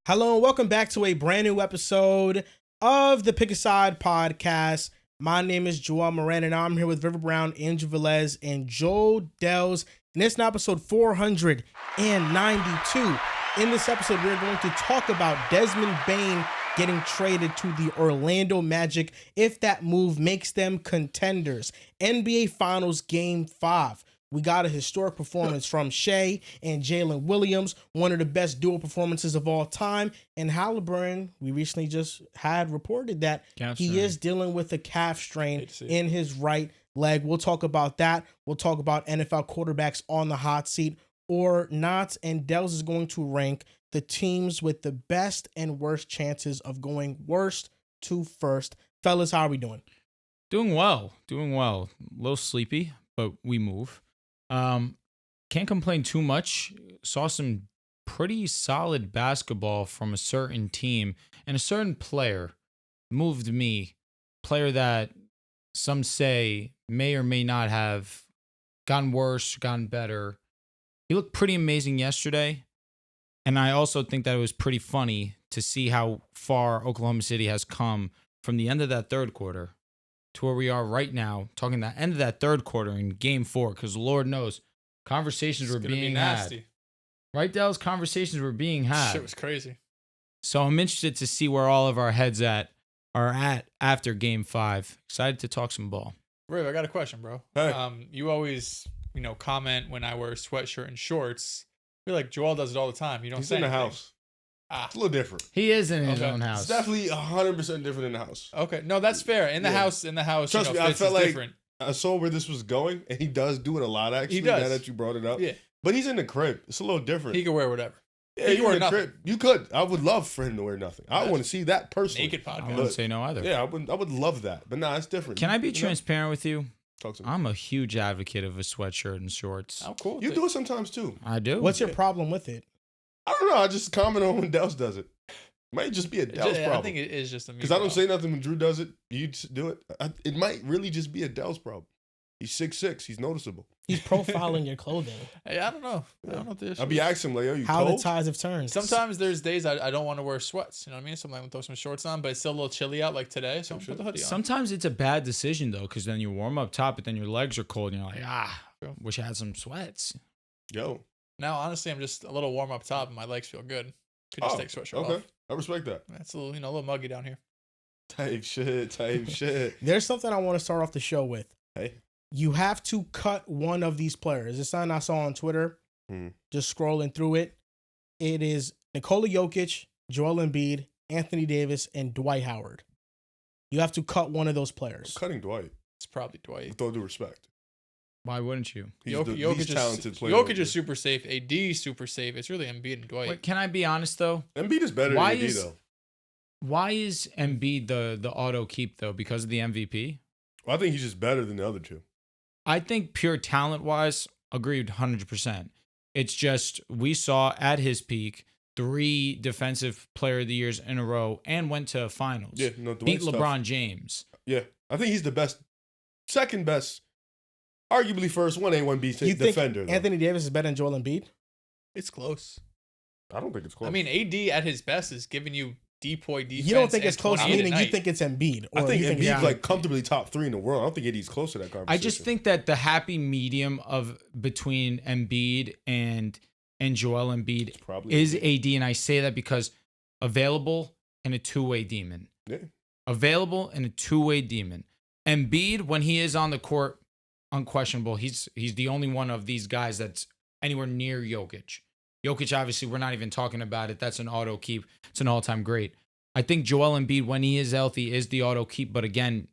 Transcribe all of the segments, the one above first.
Hello and welcome back to a brand new episode of the Pick a Side podcast. My name is Joel Moran and I'm here with River Brown, Andrew Velez, and Joel Dells. And it's now episode 492. In this episode, we're going to talk about Desmond Bane getting traded to the Orlando Magic if that move makes them contenders. NBA Finals Game 5. We got a historic performance from Shea and Jalen Williams, one of the best dual performances of all time. And Halliburton, we recently just had reported that he is dealing with a calf strain in his right leg. We'll talk about that. We'll talk about NFL quarterbacks on the hot seat or not. And Dells is going to rank the teams with the best and worst chances of going worst to first. Fellas, how are we doing? Doing well. A little sleepy, but we move. Can't complain too much. Saw some pretty solid basketball from a certain team, and a certain player moved me. Player that some say may or may not have gotten worse, gotten better. He looked pretty amazing yesterday, and I also think that it was pretty funny to see how far Oklahoma City has come from the end of that third quarter to where we are right now, talking the end of that third quarter in Game 4, because Lord knows, conversations were being had. Right, Dells? Conversations were being had. Shit was crazy. So I'm interested to see where all of our heads are at after Game 5. Excited to talk some ball. Riv, I got a question, bro. Hey. You always, comment when I wear a sweatshirt and shorts. I feel like Joel does it all the time. You don't He's say in the anything. house. It's a little different. He is in his own It's house. definitely 100% different in the house. Okay, no, that's fair. In the house, Trust me, I Fitz felt is like different. I saw where this was going, and he does do it a lot, actually, He does. now that you brought it up. Yeah, But he's in the crib. It's a little different. he can wear whatever. yeah, he he's can wear in the nothing. crib. You could. I would love for him to wear nothing. I want to see that personally. Naked I podcast. wouldn't say no either. Yeah, I would love that. But nah, it's different. Can I be You know? transparent with you? Talk to me. I'm a huge advocate of a sweatshirt and shorts. Oh, cool. You do it sometimes, too. I do. What's your problem with it? I don't know. I just comment on when Dells does it. Might just be a Dells problem. I think it is just a me Because I don't problem. say nothing when Drew does it. You just do it. It might really just be a Dells problem. He's 6'6". He's noticeable. He's profiling your clothing. Hey, I don't know. I don't know if this. I'll be asking him, like, yo, you How cold? the tides have turned. Sometimes there's days I don't want to wear sweats. You know what I mean? Sometimes I throw some shorts on, but it's still a little chilly out like today. So I'm put the hoodie on. Sometimes it's a bad decision, though, because then you warm up top, but then your legs are cold, and you're like, wish I had some sweats. Yo. Now, honestly, I'm just a little warm up top and my legs feel good. Could just take sweatshirt okay. off. I respect that. It's a little, a little muggy down here. Type shit. There's something I want to start off the show with. Hey. You have to cut one of these players. It's something I saw on Twitter, just scrolling through it. It is Nikola Jokic, Joel Embiid, Anthony Davis, and Dwight Howard. You have to cut one of those players. I'm cutting Dwight. It's probably Dwight. With all due respect. Why wouldn't you? He's Jokic, the least talented player. Jokic is super safe. AD is super safe. It's really Embiid and Dwight. Wait, can I be honest, though? Embiid is better Why than AD, is- though. Why is Embiid the auto keep, though? Because of the MVP? Well, I think he's just better than the other two. I think pure talent-wise, agreed 100%. It's just we saw at his peak 3 defensive player of the years in a row and went to finals. Yeah, no, Beat Dwight's LeBron tough. James. Yeah, I think he's the best, second best, arguably first 1A, 1B You think defender. Though. Anthony Davis is better than Joel Embiid? It's close. I don't think it's close. I mean, AD at his best is giving you depoy defense. You don't think it's and close, 28 a meaning you night. think it's Embiid? I think you Embiid's it's- like comfortably top 3 in the world. I don't think AD's close to that conversation. I just think that the happy medium of between Embiid and Joel Embiid probably is AD, and I say that because available and a two-way demon. Yeah. Available and a two-way demon. Embiid, when he is on the court, unquestionable. He's the only one of these guys that's anywhere near Jokic. Jokic, obviously, we're not even talking about it. That's an auto keep. It's an all-time great. I think Joel Embiid, when he is healthy, is the auto keep. But again,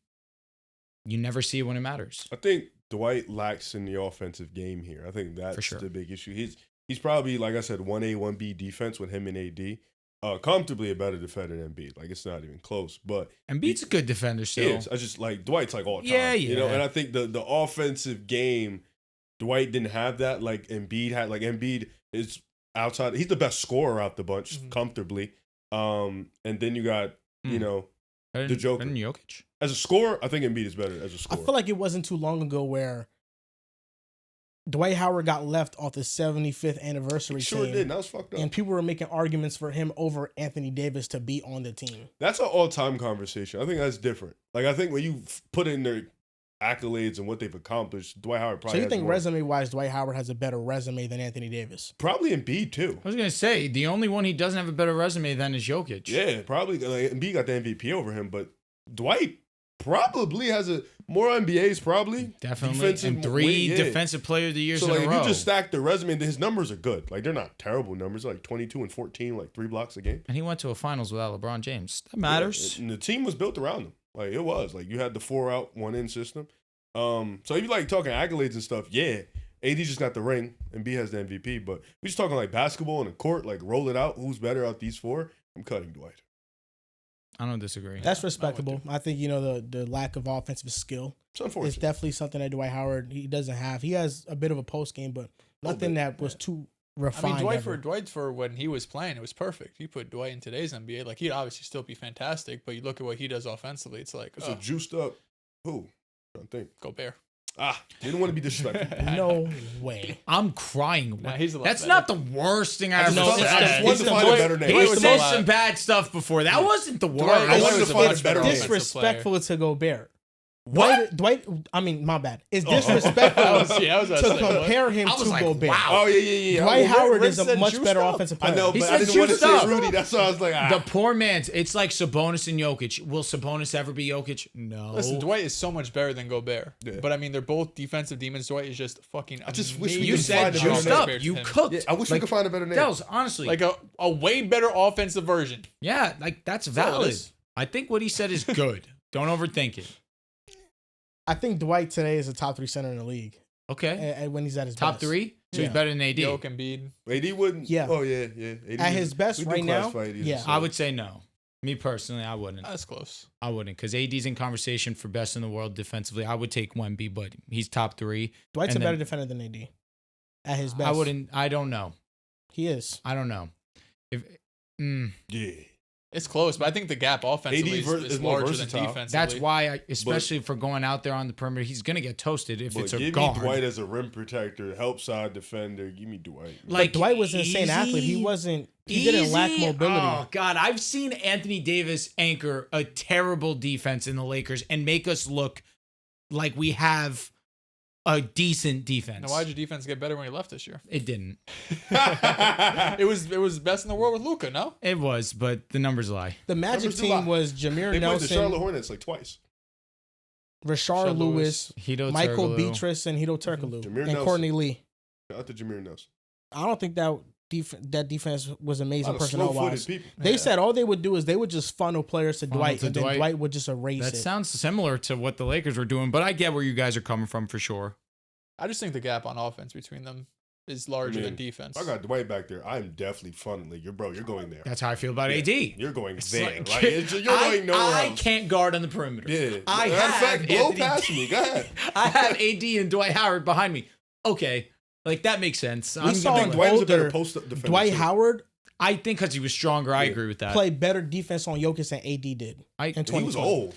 you never see it when it matters. I think Dwight lacks in the offensive game here. I think that's For sure. the big issue. He's probably, like I said, 1A, 1B defense with him and AD. Comfortably a better defender than Embiid. Like, it's not even close. But Embiid's a good defender he still. is. I just like Dwight's like all time. Yeah, You know, yeah. and I think the offensive game, Dwight didn't have that. Like Embiid had. Like Embiid is outside. He's the best scorer out the bunch comfortably. And then you got the Joker. Better than Jokic. As a scorer, I think Embiid is better as a I scorer. feel like it wasn't too long ago where Dwight Howard got left off the 75th anniversary Sure team. did. That was fucked up. And people were making arguments for him over Anthony Davis to be on the team. That's an all-time conversation. I think that's different. Like, I think when you put in their accolades and what they've accomplished, Dwight Howard probably So you has think more. resume-wise, Dwight Howard has a better resume than Anthony Davis? Probably Embiid, too. I was gonna say the only one he doesn't have a better resume than is Jokic. Yeah, probably. Like, Embiid got the MVP over him, but Dwight probably has more NBAs, probably. Definitely. Defensive And 3 yeah. Defensive Player of the Years So, in like, a if row. you just stack the resume, then his numbers are good. Like, they're not terrible numbers. Like, 22 and 14, like 3 blocks a game. And he went to a finals without LeBron James. That matters. Yeah, and the team was built around him. Like, it was. Like, you had the 4-out, 1-in system. So if you like talking accolades and stuff, yeah, AD just got the ring and B has the MVP. But we just talking like basketball on the court, like roll it out. Who's better out these 4? I'm cutting Dwight. I don't disagree. That's respectable. I think, the lack of offensive skill It's unfortunate. is definitely something that Dwight Howard, he doesn't have. He has a bit of a post game, but nothing that was too I refined. mean, Dwight for when he was playing, it was perfect. You put Dwight in today's NBA, like he'd obviously still be fantastic, but you look at what he does offensively, it's like, It's a juiced up. Who? I don't think. Gobert. Didn't want to be disrespectful. No way. I'm crying. Nah, he's a lot That's better. not the worst thing I ever No, said. I just wanted to find a better name. He Dwight was said a lot- some bad stuff before. That wasn't the worst. Dwight I wanted to was a find much a better better name. offensive Disrespectful to Gobert. What? Dwight, I mean, my bad. It's disrespectful I was about to say, what? compare him I was to like, Gobert. wow. Oh, yeah. Dwight Howard Rick is a said much juiced better up. offensive I player. know, He but said I didn't want to juiced up. say Rudy. That's why I was like, The poor man's. It's like Sabonis and Jokic. Will Sabonis ever be Jokic? No. Listen, Dwight is so much better than Gobert. Yeah. But I mean, they're both defensive demons. Dwight is just fucking. I just wish we You could said find a better juiced name. up. compared to You him. cooked. Yeah, I wish we could find a better name. Dels, honestly. Like a way better offensive version. Yeah, like that's all it valid. is. I think what he said is good. Don't overthink it. I think Dwight today is a top 3 center in the league Okay. when he's at his Top best. 3? So Yeah. he's better than AD. Jokic and Embiid. AD wouldn't. Yeah. Oh, yeah. AD At his best we do right now, classify AD as a yeah. center. I would say no. Me personally, I wouldn't. That's close. I wouldn't because AD's in conversation for best in the world defensively. I would take Wemby, but he's top 3. Dwight's a And better then- defender than AD. At his best. I wouldn't. I don't know. He is. I don't know. If Yeah. It's close, but I think the gap offensively is is more larger than versatile. defensively. that's why, especially for going out there on the perimeter, he's gonna get toasted if But it's a give guard. me Dwight as a rim protector, help side defender. Give me Dwight. Like Dwight was an insane easy- athlete. He wasn't. He didn't lack easy. mobility. Oh God, I've seen Anthony Davis anchor a terrible defense in the Lakers and make us look like we have a decent defense. Now, why'd your defense get better when he left this year? It didn't. It was best in the world with Luka, no? It was, but the numbers lie. The Magic Numbers do lie. team was Jameer They played the Charlotte Nelson, Hornets like twice. Rashard Lewis, Hito Michael Turkoglu. Beatrice, and Hito Turkoglu, Jameer and Nelson. Courtney Lee. Shout out to Jameer Nelson. I don't think that defense was A amazing lot of personnel slow-footed wise. people. They Yeah. said all they would do is they would just funnel players to Funnel Dwight, to and then Dwight. Dwight would just erase That it. sounds similar to what the Lakers were doing, but I get where you guys are coming from for sure. I just think the gap on offense between them is larger than defense. I got Dwight back there. I'm definitely funneling. You're going there. That's how I feel about AD. You're going It's there. like- Like, you're going nowhere I else. can't guard on the perimeter. Yeah. I Matter of have fact, blow Anthony- past me. Go ahead. I have AD and Dwight Howard behind me. Okay, like that makes sense. We I'm saw gonna- an Dwight was a better older post-up defender. Dwight too. Howard I think because he was stronger, I Yeah. agree with that. play better defense on Jokic than AD did. I in He was 2020. old.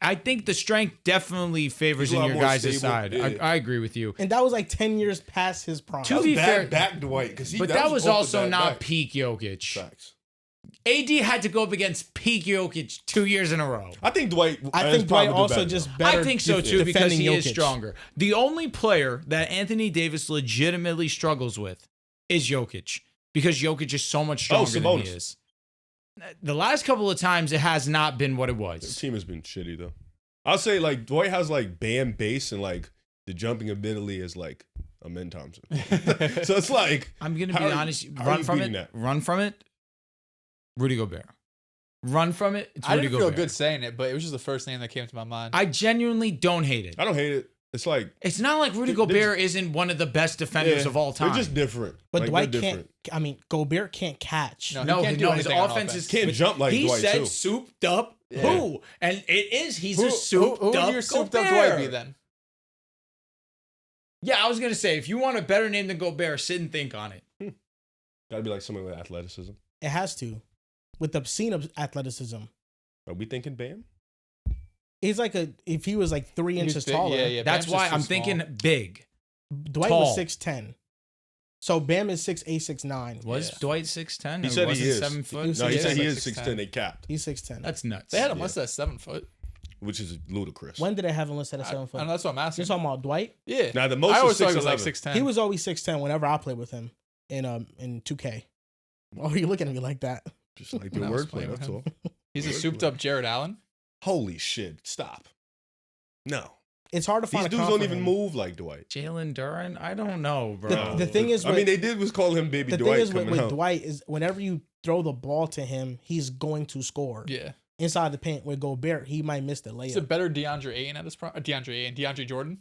I think the strength definitely favors He's a in lot your more guys' stable. side. Yeah. I agree with you. And that was like 10 years past his prime. To That was be fair- bad back Dwight. But that was both also bad not back. peak Jokic. Facts. AD had to go up against peak Jokic 2 years in a row. I think Dwight. I is think Dwight probably also better, just though. better. I think so too because defending he is Jokic. stronger. The only player that Anthony Davis legitimately struggles with is Jokic because Jokic is so much stronger than Sabonis. he is. The last couple of times it has not been what it The was. team has been shitty though. I'll say like Dwight has like Bam base and like the jumping ability is like a Men Thompson. So it's like I'm gonna How be are you- honest. how are Run you from beating it. that? Run from it. Rudy Gobert. Run from it. It's I Rudy didn't feel Gobert. good saying it, but it was just the first name that came to my mind. I genuinely don't hate it. I don't hate it. It's like It's not like Rudy They're Gobert isn't one of the best defenders yeah, of all time. They're just different. But Like, Dwight they're can't. different. I mean, Gobert can't catch. No. He No, can't do his anything on offense offense. is Can't jump like he Dwight, said too. souped up. Yeah. Who? And it is. He's who a souped would up your souped up Gobert. Dwight be then? Yeah, I was gonna say if you want a better name than Gobert, sit and think on it. Gotta be like someone with athleticism. It has to, with obscene athleticism. Are we thinking Bam? He's like if he was like 3 He's inches big, taller. yeah, yeah. That's Bam's why just too I'm small. thinking big. Dwight Tall. was 6'10". So Bam is 6'8", 6'9". Was Yeah. Dwight 6'10"? He said he is. 7 foot. was No, he said he is 6'10". 6'10". They capped, He's 6'10". That's nuts. They had him listed at 7 foot. which is ludicrous. When did they have him listed at 7 foot? And that's what I'm asking. You're talking about Dwight? Yeah. Now the most I always is thought he was like 6'11". 6'10". He was always 6'10" whenever I played with him in 2K. Oh, you looking at me like that? Just like When the I was wordplay. playing with That's him. all. He's a souped up Jared Allen. Holy shit! Stop. No, It's hard to these find a dudes comp don't for even him. move like Dwight. Jalen Durant? I don't know, bro. The thing is, I mean, they did was call him Baby the Dwight thing is coming with out. Dwight is whenever you throw the ball to him, he's going to score. Yeah. Inside the paint with Gobert, he might miss the He's a layup. better DeAndre Ayton at his prime. DeAndre Ayton, DeAndre Jordan.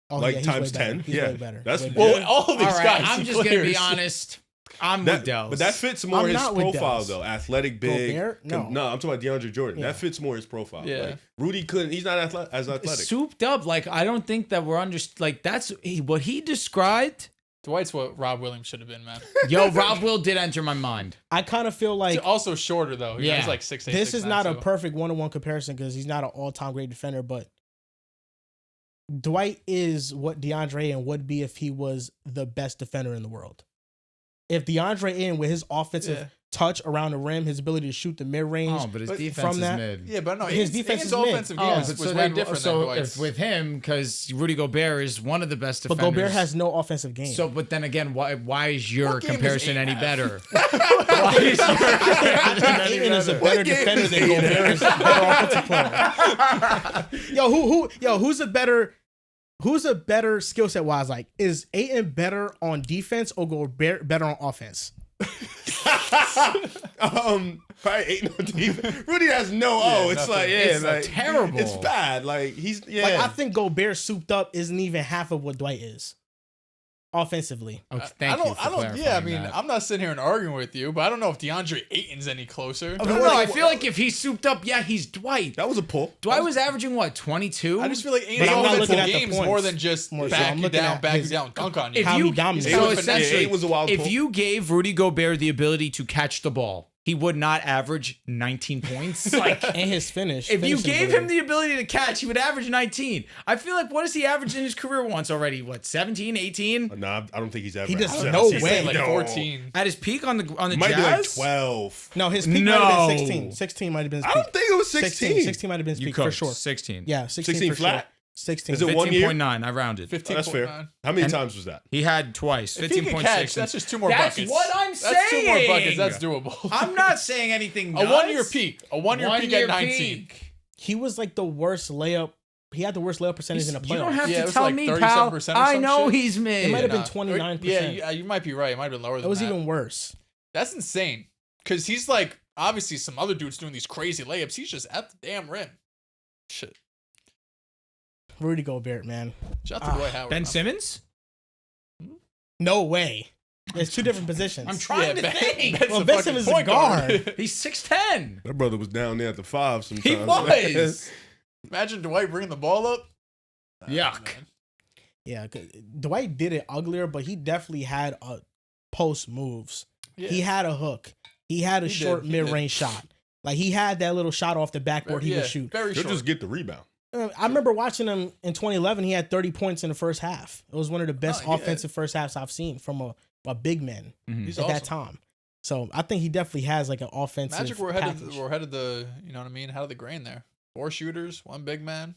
Oh, like he's times way better. 10. He's Yeah, way better. that's Way Yeah. better. Well, all of these All right, guys. I'm he just going to be clears. honest. I'm That, with Dells. but that fits more I'm his not with profile Dells. though. Athletic, big. Gobert? No. No, I'm talking about DeAndre Jordan. Yeah. That fits more his profile. Yeah. Like, Rudy couldn't. He's not as athletic. Souped up. Like, I don't think that we're like, that's what he described. Dwight's what Rob Williams should have been, man. Yo, Rob Will did enter my mind. I kind of feel like Also shorter though. Yeah. He's like 6'8". this is not a 6'9", perfect one-on-one comparison because he's not an all-time great defender, but Dwight is what DeAndre Ayton would be if he was the best defender in the world. If DeAndre Ayton, with his offensive Yeah. touch around the rim, his ability to shoot the mid-range, Oh, but his But defense from is that- mid. Yeah, but no, His Ayton's- defense Ayton's is mid. offensive Oh, game but was so way then, different than so Dwight's. if with him, because Rudy Gobert is one of the best but defenders. Gobert has no offensive game. So, but then again, why is your What game is comparison any Ayton better? I think Ayton is a better What game defender is than Ayton? Gobert is a better offensive player. Who's a better skill set wise? Like, is Ayton better on defense or Gobert better on offense? Probably ain't no defense. Rudy has no it's nothing. like It's like terrible. It's bad. Like he's Like, I think Gobert souped up isn't even half of what Dwight is offensively. Oh, thank you for clarifying Yeah, I mean, that. I'm not sitting here and arguing with you, but I don't know if DeAndre Ayton's any closer. I don't know. I feel like if he's souped up, yeah, he's Dwight. that was a pull. Dwight was averaging what, 22? I just feel like But Ayton's I'm not offensive looking at the game's points. more than just More so back I'm you looking down, at back his- you down, dunk on you. If How you, he dominated. so It was essentially, it was a wild if pull. you gave Rudy Gobert the ability to catch the ball, he would not average 19 points. Like, And his finish. if you finishing gave ability. him the ability to catch, he would average 19. I feel like, what has he averaged in his career once already? What, 17, 18? Nah, I don't think he's ever. He does- averaged no 17. way. like No. 14. At his peak on the Might Jazz? be like 12. No, his peak might have been No. 16. 16 might have been his I peak. don't think it was 16. 16 might have been his You peak for cooked. sure. 16. Yeah, 16, 16 for flat? Sure. 16. Is it 1 year? 15.9. I rounded. 15. That's fair. How many times was that? He had twice. If he can 15.6. catch, that's just 2 more That's buckets. what I'm That's 2 more buckets. saying. That's doable. I'm not saying anything A nuts. 1 year peak. A 1 year peak at 19. peak. He was like the worst layup. He had the worst layup percentage in the You don't playoffs. have Yeah, it to was tell like me, 37% pal. or I some know shit. he's mid. It might have been Nah. 29%. Yeah, you might be right. It might have been lower than It was that. even worse. That's insane. Because he's like, obviously, some other dudes doing these crazy layups. He's just at the damn rim. Shit. Rudy Gobert, man. Shout out to Dwight Howard. Ben man. Simmons? No way. There's two different positions. I'm trying to Ben- think. Ben's Well, a Ben fucking Simmons is a point guard. He's 6'10". That brother was down there at the 5 sometimes. He was. Imagine Dwight bringing the ball up. Yuck. Man. Yeah, Dwight did it uglier, but he definitely had post moves. Yeah. He had a hook. He had a He did, short he did. mid-range shot. Like, he had that little shot off the backboard he Yeah, would shoot. Very He'll short. just get the rebound. I remember watching him in 2011. He had 30 points in the first half. It was one of the best Oh, yeah. offensive first halves I've seen from a big man He's at awesome. that time. So I think he definitely has like an offensive Magic were ahead package. of the, you know what I mean? Ahead of the grain there. 4 shooters, 1 big man.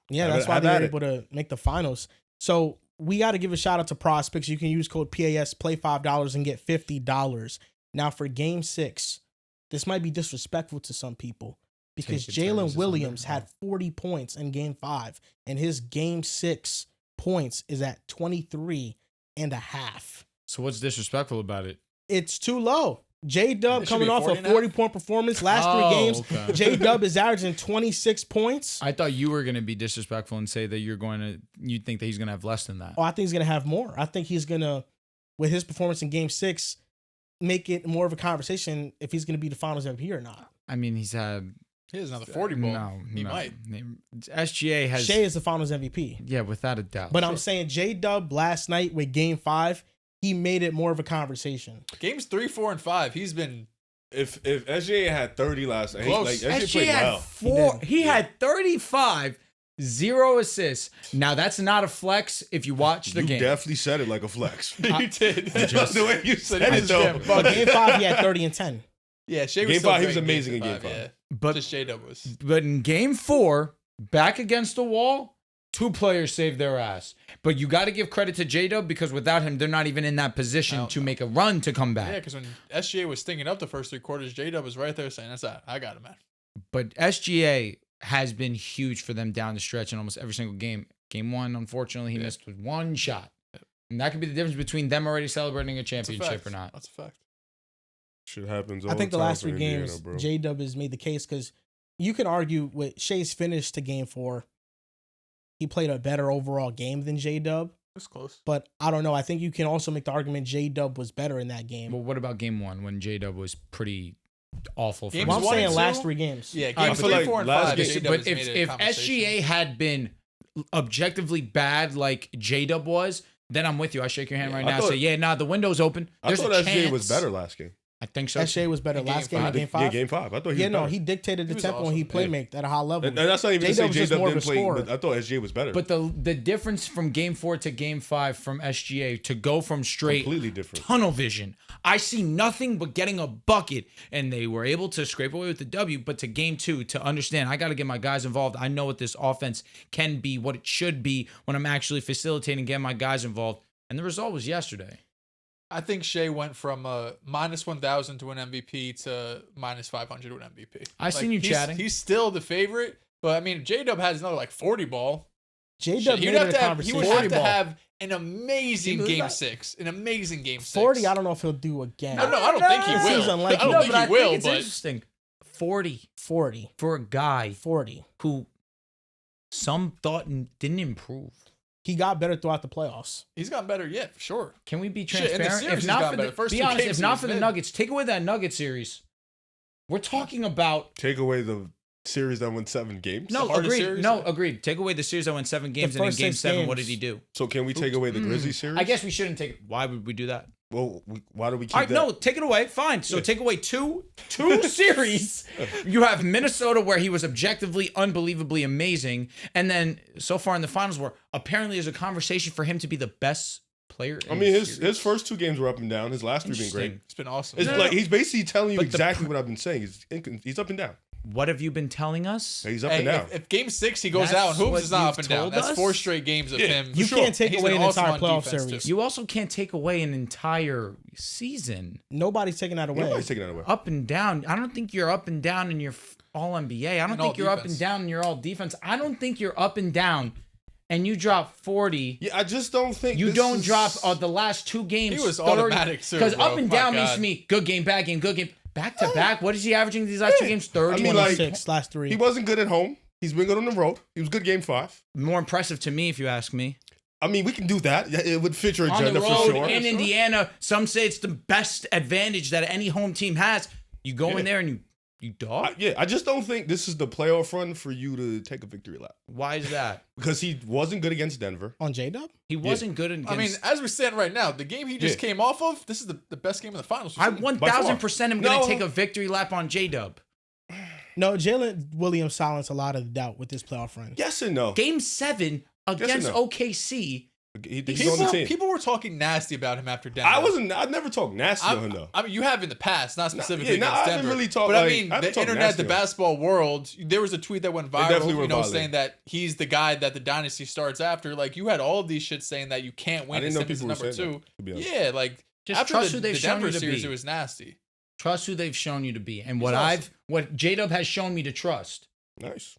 Yeah, Have that's it- why have they were at it. able to make the finals. So we got to give a shout out to PrizePicks. You can use code PAS, play $5 and get $50. Now for Game 6, this might be disrespectful to some people because Take it, Terrence, Jalen it's Williams under. had 40 points in Game 5, and his Game 6 points is at 23 and a half. So what's disrespectful about it? It's too low. JDub It should coming be off a 40 and a half. 40-point performance last 3 games. Okay. JDub is averaging 26 points. I thought you were going to be disrespectful and say that you think that he's going to have less than that. Oh, I think he's going to have more. I think he's going to, with his performance in Game 6, make it more of a conversation if he's going to be the Finals MVP or not. I mean, he's had He has another 40 ball. No, He no. might. SGA has Shea is the Finals MVP. yeah, without a doubt. But I'm saying JDub last night with Game 5, he made it more of a conversation. Games 3, 4, and 5. He's been If SGA had 30 last night, Close. like SGA SGA played had well. 4. He did. He had 35. 0 assists. Now that's not a flex if you watch the You game. definitely said it like a flex. You did. The way you said it, just though. can't But game 5, he had 30 and 10. Yeah, Shea was Game still 5, he great was amazing in game 5. Yeah. But Just JDub was. But in game 4, back against the wall, 2 players saved their ass. But you got to give credit to JDub because without him, they're not even in that position to make a run to come Yeah, back. because when SGA was stinking up the first 3 quarters, JDub was right there saying, "That's that. I got it, man." But SGA has been huge for them down the stretch in almost every single game. Game 1, unfortunately, he missed with 1 shot. And that could be the difference between them already celebrating a championship or not. That's a fact. Shit happens all I think the time last for 3 Indiana, games, bro. JDub has made the case because you can argue with Shea's finish to game 4. He played a better overall game than JDub, It's close. but I don't know. I think you can also make the argument JDub was better in that game. Well, what about game 1 when JDub was pretty awful for Games Well, I'm 1 and saying last 2? 3 games. Yeah, I games feel 3, like 4, and last 5. game- JDub But has made if a conversation. SGA had been objectively bad like JDub was, then I'm with you. I shake your hand right now. thought- Say, yeah, nah, the window's open. I There's thought a SGA chance. was better last game. I think so. SGA was better In game last game in 5? game 5. Yeah, game 5. I thought he was better. He dictated the He was tempo and he awesome. playmaked at a high level. And that's not even to say JDub was just JDub more of didn't a play. scorer. But I thought SGA was better. But the difference from game 4 to game 5 from SGA to go from straight Completely different. tunnel vision, I see nothing but getting a bucket, and they were able to scrape away with the W. But to game 2, to understand, I got to get my guys involved. I know what this offense can be, what it should be when I'm actually facilitating, getting my guys involved. And the result was yesterday. I think Shea went from minus 1,000 to an MVP to minus 500 to an MVP. I seen you chatting. He's still the favorite, but I mean, JDub has another like 40 ball. JDub He made would it have a to have, conversation. he would have 40 to ball. have an amazing He game was 6. An amazing game 6. 40, I don't know if he'll do again. No, I don't think he It will. seems unlikely. I don't No, think but he will, it's but interesting. 40 40. for a guy 40. who some thought didn't improve. He got better throughout the playoffs. he's gotten better yet, for sure. Can we be Shit, in the transparent? series If he's not gotten for better. the, First be 2 honest, games if he not was for the mid. Nuggets, take away that Nugget series. We're talking about Take away the series that won 7 games. no hardest agreed. series? No agreed. Take away the series that went 7 games, and in first game 6 7, what did games. he do? So can we take away the Grizzlies series? I guess we shouldn't take it. Why would we do that? Well, why do we keep All right, that? no, take it away. Fine. So take away two series. You have Minnesota, where he was objectively, unbelievably amazing, and then so far in the finals, where apparently there's a conversation for him to be the best player. I mean, his first 2 games were up and down. His last 3 been great. It's been awesome. It's like he's basically telling you But the exactly what I've been saying. He's up and down. What have you been telling us? He's up Hey, and down. if game 6 he goes That's out and hoops, what it's not you've up and down. told That's us? 4 straight games of him. You can't take He's away been an awesome entire on playoff defense, series. too. You also can't take away an entire season. Nobody's taking that away. Nobody's taking that away. Up and down. I don't think you're up and down in your all NBA. I don't In think all you're up defense. and down in your all defense. I don't think you're up and down and you drop 40. Yeah, I just don't think You this don't is- drop the last 2 games. He was automatic, too, Because bro. up and My down means God. to me good game, bad game, good game. Back to back. What is he averaging these last 2 games? 30. I mean, like, 26, last 3. He wasn't good at home. He's been good on the road. He was good game 5. More impressive to me, if you ask me. I mean, we can do that. Yeah, it would fit your On the agenda road for sure. in Indiana, some say it's the best advantage that any home team has. You go in there and you dog. I just don't think this is the playoff run for you to take a victory lap Why is that? because he wasn't good against Denver. On JDub? He wasn't good against. I mean, as we stand right now, the game he just came off of, this is the best game of the finals. I we've seen. 1000% am going to No. take a victory lap on JDub. No, Jalen Williams silenced a lot of the doubt with this playoff run. Yes and no. Game 7 against no. OKC. He's on the team. People were talking nasty about him after Denver. I never talked nasty on him though. I mean, you have in the past, not specifically yeah, against I Denver. didn't really talk but I like- mean, I the didn't talk internet, nasty the on him. basketball world, there was a tweet that went definitely viral, went viral. saying that he's the guy that the dynasty starts after. Like, you had all of these shits saying that you can't I win didn't as know Simmons people were number saying 2. that, to be honest. Yeah, like Just after trust the who they've shown Denver you to series, be. it was nasty. Trust who they've shown you to be. And He's awesome. what JDub has shown me to trust Nice.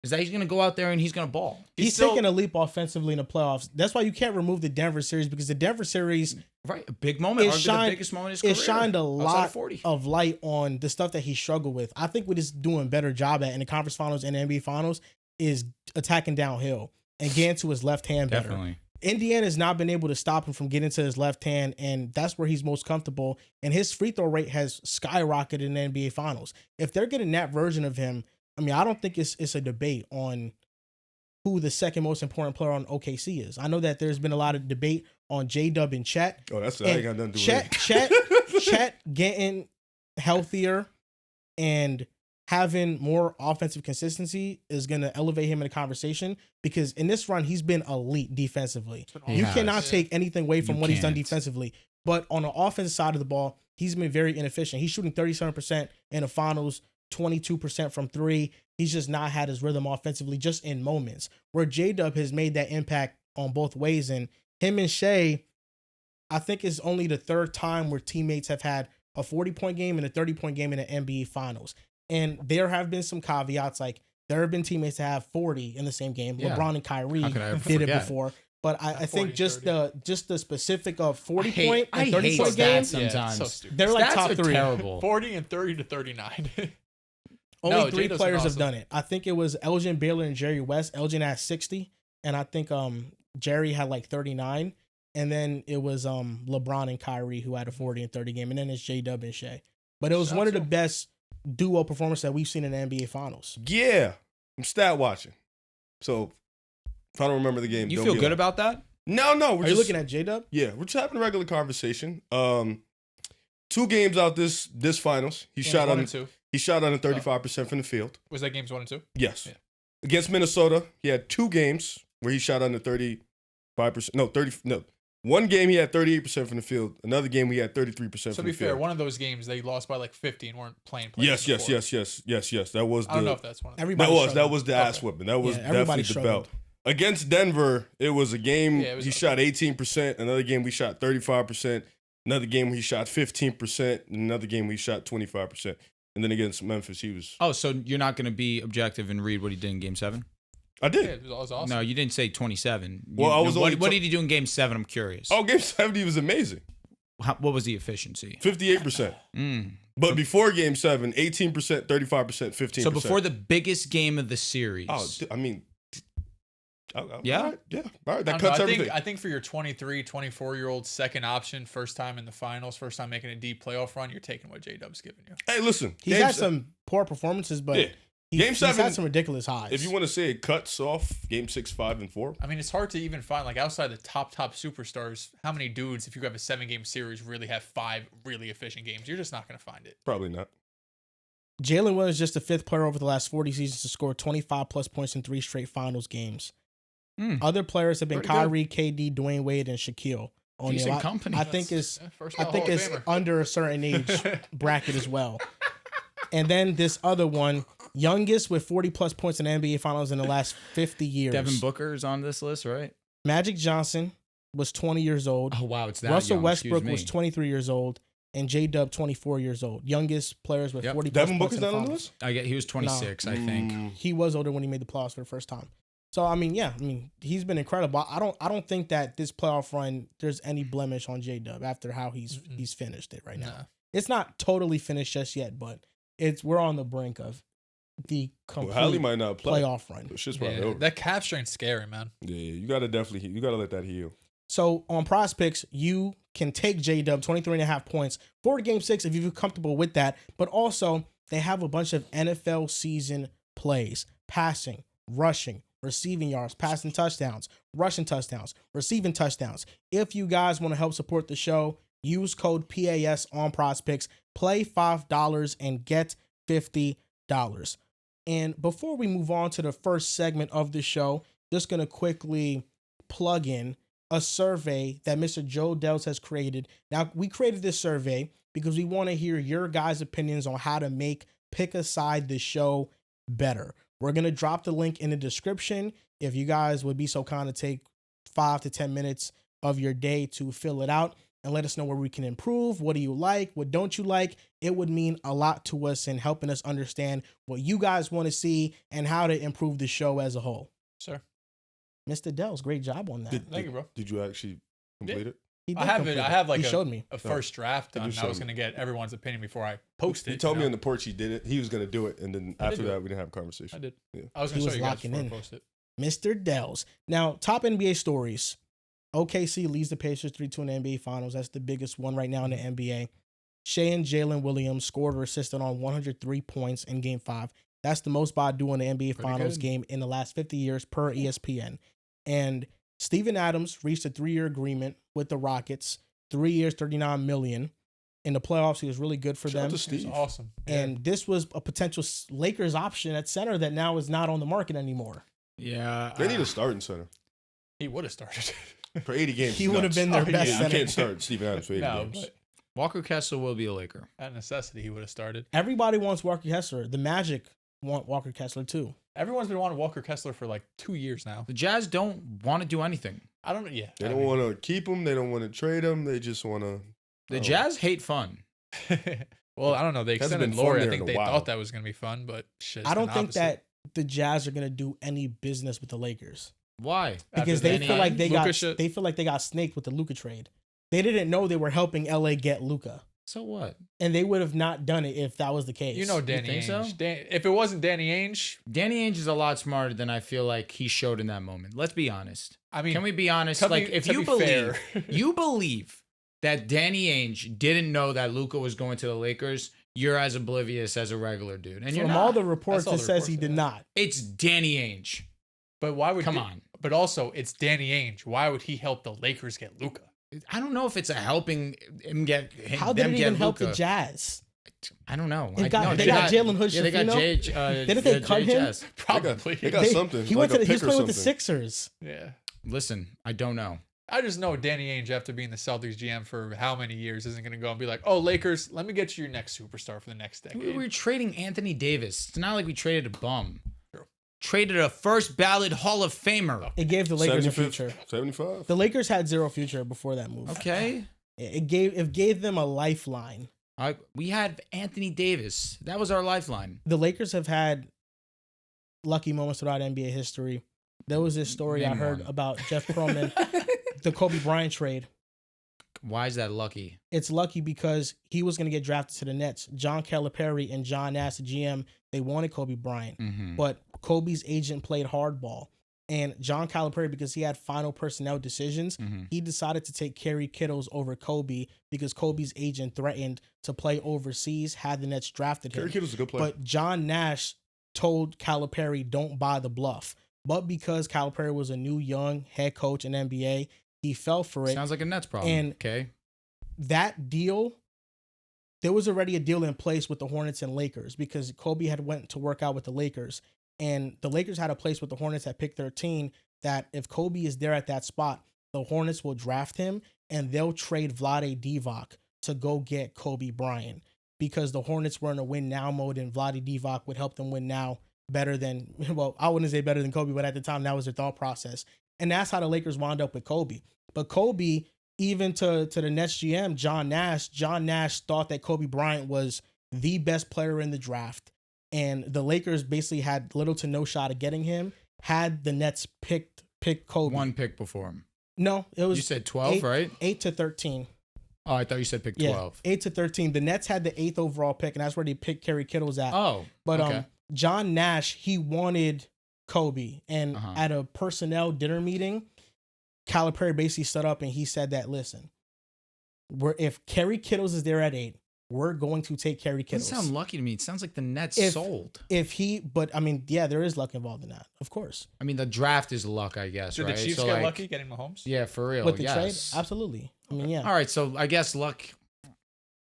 is that he's going to go out there and he's going to ball. He's still- taking a leap offensively in the playoffs. That's why you can't remove the Denver series because the Denver series Right. A big moment. It Arguably shined- the biggest moment in his career. it shined a outside lot of 40. of light on the stuff that he struggled with. I think what he's doing a better job at in the conference finals and the NBA finals is attacking downhill and getting to his left hand better. Definitely. Indiana's not been able to stop him from getting to his left hand, and that's where he's most comfortable. And his free throw rate has skyrocketed in the NBA finals. If they're getting that version of him, I mean, I don't think it's a debate on who the second most important player on OKC is. I know that there's been a lot of debate on JDub and Chet. Oh, that ain't got nothing to do with it. Chet getting healthier and having more offensive consistency is going to elevate him in the conversation, because in this run, he's been elite defensively. You cannot take anything away from what he's done defensively. But on the offensive side of the ball, he's been very inefficient. He's shooting 37% in the finals, 22% from three. He's just not had his rhythm offensively, just in moments. Where JDub has made that impact on both ways. And him and Shea, I think, is only the third time where teammates have had a 40-point game and a 30-point game in the NBA Finals. And there have been some caveats, like there have been teammates that have 40 in the same game. Yeah. LeBron and Kyrie did it before. But I think just the specific of 40-point and 30-point game, sometimes so they're like top three. Terrible. 40 and 30 to 39. Only three players have done it. I think it was Elgin Baylor and Jerry West. Elgin had 60, and I think Jerry had like 39. And then it was LeBron and Kyrie who had a 40 and 30 game, and then it's JDub and Shea. But it was one of the best duo performances that we've seen in the NBA Finals. Yeah, I'm stat watching, so if I don't remember the game, you feel good about that? No. Are you looking at JDub? Yeah, we're just having a regular conversation. 2 games out this finals. He shot on 2. He shot on 35% from the field. Was that games 1 and 2? Yes. Yeah. Against Minnesota, he had 2 games where he shot under 35%. No. One game he had 38% from the field. Another game he had 33% from the field. So to be fair, one of those games they lost by like 50 and weren't playing. Yes. That was. I don't know if that's one of them. That was the ass whipping. That was definitely the belt. Against Denver, it was a game he shot 18%. Another game we shot 35%. Another game he shot 15%. Another game we shot 25%. And then against Memphis, he was. Oh, so you're not going to be objective and read what he did in Game 7? I did. Yeah, it was awesome. No, you didn't say 27. Well, what did he do in Game 7? I'm curious. Oh, Game 7, he was amazing. What was the efficiency? 58%. But before Game 7, 18%, 35%, 15%. So before the biggest game of the series. Oh, I mean. Yeah? Yeah. All right. That cuts everything. I think for your 23, 24-year-old second option, first time in the finals, first time making a deep playoff run, you're taking what J-Dub's giving you. Hey, listen. He's had some poor performances, but Game 7 he's had some ridiculous highs. If you want to say it cuts off Game 6, 5, and 4. I mean, it's hard to even find, like, outside the top superstars, how many dudes, if you have a 7-game series, really have 5 really efficient games? You're just not going to find it. Probably not. Jalen Williams is just the 5th player over the last 40 seasons to score 25-plus points in 3 straight finals games. Other players have been Kyrie, KD, Dwayne Wade, and Shaquille O'Neal. Decent company. I think it's under a certain age bracket as well. And then this other one, youngest with 40-plus points in the NBA Finals in the last 50 years. Devin Booker is on this list, right? Magic Johnson was 20 years old. Oh, wow, it's that Russell young. Westbrook was 23 years old. And J-Dub, 24 years old. Youngest players with 40-plus Devin points Booker's not on the list? He was 26, I think. He was older when he made the playoffs for the first time. So, I mean, he's been incredible. I don't think that this playoff run, there's any blemish on J-Dub after how he's finished it right now. Nah. It's not totally finished just yet, but we're on the brink of the complete might not play. Playoff run. It's just probably over. That calf strain's scary, man. Yeah, you got to let that heal. So, on PrizePicks, you can take J-Dub, 23.5 points for Game 6 if you feel comfortable with that. But also, they have a bunch of NFL season plays, passing, rushing, receiving yards, passing touchdowns, rushing touchdowns, receiving touchdowns. If you guys want to help support the show, use code PAS on PrizePicks, play $5 and get $50. And before we move on to the first segment of the show, just going to quickly plug in a survey that Mr. Joe Dels has created. Now, we created this survey because we want to hear your guys' opinions on how to make Pick a Side the show better. We're going to drop the link in the description. If you guys would be so kind to take 5 to 10 minutes of your day to fill it out and let us know where we can improve. What do you like? What don't you like? It would mean a lot to us in helping us understand what you guys want to see and how to improve the show as a whole. Sir. Mr. Dels, great job on that. Thank you, bro. Did you actually complete it? I have it. I have like showed me a first draft done. I was going to get everyone's opinion before I post it. He told me on the porch he did it. He was going to do it, and then after that, we didn't have a conversation. I did. Yeah. I was going to show you guys before I post it. Mr. Dels. Now, top NBA stories. OKC leads the Pacers 3-2 in the NBA Finals. That's the biggest one right now in the NBA. Shea and Jalen Williams scored or assisted on 103 points in Game 5. That's the most by duo in the NBA Finals game in the last 50 years per ESPN. And Steven Adams reached a 3-year agreement with the Rockets, 3 years, $39 million. In the playoffs, he was really good for Shout out them. to Steve. Awesome. And this was a potential Lakers option at center that now is not on the market anymore. Yeah. They need a starting center. He would have started. For 80 games. He would have been their best You center. can't start Steven Adams for 80 No, games. but Walker Kessler will be a Laker. at necessity, he would have started. Everybody wants Walker Kessler. The Magic want Walker Kessler too. Everyone's been wanting Walker Kessler for like 2 years now. The Jazz don't want to do anything. I don't know. Yeah. They don't want to keep him. They don't want to trade him. They just want to. The Jazz hate fun. Well, I don't know. They Hasn't extended been fun Laurie. I there think in a they while. thought that was going to be fun, but shit. I don't think that the Jazz are gonna do any business with the Lakers Why? because they feel like they got snaked with the Luka trade. They didn't know they were helping LA get Luka, So what? and they would have not done it if that was the case. You know Danny think Ainge. so? If it wasn't Danny Ainge, Danny Ainge is a lot smarter than I feel like he showed in that moment. Let's be honest. I mean, Can we be honest? to be- Like, if to you be believe, fair. you believe that Danny Ainge didn't know that Luka was going to the Lakers, you're as oblivious as a regular dude. And you're From not. all the reports, all it the says he reports, did yeah. not. It's Danny Ainge. but why would Come on. But also, it's Danny Ainge. Why would he help the Lakers get Luka? I don't know if it's a helping him get How did them it get even help Luka. the Jazz? I don't know. They got Jalen Hood. Yeah, they got Shafino. Didn't they cut him? JHS. Probably. They got something. He like went to. a He was pick or playing with the something. Sixers. Yeah. Listen, I don't know. I just know Danny Ainge, after being the Celtics GM for how many years, isn't going to go and be like, "Oh, Lakers, let me get you your next superstar for the next decade." We were trading Anthony Davis. It's not like we traded a bum. True. Traded a first ballot Hall of Famer. It gave the Lakers a 75? future. 75. The Lakers had zero future before that move. Okay. It gave them a lifeline. We had Anthony Davis. That was our lifeline. The Lakers have had lucky moments throughout NBA history. There was this story I Name heard one. about Jeff Perlman, the Kobe Bryant trade. Why is that lucky? It's lucky because he was going to get drafted to the Nets. John Calipari and John Nash, the GM, they wanted Kobe Bryant. Mm-hmm. But Kobe's agent played hardball. And John Calipari, because he had final personnel decisions, Mm-hmm. he decided to take Kerry Kittles over Kobe because Kobe's agent threatened to play overseas had the Nets drafted him. Kerry Kittle's a good player. But John Nash told Calipari, don't buy the bluff. But because Calipari was a new young head coach in NBA, he fell for it. Sounds like a Nets problem. And- okay. That deal, there was already a deal in place with the Hornets and Lakers because Kobe had went to work out with the Lakers. And the Lakers had a place with the Hornets at pick 13 that if Kobe is there at that spot, the Hornets will draft him and they'll trade Vlade Divac to go get Kobe Bryant because the Hornets were in a win now mode and Vlade Divac would help them win now better than, well, I wouldn't say better than Kobe, but at the time that was their thought process. And that's how the Lakers wound up with Kobe. But Kobe, even to the Nets GM, John Nash thought that Kobe Bryant was the best player in the draft. And the Lakers basically had little to no shot at getting him. Had the Nets pick Kobe. One pick before him. No, it was You said 12, right? 8 to 13. Oh, I thought you said pick 12. 8 to 13. The Nets had the 8th overall pick, and that's where they picked Kerry Kittles at. Oh, But okay. John Nash, he wanted Kobe. And at a personnel dinner meeting, Calipari basically stood up and he said that, listen, if Kerry Kittles is there at 8, we're going to take Kerry Kittles. Doesn't sound lucky to me. It sounds like the Nets sold. But I mean, yeah, there is luck involved in that, of course. I mean, the draft is luck, I guess, Did right? the Chiefs So, get like, lucky getting Mahomes? Yeah, for real. With the yes. trade? Absolutely. I mean, yeah. All right, so I guess luck.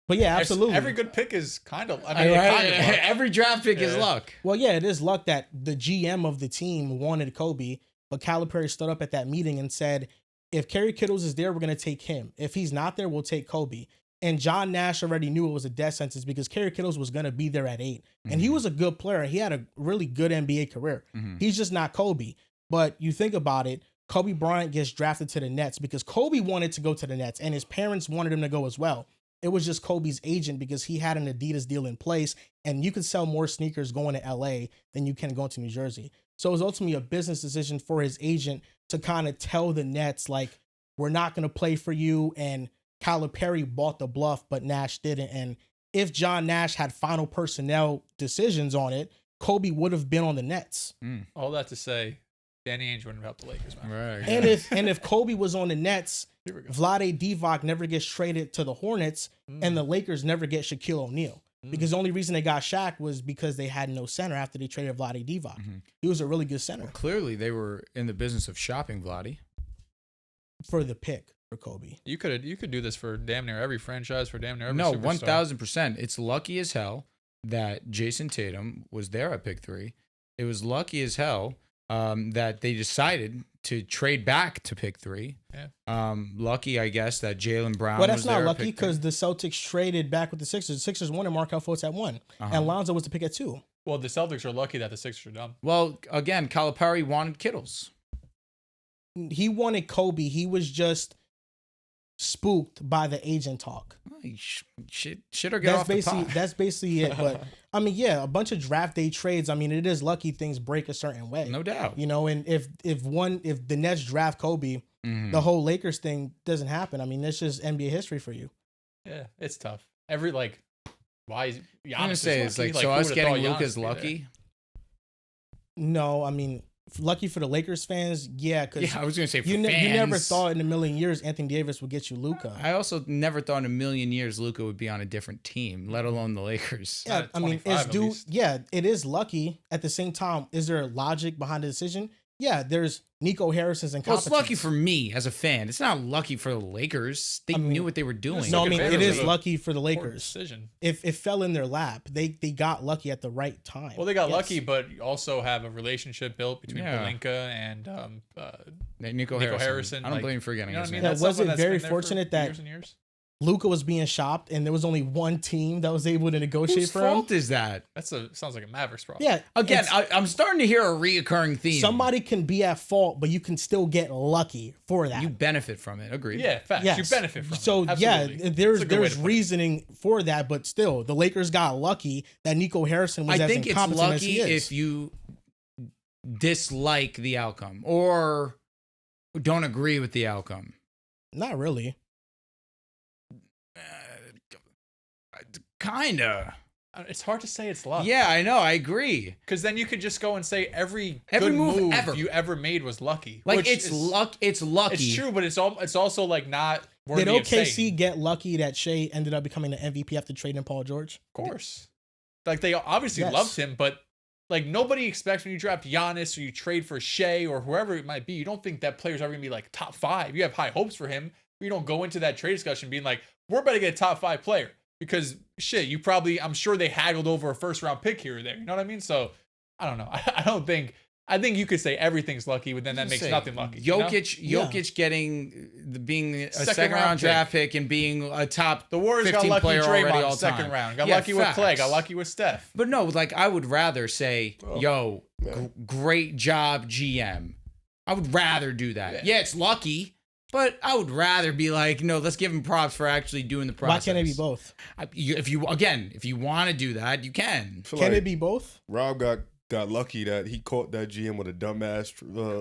But yeah, absolutely. Every good pick is kind of. I Right? mean, kind of luck. Every draft pick is Yeah. luck. Well, yeah, it is luck that the GM of the team wanted Kobe, but Calipari stood up at that meeting and said, if Kerry Kittles is there, we're going to take him. If he's not there, we'll take Kobe. And John Nash already knew it was a death sentence because Kerry Kittles was going to be there at 8. And he was a good player. He had a really good NBA career. Mhm. He's just not Kobe. But you think about it, Kobe Bryant gets drafted to the Nets because Kobe wanted to go to the Nets and his parents wanted him to go as well. It was just Kobe's agent because he had an Adidas deal in place and you could sell more sneakers going to LA than you can going to New Jersey. So it was ultimately a business decision for his agent to kind of tell the Nets, like, we're not going to play for you. And Calipari bought the bluff, but Nash didn't. And if John Nash had final personnel decisions on it, Kobe would have been on the Nets. All that to say, Danny Ainge wouldn't have helped the Lakers, man. Right. And if Kobe was on the Nets, Here we go. Vlade Divac never gets traded to the Hornets, and the Lakers never get Shaquille O'Neal. Because the only reason they got Shaq was because they had no center after they traded Vlade Divac. He was a really good center Clearly, they were in the business of shopping Vladdy. for the pick. for Kobe. You could do this for damn near every franchise, for damn near every No, superstar. 1000%. It's lucky as hell that Jason Tatum was there at pick 3. It was lucky as hell that they decided to trade back to pick 3. Yeah. Lucky, I guess, that Jaylen Brown. Well, that's was not there lucky at pick 3. because the Celtics traded back with the Sixers. The Sixers won and Markelle Fultz at 1. And Lonzo was the pick at 2. Well, the Celtics are lucky that the Sixers are dumb. Well, again, Calipari wanted Kittles. He wanted Kobe. He was just spooked by the agent talk. Shit or get off the pot. That's basically it. But I mean, yeah, a bunch of draft day trades. I mean, it is lucky things break a certain way. No doubt. You know, and if the Nets draft Kobe, the whole Lakers thing doesn't happen. I mean, it's just NBA history for you. Yeah, it's tough. Why is Giannis I'm gonna say it's lucky? like so who us would've getting thought Giannis Luka's would be there? lucky. No, I mean, lucky for the Lakers fans, yeah, because Yeah, I was gonna say for you fans. never thought in a million years Anthony Davis would get you Luka. I also never thought in a million years Luka would be on a different team, let alone the Lakers. Yeah, Not I mean, 25 it's at due. least. Yeah, it is lucky. At the same time, is there logic behind the decision? Yeah, there's Nico Harrison's Well, incompetence. it's lucky for me as a fan. It's not lucky for the Lakers. They knew what they were doing. No, I Took mean, it advantage is of a lucky for the Poor Lakers. decision. If it fell in their lap, they got lucky at the right time. Well, they got Yes. lucky, but you also have a relationship built between Yeah. Pelinka and Nico Nico Harrison. Harrison, I don't like, blame you for getting you know what his I mean? name. Yeah, That's was someone it that's very been there for fortunate that years and years? Luka was being shopped and there was only one team that was able to negotiate Whose for him? fault is that? Sounds like a Mavericks problem. Yeah, Again, it's- I'm starting to hear a reoccurring theme. somebody can be at fault, but you can still get lucky for that. You benefit from it. Agreed. Yeah, facts. Yes. You benefit from So it. yeah, Absolutely. there's That's a good way to put it. reasoning for that, but still, the Lakers got lucky that Nico Harrison was I as think it's incompetent as he lucky is. if you dislike the outcome or don't agree with the outcome. Not really. Kinda. It's hard to say it's luck. Yeah, I know. I agree. Because then you could just go and say every Every good move ever. you ever made was lucky. Like which it's is- luck. It's lucky. It's true, but it's also like not worthy Did of OKC saying. get lucky that Shea ended up becoming the MVP after trading Paul George? Of course. Like they obviously Yes. loved him, but like nobody expects when you draft Giannis or you trade for Shea or whoever it might be, you don't think that player's ever gonna be like top 5. You have high hopes for him. You don't go into that trade discussion being like, we're about to get a top 5 player. Because shit, I'm sure they haggled over a first round pick here or there. You know what I mean? So I don't know. I think you could say everything's lucky, but then that makes nothing lucky. you know? Jokic being a Second second round round draft pick and being a top The Warriors got 15 lucky player already Draymond all second time. round. Got Yeah, lucky with Clay. Got facts. lucky with Steph. But no, like I would rather say, Oh, great job, GM. I would rather do that. Yeah. Yeah, it's lucky, but I would rather be like, no, let's give him props for actually doing the Why process. can't it be both? If you want to do that, you can. I feel Can like it be both? Rob got lucky that he caught that GM with a dumbass.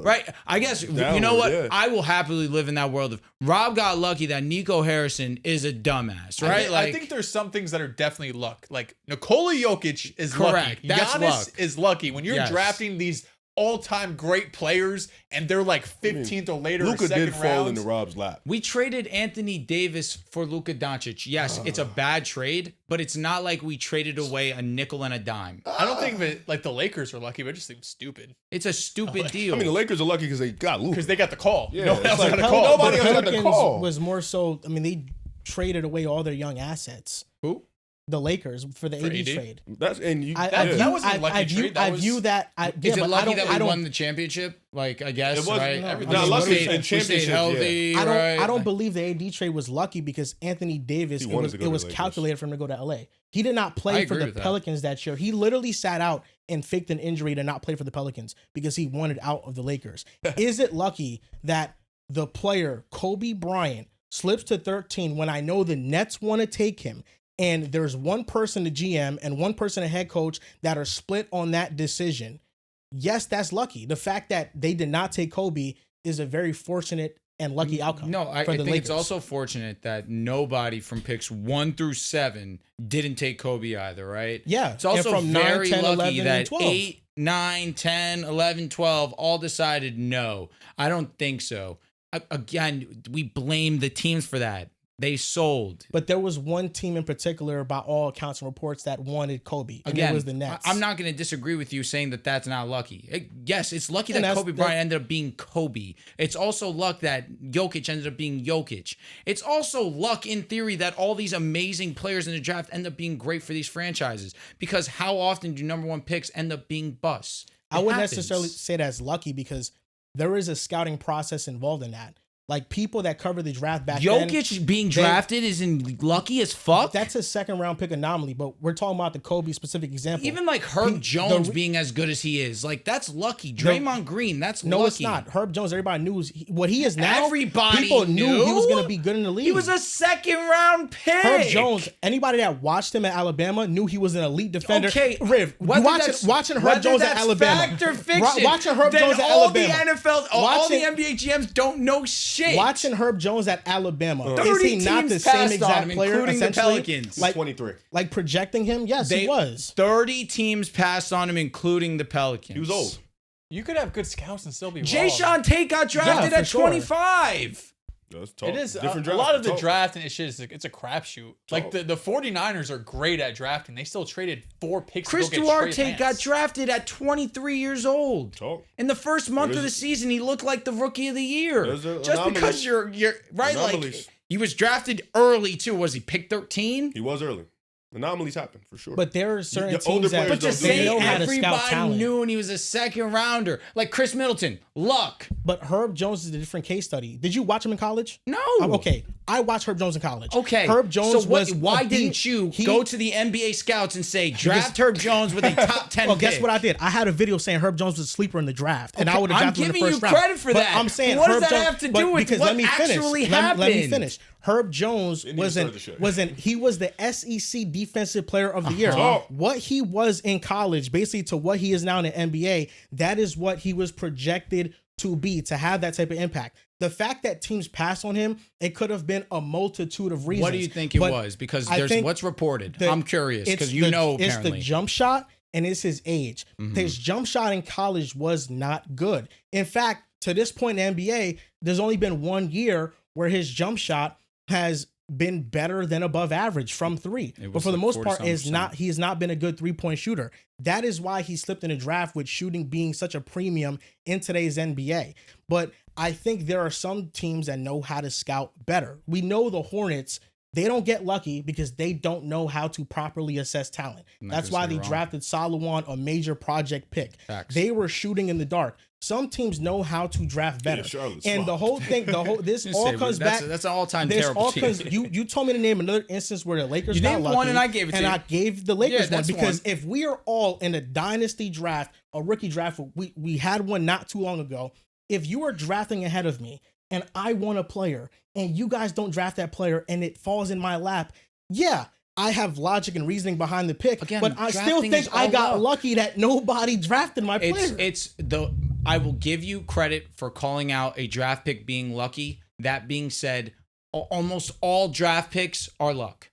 Right. I guess, you know downward, what? yeah. I will happily live in that world of Rob got lucky that Nico Harrison is a dumbass, right? I think there's some things that are definitely luck. Like Nikola Jokic is Correct. lucky. That's Giannis luck. is lucky. When you're Yes. drafting these all-time great players and they're like 15th or later or Luka second did fall rounds. into Rob's lap. we traded Anthony Davis for Luka Doncic. Yes, it's a bad trade, but it's not like we traded away a nickel and a dime. I don't think that like the Lakers are lucky, but it just seems stupid It's a stupid deal. I mean, the Lakers are lucky because they got Luka. because they got the call. Yeah, No one it's else like got a Pel- call. nobody The else got the Pelicans call. was more so. I mean, they traded away all their young assets. Who? The Lakers for the For AD AD? trade. That's and you. I That view, wasn't a lucky I view, trade. That I was- view that. Is it lucky that we I don't, won the championship? Like, I guess, It was- right? no, Everything- not we lucky stayed- in we stayed championships, healthy, I don't, right? I don't believe the AD trade was lucky because Anthony Davis, He it wanted was, to go it to was the Lakers. calculated for him to go to LA. He did not I play for agree the with that. Pelicans that year. He literally sat out and faked an injury to not play for the Pelicans because he wanted out of the Lakers. Is it lucky that the player, Kobe Bryant, slips to 13 when I know the Nets want to take him? And there's one person, the GM, and one person, a head coach, that are split on that decision. Yes, that's lucky. The fact that they did not take Kobe is a very fortunate and lucky outcome. No, I for the think Lakers. it's also fortunate that nobody from picks 1 through 7 didn't take Kobe either, right? Yeah. It's also and from 9, very 10, lucky 11, and that 12. 8, 9, 10, 11, 12 all decided no. I don't think so. Again, we blame the teams for that. They sold. But there was one team in particular, by all accounts and reports, that wanted Kobe. And Again, it was the Nets. I'm not going to disagree with you saying that that's not lucky. Yes, it's lucky that Kobe Bryant ended up being Kobe. It's also luck that Jokic ended up being Jokic. It's also luck, in theory, that all these amazing players in the draft end up being great for these franchises. Because how often do number one picks end up being busts? I wouldn't necessarily say that's lucky, because there is a scouting process involved in that. Like, people that cover the draft back then. Jokic being drafted isn't lucky as fuck. That's a second round pick anomaly, but we're talking about the Kobe specific example. Even like Herb Jones being as good as he is, like, that's lucky. Draymond Green, that's lucky. No, it's not. Herb Jones, everybody knew what he is now. Everybody people knew he was going to be good in the league. He was a second round pick. Herb Jones, anybody that watched him at Alabama knew he was an elite defender. Okay, Riv, watching Herb Jones at Alabama. Fact or fiction, watching Herb Jones at all Alabama. The NFL, all the NBA GMs don't know shit. Watching Herb Jones at Alabama. Is 30 he not the teams same passed exact on him, player? including the Essentially? Pelicans. Like 23. Like projecting him? Yes, he was. 30 teams passed on him, including the Pelicans. He was old. You could have good scouts and still be wrong. Jay-Sean Tate got drafted at 25. That's tough. It is Different a draft. lot of the Tough. draft and it's a crapshoot. Like the 49ers are great at drafting. They still traded 4 picks. Chris to go get Trey Duarte Lance. got drafted at 23 years old. Tough. In the first month of the season, he looked like the rookie of the year. Just anomalies. because you're right, Anomalies. like he was drafted early too. Was he picked 13? He was early. Anomalies happen for sure. But there are certain The older teams that players But to don't do say know how to scout everybody talent. knew and he was a second rounder, like Chris Middleton, luck. But Herb Jones is a different case study. Did you watch him in college? No. Okay, I watched Herb Jones in college. Okay. Herb Jones so was. why didn't you go to the NBA scouts and say draft Herb Jones with a top 10 Well, pick? guess what I did? I had a video saying Herb Jones was a sleeper in the draft, and I Okay, would have I'm drafted him in the giving first you round. credit for But that. I'm saying What Herb does that Jones, have to but do with because what let me finish. actually Let me happened? finish. Herb Jones Didn't even start the show. he was the SEC Defensive Player of the Year. Uh-huh. What he was in college, basically to what he is now in the NBA, that is what he was projected to be, to have that type of impact. The fact that teams pass on him, it could have been a multitude of reasons. What do you think it was? Because I there's think what's reported. the- I'm curious because it's you the- know it's apparently. the jump shot and it's his age. His jump shot in college was not good. In fact, to this point in the NBA, there's only been 1 year where his jump shot has been better than above average from three. It But was for the like most part, 40-something%. he has not been a good 3-point shooter. That is why he slipped in the draft, with shooting being such a premium in today's NBA. But I think there are some teams that know how to scout better. We know the Hornets, they don't get lucky because they don't know how to properly assess talent. I'm not That's gonna why say they you're wrong. drafted Solomon, a major project pick. Facts. They were shooting in the dark. Some teams know how to draft better. Charlotte's And the fucked. whole thing, this all comes back. That's an all-time This terrible all team. comes. You told me to name another instance where the Lakers You got named lucky, one and I gave it to and you. I gave the Lakers one that's because one. if we are all in a dynasty draft, a rookie draft, we had one not too long ago. If you are drafting ahead of me and I want a player and you guys don't draft that player and it falls in my lap, yeah, I have logic and reasoning behind the pick, Again, but I still drafting think is I all got luck. lucky that nobody drafted my player. I will give you credit for calling out a draft pick being lucky. That being said, almost all draft picks are luck.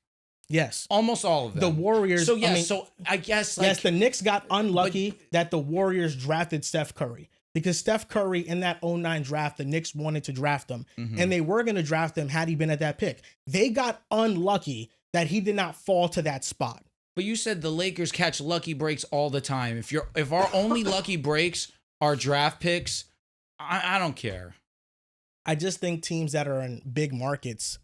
Yes. Almost all of them. The Warriors. So yeah, I mean, so I guess like yes, the Knicks got unlucky that the Warriors drafted Steph Curry, because Steph Curry in that 09 draft, the Knicks wanted to draft him, and they were going to draft him had he been at that pick. They got unlucky that he did not fall to that spot. But you said the Lakers catch lucky breaks all the time. If our only lucky breaks are draft picks, I don't care. I just think teams that are in big markets,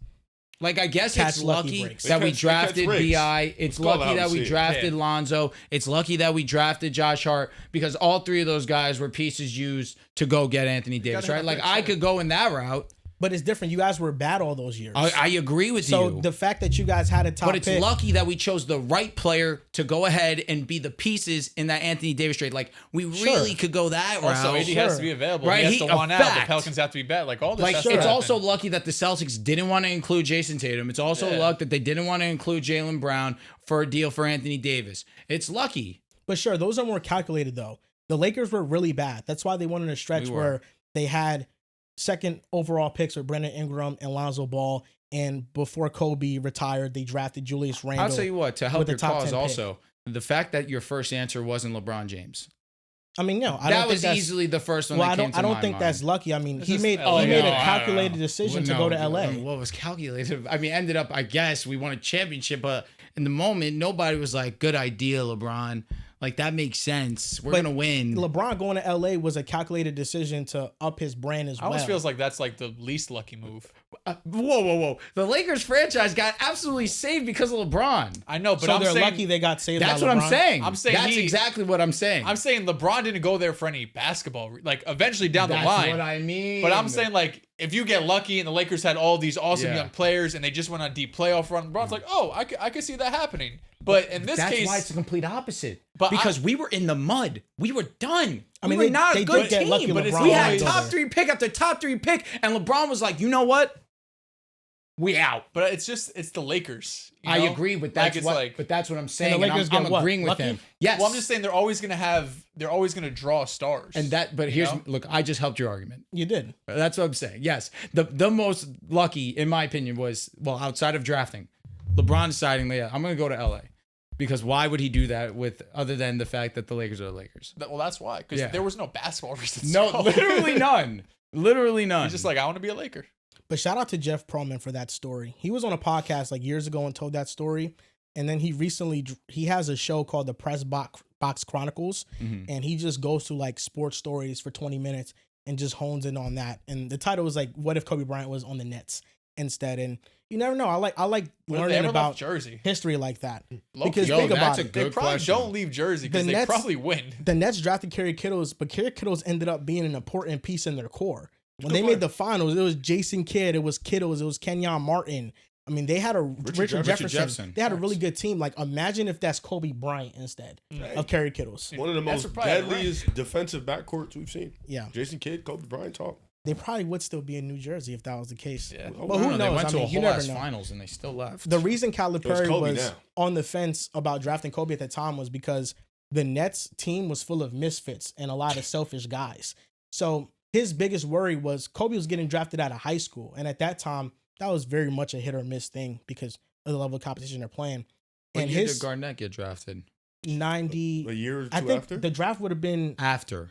Like, I guess catch it's lucky lucky breaks. that we They catch drafted breaks. BI. It's call it lucky how that we we see it. drafted Lonzo. It's lucky that we drafted Josh Hart, because all three of those guys were pieces used to go get Anthony Davis, gotta right? have Like, picks, I yeah. could go in that route. but it's different. You guys were bad all those years. I agree with so you. the fact that you guys had a top But it's pick, lucky that we chose the right player to go ahead and be the pieces in that Anthony Davis trade. Like, we really could go that route. Also, AD has to be available. Right, He has to a want out. The fact. Pelicans have to be bet. Like all this. Like, has to it's happen. also lucky that the Celtics didn't want to include Jason Tatum. It's also luck that they didn't want to include Jaylen Brown for a deal for Anthony Davis. It's lucky. but sure, those are more calculated though. The Lakers were really bad. That's why they went in a stretch We were. where they had second overall picks with Brandon Ingram and Lonzo Ball, and before Kobe retired, they drafted Julius Randle. I'll tell you what, to help with a your top cause 10 pick. also, the fact that your first answer wasn't LeBron James. I mean, no, I That don't was think easily the first one well, that came to my I don't think mind. that's lucky. I mean, This he is made LA. he made a I don't calculated know. decision to No, go to LA. What was calculated? I mean, ended up, I guess, we won a championship, but in the moment, nobody was like, good idea, LeBron. Like, that makes sense. We're But going to win. LeBron going to LA was a calculated decision to up his brand as It well. almost feels like that's like the least lucky move. Whoa. The Lakers franchise got absolutely saved because of LeBron. I know, but so I'm they're saying, lucky they got saved. That's by what LeBron. I'm saying. I'm saying that's exactly what I'm saying. I'm saying LeBron didn't go there for any basketball. Like eventually down that's the line. what I mean. But I'm saying, like, if you get lucky and the Lakers had all these awesome Yeah. young players and they just went on a deep playoff run, LeBron's like, oh, I could see that happening. But in this that's case, why it's the complete opposite. But because we were in the mud. We were done. I mean, we were they- not they a good did get team. lucky but it's LeBron we went had always- over top there. 3 pick after top 3 pick, and LeBron was like, you know what? We out. but it's the Lakers. you I know? agree, but Like, that's it's what. like, But that's what I'm saying. And the Lakers I'm get what? agreeing with Lucky? him. Yes. well, I'm just saying they're always gonna draw stars. And that. But you here's know? look. I just helped your argument. You did. That's what I'm saying. Yes. The most lucky, in my opinion, was outside of drafting, LeBron deciding, yeah, I'm gonna go to LA. Because why would he do that with other than the fact that the Lakers are the Lakers? Well, that's why. Because Yeah. there was no basketball reasons. No, to go. literally none. Literally none. He's just like, I want to be a Laker. But shout out to Jeff Pearlman for that story. He was on a podcast like years ago and told that story. And then he has a show called the Press Box Chronicles. And he just goes through like sports stories for 20 minutes and just hones in on that. And the title was like, what if Kobe Bryant was on the Nets instead? And you never know. I like What if they learning ever about left Jersey. history like that. Low-key. Because Yo, think about that's a it. good They probably question. don't leave Jersey because The they Nets- probably win. The Nets drafted Kerry Kittles, but Kerry Kittles ended up being an important piece in their core. When Good they player. made the finals, it was Jason Kidd, it was Kittles, it was Kenyon Martin. I mean, they had a Richard Jefferson. They had a really good team. Like, imagine if that's Kobe Bryant instead of Kerry Kittles. One of the That's most probably right. deadliest defensive backcourts we've seen. Yeah, Jason Kidd, Kobe Bryant talk. they probably would still be in New Jersey if that was the case. Yeah. But I don't who know, knows? They went I to mean, a you whole never ass know. finals and they still left. The reason Calipari Kobe was now. on the fence about drafting Kobe at the time was because the Nets team was full of misfits and a lot of selfish guys. So his biggest worry was Kobe was getting drafted out of high school. And at that time, that was very much a hit or miss thing because of the level of competition they're playing. When And year his did Garnett get drafted? 90, A year or two I think after? the draft would have been After.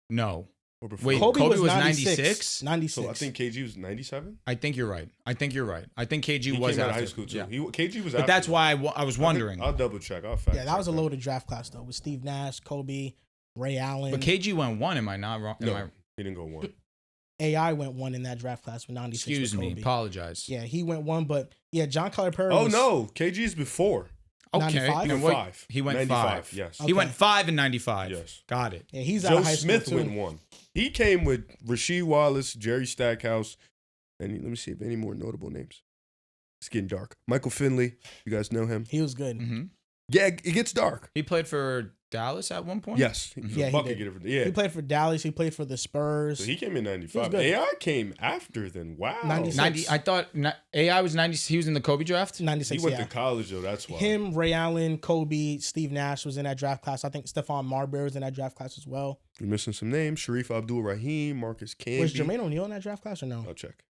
No. Or before? Wait, Kobe, Kobe was was 96. 96? 96. So I think KG was 97? I think you're right. I think KG He was came out after. of high school too. Yeah. KG was But after that's that. why I was wondering. I'll double check. I'll fact yeah, that was a check loaded draft class though with Steve Nash, Kobe, Ray Allen. But KG went 1. Am I not wrong? Am No, he didn't go one. AI went 1 in that draft class with 96. Excuse with me. Kobe. Apologize. Yeah, he went 1, but yeah, John Calipari Oh was, no, KG's before. Okay. 95? He And went what- 5. He went 95, 5. Yes. Okay. He went 5 in 95. Yes. Got it. Yeah, he's out Joe of high Smith school too. went 1. He came with Rasheed Wallace, Jerry Stackhouse, and let me see if any more notable names. It's getting dark. Michael Finley, you guys know him. He was good. hmm Yeah, it gets dark. He played for Dallas at one point? Yes. He's Yeah, a he bucket did. getter for, yeah. He played for Dallas. He played for the Spurs. So he came in 95. good. AI came after then. Wow. 96. 90. I thought AI was 90. He was in the Kobe draft? 96, He went yeah. to college though. That's why. Him, Ray Allen, Kobe, Steve Nash was in that draft class. I think Stephon Marbury was in that draft class as well. You're missing some names. Sharif Abdul-Rahim, Marcus Camby. Was Jermaine O'Neal in that draft class or no? I'll check.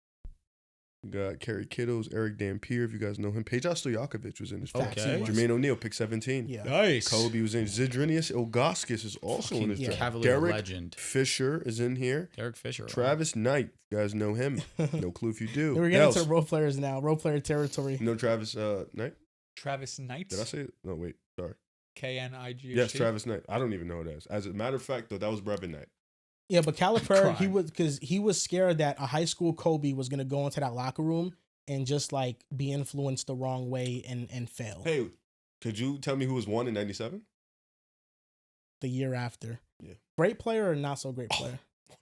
We got Kerry Kittles, Eric Dampier, if you guys know him. Peja Stojakovic was in his draft. Okay. Jermaine O'Neal, pick 17. Yeah. Nice. Kobe was in. Zydrunas Ilgauskas is also in his yeah. draft. Cavalier Derek legend. Fisher is in here. Derek Fisher. Travis Knight, you guys know him. No clue if you do. We're getting Else, to the role players now. Role player territory. you know Travis Knight? Travis Knight. Did I say it? No, wait. Sorry. Knigh. Yes, Travis Knight. I don't even know who that is. As a matter of fact, though, that was Brevin Knight. Yeah, but Calipari, Crime. he was scared that a high school Kobe was gonna go into that locker room and just like be influenced the wrong way and fail Hey, could you tell me who was 1 in 97? the year after. Yeah. Great player or not so great player?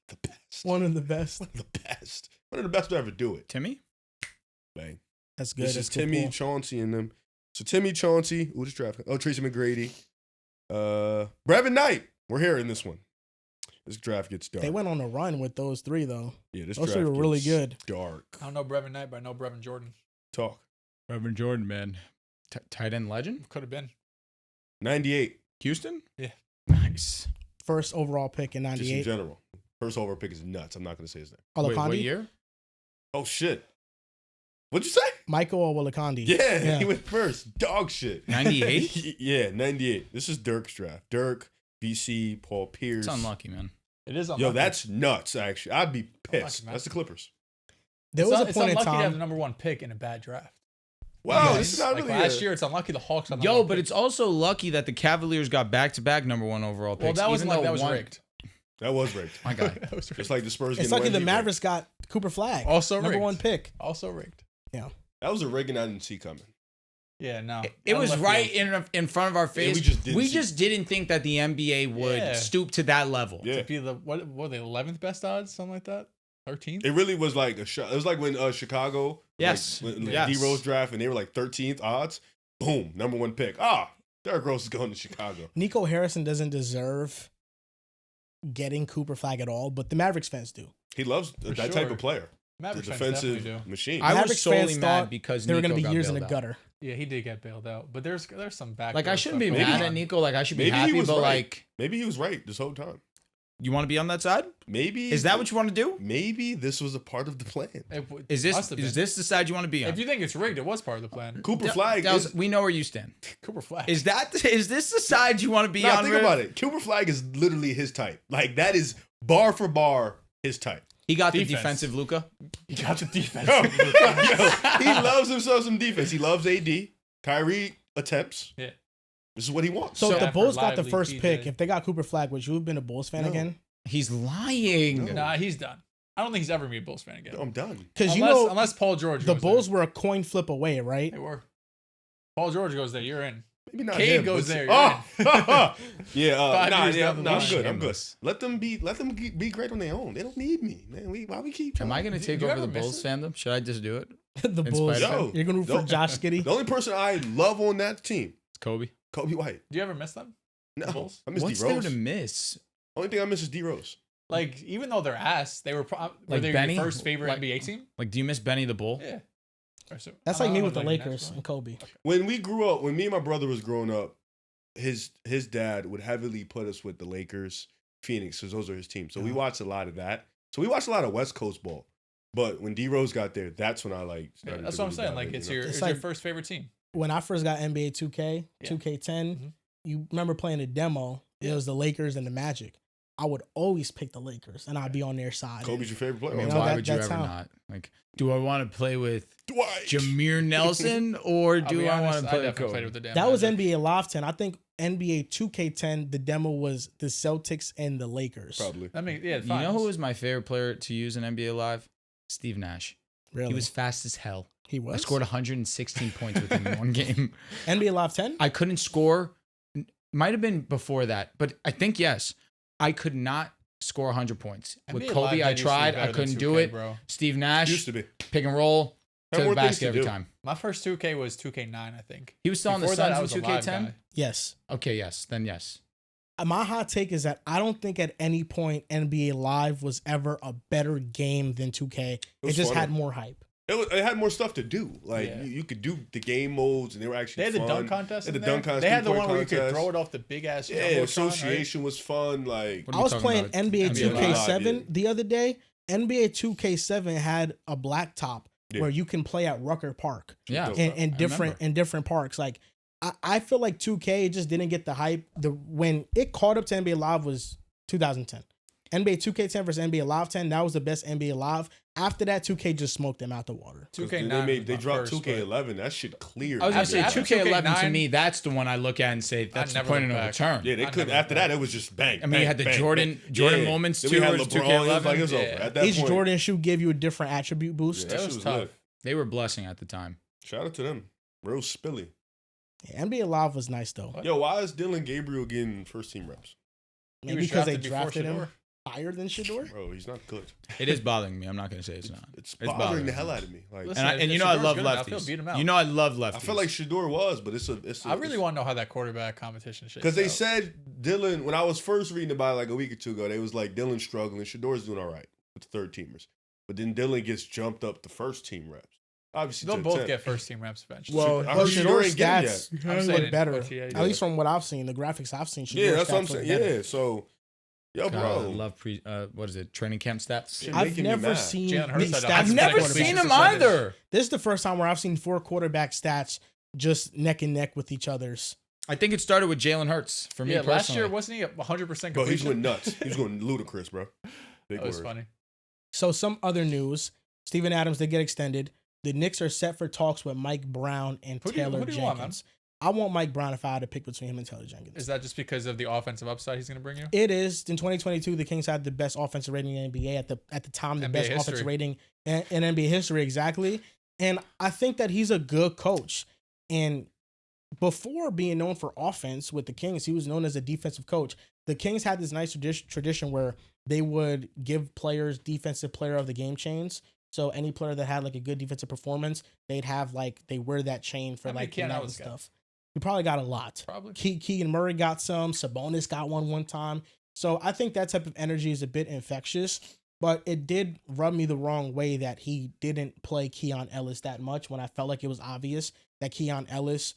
The best. One of the best. One of the best. One of the best to ever do it. Timmy? Bang. That's good. This That's is good Timmy pull. Chauncey and them. So Timmy Chauncey, who just drafted? Oh, Tracy McGrady. Brevin Knight. We're here in this one. This draft gets dark. They went on a run with those three though. Yeah, this Those draft three were really gets good. Dark. I don't know Brevin Knight, but I know Brevin Jordan. Talk. Reverend Jordan, man. Tight end legend? Could have been. 98. Houston? Yeah. Nice. First overall pick in Just in '98. general. First overall pick is nuts. I'm not going to say his name. Wait, what Olakandi? year? Oh, shit. What'd you say? Michael Olakandi. Yeah, he went first. Dog shit. 98? Yeah, 98. This is Dirk's draft. Dirk, BC, Paul Pierce. It's unlucky, man. It is unlucky. Yo, that's nuts. Actually, I'd be pissed. Unlucky, man. That's the Clippers. There was a it's point in unlucky to have the time. number 1 pick in a bad draft. Wow, Yes. this is not Like really last year, it's unlucky the Hawks. On the Yo, number but pick. it's also lucky that the Cavaliers got back-to-back number 1 overall picks. well, that wasn't even like though that was one- rigged. That was rigged. My guy. That was rigged. It's like the Spurs. It's getting lucky the Wemby Mavericks got Cooper Flag. Also number rigged. 1 pick. Also rigged. Yeah. That was a rigging I didn't see coming. Yeah, no. It was Unlucky. right in front of our face. we just didn't we see just didn't think that the NBA would Yeah. stoop to that level. Yeah. To be the what were they 11th best odds, something like that, 13th. It really was like a shot. It was like when Chicago, Yes. like, when Yes. D Rose draft, and they were like 13th odds. Boom, number 1 pick. Derrick Rose is going to Chicago. Nico Harrison doesn't deserve getting Cooper Flag at all, but the Mavericks fans do. He loves that type sure. of player, Mavericks the fans defensive definitely do. machine. I was Mavericks solely fans mad thought because They were going to Nico be got years in the bailed out. gutter. Yeah, he did get bailed out, but there's some back. Like I shouldn't be Maybe- mad at Nico. Like I should be maybe he happy, was but right. like, Maybe he was right this whole time. you want to be on that side? Maybe Is that what you want to do? Maybe this was a part of the plan. Is this the side you want to be on? If you think it's rigged, it was part of the plan. Cooper Flag. Dels, we know where you stand. Cooper Flag. Is this the side you want to be Nah, on? think Riv? about it. Cooper Flag is literally his type. Like that is bar for bar his type. He got the Defense. defensive Luka. He got the defense. Yo, he loves himself some defense. He loves AD. Kyrie attempts. Yeah. This is what he wants. So if the Stafford, Bulls got the Lively, first PJ. pick, if they got Cooper Flag, would you have been a Bulls fan No. again? He's lying. No. Nah, he's done. I don't think he's ever gonna be a Bulls fan again. I'm done. Because Unless Paul George. the goes Bulls there. were a coin flip away, right? They were. Paul George goes there. You're in. Maybe not Cade him, goes but- there, Oh, yeah. 5 years down the I'm line. good. I'm good. Shameless. Let them be great on their own. They don't need me, man. Why we keep? Am I going to Did take you over ever the miss Bulls it? fandom? Should I just do it? The In Bulls. spite of- You're going to root for No. Josh Giddey? The only person I love on that team, It's Kobe. Kobe White. Do you ever miss them? No, Bulls? I miss What's D there Rose. to miss? Only thing I miss is D Rose. Like even though they're ass, they were were Like they Benny? your first favorite Like- NBA team? Like, do you miss Benny the Bull? Yeah. Or so- That's I like don't me know with the if Lakers Nets, and Kobe. When we grew up, when me and my brother was growing up, his dad would heavily put us with the Lakers, Phoenix, because those are his teams. So we watched a lot of that. So we watched a lot of West Coast ball. But when D Rose got there, that's when I like. Yeah, started that's to what I'm really saying. dive Like in, it's you know? your It's it's like- your first favorite team. When I first got NBA 2K, Yeah. 2K10, Mhm. you remember playing a demo. It Yeah. was the Lakers and the Magic. I would always pick the Lakers, and I'd be on their side. Kobe's your favorite player. I mean, You know, why that- would you that's ever how- not? Like, do I want to play with Dwight. Jameer Nelson or I'll do be I honest, want to I play with definitely played Kobe? with the damn That was Magic. NBA Live 10. I think NBA 2K10, the demo was the Celtics and the Lakers. Probably. That makes yeah. You know who was my favorite player to use in NBA Live? Steve Nash. Really? He was fast as hell. He was? I scored 116 points with him in one game. NBA Live 10? I couldn't score. Might have been before that, but I think yes. I could not score 100 points. With NBA Kobe, Live I Night used to be tried. I better than couldn't do 2K, it. bro. Steve Nash, Used to be. pick and roll Had to the more things basket to every do. time. My first 2K was 2K9, I think. He was still on the Before that, I Suns was in a live 2K10? guy. Yes. Okay, yes. Then yes. My hot take is that I don't think at any point NBA Live was ever a better game than 2K. It was just funner. had more hype. It had more stuff to do. Like Yeah. you could do the game modes, and they were actually. They had the fun. dunk contest. They had in the there. dunk contest. They had the three-point one where you could contest. throw it off the big ass. Yeah, association was fun. Like What I are we was talking playing about? NBA NBA 2K7 Live, yeah. the other day. NBA 2K7 had a black top Yeah. where you can play at Rucker Park Yeah. Dope. in I different parks. Like I feel like 2K just didn't get the hype. When it caught up to NBA Live was 2010. NBA 2K10 versus NBA Live 10, that was the best NBA Live. After that, 2K just smoked them out the water. 2K9. they dropped 2K11. That shit cleared. I was going to say, After 2K11 to 2K9, me, that's the one I look at and say, that's the never point of look no back. return. Yeah, they I could. never After looked that, it was just bang. I mean, you had the bang, Jordan bang. moments Then too, we had where it's LeBron. It was like it was 2K11. over. Yeah. At that Each point, Jordan shoe gave you a different attribute boost. Yeah, That shit was was tough. lit. They were a blessing at the time. Shout out to them. Real spilly. Yeah, NBA Live was nice though. What? Yo, why is Dylan Gabriel getting first team reps? He Maybe was because they before drafted him Shador. higher than Shador. Bro, he's not good. It is bothering me. I'm not going to say it's not. It's bothering bothering the me. hell out of me. Like Listen, And if you know I Shador's love good enough, he'll lefties. beat him out. You know I love lefties. I feel like Shador was, but it's I really want to know how that quarterback competition shakes because they out. said Dylan. When I was first reading about it like a week or two ago, they was like Dylan's struggling. Shador's doing all right with the third teamers, but then Dylan gets jumped up to first team reps. Obviously, they'll to both 10. get first team reps eventually. Well, I heard Shador Shador's ain't getting stats I'm saying look it, better. but yeah, At least from what I've seen, the graphics I've seen. Yeah, Shador's that's what I'm stats look saying. better. Yeah, so yo, God, bro, I love what is it? Training camp stats. Shit I've making me never mad. seen Jalen the Hurts had stats. a I've That's never quarterback seen him percentage. either. This is the first time where I've seen 4 quarterback stats just neck and neck with each other's I think it started with Jalen Hurts for me personally. last year wasn't he 100% completion? Bro, he's going nuts. He's going ludicrous, bro. Big That was word. funny. So some other news: Steven Adams did get extended. The Knicks are set for talks with Mike Brown and Taylor who do you want, Jenkins. I want Mike Brown if I had to pick between him and Taylor Jenkins. Is that just because of the offensive upside he's going to bring you? It is. In 2022, the Kings had the best offensive rating in the NBA at the time, the NBA best history. offensive rating in NBA history, exactly. And I think that he's a good coach. And before being known for offense with the Kings, he was known as a defensive coach. The Kings had this nice tradition where they would give players defensive player of the game chains. So any player that had like a good defensive performance, they'd have like, they wear that chain for How many like Keanu the night and Ellis got? stuff. He probably got a lot. Probably. Keegan Murray got some. Sabonis got one time. So I think that type of energy is a bit infectious, but it did rub me the wrong way that he didn't play Keon Ellis that much when I felt like it was obvious that Keon Ellis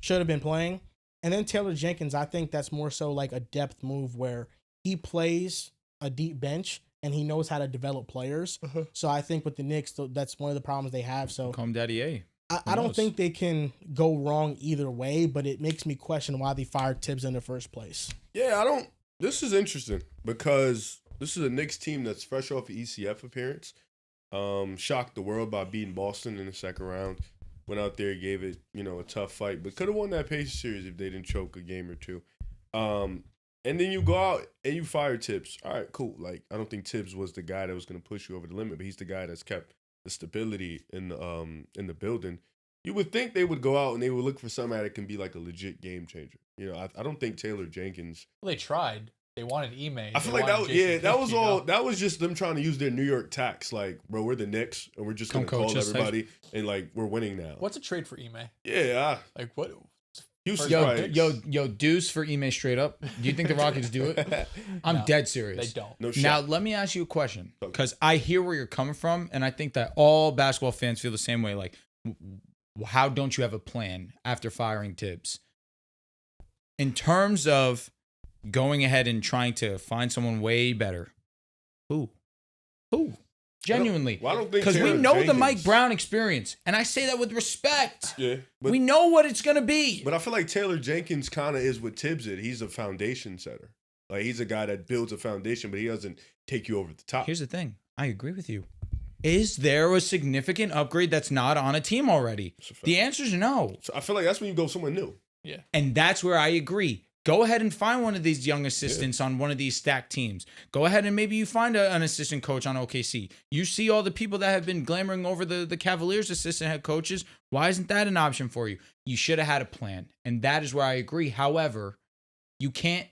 should have been playing. And then Taylor Jenkins, I think that's more so like a depth move where he plays a deep bench and he knows how to develop players. So I think with the Knicks, that's one of the problems they have. So Calm Daddy A. I don't think they can go wrong either way, but it makes me question why they fired Tibbs in the first place. Yeah, this is interesting because this is a Knicks team that's fresh off an ECF appearance. Shocked the world by beating Boston in the second round. Went out there, gave it, a tough fight, but could have won that Pacers series if they didn't choke a game or two. And then you go out and you fire Tibbs. All right, cool. Like, I don't think Tibbs was the guy that was going to push you over the limit, but he's the guy that's kept the stability in the building. You would think they would go out and they would look for somebody that can be like a legit game changer. I don't think Taylor Jenkins. Well, they tried. They wanted Ime. I feel like that was just them trying to use their New York tax. Like, bro, we're the Knicks and we're just gonna call everybody and like we're winning now. What's a trade for Ime? Yeah, Like what? Yo, Deuce for Ime straight up. Do you think the Rockets do it? I'm dead serious. They don't. No Now, shot. let me ask you a question because I hear where you're coming from, and I think that all basketball fans feel the same way. Like, how don't you have a plan after firing Tibbs? In terms of going ahead and trying to find someone way better, who? Genuinely. Well, I don't think because we Taylor know the Jenkins- Mike Brown experience, and I say that with respect. Yeah, We know what it's gonna be. but I feel like Taylor Jenkins kind of is what Tibbs did. He's a foundation setter. Like he's a guy that builds a foundation, but he doesn't take you over the top. Here's the thing. I agree with you. Is there a significant upgrade that's not on a team already? The answer is no. So I feel like that's when you go somewhere new. Yeah. And that's where I agree. Go ahead and find one of these young assistants on one of these stacked teams. Go ahead and maybe you find an assistant coach on OKC. You see all the people that have been glamoring over the Cavaliers assistant head coaches. Why isn't that an option for you? You should have had a plan. And that is where I agree. However, you can't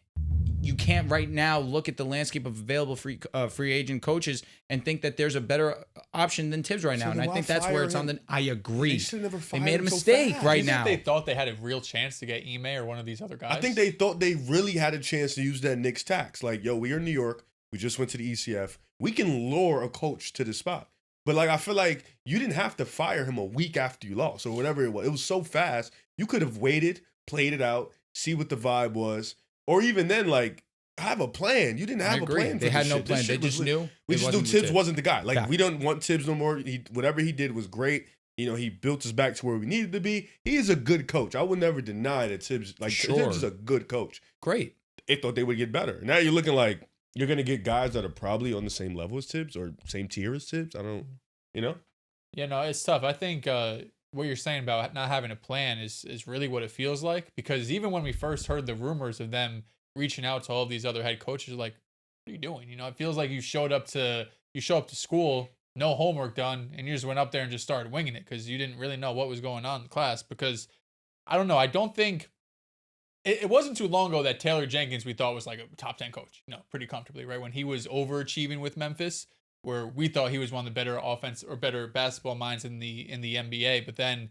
right now look at the landscape of available free agent coaches and think that there's a better option than Tibbs right now. And I think that's where it's on the. I agree. They should never They fired made a him so mistake fast. right You think now. they thought they had a real chance to get Ime or one of these other guys? I think they thought they really had a chance to use that Knicks tax. Like, yo, we are in New York. We just went to the ECF. We can lure a coach to the spot. But like, I feel like you didn't have to fire him a week after you lost or whatever it was. It was so fast. You could have waited, played it out, see what the vibe was, or even then, like, have a plan. You didn't have a plan. They for had this no shit. This plan. They shit was just lit. knew. We it just knew wasn't Tibbs Tibbs. wasn't the guy. Like, Fact. we don't want Tibbs no more. Whatever he did was great. He built us back to where we needed to be. He is a good coach. I would never deny that Tibbs is a good coach. Great. They thought they would get better. Now you're looking like you're going to get guys that are probably on the same level as Tibbs or same tier as Tibbs. I don't, Yeah, no, it's tough. I think what you're saying about not having a plan is really what it feels like, because even when we first heard the rumors of them reaching out to all of these other head coaches, like, what are you doing? It feels like you show up to school, no homework done, and you just went up there and just started winging it because you didn't really know what was going on in class. Because I don't know, I don't think it wasn't too long ago that Taylor Jenkins we thought was like a top 10 coach, pretty comfortably, right? When he was overachieving with Memphis, where we thought he was one of the better offense or better basketball minds in the NBA. But then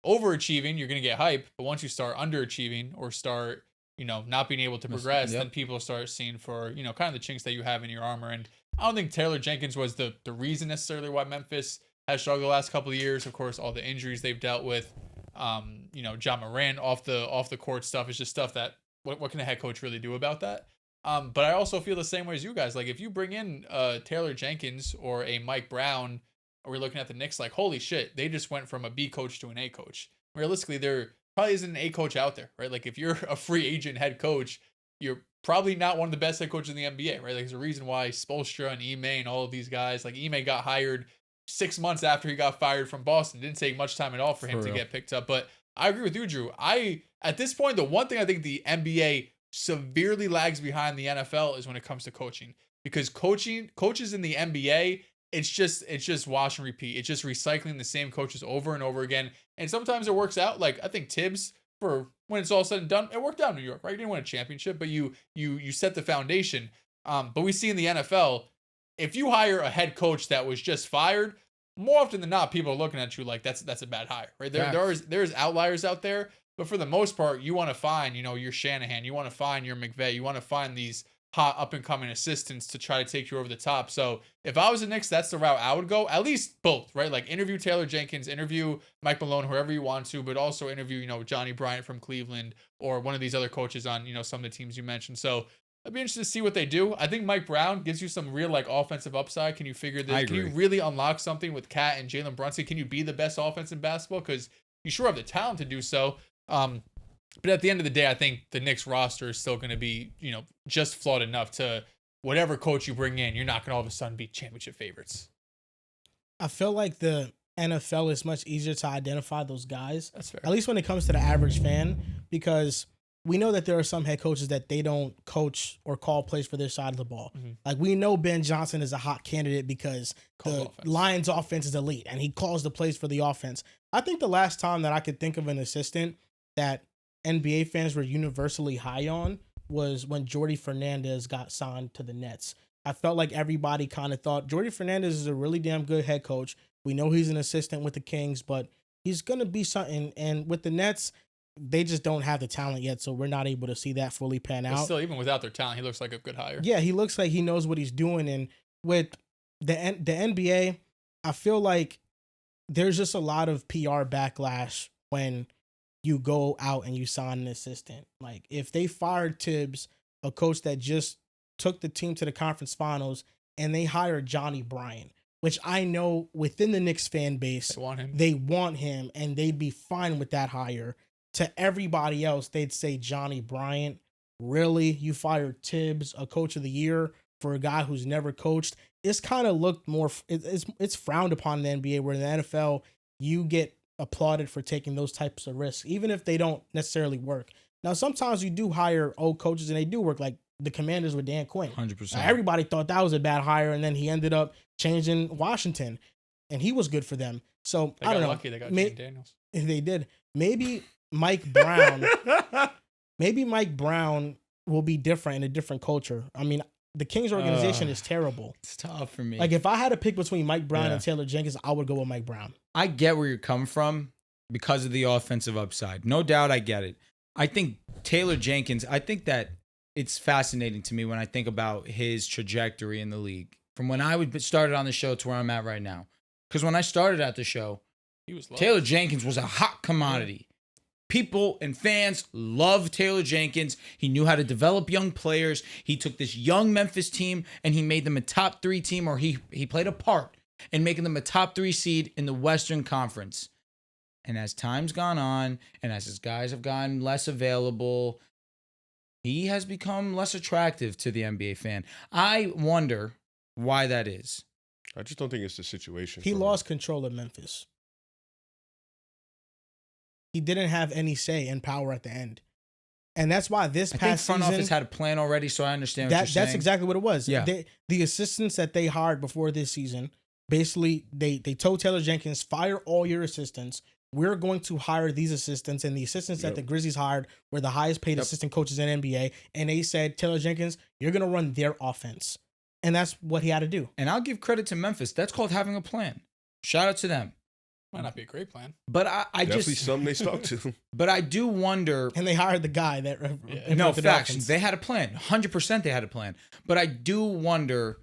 overachieving, you're gonna get hype, but once you start underachieving or start not being able to progress, then people start seeing for, kind of the chinks that you have in your armor. And I don't think Taylor Jenkins was the reason necessarily why Memphis has struggled the last couple of years. Of course, all the injuries they've dealt with, John Moran off the court stuff is just stuff that, what can a head coach really do about that? But I also feel the same way as you guys. Like, if you bring in Taylor Jenkins or a Mike Brown, or we're looking at the Knicks, like, holy shit, they just went from a B coach to an A coach. Realistically, they're probably isn't an A coach out there, right? Like if you're a free agent head coach, you're probably not one of the best head coaches in the NBA, right? Like there's a reason why Spoelstra and Ime and all of these guys, like Ime got hired 6 months after he got fired from Boston. It didn't take much time at all for him to get picked up. But I agree with you, Drew. At this point, the one thing I think the NBA severely lags behind the NFL is when it comes to coaching, because coaches in the NBA, it's just wash and repeat. It's just recycling the same coaches over and over again. And sometimes it works out. Like I think Tibbs, for when it's all said and done, it worked out in New York, right? You didn't win a championship, but you set the foundation. But we see in the NFL, if you hire a head coach that was just fired, more often than not, people are looking at you like that's a bad hire, right? There's outliers out there, but for the most part, you want to find, your Shanahan, you want to find your McVay, you want to find these hot up and coming assistants to try to take you over the top. So if I was a Knicks, that's the route I would go. At least both, right? Like interview Taylor Jenkins, interview Mike Malone, whoever you want to, but also interview, Johnny Bryant from Cleveland or one of these other coaches on, some of the teams you mentioned. So I'd be interested to see what they do. I think Mike Brown gives you some real offensive upside. Can you figure this? Can you really unlock something with Cat and Jalen Brunson? Can you be the best offense in basketball? Because you sure have the talent to do so. But at the end of the day, I think the Knicks roster is still going to be, just flawed enough to whatever coach you bring in, you're not going to all of a sudden be championship favorites. I feel like the NFL is much easier to identify those guys. That's fair. At least when it comes to the average fan, because we know that there are some head coaches that they don't coach or call plays for their side of the ball. Mm-hmm. Like we know Ben Johnson is a hot candidate because the Lions offense is elite and he calls the plays for the offense. I think the last time that I could think of an assistant that NBA fans were universally high on was when Jordi Fernandez got signed to the Nets. I felt like everybody kind of thought Jordi Fernandez is a really damn good head coach. We know he's an assistant with the Kings, but he's going to be something. And with the Nets, they just don't have the talent yet, so we're not able to see that fully pan out. But still, even without their talent, he looks like a good hire. Yeah, he looks like he knows what he's doing. And with the NBA, I feel like there's just a lot of PR backlash when you go out and you sign an assistant. Like if they fired Tibbs, a coach that just took the team to the conference finals, and they hired Johnny Bryant, which I know within the Knicks fan base, they want him and they'd be fine with that hire. To everybody else, they'd say, Johnny Bryant, really? You fired Tibbs, a coach of the year, for a guy who's never coached? It's kind of looked more, it's frowned upon in the NBA, where in the NFL, you get applauded for taking those types of risks, even if they don't necessarily work. Now, sometimes you do hire old coaches and they do work, like the Commanders with Dan Quinn. 100%. Everybody thought that was a bad hire, and then he ended up changing Washington, and he was good for them. So I don't know. Lucky they got Jane Daniels. They did. Maybe Mike Brown. Maybe Mike Brown will be different in a different culture. I mean, the Kings organization is terrible. It's tough for me. Like if I had to pick between Mike Brown and Taylor Jenkins, I would go with Mike Brown. I get where you're coming from because of the offensive upside. No doubt, I get it. I think Taylor Jenkins, I think that it's fascinating to me when I think about his trajectory in the league from when I started on the show to where I'm at right now. Because when I started at the show, Taylor Jenkins was a hot commodity. People and fans love Taylor Jenkins. He knew how to develop young players. He took this young Memphis team and he made them a top 3 team, or he played a part in making them a top 3 seed in the Western Conference. And as time's gone on and as his guys have gotten less available, he has become less attractive to the NBA fan. I wonder why that is. I just don't think it's the situation. He lost control of Memphis. He didn't have any say and power at the end. And that's why this past season... I think front office had a plan already, so I understand what you're saying. That's exactly what it was. Yeah. The assistants that they hired before this season, basically, they told Taylor Jenkins, fire all your assistants. We're going to hire these assistants. And the assistants that the Grizzlies hired were the highest paid assistant coaches in NBA. And they said, Taylor Jenkins, you're going to run their offense. And that's what he had to do. And I'll give credit to Memphis. That's called having a plan. Shout out to them. Might not be a great plan. But I definitely just... something they stuck to. But I do wonder... And they hired the guy that... No, facts. They had a plan. 100% they had a plan. But I do wonder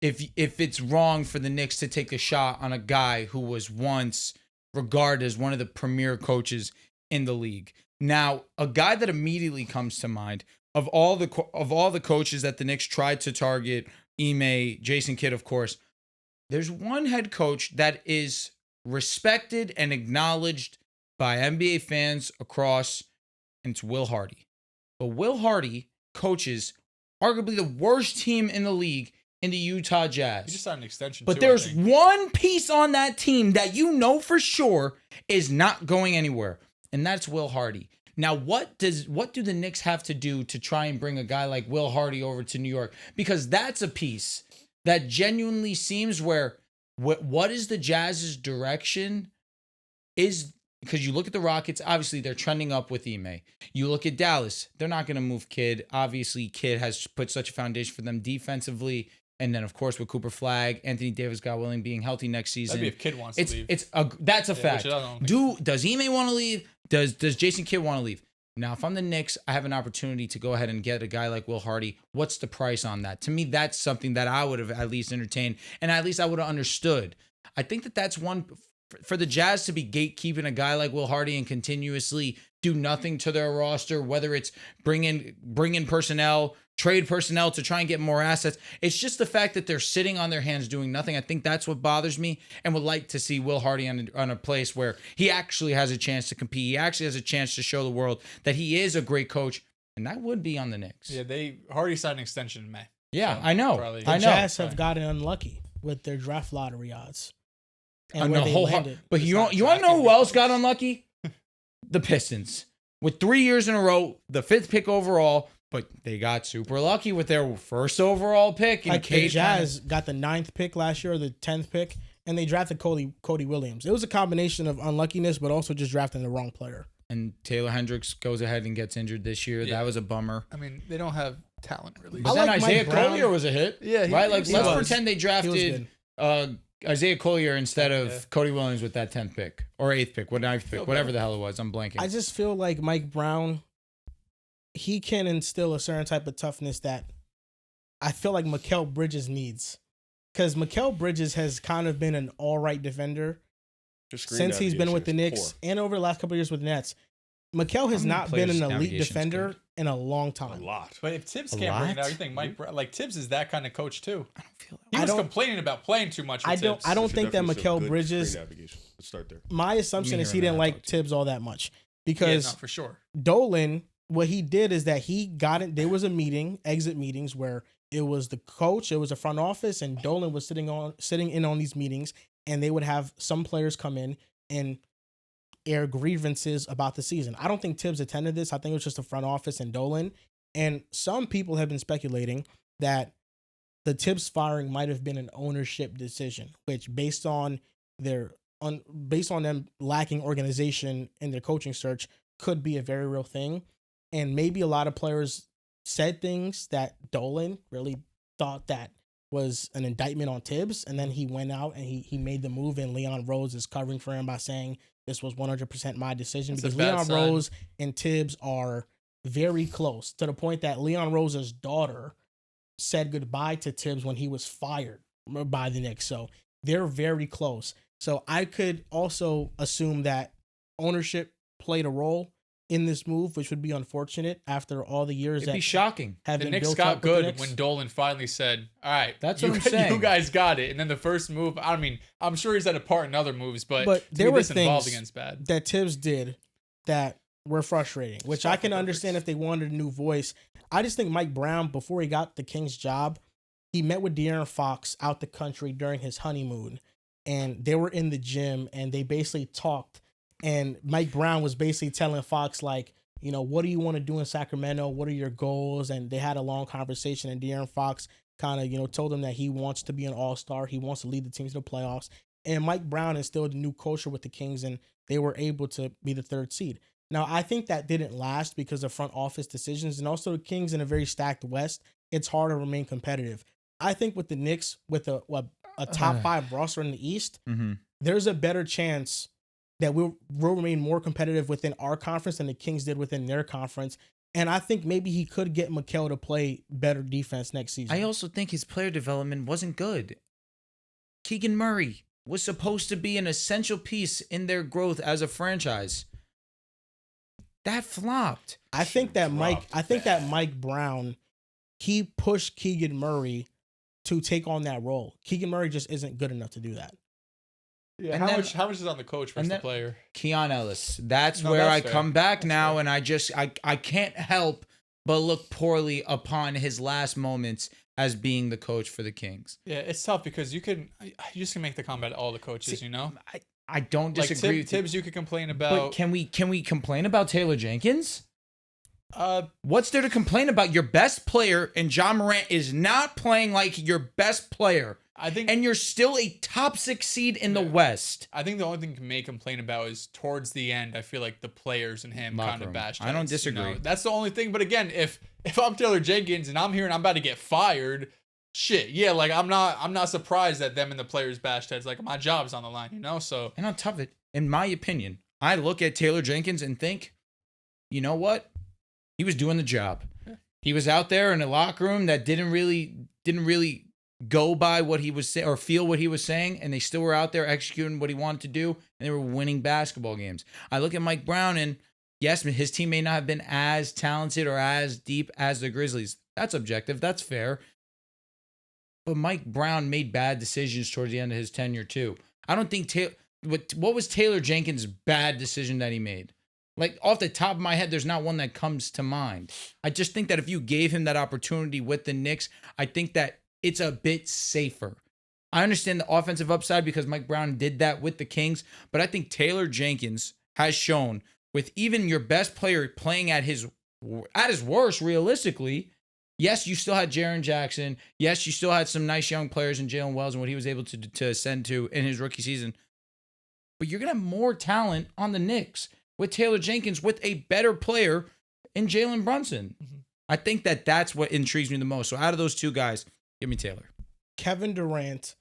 if it's wrong for the Knicks to take a shot on a guy who was once regarded as one of the premier coaches in the league. Now, a guy that immediately comes to mind of all the coaches that the Knicks tried to target, Ime, Jason Kidd, of course, there's one head coach that is respected and acknowledged by NBA fans across, and it's Will Hardy. But Will Hardy coaches arguably the worst team in the league in the Utah Jazz. He just signed an extension. But there's one piece on that team that you know for sure is not going anywhere, and that's Will Hardy. Now, what do the Knicks have to do to try and bring a guy like Will Hardy over to New York? Because that's a piece that genuinely seems where what is the Jazz's direction is, because you look at the Rockets, obviously they're trending up with Ime. You look at Dallas, they're not going to move Kidd. Obviously, Kidd has put such a foundation for them defensively. And then, of course, with Cooper Flag, Anthony Davis, God willing, being healthy next season. That'd be if Kidd wants to leave. That's a fact. Does Ime want to leave? Does Jason Kidd want to leave? Now, if I'm the Knicks, I have an opportunity to go ahead and get a guy like Will Hardy. What's the price on that? To me, that's something that I would have at least entertained, and at least I would have understood. I think that that's one for the Jazz to be gatekeeping a guy like Will Hardy and continuously do nothing to their roster, whether it's bring in personnel, trade personnel to try and get more assets. It's just the fact that they're sitting on their hands doing nothing. I think that's what bothers me, and would like to see Will Hardy on a place where he actually has a chance to compete. He actually has a chance to show the world that he is a great coach, and that would be on the Knicks. Yeah, Hardy signed an extension in May. Yeah, so I know. The Jazz have gotten unlucky with their draft lottery odds. And where they landed. But you want to know who else got unlucky? The Pistons. With 3 years in a row, the 5th pick overall, but they got super lucky with their first overall pick. Like the Jazz got the 9th pick last year, or the 10th pick, and they drafted Cody Williams. It was a combination of unluckiness, but also just drafting the wrong player. And Taylor Hendricks goes ahead and gets injured this year. Yeah. That was a bummer. I mean, they don't have talent, really. But then Isaiah Collier was a hit. Yeah. Right? Like, let's pretend they drafted Isaiah Collier instead of Cody Williams with that 10th pick or 8th pick, 9th pick, whatever the hell it was. I'm blanking. I just feel like Mike Brown, he can instill a certain type of toughness that I feel like Mikal Bridges needs. Because Mikal Bridges has kind of been an all right defender since he's been with the Knicks and over the last couple of years with the Nets. Mikal has not been an elite defender in a long time. A lot. But if Tibbs can't bring it out, you think Mike Brown, like Tibbs is that kind of coach too. I don't feel that. He was complaining about playing too much with Tibbs. I don't think that Mikal Bridges. Let's start there. My assumption is he didn't like Tibbs all that much because for sure. Dolan, what he did is that he got it. There was a meeting, exit meetings, where it was the coach, it was the front office, and Dolan was sitting in on these meetings, and they would have some players come in and air grievances about the season. I don't think Tibbs attended this. I think it was just the front office and Dolan. And some people have been speculating that the Tibbs firing might have been an ownership decision, which based on them lacking organization in their coaching search could be a very real thing. And maybe a lot of players said things that Dolan really thought that was an indictment on Tibbs. And then he went out and he made the move, and Leon Rose is covering for him by saying this was 100% my decision. Because Leon Rose and Tibbs are very close, to the point that Leon Rose's daughter said goodbye to Tibbs when he was fired by the Knicks. So they're very close. So I could also assume that ownership played a role in this move, which would be unfortunate after all the years. It'd be shocking. The Knicks got good when Dolan finally said, all right, that's what I'm saying. You guys got it. And then the first move, I mean, I'm sure he's had a part in other moves, but there were things that Tibbs did that were frustrating, which I can understand if they wanted a new voice. I just think Mike Brown, before he got the Kings job, he met with De'Aaron Fox out the country during his honeymoon, and they were in the gym and they basically talked. And Mike Brown was basically telling Fox, like, you know, what do you want to do in Sacramento? What are your goals? And they had a long conversation, and De'Aaron Fox kind of, you know, told him that he wants to be an all-star. He wants to lead the team to the playoffs. And Mike Brown instilled a new culture with the Kings, and they were able to be the 3rd seed. Now, I think that didn't last because of front office decisions, and also the Kings in a very stacked West, it's hard to remain competitive. I think with the Knicks, with a top 5 roster in the East, there's a better chance that we'll remain more competitive within our conference than the Kings did within their conference. And I think maybe he could get Mikal to play better defense next season. I also think his player development wasn't good. Keegan Murray was supposed to be an essential piece in their growth as a franchise. That flopped. I think that Mike Brown, he pushed Keegan Murray to take on that role. Keegan Murray just isn't good enough to do that. Yeah, And how much is on the coach versus the player? Keon Ellis. That's No, where that's I fair. come back That's now, fair. and I can't help but look poorly upon his last moments as being the coach for the Kings. Yeah, it's tough because you just can make the comment all the coaches, you know? I don't disagree. Like with you. Tibbs you could complain But about. can we complain about Taylor Jenkins? What's there to complain about? Your best player and John Morant is not playing like your best player, I think and you're still a top 6 seed in the West. I think the only thing you may complain about is towards the end, I feel like the players and him Locker kind of room. bashed I don't heads, you know? disagree. That's the only thing. But again, if I'm Taylor Jenkins and I'm here and I'm about to get fired, shit, yeah, like I'm not surprised that them and the players bashed heads. Like my job's on the line, you know? So And on top of it, in my opinion, I look at Taylor Jenkins and think, you know what? He was doing the job. Yeah. He was out there in a locker room that didn't really go by what he was saying or feel what he was saying, and they still were out there executing what he wanted to do, and they were winning basketball games. I look at Mike Brown, and yes, his team may not have been as talented or as deep as the Grizzlies. That's objective. That's fair. But Mike Brown made bad decisions towards the end of his tenure too. I don't think what was Taylor Jenkins' bad decision that he made? Like off the top of my head, there's not one that comes to mind. I just think that if you gave him that opportunity with the Knicks, I think that it's a bit safer. I understand the offensive upside because Mike Brown did that with the Kings, but I think Taylor Jenkins has shown with even your best player playing at his worst, realistically. Yes, you still had Jaren Jackson. Yes, you still had some nice young players in Jalen Wells and what he was able to ascend to in his rookie season. But you're going to have more talent on the Knicks with Taylor Jenkins, with a better player in Jalen Brunson. Mhm. I think that that's what intrigues me the most. So out of those two guys, give me Taylor. Kevin Durant,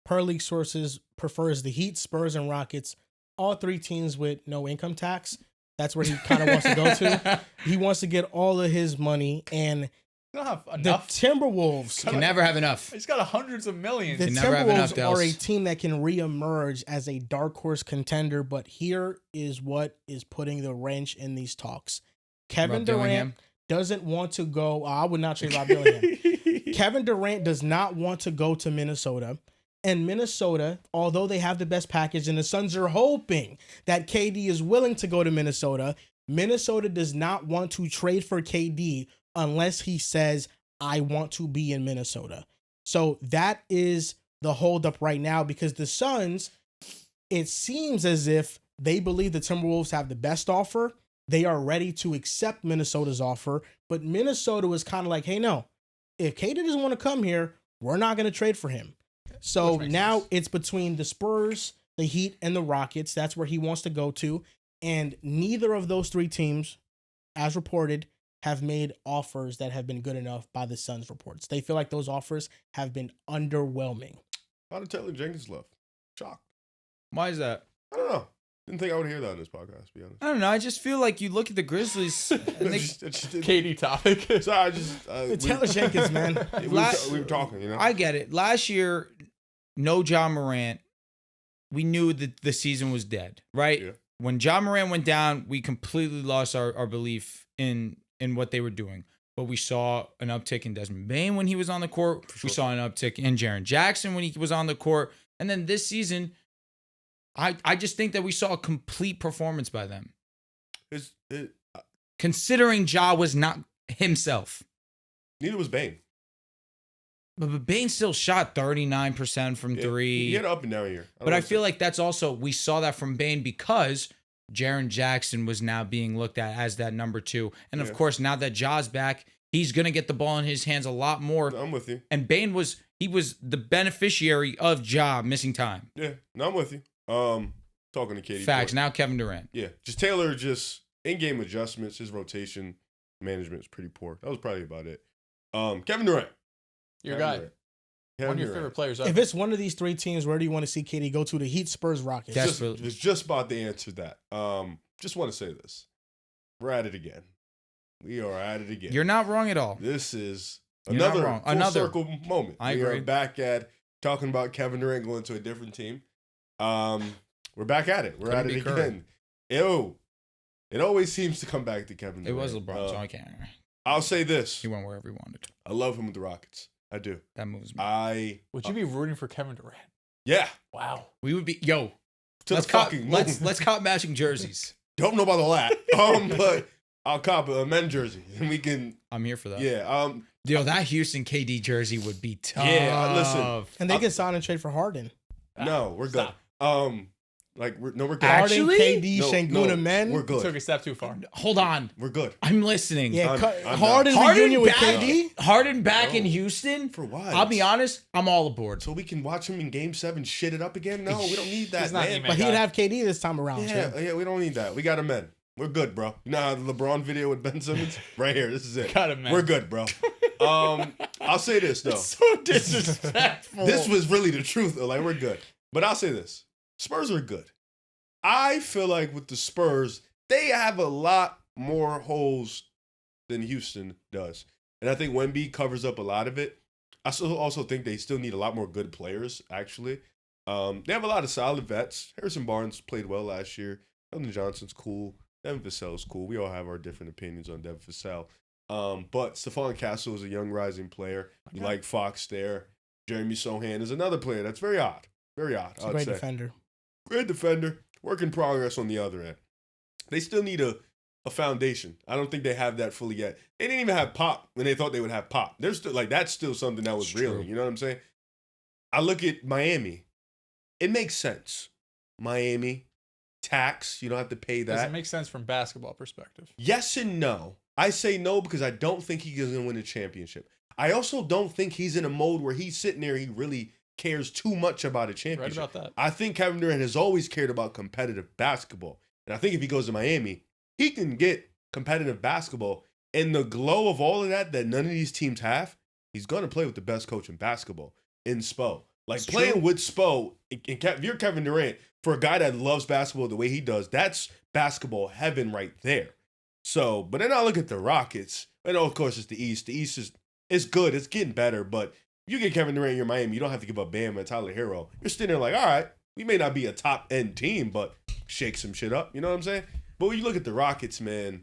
per league sources, prefers the Heat, Spurs, and Rockets, all three teams with no income tax. That's where he kind of wants to go to. He wants to get all of his money, and you don't have the enough. Timberwolves. Can never have enough. He's got hundreds of millions. The Can never have enough, Timberwolves are a Dels. team that can reemerge as a dark horse contender, but here is what is putting the wrench in these talks. Kevin Rob Durant Dillingham. doesn't want to go. I would not trade Rob Dillingham. Kevin Durant does not want to go to Minnesota. And Minnesota, although they have the best package, and the Suns are hoping that KD is willing to go to Minnesota, Minnesota does not want to trade for KD unless he says, I want to be in Minnesota. So that is the holdup right now, because the Suns, it seems as if they believe the Timberwolves have the best offer. They are ready to accept Minnesota's offer, but Minnesota was kind of like, hey, no, if KD doesn't want to come here, we're not going to trade for him. So now sense. it's between the Spurs, the Heat, and the Rockets. That's where he wants to go to. And neither of those three teams, as reported, have made offers that have been good enough by the Suns reports. They feel like those offers have been underwhelming. How did Taylor Jenkins left? Shocked. Why is that? I don't know. Didn't think I would hear that on this podcast, to be honest. I don't know. I just feel like you look at the Grizzlies. And they, KD topic. So I just Taylor Jenkins, man. we were talking, you know. I get it. Last year, no John Morant. We knew that the season was dead, right? Yeah. When John Morant went down, we completely lost our belief in what they were doing. But we saw an uptick in Desmond Bane when he was on the court. For sure. We saw an uptick in Jaren Jackson when he was on the court. And then this season, I just think that we saw a complete performance by them. Considering Ja was not himself. Neither was Bane. But Bane still shot 39% from three. He had an up and down year. But I feel like that's also, we saw that from Bane because Jaren Jackson was now being looked at as that number 2. And of course, now that Ja's back, he's going to get the ball in his hands a lot more. I'm with you. And Bane was the beneficiary of Ja missing time. Yeah, no, I'm with you. Talking to Katie. Facts. Now Kevin Durant. Yeah, just Taylor, just in-game adjustments. His rotation management is pretty poor. That was probably about it. Kevin Durant. Your Kevin guy. Durant. One of your Durant. favorite players. If it's one of these three teams, where do you want to see KD go to? The Heat, Spurs, Rockets. Yes. Was just about to answer that. Just want to say this. We're at it again. We are at it again. You're not wrong at all. This is You're not another wrong. full circle moment. I we agree. are back at talking about Kevin Durant going to a different team. We're back at it. We're Couldn't at it be again. It always seems to come back to Kevin It Durant. was LeBron, so I can't. I'll say this. He went wherever he wanted. I love him with the Rockets. I do. That moves me. Would you be rooting for Kevin Durant? Yeah. Wow. We would be, to Let's the cop, fucking moon. let's cop matching jerseys. Don't know about all that. But I'll cop a men's jersey, and we can. I'm here for that. Yeah. Yo, that Houston KD jersey would be tough. Yeah, listen. And they can sign and trade for Harden. No, we're good. Stop. We're good. Actually? Harden, KD, No, Şengün, and men. We're Took good. a step too far. Hold on. We're good. I'm listening. Yeah, I'm Harden down. reunion with back, KD. Harden back in No. Houston. For what? I'll be honest, I'm all aboard. So we can watch him in Game 7 shit it up again? No, we don't need that, He's not man. even- But he'd God. have KD this time around. Yeah, too. yeah, we don't need that. We got a men. We're good, bro. You know how the LeBron video with Ben Simmons? Right here. This is it. Got a men. We're good, bro. I'll say this though. So disrespectful. This was really the truth though. Like, we're good. But I'll say this. Spurs are good. I feel like with the Spurs, they have a lot more holes than Houston does. And I think Wemby covers up a lot of it. I also think they still need a lot more good players, actually. They have a lot of solid vets. Harrison Barnes played well last year. Elton Johnson's cool. Devin Vassell's cool. We all have our different opinions on Devin Vassell. But Stephon Castle is a young rising player. You like Fox there. Jeremy Sohan is another player that's very odd. Very odd, He's a I'd great say. defender. Great defender. Work in progress on the other end. They still need a foundation. I don't think they have that fully yet. They didn't even have Pop when they thought they would have Pop. They're still like, that's still something that was It's real. true. You know what I'm saying? I look at Miami. It makes sense. Miami, tax, you don't have to pay Does that. it make sense from basketball perspective? Yes and no. I say no because I don't think he's going to win a championship. I also don't think he's in a mode where he's sitting there, he really cares too much about a Right championship. about that. I think Kevin Durant has always cared about competitive basketball. And I think if he goes to Miami, he can get competitive basketball. And the glow of all of that none of these teams have, he's going to play with the best coach in basketball, in Spo. Like, It's playing true. with Spo, if you're Kevin Durant, for a guy that loves basketball the way he does, that's basketball heaven right there. So, but then I look at the Rockets. And of course, it's the East. The East is good. It's getting better. But if you get Kevin Durant in your Miami, you don't have to give up Bam and Tyler Hero. You're sitting there like, all right, we may not be a top-end team, but shake some shit up. You know what I'm saying? But when you look at the Rockets, man,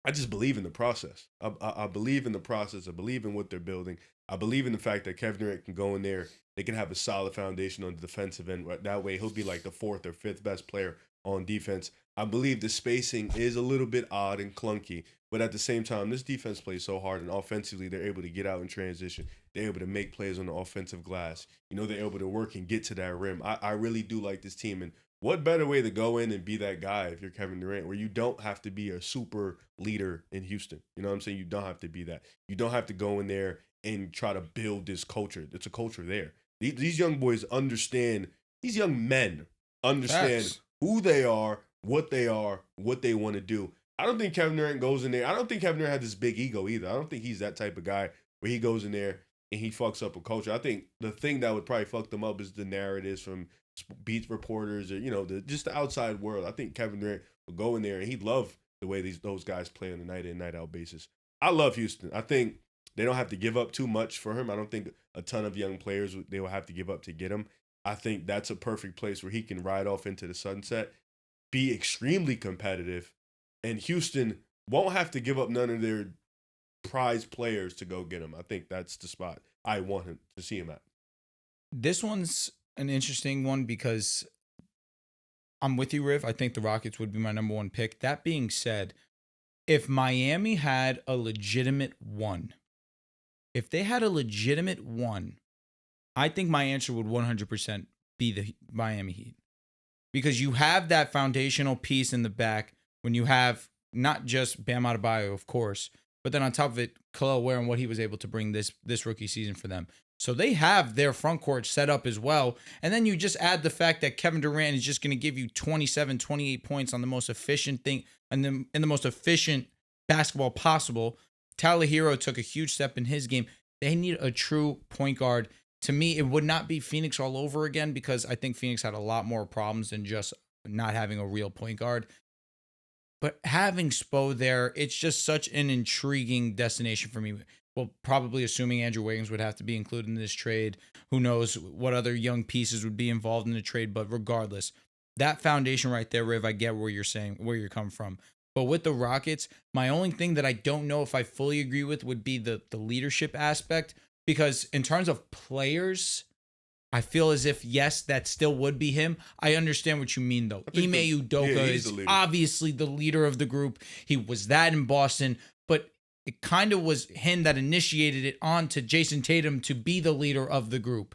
I just believe in the process. I believe in the process. I believe in what they're building. I believe in the fact that Kevin Durant can go in there. They can have a solid foundation on the defensive end. That way, he'll be like the fourth or fifth best player on defense. I believe the spacing is a little bit odd and clunky, but at the same time, this defense plays so hard, and offensively, they're able to get out in transition. They're able to make plays on the offensive glass. You know, they're able to work and get to that rim. I really do like this team, and what better way to go in and be that guy if you're Kevin Durant, where you don't have to be a super leader in Houston. You know what I'm saying? You don't have to be that. You don't have to go in there and try to build this culture. It's a culture there. These young boys understand, these young men understand Facts. who they are, what they want to do. I don't think Kevin Durant goes in there. I don't think Kevin Durant had this big ego either. I don't think he's that type of guy where he goes in there and he fucks up a culture. I think the thing that would probably fuck them up is the narratives from beat reporters or, you know, just the outside world. I think Kevin Durant would go in there and he'd love the way those guys play on a night in, night out basis. I love Houston. I think they don't have to give up too much for him. I don't think a ton of young players they will have to give up to get him. I think that's a perfect place where he can ride off into the sunset, be extremely competitive, and Houston won't have to give up none of their prize players to go get him. I think that's the spot I want him to see him at. This one's an interesting one because I'm with you, Riv. I think the Rockets would be my number one pick. That being said, if Miami had a legitimate one, if they had a legitimate one, I think my answer would 100% be the Miami Heat. Because you have that foundational piece in the back when you have not just Bam Adebayo, of course, but then on top of it, Khalil Ware and what he was able to bring this rookie season for them. So they have their front court set up as well. And then you just add the fact that Kevin Durant is just going to give you 27, 28 points on the most efficient thing and in the most efficient basketball possible. Tyler Hero took a huge step in his game. They need a true point guard. To me, it would not be Phoenix all over again because I think Phoenix had a lot more problems than just not having a real point guard. But having Spo there, it's just such an intriguing destination for me. Well, probably assuming Andrew Wiggins would have to be included in this trade. Who knows what other young pieces would be involved in the trade. But regardless, that foundation right there, Riv, I get where you're saying, where you're coming from. But with the Rockets, my only thing that I don't know if I fully agree with would be the leadership aspect. Because in terms of players, I feel as if, yes, that still would be him. I understand what you mean, though. Ime Udoka he's is the obviously the leader of the group. He was that in Boston, but it kind of was him that initiated it on to Jason Tatum to be the leader of the group.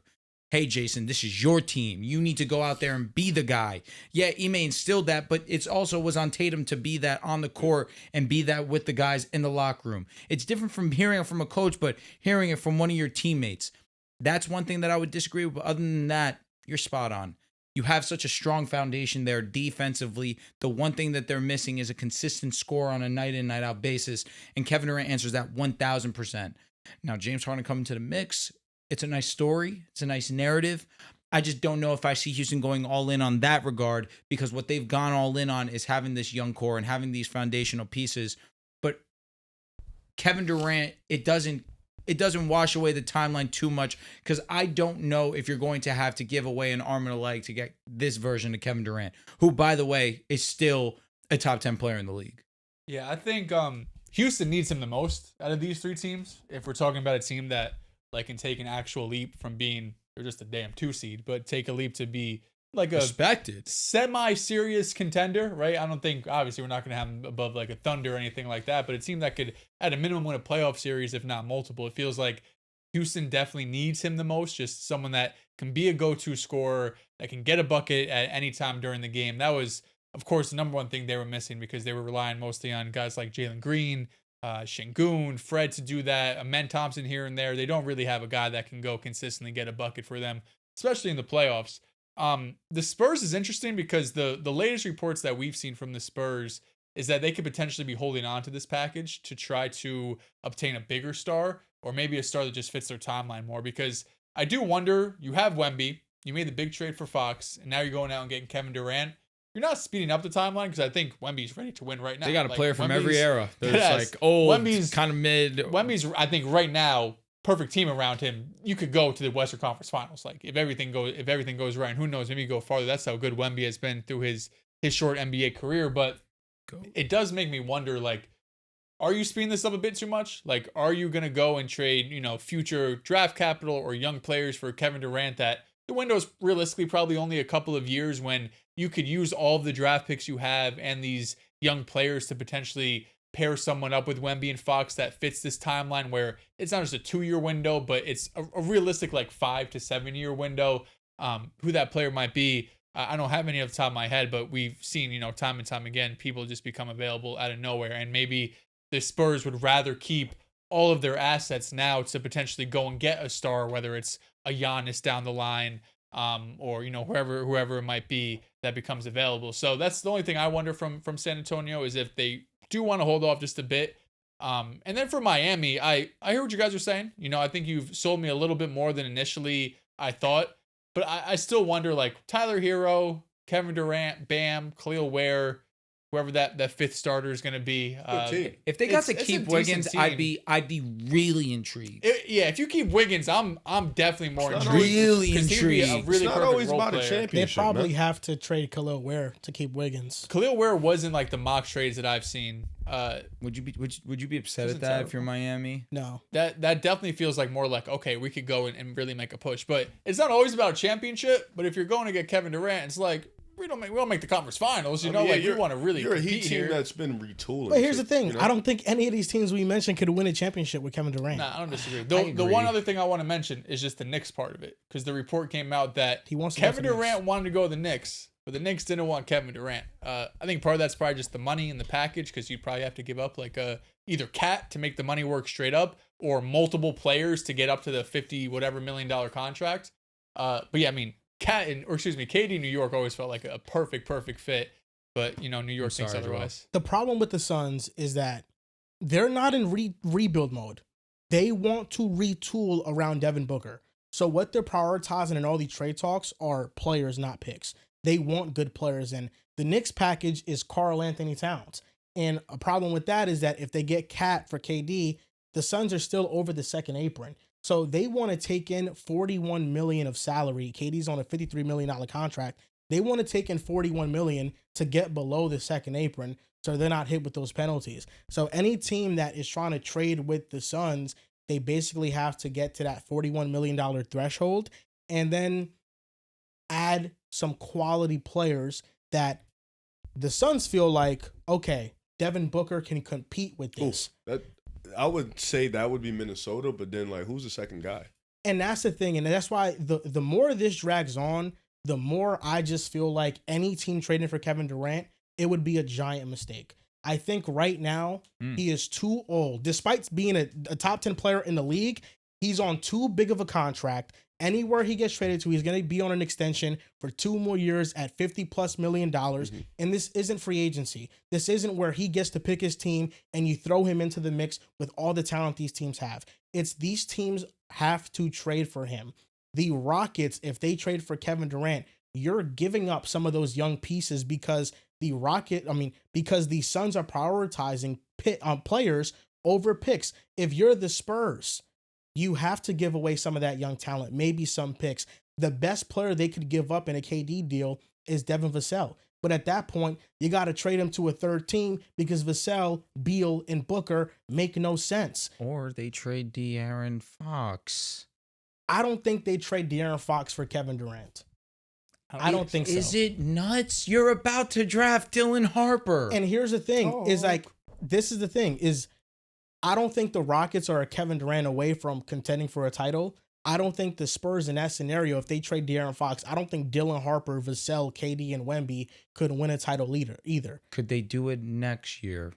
Hey, Jason, this is your team. You need to go out there and be the guy. Yeah, Ime instilled that, but it also was on Tatum to be that on the court and be that with the guys in the locker room. It's different from hearing it from a coach, but hearing it from one of your teammates. That's one thing that I would disagree with. But other than that, you're spot on. You have such a strong foundation there defensively. The one thing that they're missing is a consistent score on a night in, night out basis. And Kevin Durant answers that 1,000%. Now, James Harden coming to the mix. It's a nice story. It's a nice narrative. I just don't know if I see Houston going all in on that regard, because what they've gone all in on is having this young core and having these foundational pieces. But Kevin Durant, it doesn't wash away the timeline too much, because I don't know if you're going to have to give away an arm and a leg to get this version of Kevin Durant, who, by the way, is still a top 10 player in the league. Yeah, I think Houston needs him the most out of these three teams. If we're talking about a team that can take an actual leap from being, they're just a damn 2 seed, but take a leap to be like a respected semi-serious contender, right? I don't think, obviously, we're not going to have them above like a Thunder or anything like that, but a team that could, at a minimum, win a playoff series, if not multiple. It feels like Houston definitely needs him the most, just someone that can be a go-to scorer, that can get a bucket at any time during the game. That was, of course, the number one thing they were missing, because they were relying mostly on guys like Jalen Green, Şengün, Fred to do that, Amen Thompson here and there. They don't really have a guy that can go consistently get a bucket for them, especially in the playoffs. The Spurs is interesting because the latest reports that we've seen from the Spurs is that they could potentially be holding on to this package to try to obtain a bigger star, or maybe a star that just fits their timeline more. Because I do wonder, you have Wemby, you made the big trade for Fox, and now you're going out and getting Kevin Durant. You're not speeding up the timeline, because I think Wemby's ready to win right now. They got a player from every era. There's yes, old, Wemby's kind of mid. Wemby's, I think, right now, perfect team around him. You could go to the Western Conference Finals. If everything goes right, and who knows, maybe you go farther. That's how good Wemby has been through his short NBA career. But it does make me wonder, are you speeding this up a bit too much? Are you gonna go and trade, future draft capital or young players for Kevin Durant, that the window's realistically probably only a couple of years, when you could use all of the draft picks you have and these young players to potentially pair someone up with Wemby and Fox that fits this timeline, where it's not just a 2-year window, but it's a realistic 5 to 7 year window. Who that player might be, I don't have any off the top of my head, but we've seen, time and time again, people just become available out of nowhere. And maybe the Spurs would rather keep all of their assets now to potentially go and get a star, whether it's a Giannis down the line, or whoever it might be that becomes available. So that's the only thing I wonder from San Antonio, is if they do want to hold off just a bit. And then for Miami, I hear what you guys are saying. I think you've sold me a little bit more than initially I thought, but I still wonder, Tyler Hero, Kevin Durant, Bam, Khalil Ware, whoever that fifth starter is going to be. If they got to keep Wiggins, I'd be really intrigued. If you keep Wiggins, I'm definitely more intrigued. Really intrigued. It's not always about a championship. They probably have to trade Khalil Ware to keep Wiggins. Khalil Ware wasn't the mock trades that I've seen. Would you be upset at that if you're Miami? No. That definitely feels more okay, we could go and really make a push. But it's not always about a championship. But if you're going to get Kevin Durant, it's we don't make the conference finals, we want to really. You're a Heat team here that's been retooling. But here's the thing: I don't think any of these teams we mentioned could win a championship with Kevin Durant. Nah, I don't disagree. The one other thing I want to mention is just the Knicks part of it, because the report came out that Kevin Durant wanted to go to the Knicks, but the Knicks didn't want Kevin Durant. I think part of that's probably just the money in the package, because you'd probably have to give up either Cat to make the money work straight up, or multiple players to get up to the $50 whatever million contract. But yeah, I mean, KD New York always felt like a perfect fit, but New York thinks otherwise. The problem with the Suns is that they're not in rebuild mode. They want to retool around Devin Booker. So what they're prioritizing in all these trade talks are players, not picks. They want good players, and the Knicks package is Karl Anthony Towns. And a problem with that is that if they get Cat for KD, the Suns are still over the second apron. So they want to take in $41 million of salary. KD's on a $53 million contract. They want to take in $41 million to get below the second apron, so they're not hit with those penalties. So any team that is trying to trade with the Suns, they basically have to get to that $41 million threshold. and then add some quality players that the Suns feel like, okay, Devin Booker can compete with this. I would say that would be Minnesota, but then like, who's the second guy? And that's the thing, and that's why the more this drags on, the more I just feel like any team trading for Kevin Durant, it would be a giant mistake. I think right now he is too old. Despite being a top 10 player in the league, he's on too big of a contract. Anywhere he gets traded to, he's going to be on an extension for 2 more years at $50+ million. And this isn't free agency. This isn't where he gets to pick his team and you throw him into the mix with all the talent these teams have. It's these teams have to trade for him. The Rockets, if they trade for Kevin Durant, you're giving up some of those young pieces because because the Suns are prioritizing players over picks. If you're the Spurs, you have to give away some of that young talent, maybe some picks. The best player they could give up in a KD deal is Devin Vassell. But at that point, you got to trade him to a third team because Vassell, Beal, and Booker make no sense. Or they trade De'Aaron Fox. I don't think they trade De'Aaron Fox for Kevin Durant. I don't think so. Is it nuts? You're about to draft Dylan Harper. And here's the thing, is I don't think the Rockets are a Kevin Durant away from contending for a title. I don't think the Spurs in that scenario, if they trade De'Aaron Fox, I don't think Dylan Harper, Vassell, KD, and Wemby could win a title either. Could they do it next year?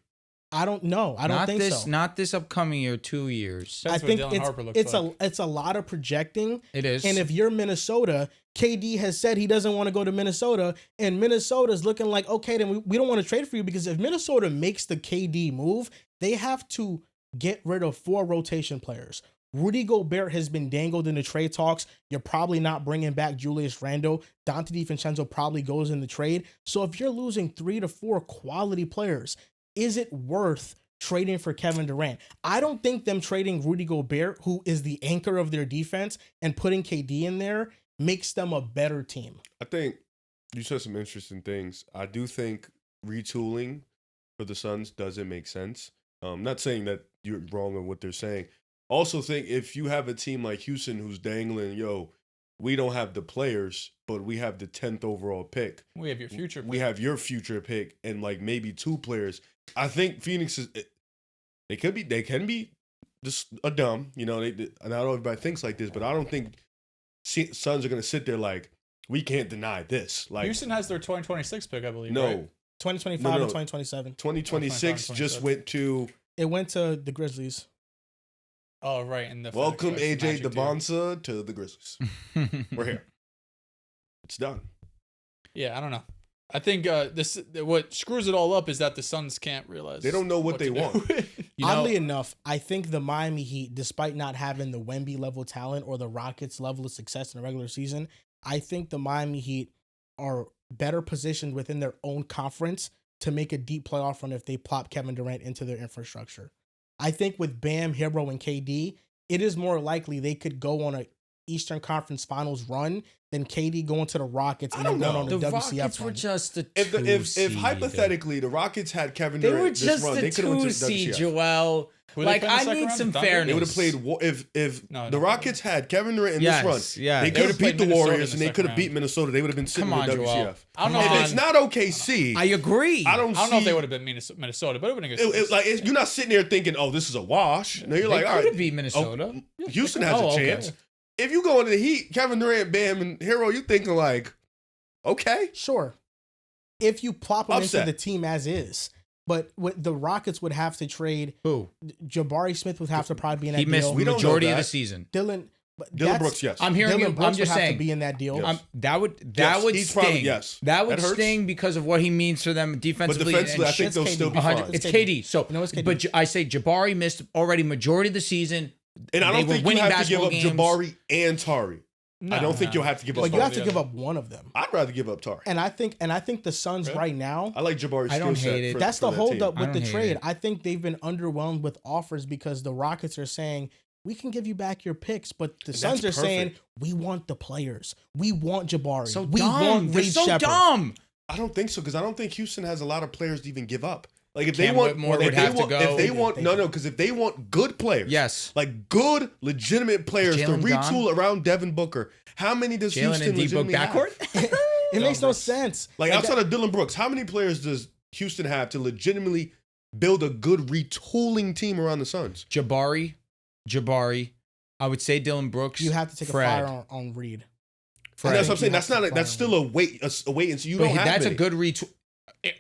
I don't know. I don't think so. Not this upcoming year, 2 years. I think it's a lot of projecting. It is. And if you're Minnesota, KD has said he doesn't want to go to Minnesota, and Minnesota's looking like, okay, then we don't want to trade for you, because if Minnesota makes the KD move, they have to get rid of 4 rotation players. Rudy Gobert has been dangled in the trade talks. You're probably not bringing back Julius Randle. Dante DiVincenzo probably goes in the trade. So if you're losing 3 to 4 quality players, is it worth trading for Kevin Durant? I don't think them trading Rudy Gobert, who is the anchor of their defense, and putting KD in there makes them a better team. I think you said some interesting things. I do think retooling for the Suns doesn't make sense. Not saying that you're wrong on what they're saying. Also think if you have a team like Houston who's dangling, we don't have the players, but we have the 10th overall pick. We have your future pick. We have your future pick and like maybe 2 players. I think Phoenix they can be just a dumb, and I know everybody thinks like this, but I don't think Suns are going to sit there like, we can't deny this. Like Houston has their 2026 pick, I believe. No. Right? 2025 and 2027. 2026 just went to... It went to the Grizzlies. Oh, right. And welcome AJ DeBonsa to the Grizzlies. We're here. It's done. Yeah, I don't know. I think what screws it all up is that the Suns can't realize. They don't know what they want. Oddly enough, I think the Miami Heat, despite not having the Wemby level talent or the Rockets level of success in the regular season, I think the Miami Heat are better positioned within their own conference to make a deep playoff run if they plop Kevin Durant into their infrastructure. I think with Bam, Hero, and KD, it is more likely they could go on a Eastern Conference Finals run than KD going to the Rockets and then going on the WCF Rockets run. Were just a if hypothetically the Rockets had Kevin Durant this run, they could have went to the WCF. Joel. Like, I need some fairness. They would have played if the Rockets had Kevin Durant in this run. Yeah, they could have beat the Warriors and they could have beat Minnesota. They would have been sitting in the WCF. I don't know if it's not OKC. I agree. I don't know if they would have been Minnesota, but it would have been good. You're not sitting there thinking, oh, this is a wash. No, you're like, all right. They could have beat Minnesota. Houston has a chance. If you go into the Heat, Kevin Durant, Bam, and Hero, you're thinking like, okay. Sure. If you plop them into the team as is. But what the Rockets would have to trade. Who? Jabari Smith would have to probably be in that deal. He missed the majority of the season. Dylan Brooks, yes. I'm hearing you. I'm just saying to be in that deal. Yes. That would sting. Probably, yes. That would sting because of what he means for them defensively. But defensively, I think they'll still be fine. It's KD. So, it's KD. But I say Jabari missed already majority of the season. And I don't think you have to give up Jabari and Tari. I don't think you'll have to give up. But you have to give up one of them. I'd rather give up Tari. And I think the Suns right now. I like Jabari's skill set. hate it. That's the holdup with the trade. I think they've been underwhelmed with offers because the Rockets are saying, we can give you back your picks, but the Suns are saying, we want the players. We want Jabari. So we dumb. want Reed Shepherd. Dumb. I don't think so, because I don't think Houston has a lot of players to even give up. Like if they Cam want, Whitmore would if they have to want, go. if they want, no, because if they want good players, Yes. like good legitimate players to Jalen retool around Devin Booker, how many does Jalen Houston and D Book legitimately have? backcourt. It makes no sense. Like outside of Dylan Brooks, how many players does Houston have to legitimately build a good retooling team around the Suns? Jabari. I would say Dylan Brooks. You have to take Fred. a fire on Reed. And that's what I'm saying. You That's have not. to That's still a wait. A wait and see. You But don't have that's many. a good retool.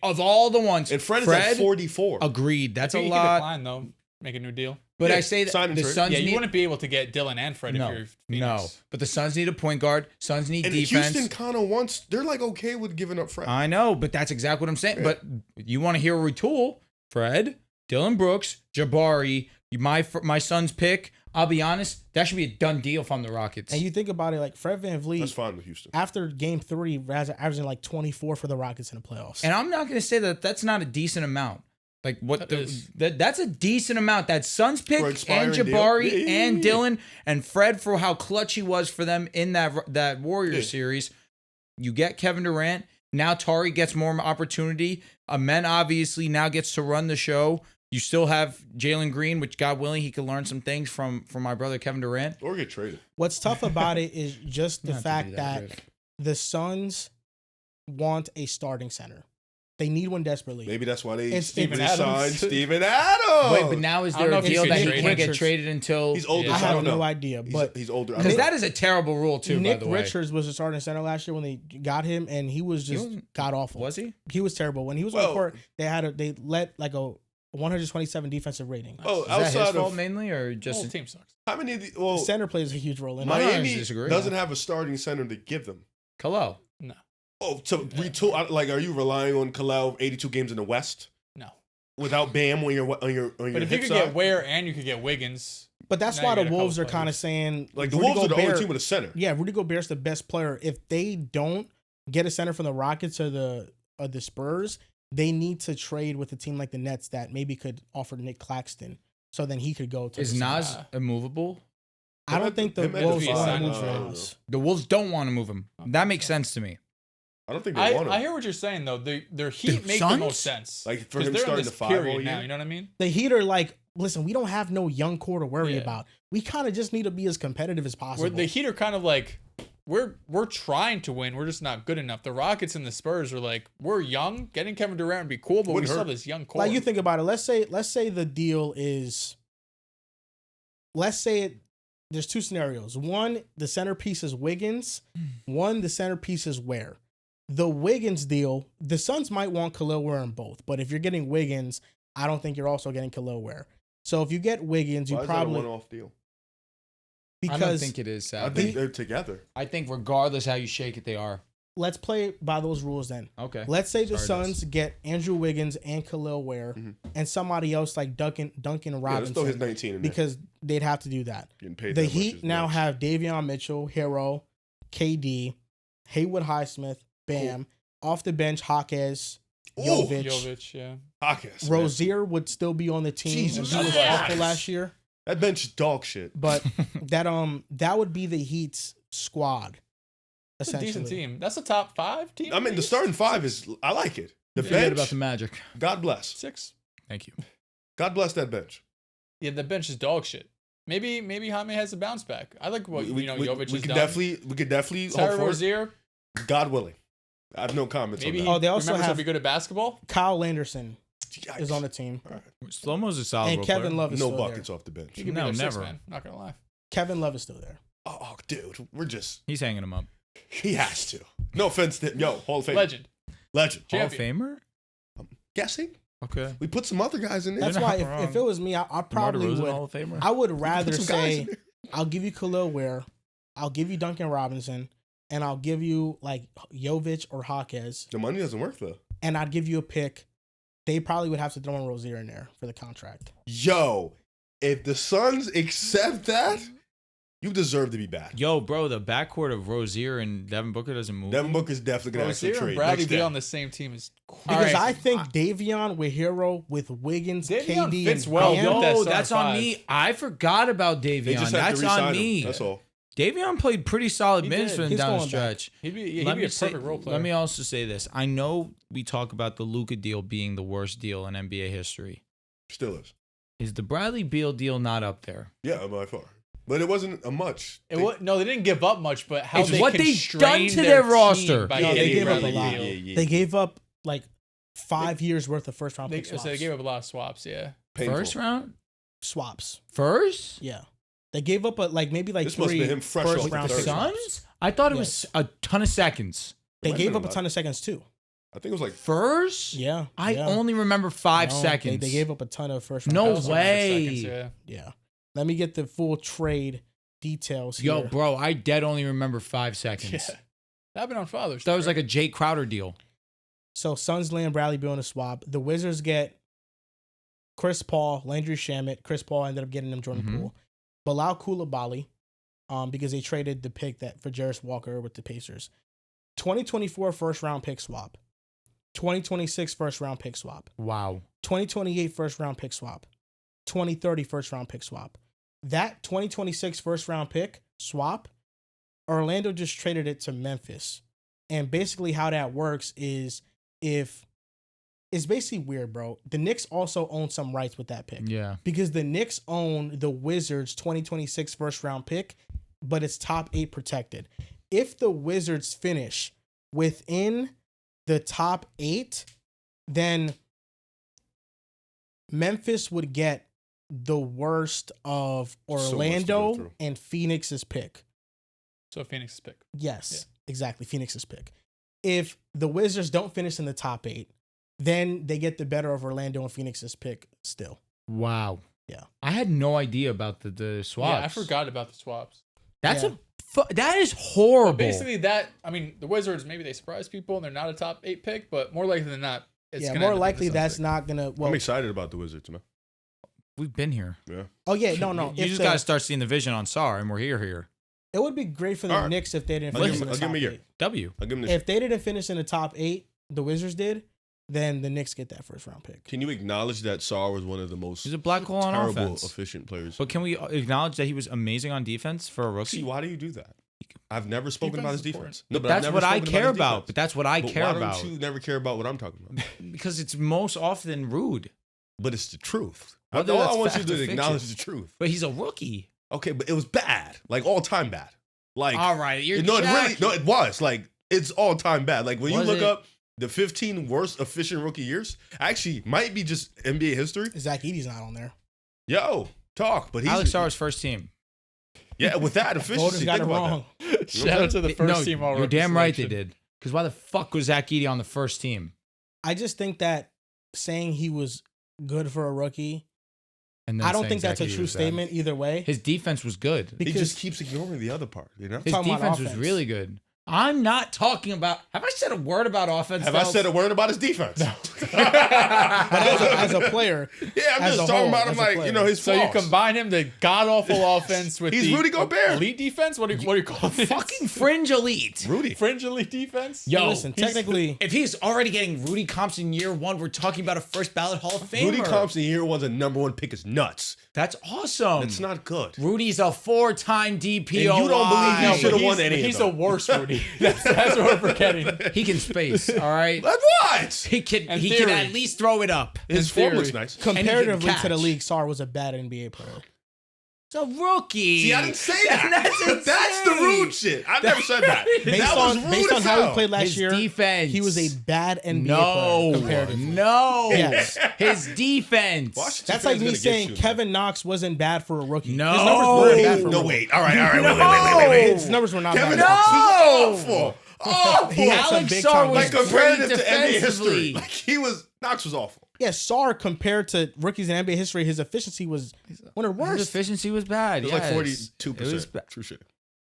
Of all the ones, And Fred is at 44. Agreed. That's I a think he could lot. decline, though. Make a new deal. But Yeah, I say that sign and the trade. Suns Yeah, you need. wouldn't be able to get Dylan and Fred No, if you're no. Phoenix. But the Suns need a point guard. Suns need And defense. Houston kind of wants. They're like okay with giving up Fred. I know, but that's exactly what I'm saying. Yeah. But you want to hear a retool? Fred, Dylan Brooks, Jabari. My son's pick. I'll be honest, that should be a done deal if I'm the Rockets. And you think about it, like Fred VanVleet, That's fine with Houston. after game 3, averaging like 24 for the Rockets in the playoffs. And I'm not going to say that that's not a decent amount. Like what That is. that's a decent amount. That Suns pick For and expiring deal? Jabari Yeah. and Dylan and Fred for how clutch he was for them in that Warriors series. You get Kevin Durant. Now Tari gets more opportunity. Amen obviously now gets to run the show. You still have Jalen Green, which God willing, he could learn some things from my brother Kevin Durant. Or get traded. What's tough about it is just the Not to fact do that Rick. the Suns want a starting center. They need one desperately. Maybe that's why they It's Steven Adams. signed Steven Adams. Wait, but now is I don't there know a if deal you that should he trade can't get Richards. traded until He's older. I so I have don't no know. idea, but He's older. I because don't know. that is a terrible rule too. Nick by the way, Richards was a starting center last year when they got him, and he was just wasn't- god awful. was he? He was terrible when he was on Well- the court. They let like a 127 defensive rating. Oh, Is that his outside fault of mainly, or The just whole team sucks. how many? Of the, well, Center plays a huge role in it. I don't Miami disagree. doesn't have a starting center to give them. Kalo? No. Oh, to retool. Like, are you relying on Kalel 82 games in the West No. without Bam on your But if you hip could side? get Ware and you could get Wiggins, But that's Now why you the got a Wolves are couple kind of players. saying Like the Rudy Wolves are the only Gobert- team with a center. Yeah, Rudy Gobert's the best player. If they don't get a center from the Rockets or the Spurs, they need to trade with a team like the Nets that maybe could offer Nick Claxton, so then he could go to. Is the Nas Suns. immovable? I don't think the Him and Wolves Desmond want to Bane. move for No. Nas. The Wolves don't want to move him. That makes sense to me. I don't think they want him. I hear what you're saying though. Their Heat The make Suns? the most sense. Like, for 'Cause him they're in starting this the 5 all period now. year? You know what I mean? The Heat are like, listen, we don't have no young core to worry Yeah. about. We kind of just need to be as competitive as possible. Where the Heat are kind of like, we're trying to win. We're just not good enough. The Rockets and the Spurs are like, we're young. Getting Kevin Durant would be cool, but we Wouldn't still hurt. have this young core. Like you think about it. Let's say the deal is. Let's say there's two scenarios. One, the centerpiece is Wiggins. One, the centerpiece is Ware. The Wiggins deal, the Suns might want Khalil Ware in both, but if you're getting Wiggins, I don't think you're also getting Khalil Ware. So if you get Wiggins, you Why is probably that a one-off deal? I don't because think it is, I sadly. think they're together. I think regardless how you shake it, they are. let's play by those rules then. Okay. Let's say the Sorry, Suns get Andrew Wiggins and Khalil Ware and somebody else like Duncan Yeah, let's throw Robinson his 19 in there. because they'd have to do that. Getting paid The that much Heat is now nuts. have Davion Mitchell, Hero, KD, Haywood Highsmith, Bam. Off the bench, Hawkes, Ooh, Jovic. yeah. Hawkins, man. Rozier would still be on the team. Jesus and he was Christ. awful last year. That bench is dog shit. But that would be the Heat's squad. It's a Essentially. decent team. That's a top 5 team. I mean, the starting 5 is, I like it. The Forget bench, about the Magic. God bless. 6. Thank you. God bless that bench. Yeah, the bench is dog shit. Maybe Jaime has a bounce back. I like what Jovic we has could done. definitely Terry hope for it. Rozier. God willing. I have no comments Maybe on he that. Oh, they also remembers have- to be good at basketball. Kyle Anderson Yikes. is on the team. All right. Slow-mo's a solid And role Kevin player. Love is No still buckets there. off the bench. He could No, be their sixth never. man. Not gonna lie. Kevin Love is still there. Oh, dude, we're just. He's hanging him up. He has to. No offense to him. Yo, Hall of Fame. Legend. Legend. Hall of Champion. Famer? Guessing? Okay. We put some other guys in there. That's You're why not if it was me, I DeMar probably DeRozan, would. Hall of Famer? I would Put rather some guys in say there. I'll give you Khalil Ware, I'll give you Duncan Robinson, and I'll give you like Jovic or Hawkes, The money doesn't work though. and I'd give you a pick. They probably would have to throw in Rozier in there for the contract. Yo, if the Suns accept that, you deserve to be back. Yo, bro, the backcourt of Rozier and Devin Booker doesn't move. Devin Booker's definitely gonna have to Rozier trade. and Bradley next day. Beal on the same team is cool. Because right. I think Davion with Hero, with Wiggins, Davion KD, fits and well Bam, with that Yo, starting that's on five. me. I forgot about They Davion. just have That's to re-sign on him. me. That's all. Davion played pretty solid He minutes did. for them He's down the going back. stretch. He'd be Let a me perfect role player. Let me also say this. I know we talk about the Luka deal being the worst deal in NBA history. Still is. Is the Bradley Beal deal not up there? Yeah, by far. But it wasn't a much. No, they didn't give up much, but how It's they what they constrained done to their team roster. by No, they getting gave up a Bradley lot. Beal. They gave up like 5 years worth of first round They, pick so swaps. they gave up a lot of swaps. Yeah. Painful. First round? Swaps. First? Yeah. They gave up maybe like This must have 3 been him fresh first off the round third pick round. swaps. Suns? I thought it Yes. was a ton of seconds. They Might gave have up been a ton of seconds too. I think it was like First? Yeah. I yeah. only remember 5 No, seconds. They gave up a ton of first round No pick I also remember way. seconds, yeah. Yeah. Let me get the full trade details Yo, here. bro, I dead only remember 5 seconds. Yeah. That happened on Father's That Day, was like a Jay Crowder deal. So Suns land Bradley Beal in a swap. The Wizards get Chris Paul, Landry Shamet. Chris Paul ended up getting them Jordan Mhm. Poole. Bilal Coulibaly, because they traded the pick for Jarris Walker with the Pacers. 2024 first round pick swap. 2026 first round pick swap. Wow. 2028 first round pick swap. 2030 first round pick swap. That 2026 first round pick swap, Orlando just traded it to Memphis. And basically how that works is it's basically weird, bro. The Knicks also own some rights with that pick. Yeah. Because the Knicks own the Wizards 2026 first round pick, but it's top 8 protected. If the Wizards finish within the top 8, then Memphis would get the worst of much to go Orlando through. and Phoenix's pick. So Phoenix's pick. Yes, exactly. Phoenix's pick. If the Wizards don't finish in the top 8, then they get the better of Orlando and Phoenix's pick still. Wow. Yeah. I had no idea about the swaps. Yeah, I forgot about the swaps. That's Yeah. that is horrible. But basically, the Wizards, maybe they surprise people and they're not a top 8 pick, but more likely than not, it's Yeah, gonna more end up likely in the that's Suns not going to. Well, I'm excited about the Wizards, man. We've been here. Yeah. oh, yeah, no. You If just the- got to start seeing the vision on Sarr, and we're here. It would be great for the All right. Knicks if they didn't I'll finish give in him- the I'll give top him a year. 8. W. I'll give him this. If they didn't finish in the top 8, the Wizards did, then the Knicks get that first round pick. Can you acknowledge that Sarr was one of the most He's a black hole on terrible offense. efficient players? But can we acknowledge that he was amazing on defense for a rookie? See, why do you do that? I've never spoken about his Defense is defense. But I've that's never what I spoken care his about. defense. But that's what I But care why about. don't you never care about what I'm talking about? Because it's most often rude. But it's the truth. Whether All I that's want you fact to or do is acknowledge fiction. the truth. But he's a rookie. Okay, but it was bad, like all time bad. Like, All right, you're no, jacking. it was like it's all time bad. Like when you Was look it? up the 15 worst efficient rookie years, actually might be just NBA history. Zach Edey's not on there. Yo, talk, but he's Alex Sarr's first team. yeah with that Voters efficiency. got Think it about wrong. that. Shout out to the first No, team all you're rookie damn right they selection. did. Because why the fuck was Zach Edey on the first team? I just think that saying he was good for a rookie, And then I don't saying think that's Zach a Edey true was bad. statement either way. His defense was good. He Because just keeps ignoring the other part. You know. His talking about defense was offense. really good. I'm not talking about. Have I said a word about offense? Have I said a word about his defense? but as a player, Yeah, I'm As just a talking whole, about as him a like player. his So flaws. you combine him, the god awful offense with He's the Rudy Gobert. elite defense. What do you call it? fucking fringe elite? Rudy. fringe elite defense. Yo, listen, technically, If he's already getting Rudy comps in year one, we're talking about a first ballot Hall of Famer. Rudy Thompson year one's a #1 pick is nuts. That's awesome. It's not good. Rudy's a 4-time DPOY. And you don't believe he No, should've but won he's- any of He's them. the worst Rudy. That's what we're forgetting. He can space. All right. That's what. He can. In He theory. can at least throw it up. His In form theory. looks nice. comparatively to the catch. league, Sarr was a bad NBA player. It's a rookie. See, I didn't say that. That's the insane. rude shit. I never said that. Based that was on rude based on as how he hell. played last His year, defense. he was a bad NBA No. player comparatively. No. Yes. His defense. Washington That's fans like me gonna get saying you, man. Kevin Knox wasn't bad for a rookie. No. His numbers weren't bad for a No, rookie. wait. All right. Wait. His numbers were not Kevin bad. Knox No. was awful. Awful. He had some Alex big Sarr time was Like games. comparative great to NBA defensively. history. Like Knox was awful. Yeah, Sarr compared to rookies in NBA history, his efficiency was one of the His worst. efficiency was bad. It was yes. like 42%. It was, True shit.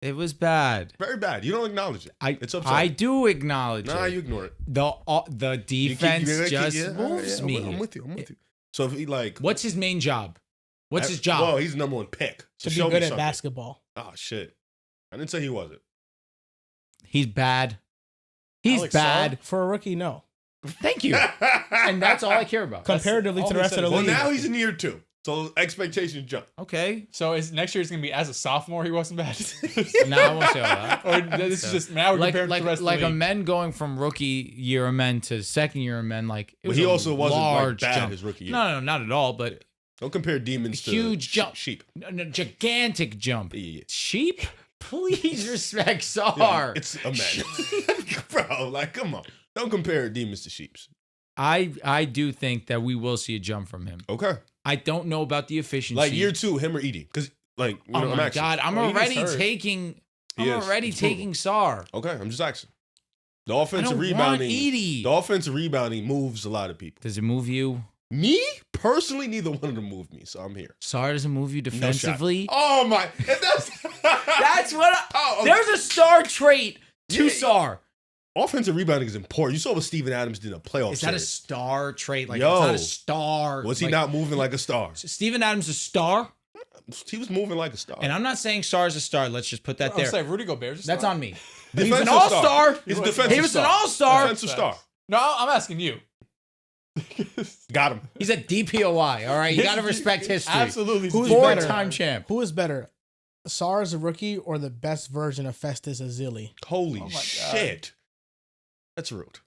it was bad. Very bad. You don't acknowledge it. It's upsetting. I do acknowledge Nah, it. you ignore it. The defense just moves me. I'm with you. So if he like, What's his main job? What's his job? Well, he's the #1 pick. So To show be me good at something. basketball. Oh shit! I didn't say he wasn't. He's bad. He's Alex bad. For a rookie, no. Thank you. And that's all I care about. Comparatively all to the he rest said of the is- Well, league. now he's in year 2. So expectations jump. Okay. So next year is going to be as a sophomore he wasn't bad? No, I won't say all that. Or this is just now we're like comparing to the rest like of the a league. men going from rookie year of men to second year of men. Like it But was he a also wasn't like large bad jump. his rookie year. No, not at all. But Don't compare demons to huge jump. sheep. No, gigantic jump. Yeah. Sheep, please respect Yeah, Sarr. it's a man. Bro, like, come on. Don't compare demons to sheeps. I do think that we will see a jump from him. Okay. I don't know about the efficiency. Like year 2, him or Edie. Because, like, you Oh know, I'm my asking. God, I'm Well, he already just hurt. taking. He I'm is. already It's brutal. taking Sarr. Okay, I'm just asking. The I offensive don't want rebounding. Edie. The offensive rebounding moves a lot of people. Does it move you? Me personally, neither one of them move me, so I'm here. Sarr doesn't move you No shot. defensively. Oh my! That's That's what. Oh, okay. There's a star trait to Yeah. Sarr. Offensive rebounding is important. You saw what Steven Adams did in a playoff Is that a series. star trait? Like Yo. it's not a star. Was he like, not moving like a star? Steven Adams a star, He was moving like a star. and I'm not saying Sarr's a star. Let's just put that I'm there. saying Rudy Gobert's a That's star. on me. Defensive He's an all-star. He's a He defensive He was star. an all-star. Defensive star. No, I'm asking you. Got him. He's a DPOI. All right, you got to respect history. Absolutely. Who's better? Four-time champ. Who is better, Sarr as a rookie or the best version of Festus Ezeli? Holy Oh my God. shit. That's rude.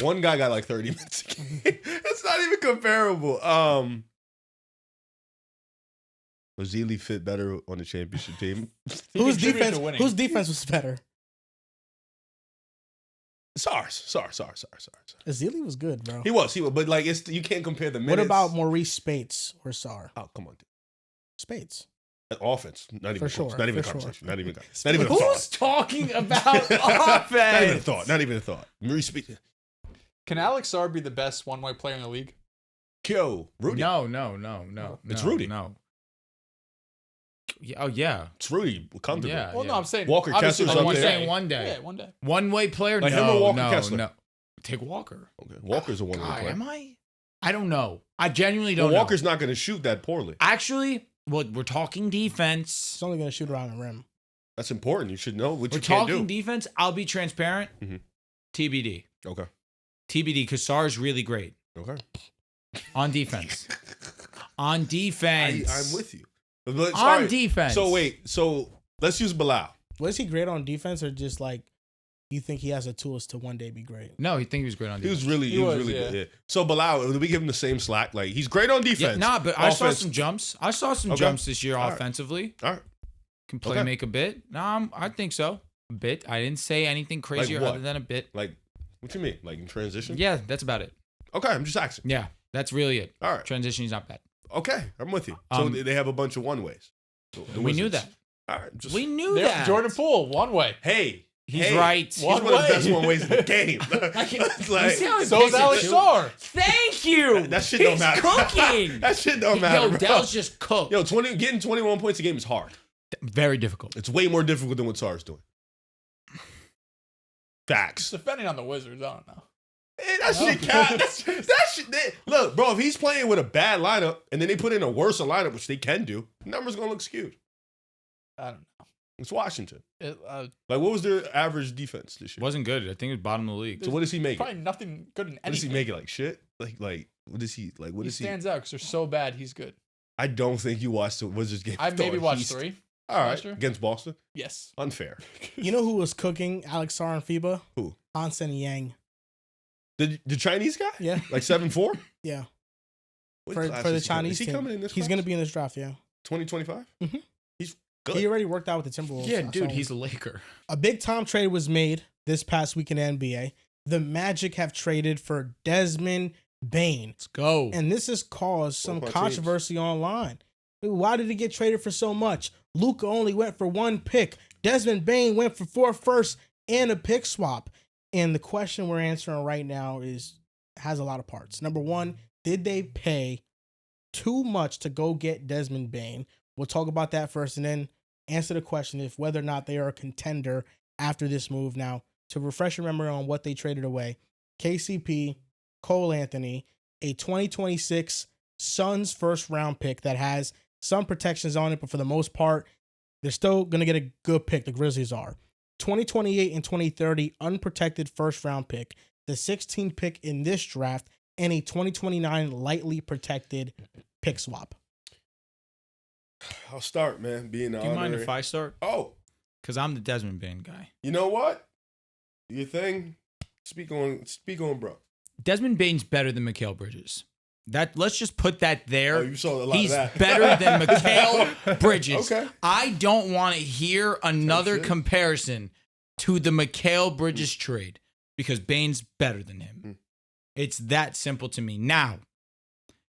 One guy got like 30 minutes a game. It's not even comparable. Ezeli fit better on the championship team. He Whose contributed defense? to winning. Whose defense was better? Sarr. Ezeli was good, bro. He was, but like you can't compare the What minutes. about Maurice Spates or Sarr? Oh, come on, dude. Spates. Offense, not even For close. sure, Not even a for sure. conversation. Not even a Who's thought. talking about Not even a offense? thought. Not even a thought. Maurice Spates. Can Alex Sarr be the best one-way player in the league? Yo, Rudy. No. It's no, Rudy. No. Oh yeah. It's Rudy. Comfortable. Yeah. Well, no, I'm saying Walker obviously Kessler's the up one there. day. Saying one day. Yeah, one day. One-way player? Like no, him or Walker no, Kessler? no. Take Walker. Okay. Walker's a one-way God, player. am I don't know. I genuinely don't Well, Walker's know. not going to shoot that poorly. Actually, well, we're talking He's defense. only going to shoot around the rim. That's important. You should know what We're you can't talking do. defense. I'll be transparent. Mhm. TBD. Okay. TBD, because Sarr is really great Okay. on defense. On defense. I'm with you. But, On sorry. defense. So wait. So let's use Bilal. Was he great on defense or just like you think he has the tools to one day be great? No, he think he was great on He defense. was really yeah. good. Yeah. So Bilal, did we give him the same slack? Like he's great on defense. Yeah, nah, but I saw Offense- some jumps. I saw some Okay. jumps this year All right. offensively. All right. Can play Okay. make a bit. No, I think so. A bit. I didn't say anything crazier what? other than a bit. Like, what you mean? Like in transition? Yeah, that's about it. Okay, I'm just asking. Yeah, that's really it. All right. Transition is not bad. Okay, I'm with you. So Um, they have a bunch of one ways. We knew that. All right. Just, We knew There- that. Jordan Poole, one way. Hey, He's right. He's One one of the way. best one ways in the game. It's like, You see how he So is picks and Alex shoots? Sarr. Thank you. that shit don't He's matter. cooking. That shit don't matter. Yo, bro. Dell's just cooked. Yo, getting 21 points a game is hard. Very difficult. It's way more difficult than what Sarr's doing. Just Facts. defending on the Wizards, I don't know. Hey, that shit count. That shit. Look, bro, if he's playing with a bad lineup and then they put in a worse lineup, which they can do, the numbers gonna look skewed. I don't know. It's Washington. It, Like, what was their average defense this year? Wasn't good. I think it was bottom of the league. So what does he make? probably nothing good in What does he anything. make it like shit? Like what is he like? What He is he? stands out because they're so bad. He's good. I don't think you watched the Wizards game. I maybe watched He's- 3. All right, last year. against Boston. Yes. Unfair. You know who was cooking Alex Sarr and FIBA? Who? Hansen Yang. The Chinese guy? Yeah, Like 7'4"? yeah. What For class the is he coming? Chinese Is he team. coming in this? He's going to be in this draft, yeah. 2025. Mhm. He's good. He already worked out with the Timberwolves. Yeah, I dude, saw he's him. a Laker. A big time trade was made this past week in the NBA. The Magic have traded for Desmond Bane. Let's go. And this has caused some Both our controversy online. Why did he get traded for so much? Luka only went for 1 pick. Desmond Bane went for 4 firsts and a pick swap. And the question we're answering right now has a lot of parts. Number one, did they pay too much to go get Desmond Bane? We'll talk about that first and then answer the question if whether or not they are a contender after this move. Now, to refresh your memory on what they traded away, KCP, Cole Anthony, a 2026 Suns first round pick that has some protections on it, but for the most part, they're still going to get a good pick. The Grizzlies are. 2028 and 2030 unprotected first round pick, the 16th pick in this draft, and a 2029 lightly protected pick swap? I'll start, man. Being the Do you mind honorary- if I start? Oh, Because I'm the Desmond Bane guy. you know what? Your thing. Speak on, bro. Desmond Bane's better than Mikal Bridges. Let's just put that there. Oh, you saw a lot He's of that. better than Mikal Bridges. Okay. I don't want to hear another shit. comparison to the Mikal Bridges trade because Bane's better than him. It's that simple to me. Now,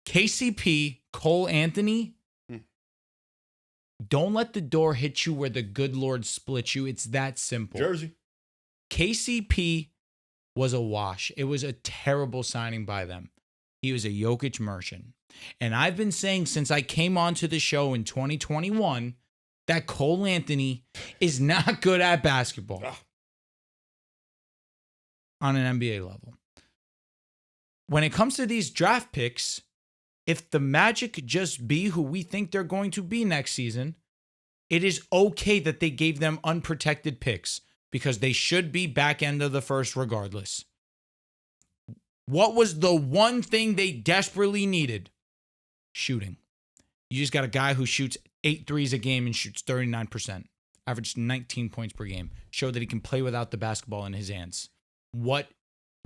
KCP, Cole Anthony, don't let the door hit you where the good Lord split you. It's that simple. Jersey. KCP was a wash. It was a terrible signing by them. He was a Jokic merchant. And I've been saying since I came onto the show in 2021 that Cole Anthony is not good at basketball on an NBA level. When it comes to these draft picks, if the Magic just be who we think they're going to be next season, it is okay that they gave them unprotected picks because they should be back end of the first regardless. What was the one thing they desperately needed? Shooting. You just got a guy who shoots 8 threes a game and shoots 39%, averaged 19 points per game, showed that he can play without the basketball in his hands. What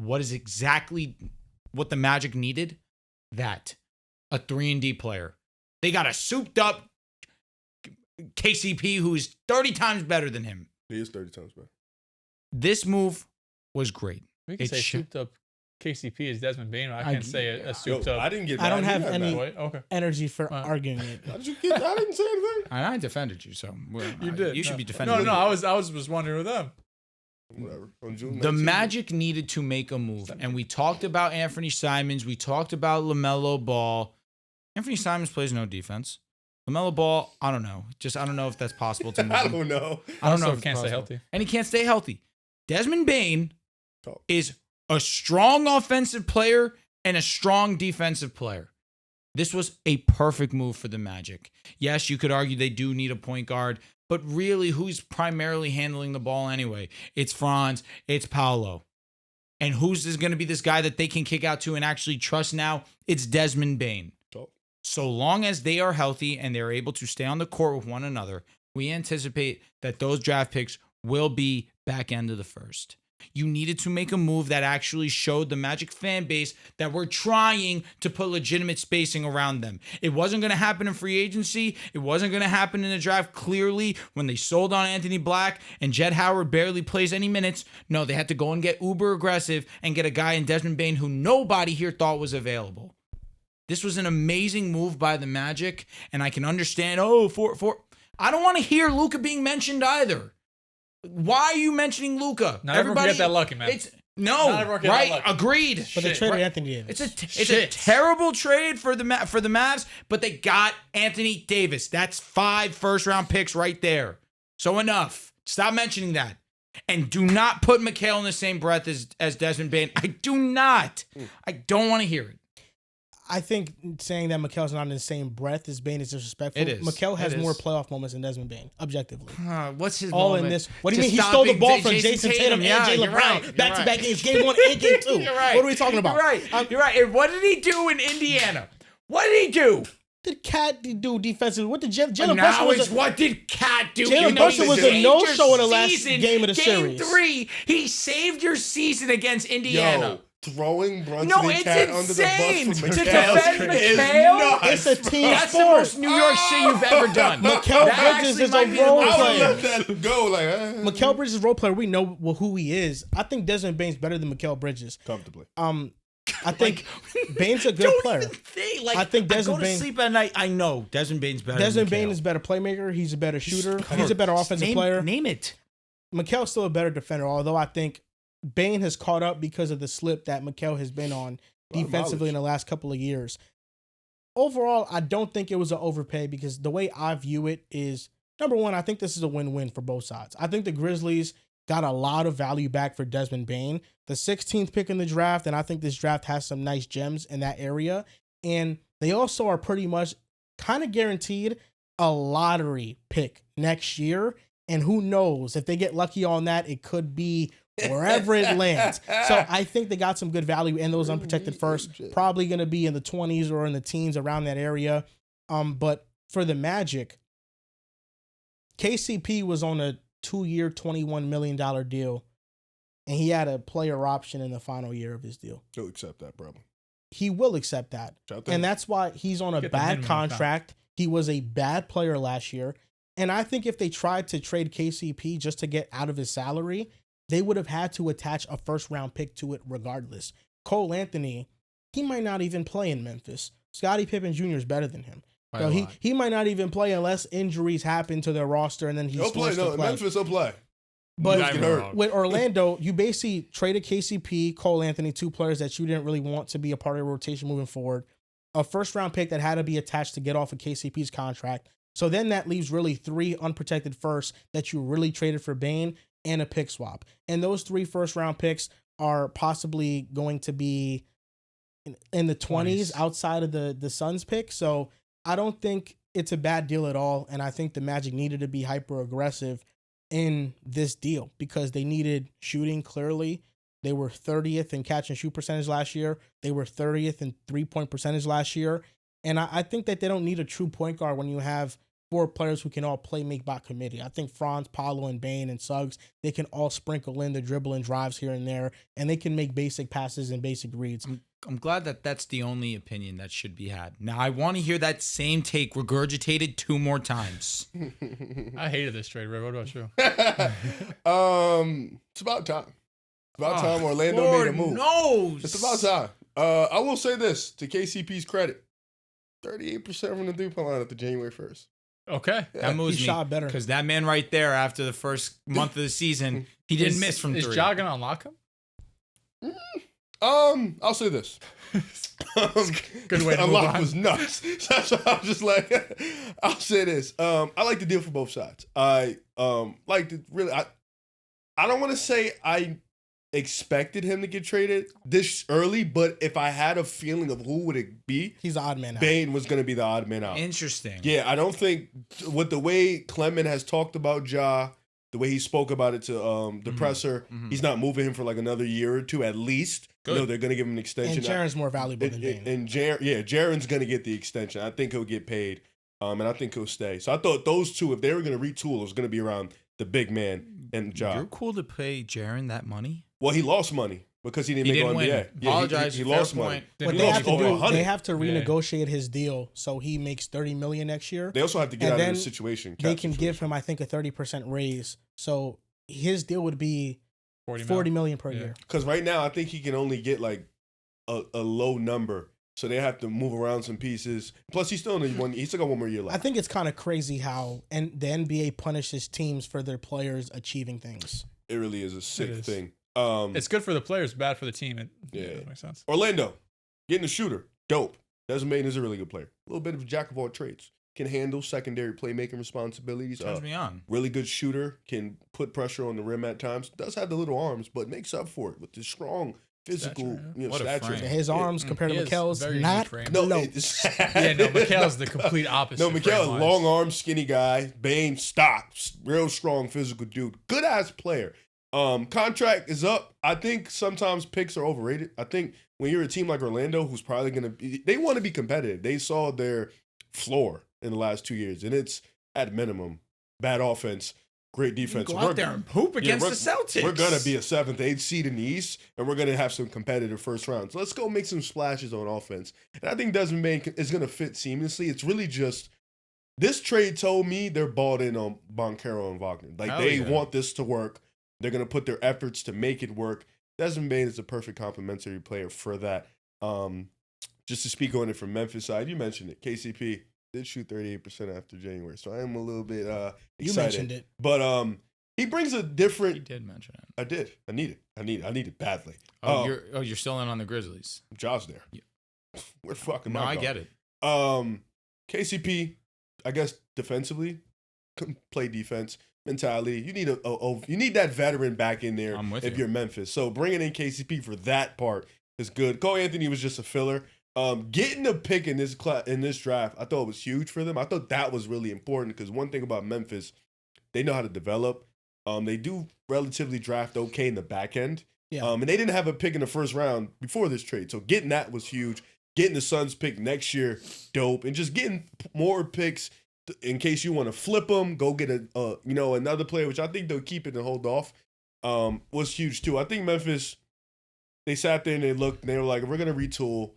is exactly what the Magic needed? That. A 3-and-D player. They got a souped up KCP who's 30 times better than him. He is 30 times better. This move was great. We can say souped up KCP is Desmond Bane. I can't say a souped up. I didn't get. I don't have mad. any Okay. energy for arguing it. I didn't say anything. And I defended you, so You did. You should be defending. No, me. I was wondering with them. Whatever. On June The 19th. Magic needed to make a move, and we talked about Anthony Simons. We talked about LaMelo Ball. Anthony Simons plays no defense. LaMelo Ball, I don't know. I don't know if that's possible to move I him. don't know. I don't know Also if it's can't stay possible. healthy. And he can't stay healthy. Desmond Bane Talk. is a strong offensive player and a strong defensive player. This was a perfect move for the Magic. Yes, you could argue they do need a point guard, but really, who's primarily handling the ball anyway? It's Franz, it's Paolo. And who's going to be this guy that they can kick out to and actually trust now? It's Desmond Bane. Talk. So long as they are healthy and they're able to stay on the court with one another, we anticipate that those draft picks will be back end of the first. You needed to make a move that actually showed the Magic fan base that we're trying to put legitimate spacing around them. It wasn't going to happen in free agency. It wasn't going to happen in the draft. Clearly, when they sold on Anthony Black and Jett Howard barely plays any minutes, no, they had to go and get uber aggressive and get a guy in Desmond Bane who nobody here thought was available. This was an amazing move by the Magic, and I can understand, I don't want to hear Luka being mentioned either. Why are you mentioning Luka? Not everyone get that lucky, man. Not everyone get Right? that lucky. Agreed. But they traded Anthony Davis. It's a terrible trade for the Mavs, but they got Anthony Davis. That's 5 first-round picks right there. So enough. Stop mentioning that. And do not put Mikal in the same breath as Desmond Bane. I do not. I don't want to hear it. I think saying that Mikel's not in the same breath as Bane is disrespectful. It is. Mikel has It more is. playoff moments than Desmond Bane, objectively. What's his All moment? in this. What do you To mean? He stop stole the big ball from Jason Jason Tatum Yeah, and Jaylen you're Brown. right, you're Back-to-back right. games, game 1 and game 2. You're right. What are we talking about? You're right. You're right. And what did he do in Indiana? What did he do? Did Cat do defensively? What did Jalen Now Brunson it's what did Cat do? Jalen Brunson was a no-show in the last season. game of the series. Game 3, he saved your season against Indiana. Yo, throwing Brunson No, and it's Cat insane. under the To bus for defend Mikal is Mikal? nuts. It's a team That's the sport. most New York shit you've ever done. Mikal That Bridges actually is a might be the role most- I would player. let that go. Like Mikal Bridges is a role player. We know who he is. I think Desmond Bane's better than Mikal Bridges. comfortably. I think Bane's a good player. I think Desmond I go to Bane- sleep at night. I know Desmond Bane's better. Desmond than Bane Mikal. is a better playmaker. He's a better shooter. He's a better offensive player. Name it. Mikel's still a better defender, although I think Bane has caught up because of the slip that Mikel has been on defensively in the last couple of years. Overall, I don't think it was an overpay because the way I view it is, number one, I think this is a win-win for both sides. I think the Grizzlies got a lot of value back for Desmond Bane, the 16th pick in the draft, and I think this draft has some nice gems in that area. And they also are pretty much kind of guaranteed a lottery pick next year. And who knows, if they get lucky on that, it could be wherever it lands. So I think they got some good value in those unprotected first. Probably going to be in the 20s or in the teens, around that area. But for the Magic, KCP was on a 2-year, $21 million deal, and he had a player option in the final year of his deal. He'll accept that, brother. He will accept that. And that's why he's on a bad contract. He was a bad player last year. And I think if they tried to trade KCP just to get out of his salary, they would have had to attach a first-round pick to it regardless. Cole Anthony, he might not even play in Memphis. Scottie Pippen Jr. is better than him. So he might not even play unless injuries happen to their roster and then he's forced to play. Memphis will play. But with Orlando, you basically traded KCP, Cole Anthony, 2 players that you didn't really want to be a part of the rotation moving forward. A first-round pick that had to be attached to get off of KCP's contract. So then that leaves really 3 unprotected firsts that you really traded for Bane and a pick swap. And those 3 first-round picks are possibly going to be in the 20s outside of the Suns pick. So I don't think it's a bad deal at all. And I think the Magic needed to be hyper-aggressive in this deal because they needed shooting clearly. They were 30th in catch and shoot percentage last year. They were 30th in 3-point percentage last year. And I think that they don't need a true point guard when you have 4 players who can all play make by committee. I think Franz, Paolo, and Bane and Suggs, they can all sprinkle in the dribble and drives here and there, and they can make basic passes and basic reads. I'm glad that that's the only opinion that should be had. Now, I want to hear that same take regurgitated 2 more times. I hated this trade, Rick. What about you? It's about time. It's about time Orlando made a move. Knows. It's about time. I will say this, to KCP's credit, 38% from the 3-point line at the January 1st. Okay. That moves he me. Shot better. Because that man right there, after the first month of the season, he didn't miss from 3. Is Ja going to unlock him? I'll say this. Good way to unlock move on. was nuts. That's why I'm just like, I'll say this. I like the deal for both sides. I like to really. I don't want to say I expected him to get traded this early, but if I had a feeling of who would it be, he's the odd man out. Bane was going to be the odd man out. Interesting. Yeah, I don't think with the way Clement has talked about Ja, the way he spoke about it to the presser, he's not moving him for like another year or 2 at least. Good. You know, they're going to give him an extension. And Jaren's more valuable than Bane. And Jaren's going to get the extension. I think he'll get paid, and I think he'll stay. So I thought those 2, if they were going to retool, it was going to be around the big man and Ja. You're cool to pay Jaren that money? Well, he lost money because he didn't make win. NBA. Yeah, Apologize. he Fair lost point. money. What He they lost have to over do, 100. they have to renegotiate his deal so he makes $30 million next year. They also have to get And out of then the situation. They can give him, I think, a 30% raise. So his deal would be $40 million per year. Because right now, I think he can only get like a low number. So they have to move around some pieces. Plus, he's still in he still got 1 more year left. I think it's kind of crazy how the NBA punishes teams for their players achieving things. It really is a sick thing. It's good for the players, bad for the team. It doesn't make sense. Orlando, getting a shooter. Dope. Desmond Bane is a really good player. A little bit of a jack of all trades. Can handle secondary playmaking responsibilities. Turns me on. Really good shooter. Can put pressure on the rim at times. Does have the little arms, but makes up for it with the strong physical stature. His arms compared to Mikel's not close. No, Mikel's the complete opposite. No, Mikel, long arms, skinny guy. Bane, stops. Real strong physical dude. Good ass player. Contract is up. I think sometimes picks are overrated. I think when you're a team like Orlando, who's probably going to be, they want to be competitive. They saw their floor in the last 2 years, and it's at minimum bad offense, great defense. Go out there and poop against the Celtics. We're going to be a 7th, 8th seed in the East, and we're going to have some competitive first rounds. So let's go make some splashes on offense. And I think Desmond Bane is going to fit seamlessly. It's really just, this trade told me they're balled in on Boncaro and Wagner. Like, they want this to work. They're going to put their efforts to make it work. Desmond Bane is a perfect complementary player for that. Just to speak on it from Memphis side, you mentioned it. KCP did shoot 38% after January, so I am a little bit excited. You mentioned it. But he brings a different... You did mention it. I did. I need it badly. You're still in on the Grizzlies. Jaws there. Yeah. We're fucking... No, I get it. KCP, I guess defensively, can play defense. Mentality, you need you need that veteran back in there if you're Memphis. So bringing in KCP for that part is good. Cole Anthony was just a filler. Getting a pick in this draft, I thought was huge for them. I thought that was really important because one thing about Memphis, they know how to develop. They do relatively draft okay in the back end. Yeah. And they didn't have a pick in the first round before this trade. So getting that was huge. Getting the Suns pick next year, dope. And just getting more picks in case you want to flip them, go get another player, which I think they'll keep it and hold off, was huge too. I think Memphis, they sat there and they looked and they were like, we're going to retool.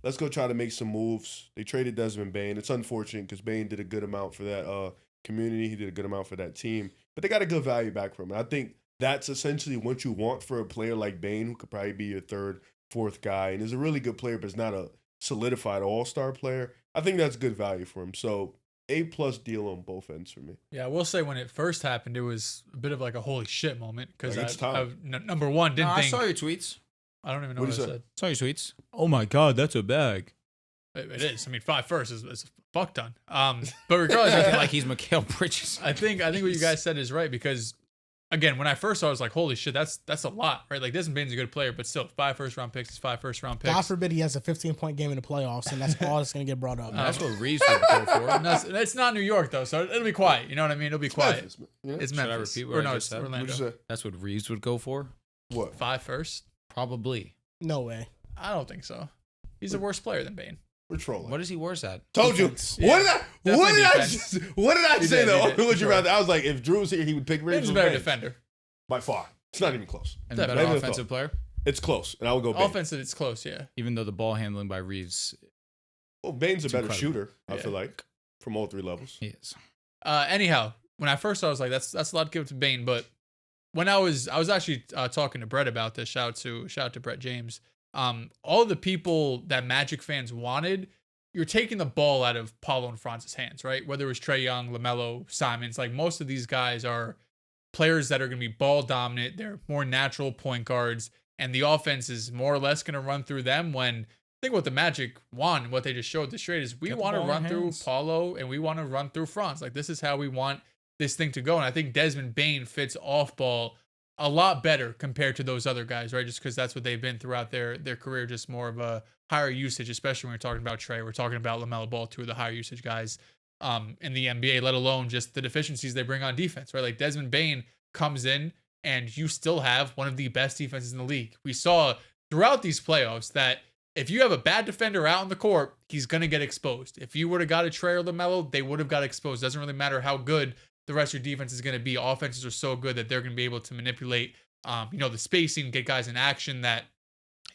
Let's go try to make some moves. They traded Desmond Bane. It's unfortunate because Bane did a good amount for that community. He did a good amount for that team. But they got a good value back from it. I think that's essentially what you want for a player like Bane, who could probably be your third, fourth guy. And is a really good player, but is not a solidified all-star player. I think that's good value for him. So A+ deal on both ends for me. Yeah, I will say when it first happened, it was a bit of like a holy shit moment because Like, number one didn't think. I saw your tweets. I don't even know What'd what I you say? said. Saw your tweets. Oh my God, that's a bag. It is. I mean, 5 first is a fuck ton. But regardless, I think, Like he's Mikal Bridges. I think what you guys said is right because, again, when I first saw it, I was like, holy shit, that's a lot, right? Like, Desmond Bane's a good player, but still, 5 first-round picks is 5 first-round picks. God forbid he has a 15-point game in the playoffs, and that's all that's going to get brought up. That's what Reeves would go for. And it's not New York, though, so it'll be quiet. You know what I mean? It'll be quiet. Memphis, man. Yeah. It's Should I Memphis. repeat what Or I no, just it's said? Orlando. What'd you say? That's what Reeves would go for. What? 5 first? Probably. No way. I don't think so. He's a worse player than Bane. We're trolling. What is he worse at? Told Defense. you. What did I He say did, though? he did. Would you Sure. rather? I was like, if Drew was here, he would pick Reeves. Bane's a or better Bane. defender. By far. It's not even close. And Definitely. better Never offensive thought. player? It's close, and I would go Bane. Offensive, it's close, yeah. Even though the ball handling by Reeves, Well, Bane's a better incredible. shooter, I Yeah. feel like, from all 3 levels. he is. Anyhow, when I first saw it, I was like, that's a lot to give to Bane. But when I was actually talking to Brett about this, shout out to Brett James. All the people that Magic fans wanted, you're taking the ball out of Paulo and Franz's hands, right? Whether it was Trae Young, LaMelo, Simons, like most of these guys are players that are going to be ball dominant. They're more natural point guards, and the offense is more or less going to run through them. When I think what the Magic want, what they just showed this trade is we Get the want to ball in run through hands. Paulo and we want to run through Franz. Like this is how we want this thing to go. And I think Desmond Bane fits off ball a lot better compared to those other guys, right? Just because that's what they've been throughout their career, just more of a higher usage, especially when we're talking about Trae. We're talking about LaMelo Ball, 2 of the higher usage guys in the NBA, let alone just the deficiencies they bring on defense, right? Like Desmond Bane comes in and you still have one of the best defenses in the league. We saw throughout these playoffs that if you have a bad defender out on the court, he's going to get exposed. If you would have got a Trae or LaMelo, they would have got exposed. Doesn't really matter how good the rest of your defense is going to be. Offenses are so good that they're going to be able to manipulate, the spacing, get guys in action, that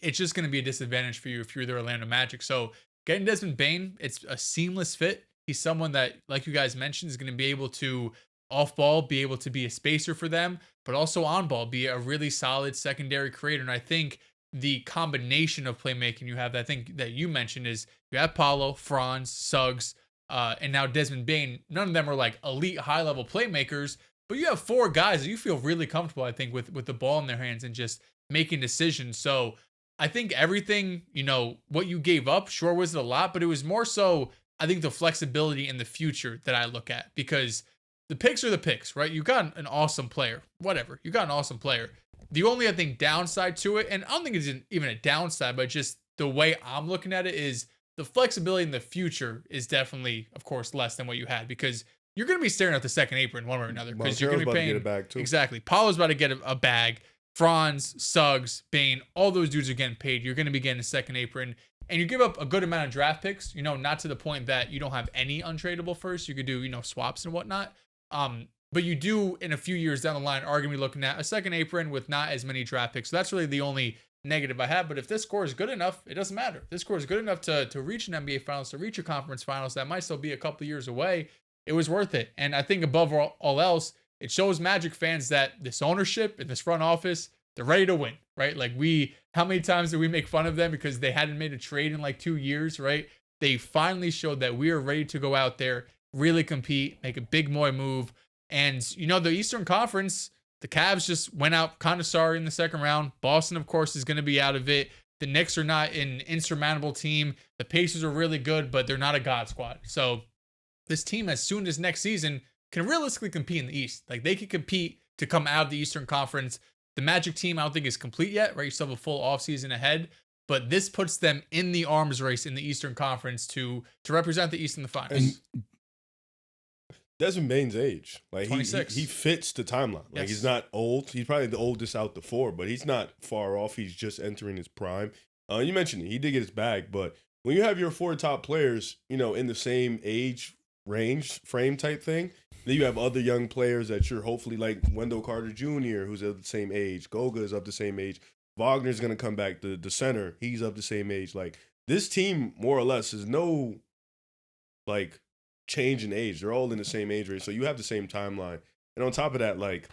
it's just going to be a disadvantage for you if you're the Orlando Magic. So getting Desmond Bane, it's a seamless fit. He's someone that, like you guys mentioned, is going to be able to off ball, be able to be a spacer for them, but also on ball, be a really solid secondary creator. And I think the combination of playmaking you have, that I think that you mentioned, is you have Paulo, Franz, Suggs, and now Desmond Bane. None of them are like elite high level playmakers, but you have 4 guys that you feel really comfortable, I think, with the ball in their hands and just making decisions. So I think everything, what you gave up, sure was a lot, but it was more so, I think, the flexibility in the future that I look at, because the picks are the picks, right? You got an awesome player, whatever. You got an awesome player. The only, I think, downside to it, and I don't think it's even a downside, but just the way I'm looking at it, is the flexibility in the future is definitely, of course, less than what you had, because you're going to be staring at the second apron one way or another, because you're going to be paying. Get a bag too. Exactly. Paulo's about to get a bag. Franz, Suggs, Bane, all those dudes are getting paid. You're going to be getting a second apron. And you give up a good amount of draft picks, not to the point that you don't have any untradeable first. You could do, swaps and whatnot. But you do, in a few years down the line, are going to be looking at a second apron with not as many draft picks. So that's really the only negative I have. But if this score is good enough, it doesn't matter. If this score is good enough to reach an NBA Finals, to reach a conference finals, that might still be a couple of years away. It was worth it. And I think above all else, it shows Magic fans that this ownership and this front office, they're ready to win, right? Like how many times did we make fun of them because they hadn't made a trade in like 2 years, right? They finally showed that we are ready to go out there, really compete, make a big move. And, the Eastern Conference, the Cavs just went out kind of sorry in the second round. Boston, of course, is going to be out of it. The Knicks are not an insurmountable team. The Pacers are really good, but they're not a God squad. So this team, as soon as next season, can realistically compete in the East. Like, they could compete to come out of the Eastern Conference. The Magic team, I don't think, is complete yet, right? You still have a full offseason ahead. But this puts them in the arms race in the Eastern Conference to represent the East in the finals. Desmond Bane's age. Like 26. he fits the timeline. Like Yes. he's not old. He's probably the oldest out the four, but he's not far off. He's just entering his prime. You mentioned it. He did get his bag, but when you have your four top players, you know, in the same age range frame type thing, then you have other young players that you're hopefully like Wendell Carter Jr., who's of the same age. Goga is of the same age. Wagner's going to come back. The center, he's of the same age. Like, this team, more or less, is no, like, change in age. They're all in the same age range. So you have the same timeline. And on top of that, like,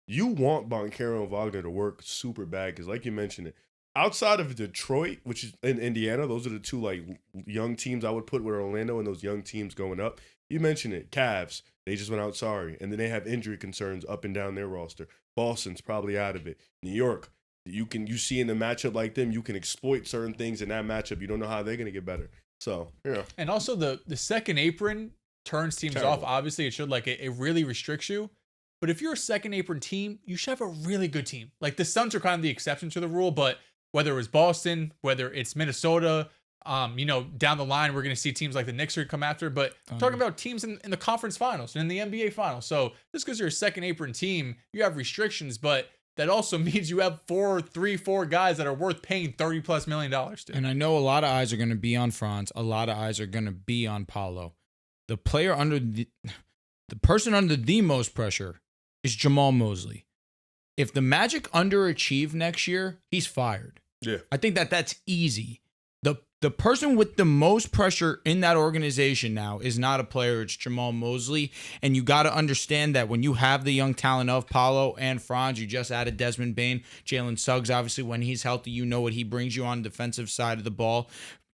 you want Boncaro and Wagner to work super bad because, like you mentioned it, outside of Detroit, which is in Indiana, those are the two, like, young teams I would put with Orlando and those young teams going up. You mentioned it. Cavs, they just went out sorry. And then they have injury concerns up and down their roster. Boston's probably out of it. New York, you see in a matchup like them, you can exploit certain things in that matchup. You don't know how they're going to get better. So, yeah. And also the second apron turns teams Terrible. off. Obviously, it should, like, it really restricts you. But if you're a second apron team, you should have a really good team. Like, the Suns are kind of the exception to the rule, but whether it was Boston, whether it's Minnesota, you know, down the line, we're going to see teams like the Knicks are come after. But I'm talking about teams in the conference finals and in the NBA finals. So just because you're a second apron team, you have restrictions, but that also means you have four guys that are worth paying $30+ million to. And I know a lot of eyes are going to be on Franz. A lot of eyes are going to be on Paolo. The person under the most pressure is Jamal Mosley. If the Magic underachieve next year, he's fired. Yeah. I think that's easy. The person with the most pressure in that organization now is not a player, it's Jamal Mosley. And you got to understand that when you have the young talent of Paolo and Franz, you just added Desmond Bane, Jalen Suggs, obviously when he's healthy, you know what he brings you on the defensive side of the ball.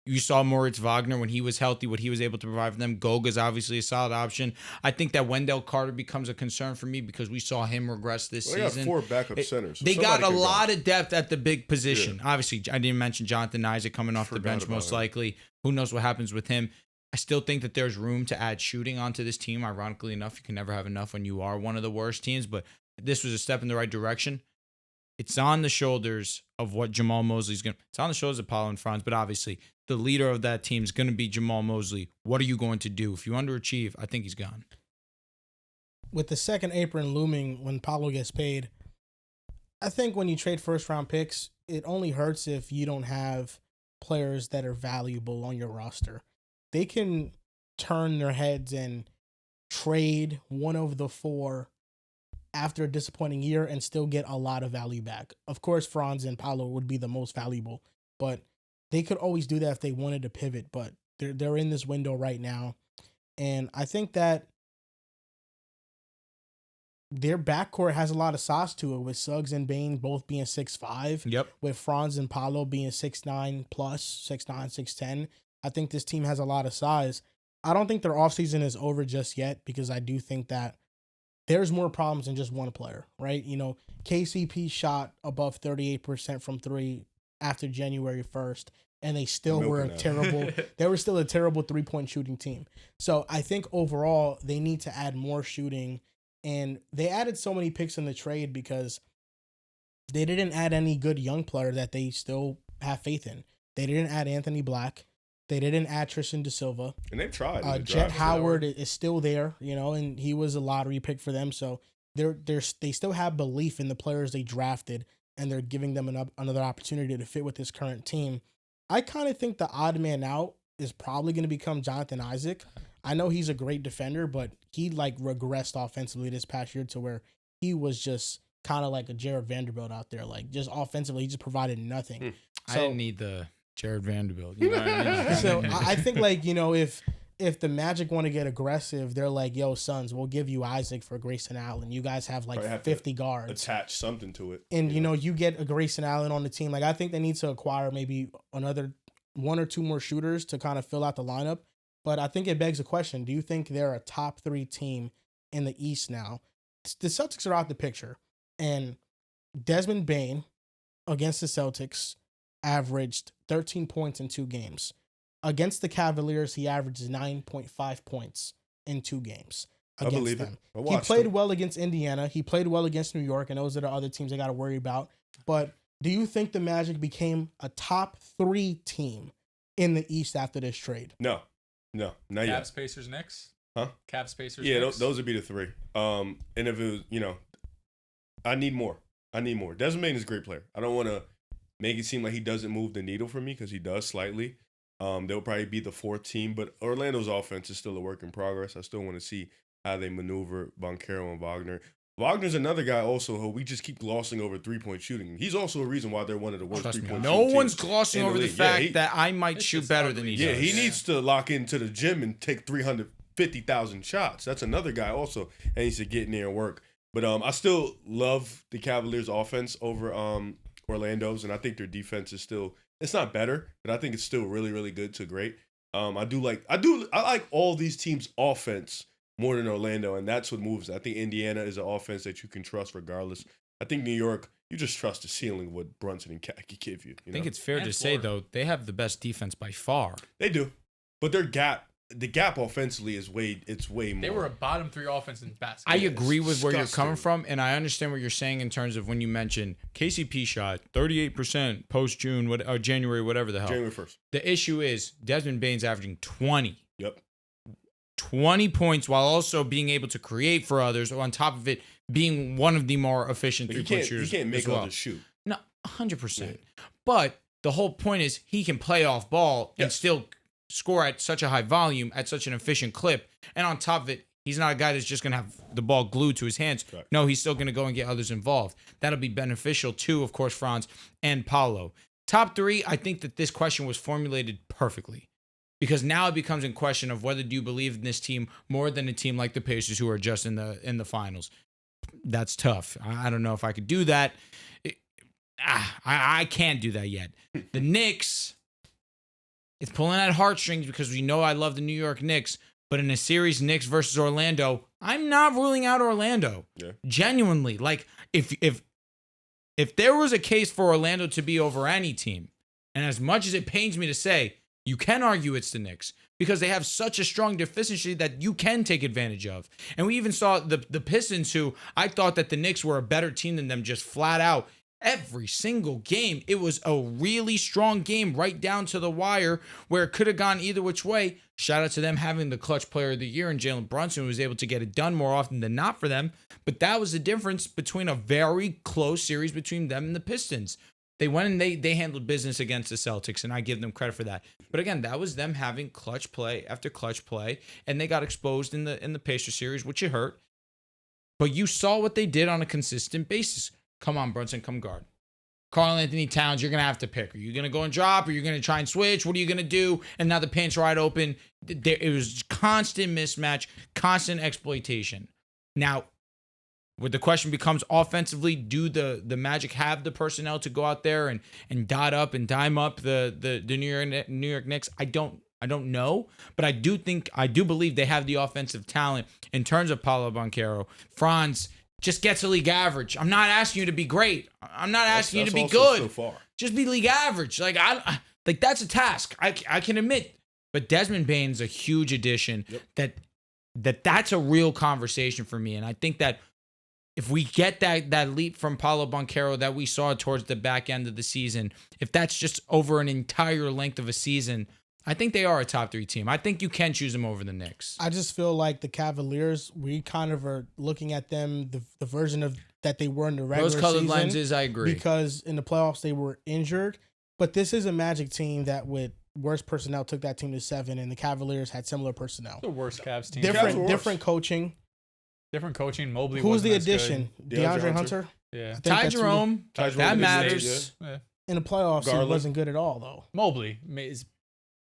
You saw Moritz Wagner when he was healthy, what he was able to provide for them. Goga's obviously a solid option. I think that Wendell Carter becomes a concern for me because we saw him regress this season. They got four backup centers. So they got a somebody can lot go. of depth at the big position. Yeah. Obviously, I didn't mention Jonathan Isaac coming off the bench most likely. Who knows what happens with him. I still think that there's room to add shooting onto this team. Ironically enough, you can never have enough when you are one of the worst teams, but this was a step in the right direction. It's on the shoulders of what Jamal Mosley's going to... It's on the shoulders of Paolo and Franz, but obviously the leader of that team is going to be Jamal Mosley. What are you going to do? If you underachieve, I think he's gone. With the second apron looming when Paolo gets paid, I think when you trade first-round picks, it only hurts if you don't have players that are valuable on your roster. They can turn their heads and trade one of the four after a disappointing year and still get a lot of value back. Of course, Franz and Paolo would be the most valuable, but they could always do that if they wanted to pivot, but they're in this window right now. And I think that their backcourt has a lot of sauce to it, with Suggs and Bane both being 6'5". Yep. With Franz and Paolo being 6'9 plus, 6'9, 6'10. I think this team has a lot of size. I don't think their offseason is over just yet because I do think that there's more problems than just one player, right? You know, KCP shot above 38% from three after January 1st, and they still were they were still a terrible three-point shooting team. So I think overall they need to add more shooting, and they added so many picks in the trade because they didn't add any good young player that they still have faith in. They didn't add Anthony Black. They didn't add Tristan Da Silva. And they've tried. Jet Howard is still there, you know, and he was a lottery pick for them. So they still have belief in the players they drafted, and they're giving them another opportunity to fit with this current team. I kind of think the odd man out is probably going to become Jonathan Isaac. I know he's a great defender, but he like regressed offensively this past year to where he was just kind of like a Jared Vanderbilt out there. Like, just offensively, he just provided nothing. I didn't need the Jared Vanderbilt. You know what I mean? So I think, like, you know, if the Magic want to get aggressive, they're like, yo, Suns, we'll give you Isaac for Grayson Allen. You guys have like 50 guards. Attach something to it. And, you know, you get a Grayson Allen on the team. Like, I think they need to acquire maybe another one or two more shooters to kind of fill out the lineup. But I think it begs a question. Do you think they're a top 3 team in the East now? The Celtics are out the picture. And Desmond Bane against the Celtics averaged 13 points in 2 games. Against the Cavaliers, he averages 9.5 points in 2 games against them. He played well against Indiana. He played well against New York, and those are the other teams they got to worry about. But do you think the Magic became a top 3 team in the East after this trade? No, not yet. Cavs, Pacers, Knicks? Cap spacers. Yeah, Knicks? those would be the three. And if it was, I need more. Desmond Bane is a great player. I don't want to make it seem like he doesn't move the needle for me because he does slightly. They'll probably be the fourth team, but Orlando's offense is still a work in progress. I still want to see how they maneuver Banchero and Wagner. Wagner's another guy also who we just keep glossing over three-point shooting. He's also a reason why they're one of the worst three-point no shooting one's teams glossing in over the league. fact that I might shoot better than he does. Yeah, he needs to lock into the gym and take 350,000 shots. That's another guy also, and he needs to get in there and work. But I still love the Cavaliers' offense over Orlando's, and I think their defense is still, it's not better, but I think it's still really, really good to great. I like all these teams' offense more than Orlando, and that's what moves. I think Indiana is an offense that you can trust regardless. I think New York, you just trust the ceiling of what Brunson and Cat can give you. I think it's fair to say, though, they have the best defense by far. They do, but the gap offensively is way more. They were a bottom 3 offense in basketball. I agree with where you're coming from, and I understand what you're saying in terms of when you mention KCP shot 38% post June or January, whatever the hell. January 1st. The issue is Desmond Bane's averaging 20. Yep. 20 points while also being able to create for others, on top of it being one of the more efficient three-point shooters. You can't make as well. others shoot. No, 100%. But the whole point is he can play off ball and still score at such a high volume, at such an efficient clip. And on top of it, he's not a guy that's just going to have the ball glued to his hands. Correct. No, he's still going to go and get others involved. That'll be beneficial to, of course, Franz and Paulo. Top 3, I think that this question was formulated perfectly. Because now it becomes in question of whether do you believe in this team more than a team like the Pacers who are just in the finals. That's tough. I don't know if I could do that. I can't do that yet. The Knicks, it's pulling at heartstrings because we know I love the New York Knicks. But in a series, Knicks versus Orlando, I'm not ruling out Orlando. Yeah. Genuinely. Like, if there was a case for Orlando to be over any team, and as much as it pains me to say, you can argue it's the Knicks because they have such a strong deficiency that you can take advantage of. And we even saw the Pistons, who I thought that the Knicks were a better team than them just flat out. Every single game, it was a really strong game right down to the wire where it could have gone either which way. Shout out to them having the clutch player of the year in Jalen Brunson, who was able to get it done more often than not for them. But that was the difference between a very close series between them and the Pistons. They went and they handled business against the Celtics, and I give them credit for that. But again, that was them having clutch play after clutch play, and they got exposed in the Pacers series, which it hurt. But you saw what they did on a consistent basis. Come on, Brunson, come guard. Karl Anthony Towns, you're going to have to pick. Are you going to go and drop? Or are you going to try and switch? What are you going to do? And now the paint's wide open. It was constant mismatch, constant exploitation. Now, where the question becomes offensively, do the Magic have the personnel to go out there and dot up and dime up the New York Knicks? I don't know, but I do believe they have the offensive talent in terms of Paolo Banchero. Franz, just get to league average. I'm not asking you to be great. I'm not asking you to be good. So far. Just be league average. Like that's a task. I can admit. But Desmond Bane's a huge addition. Yep. That's a real conversation for me, and I think that if we get that leap from Paolo Banchero that we saw towards the back end of the season, if that's just over an entire length of a season, I think they are a top 3 team. I think you can choose them over the Knicks. I just feel like the Cavaliers, we kind of are looking at them, the version of that they were in the regular season. Rose-colored lenses, I agree. Because in the playoffs, they were injured. But this is a Magic team that with worse personnel took that team to 7, and the Cavaliers had similar personnel. The worst Cavs team. Different coaching. Different coaching. Mobley. Who's the wasn't as addition? good. DeAndre Hunter? Yeah. Ty Jerome. That matters. Yeah. In the playoffs, he wasn't good at all, though. Mobley is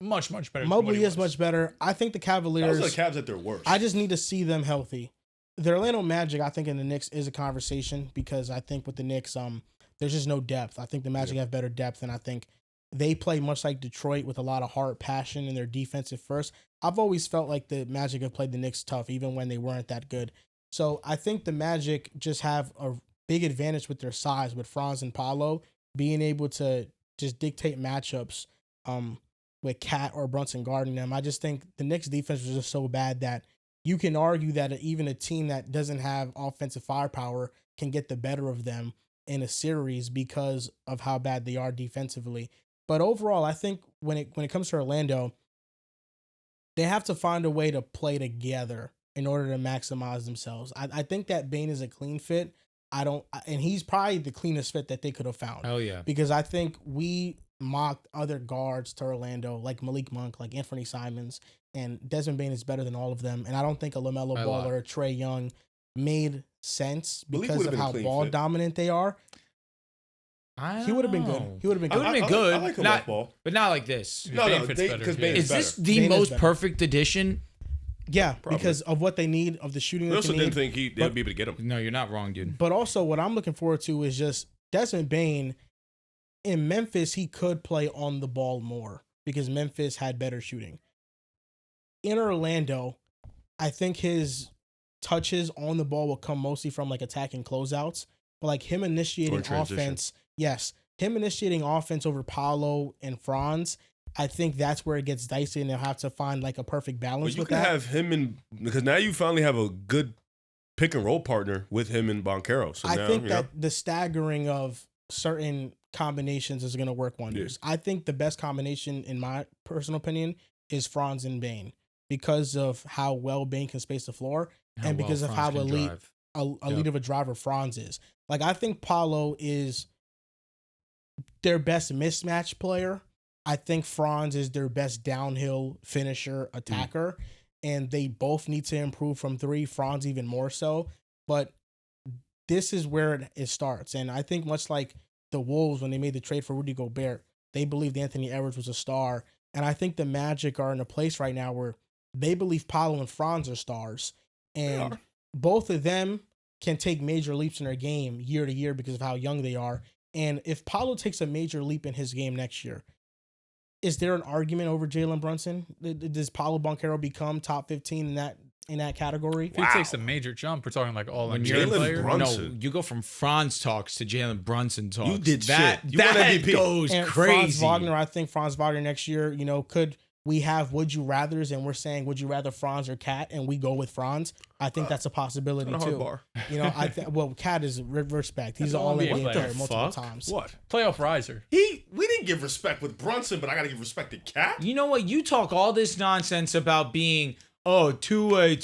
much better. Mobley is much better. I think the Cavaliers. Those are the Cavs at their worst. I just need to see them healthy. The Orlando Magic, I think, in the Knicks is a conversation because I think with the Knicks, there's just no depth. I think the Magic have better depth, and I think they play much like Detroit with a lot of heart, passion, in their defensive first. I've always felt like the Magic have played the Knicks tough, even when they weren't that good. So I think the Magic just have a big advantage with their size, with Franz and Paolo being able to just dictate matchups with Cat or Brunson guarding them. I just think the Knicks defense was just so bad that you can argue that even a team that doesn't have offensive firepower can get the better of them in a series because of how bad they are defensively. But overall, I think when it comes to Orlando, they have to find a way to play together in order to maximize themselves. I think that Bane is a clean fit. And he's probably the cleanest fit that they could have found. Hell yeah. Because I think we mocked other guards to Orlando, like Malik Monk, like Anthony Simons, and Desmond Bane is better than all of them. And I don't think a LaMelo Ball or a Trae Young made sense because of how ball dominant they are. He would have been good. He would have been good. It would have been good. I like him off ball. But not like this. No, because Bane is this the Bane most perfect addition? Yeah, because of what they need, of the shooting. We also didn't think they'd be able to get him. No, you're not wrong, dude. But also, what I'm looking forward to is just Desmond Bane. In Memphis, he could play on the ball more because Memphis had better shooting. In Orlando, I think his touches on the ball will come mostly from like attacking closeouts, but like him initiating offense. Yes, him initiating offense over Paolo and Franz. I think that's where it gets dicey, and they'll have to find like a perfect balance with that. You can have him in, because now you finally have a good pick and roll partner with him and Banchero. So I think that the staggering of certain combinations is going to work wonders. Yeah. I think the best combination, in my personal opinion, is Franz and Bane because of how well Bane can space the floor and because of how elite of a driver Franz is. Like, I think Paolo is their best mismatch player. I think Franz is their best downhill finisher attacker, and they both need to improve from three, Franz even more so. But this is where it starts. And I think much like the Wolves, when they made the trade for Rudy Gobert, they believed Anthony Edwards was a star. And I think the Magic are in a place right now where they believe Paolo and Franz are stars. And both of them can take major leaps in their game year to year because of how young they are. And if Paolo takes a major leap in his game next year, is there an argument over Jalen Brunson? Does Paolo Banchero become top 15 in that category? If he takes a major jump, we're talking like all NBA player. No, you go from Franz talks to Jalen Brunson talks. You did that. Shit. You that MVP. Goes and crazy. Franz Wagner, I think Franz Wagner next year, could we have would you rathers and we're saying would you rather Franz or Cat and we go with Franz? I think that's a possibility too. I think Cat is respect. He's an all-NBA player multiple times. What? Playoff riser. We didn't give respect with Brunson, but I got to give respect to Cat. You know what? You talk all this nonsense about being two-way.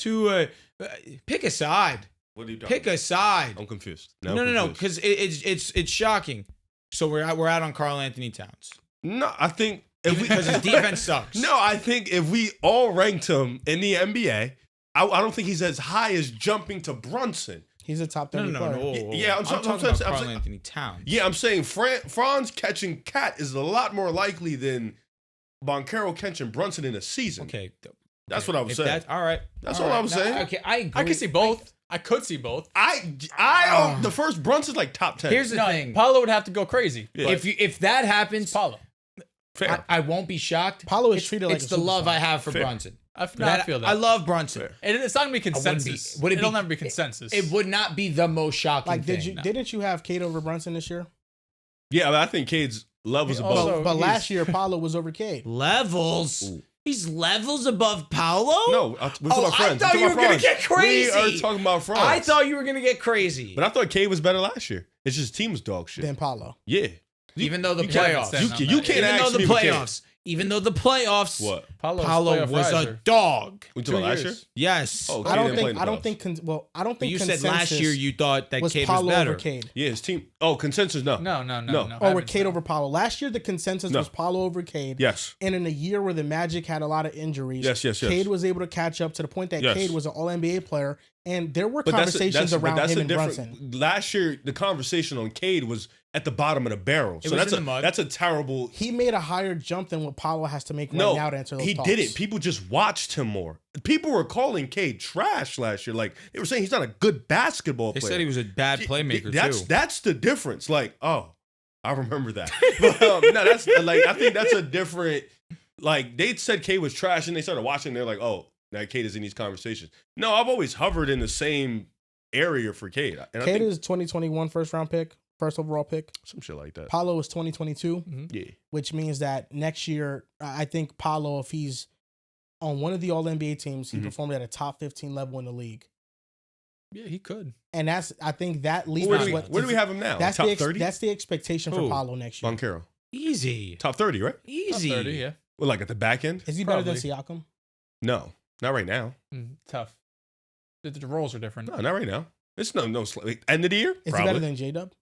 Pick a side. What are you doing? Pick a side. I'm confused. No, because it's shocking. So we're out on Karl Anthony Towns. No, I think because his defense sucks. No, I think if we all ranked him in the NBA, I don't think he's as high as jumping to Brunson. He's a top 30 player. No. Yeah, I'm talking about Karl Anthony Towns. Yeah, I'm saying Franz catching Cat is a lot more likely than Banchero catching Brunson in a season. Okay. That's what I was saying. All right. That's all I was saying. Okay, I agree. I could see both. I could see both. The first Brunson's like top 10. Here's the thing. Paolo would have to go crazy. Yeah. If that happens, Paolo. Fair. I won't be shocked. Paolo is treated like it's the love I have for Brunson. I feel that. I love Brunson. Fair. And it's not gonna be consensus. It'll never be consensus. It would not be the most shocking thing. Didn't you have Cade over Brunson this year? Yeah, I think Cade's levels above. But last year Paolo was over Cade. Levels. Ooh. He's levels above Paolo? No, we're talking about friends. I thought you were going to get crazy. We are talking about friends. I thought you were going to get crazy. But I thought Cade was better last year. It's just team was dog shit. Than Paolo. Yeah. Even though the playoffs. You can't ask me. Even though the playoffs. What? Paolo was a dog. We talking about last year? Yes. Oh, I don't think. But you said last year you thought that Cade was better. Over Cade. Yeah, his team. Oh, consensus, no. No. Or with Cade over Paolo. Last year the consensus was Paolo over Cade. Yes. And in a year where the Magic had a lot of injuries, yes. Cade was able to catch up to the point that Cade was an All-NBA player, and there were conversations around him and Brunson. Last year the conversation on Cade was at the bottom of the barrel. So that's a terrible. He made a higher jump than what Paolo has to make right now to answer those talks. He didn't. People just watched him more. People were calling Cade trash last year. Like, they were saying he's not a good basketball player. They said he was a bad playmaker too. That's the difference. Like, I remember that. But, no, that's like, I think that's a different. Like, they said Cade was trash, and they started watching. And they're like, oh, now Cade is in these conversations. No, I've always hovered in the same area for Cade. Cade is 2021 first overall pick. Some shit like that. Paolo is 2022. Mm-hmm. Yeah. Which means that next year, I think Paolo, if he's on one of the All-NBA teams, he performed at a top 15 level in the league. Yeah, he could. And I think that leads where do we have him now? That's top 30? That's the expectation for Paolo next year. Banchero. Easy. Top 30, right? Easy. Top 30, yeah. Well, like at the back end? Is he better than Siakam? No, not right now. Tough. The roles are different. No, not right now. It's no end of the year. Is Probably. he better than JDub?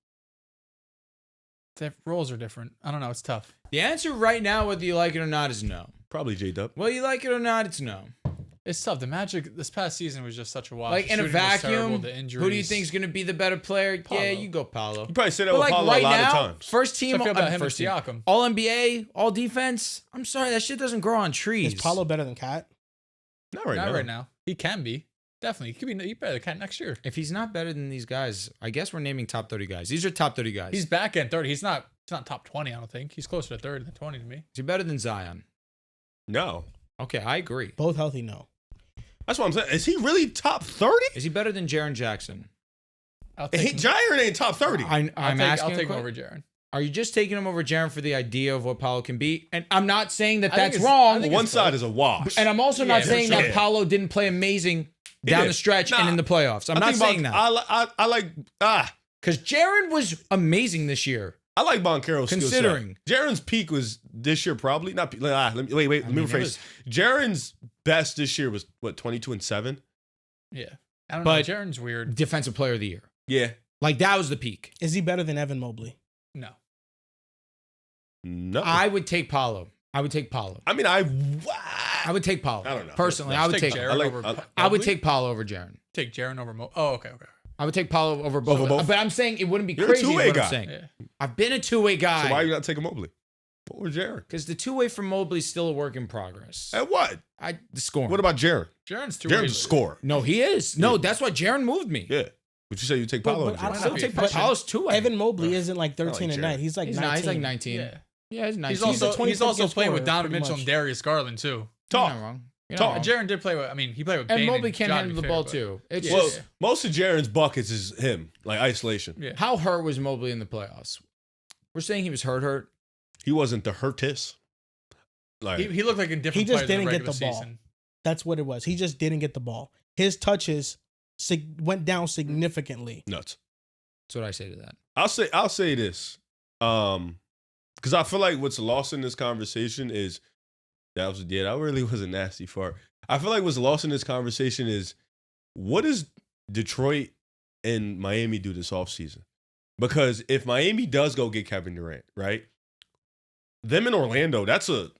The roles are different. I don't know. It's tough. The answer right now, whether you like it or not, is no. Probably JDub. Whether you like it or not, it's no. It's tough. The Magic this past season was just such a wash. Like The in a shooting was terrible, vacuum, the injuries. who do you think is going to be the better player? Paolo. Yeah, you go Paolo. You probably say that But with like Paulo right a lot now, of times. first So team, I feel about him first and team, Siakam. all NBA, all defense. I'm sorry, that shit doesn't grow on trees. Is Paulo better than Cat? Not right Not now. right now. He can be. Definitely. He could be better than next year. If he's not better than these guys, I guess we're naming top 30 guys. These are top 30 guys. He's back end 30. He's not top 20, I don't think. He's closer to 30 than 20 to me. Is he better than Zion? No. Okay, I agree. Both healthy, no. That's what I'm saying. Is he really top 30? Is he better than Jaren Jackson? I'll take him. Jair ain't top 30. I'm asking. I'll take him a over que- Jaren. Are you just taking him over Jaren for the idea of what Paolo can be? And I'm not saying that I think that's it's- wrong. I think One it's side both. is a wash. And I'm also Yeah, not for saying sure. that Paolo didn't play amazing down did. the stretch and Nah. in the playoffs. I'm not saying that. I like Because Jaren was amazing this year. I like Boncaro's skill set. Considering. Jaren's peak was this year probably not. Let me let me mean, it rephrase. was- Jaren's best this year was what 22-7. Yeah. I don't But- know. Jaren's weird. Defensive player of the year. Yeah. Like that was the peak. Is he better than Evan Mobley? No. No. I would take Paolo. I would take Paolo. I mean I would take Paolo. I don't know. Personally, Let's I would take take. Jaren over I would Mobley? take Paolo over Jaren. Take Jaren over Oh, okay. I would take Paolo over both. Over both? But I'm saying it wouldn't be You're a crazy. is two-way what I'm guy. saying. Yeah. I've been a two-way guy. So why are you not taking Mobley? Or Jaren? Because the two-way from Mobley is still a work in progress. At what? The scoring. What about Jaren? Jaren's too Jaren's a scorer. No, he is. No, that's why Jaren moved me. Yeah. Would you say you take Paolo? But over I Jaren? don't I would take But Paolo's two-way. Evan Mobley isn't like 13 like a Jaren. night. He's like he's 19. not. He's like 19. Yeah. Yeah, he's 19. He's also a 26 playing with scorer, Donovan pretty Mitchell much. and Darius Garland too. You're Talk. not wrong. You're Talk. not wrong. Jaren did play with. I mean, he played with And Bane Mobley can Ja, to handle be the fair, ball but- too. It's Yeah. Well, just most of Jaren's buckets is him, like isolation. Yeah. how hurt was Mobley in the playoffs? We're saying he was hurt. He wasn't the hurtist. Like He looked like a different He just player than didn't the get regular the ball. season. That's what it was. He just didn't get the ball. His touches went down significantly. nuts. That's what I say to that. I'll say this. Because I feel like what's lost in this conversation is that really was a nasty fart. I feel like what's lost in this conversation is what does Detroit and Miami do this offseason? Because if Miami does go get Kevin Durant, right? Them in Orlando,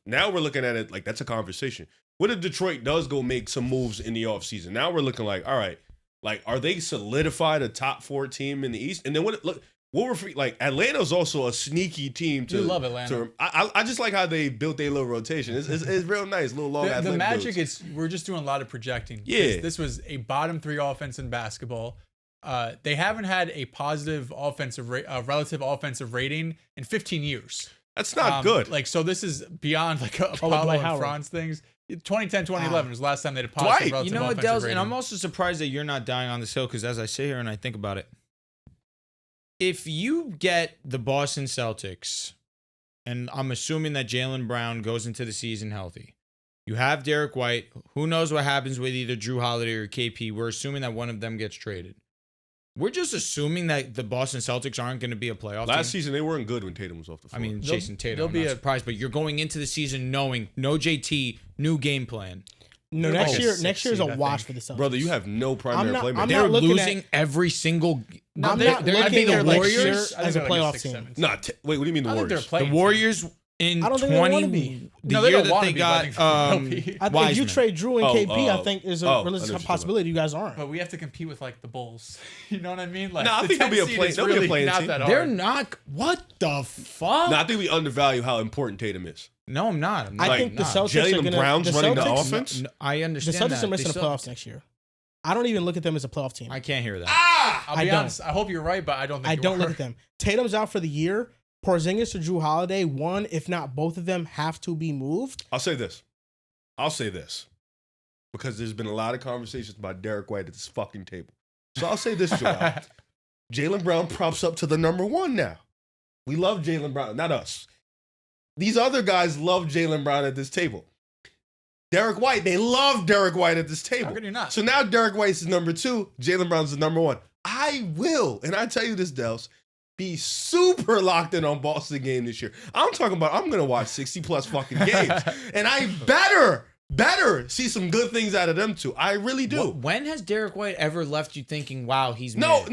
now we're looking at it like that's a conversation. What if Detroit does go make some moves in the offseason? Now we're looking like, all right, like are they solidified a top 4 team in the East? And then what we're like Atlanta's also a sneaky team to You love Atlanta. I just like how they built their little rotation. It's real nice, little long The athletic Magic builds. is we're just doing a lot of projecting. Yeah. This was a bottom 3 offense in basketball. They haven't had a positive relative offensive rating in 15 years. That's not good. Like, so this is beyond like with Apollo Dwight and Howard. Franz things. 2010, 2011 was the last time they had a positive Dwight, relative You know what, offensive Dels? rating. And I'm also surprised that you're not dying on this hill because as I sit here and I think about it, if you get the Boston Celtics, and I'm assuming that Jaylen Brown goes into the season healthy, you have Derek White. Who knows what happens with either Drew Holiday or KP? We're assuming that one of them gets traded. We're just assuming that the Boston Celtics aren't going to be a playoff Last team. season they weren't good when Tatum was off the I floor. mean, They'll- Jason Tatum, they'll I'm be not a- surprised, but you're going into the season knowing no JT, new game plan. No, They're next like a year, 6 next year's seed, a I wash think. for the Celtics. brother, you have no primary I'm playmaker. not They're looking losing at- every single. No, I'm they're not they're gonna looking be the at next Warriors year I as think a they're like playoff 6, team. 7. Nah, wait, what do you mean the I think they're Warriors? The playing. Warriors in I don't think they 20, wanna be. the No, they year don't that wanna they be, but I got think they'll be. I think if Wiseman. you trade Drew and Oh, KP, I oh, think is oh, a I know what realistic you're talking possibility. You guys aren't. But we have to compete with like the Bulls. You know what I mean? Like, Nah, I the think they'll be 10 a seed play- is they'll be a really playing not team. that hard. They're not. What the fuck? No, I think we undervalue how important Tatum is. No, I'm not. I'm I not. think the Not. Celtics are Jaylen going to. Brown's The running the Celtics, offense? No, I the understand Celtics that. are missing They the still- playoffs next year. I don't even look at them as a playoff team. I can't hear that. I'll be I don't. honest. I hope you're right, but I don't think I you don't are. look at them. Tatum's out for the year. Porzingis or Drew Holiday, one, if not both of them, have to be moved. I'll say this. Because there's been a lot of conversations about Derek White at this fucking table. So I'll say this, Joel. Jaylen Brown props up to the number 1 now. We love Jaylen Brown, not us. These other guys love Jaylen Brown at this table. Derek White, they love Derek White at this table. How could you not? So now Derek White's is number 2, Jaylen Brown's the number 1. I will, and I tell you this, Dels, be super locked in on Boston game this year. I'm talking about I'm going to watch 60 plus fucking games. And I better see some good things out of them two. I really do. When has Derek White ever left you thinking, wow, he's No. mid?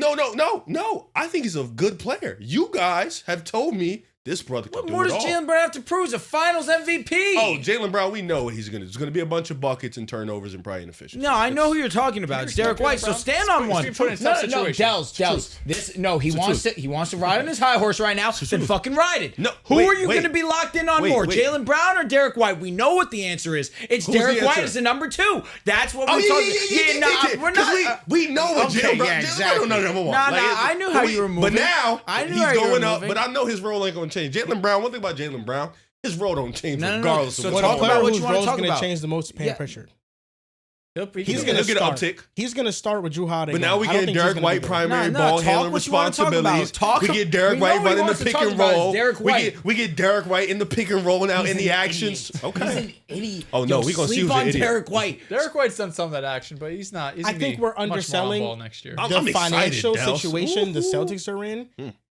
No. I think he's a good player. You guys have told me this brother can What do more it does all. Jalen Brown have to prove? He's a finals MVP. Oh, Jalen Brown, we know what he's going to do. It's going to be a bunch of buckets and turnovers and probably inefficiency. No, I know who you're talking about. It's Derek White. So stand on one. He's put in a tough situation. Dels. He wants to ride on his high horse right now. Then fucking ride it. No, who wait, are you wait. going to be locked in on Wait, more, wait. Jalen Brown or Derek White? We know what the answer is. It's Who's Derek the White answer? as the number 2. That's what Oh, we're talking. yeah. We're 'Cause not. we know what Okay, Jalen Brown. yeah, Jalen exactly. Brown number one. Nah, I knew how you were moving. But now I knew he's how you were going up. moving. But I know his role ain't going to change. Jalen Brown. One thing about Jalen Brown, his role don't change No. regardless So of What talk a about player what whose you wanna role is talk going to about. change the most, Pam Yeah. Pritchard. He's going to get an uptick. He's going to start with Drew Holiday. But now we I don't get think he's Derek gonna White be there. primary No, ball talk handling what you wanna talk about. responsibilities. We get Derek We White know what he running the wants to pick talk and about is roll. Derek White. We get Derek White in the pick and roll now in the actions. He's Okay. an idiot. Oh, no, we gonna see sleep who's an on idiot. Derek White. Derek White's done some of that action, but he's not. He's I gonna think be we're much more on underselling ball next year. I'm The excited, financial Dels. situation the Ooh. Celtics are in,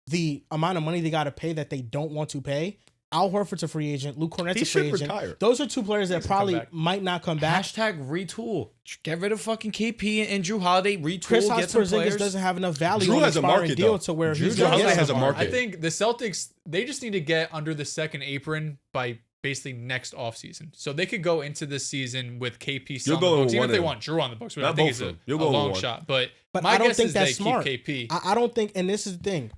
the amount of money they got to pay that they don't want to pay. Al Horford's a free agent. Luke Cornett's He a free should agent. retire. Those are two players that come probably back. might not come back. Hashtag retool. Get rid of fucking KP and Drew Holiday. Retool. Chris Get some Porzingis players. doesn't have enough value Drew on has his a expiring market, deal though. to where Drew he's going to Holiday get has some a market. market. I think the Celtics, they just need to get under the second apron by basically next offseason. So they could go into this season with KP still on the going books, with even one if they of them. want Drew on the books. But I Not think both it's of a them. You'll go with long one. shot. But But my I don't guess think is that's they smart. keep KP. I don't think, and this is the thing,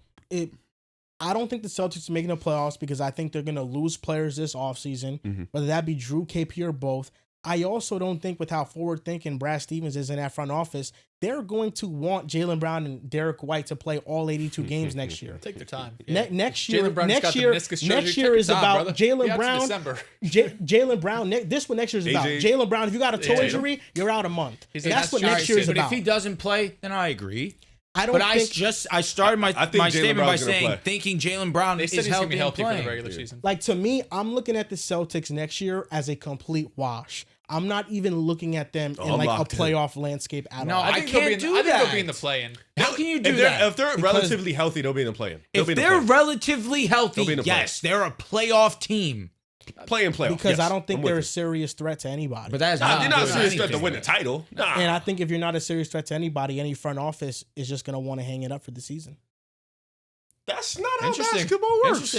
I don't think the Celtics are making the playoffs because I think they're going to lose players this offseason, whether that be Drew, KP, or both. I also don't think with how forward-thinking Brad Stevens is in that front office, they're going to want Jalen Brown and Derek White to play all 82 games next year. Take their time. Next year, Jalen Brown's got next the year, meniscus surgery. next Take year your is time, about brother. Jalen Be out to Brown. December. Jalen Brown. This what next year is about. AJ. Jalen Brown. If you got a toe Yeah. injury, you're out a month. He's That's what an next year is But about. if he doesn't play, then I agree. I don't But think. I started my I think my Jalen statement by Brown's gonna saying play. thinking Jalen Brown They said is he's going to healthy be healthy and for the playing. regular season. Like, to me, I'm looking at the Celtics next year as a complete wash. I'm not even looking at them in I'm like a locked in. playoff landscape at No, all. I think they'll can't be in, do I think they'll that. be in the play-in. How can you do If they're, that? if they're relatively healthy, they'll be in the play-in. If they're relatively healthy, They'll be in the yes, they're a playoff team. play-in playoff. because yes, I don't think I'm with they're you. a serious threat to anybody. But that is Nah, not they're not a doing serious threat to anything. win the title. Nah. and I think if you're not a serious threat to anybody, any front office is just going to want to hang it up for the season. That's not how Interesting. basketball works.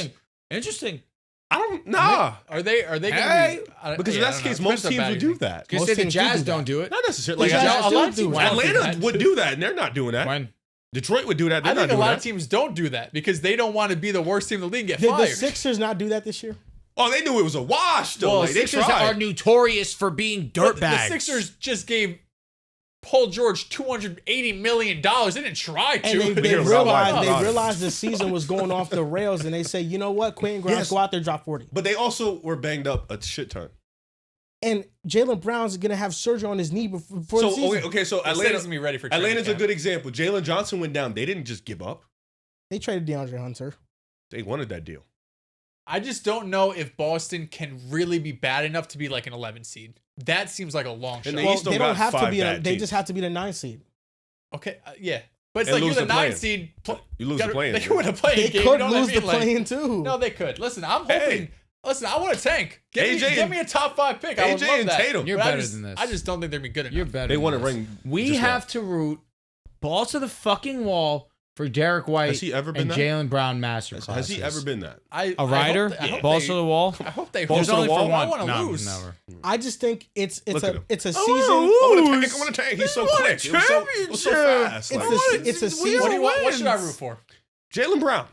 Interesting. I don't. Nah. Are they going Hey. to be? Because if that's the case, most teams would do that. Gonna Most say the teams do Jazz do that. don't do it. Not necessarily. The Like, Jazz a lot do of do teams it. don't do Atlanta that. would do that, and they're not doing that. When? Detroit would do that. They're I not think a doing lot that. of teams don't do that because they don't want to be the worst team in the league and get Did the fired. Sixers not do that this year? Oh, they knew it was a wash, though. Well, Like, they Sixers tried. are notorious for being But dirtbags. The Sixers just gave Paul George $280 million. They didn't try to. And they They're realized right. they realized the season was going off the rails, and they say, you know what, Quentin Grimes, Yes. go out there, drop 40. But they also were banged up a shit ton. And Jalen Brown's going to have surgery on his knee before the So season. okay, so They said Atlanta, he's gonna be ready for training Atlanta's a camp. good example. Jalen Johnson went down. They didn't just give up. They traded DeAndre Hunter. They wanted that deal. I just don't know if Boston can really be bad enough to be like an 11 seed. That seems like a long shot. And they Well, East don't they don't got have to five be. bad They teams. just have to be the 9 seed. Okay, yeah. But it's And like you're lose the the 9 play-in. seed. You lose the play-in They game. could win a play-in They game. could you know what I lose mean? the Like, play-in too. No, they could. Listen, I'm hoping. Hey. Listen, I want a tank. AJ Give and- me a top 5 pick. I would AJ love and that. Tatum. You're But better than this. I just don't think they're gonna be good enough. You're better. They than want to this. ring. We just have now. to root balls to the fucking wall for Derek White Has he ever been and that? Jalen Brown masterclasses. Has he ever been that? a rider? I hope Balls they- to the wall. I hope they Balls hold to the only wall? for one. I want to No, lose. never. I just think it's Look at a him. it's a I season. I want to tank. He's so quick. It was so fast. It's Like, it's a season. What do you want? What should I root for? Jalen Brown.